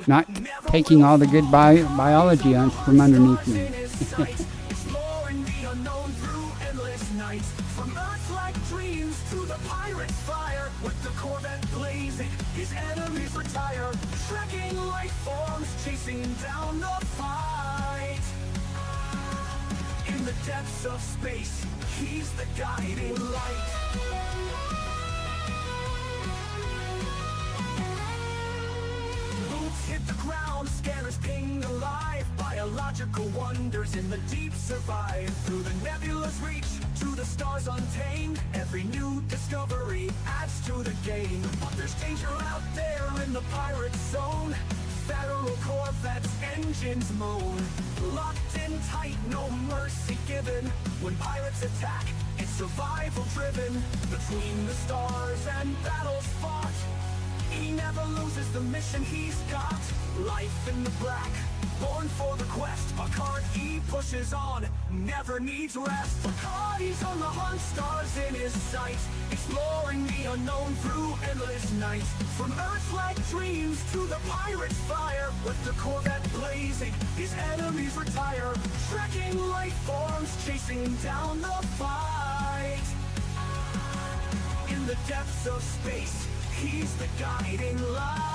Speaker 2: not taking all the good biology from underneath me.
Speaker 1: exploring the unknown through endless nights. From Earth like dreams to the pirate's fire. With the Corvette blazing, his enemies retire. Trekking life forms, chasing down the fight. In the depths of space, he's the guiding light. Boots hit the ground, scanners ping alive. Biological wonders in the deep survive. Through the nebula's reach, to the stars untamed. Every new discovery adds to the game. But there's danger out there in the pirate zone. Federal Corvettes, engines moan. Locked in tight, no mercy given. When pirates attack, it's survival driven. Between the stars and battles fought, he never loses the mission he's got. Life in the black, born for the quest. Picard, he pushes on, never needs rest. Picard, he's on the hunt, stars in his sight. Exploring the unknown through endless nights. From Earth-like dreams to the pirate's fire. With the Corvette blazing, his enemies retire. Trekking life forms, chasing down the fight. In the depths of space, he's the guiding light.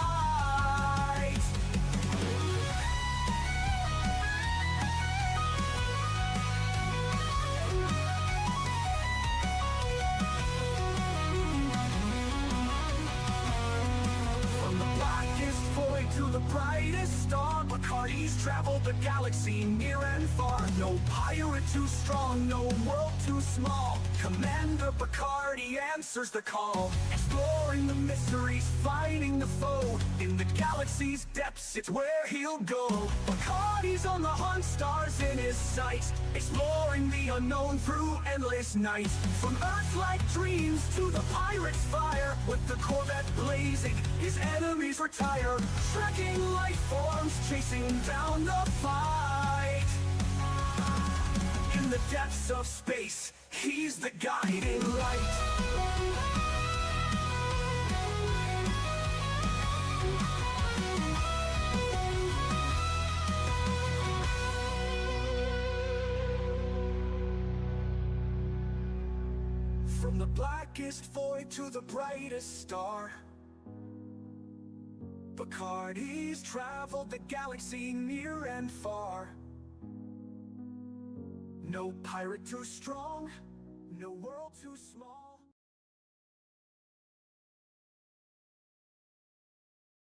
Speaker 1: From the blackest void to the brightest star, Bacardi's traveled the galaxy near and far. No pirate too strong, no world too small. Commander Bacardi answers the call. Exploring the mysteries, fighting the foe. In the galaxy's depths, it's where he'll go. Bacardi's on the hunt, stars in his sights. Exploring the unknown through endless nights. From Earth-like dreams to the pirate's fire. With the Corvette blazing, his enemies retire. Trekking life forms, chasing down the fight. In the the depths of space, he's the guiding light. From the blackest void to the brightest star, Bacardi's traveled the galaxy near and far. No pirate too strong, no world too small.